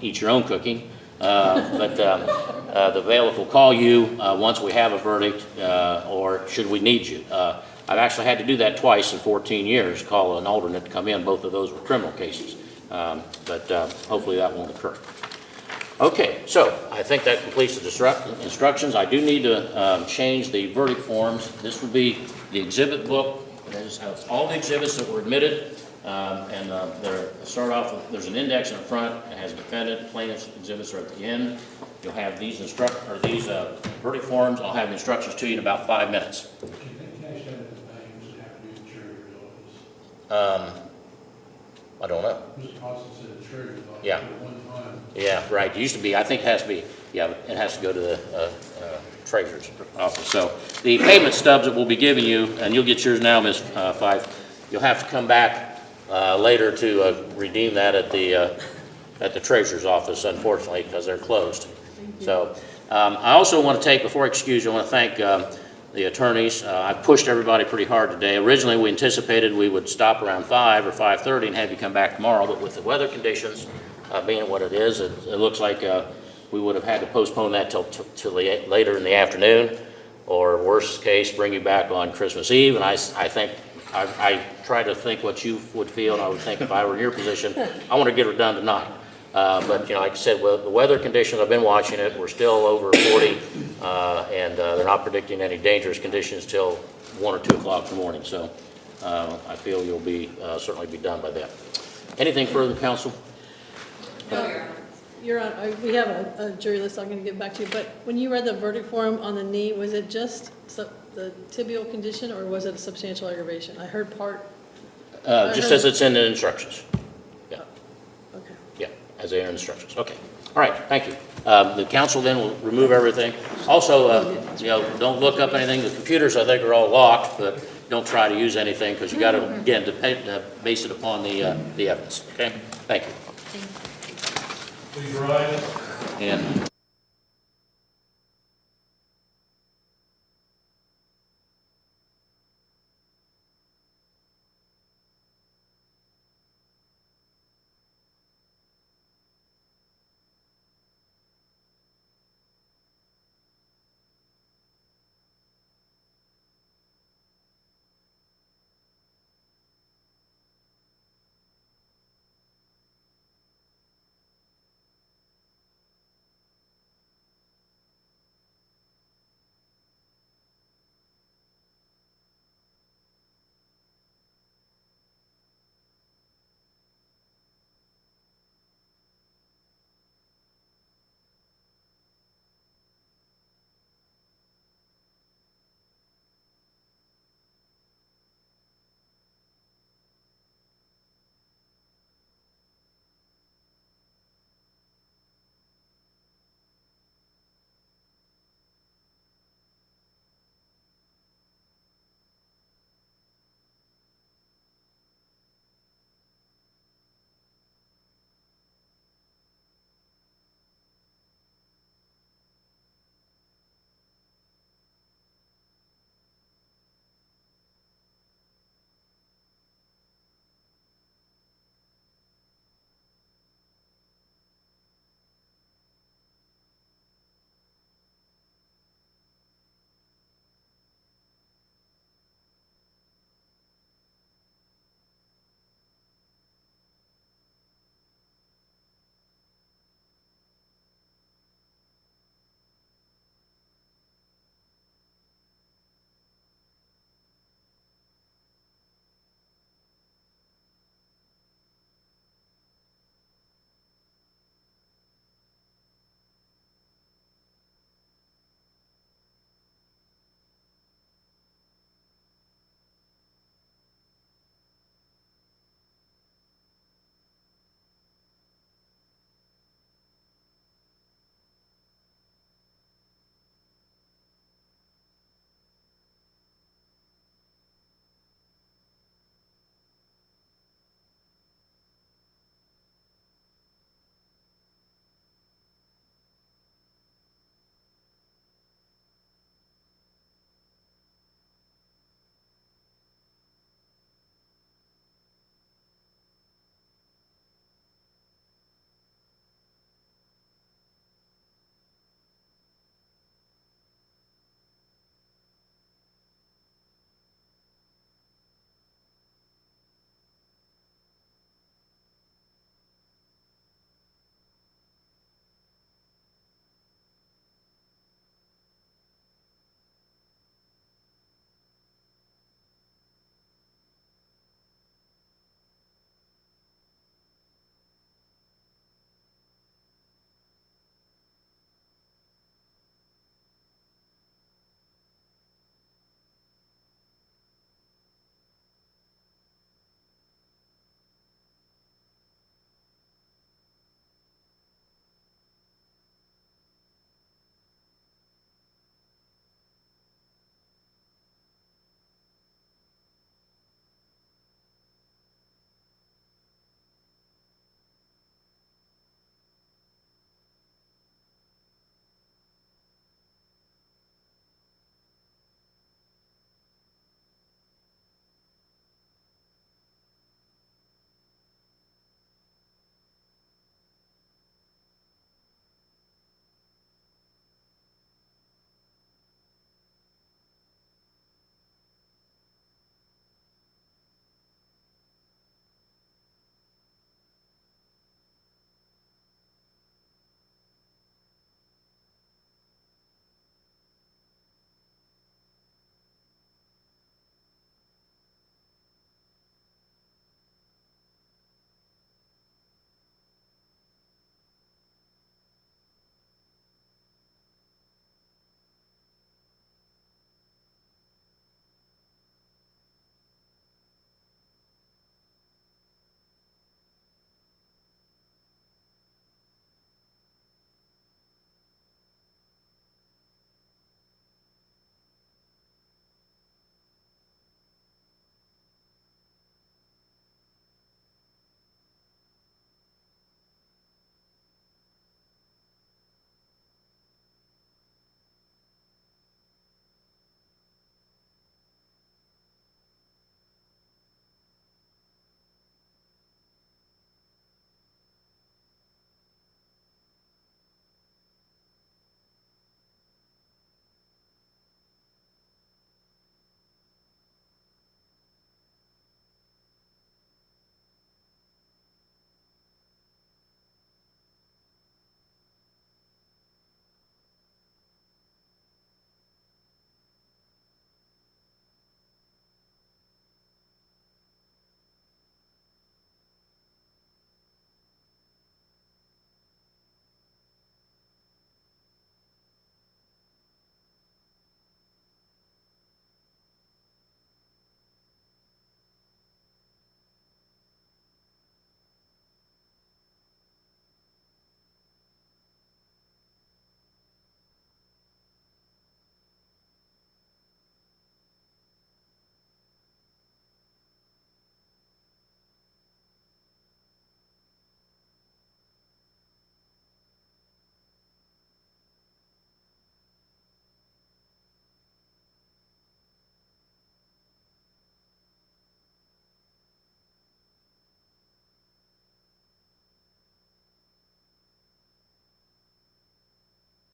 eat your own cooking, but the bailiff will call you once we have a verdict or should we need you. I've actually had to do that twice in 14 years, call an alternate to come in. Both of those were criminal cases, but hopefully that won't occur. Okay, so I think that completes the instructions. I do need to change the verdict forms. This will be the exhibit book. It has all the exhibits that were admitted, and start off with, there's an index in the front. It has defendant, plaintiff's exhibits are at the end. You'll have these verdict forms. I'll have the instructions to you in about 5 minutes. I don't know. Yeah. Yeah, right. It used to be, I think it has to be, yeah, it has to go to the treasurer's office. So the payment stubs that we'll be giving you, and you'll get yours now, Ms. Fife, you'll have to come back later to redeem that at the treasurer's office, unfortunately, because they're closed. So I also want to take, before I excuse you, I want to thank the attorneys. I've pushed everybody pretty hard today. Originally, we anticipated we would stop around 5 or 5:30 and have you come back tomorrow, but with the weather conditions being what it is, it looks like we would have had to postpone that till later in the afternoon, or worst case, bring you back on Christmas Eve. And I think, I try to think what you would feel, and I would think if I were in your position, I want to get it done tonight. But, you know, like I said, with the weather conditions, I've been watching it, we're still over 40, and they're not predicting any dangerous conditions till 1 or 2 o'clock in the morning. So I feel you'll be certainly be done by then. Anything further, counsel? Your Honor, we have a jury list I'm going to get back to you, but when you read the verdict form on the knee, was it just the tibial condition, or was it a substantial aggravation? I heard part. Just as it's in the instructions. Yeah. Okay. Yeah, as they are in instructions. Okay. All right, thank you. The council then will remove everything. Also, you know, don't look up anything. The computers, I think, are all locked, but don't try to use anything because you got to, again, base it upon the evidence. Okay? Thank you. Please rise. And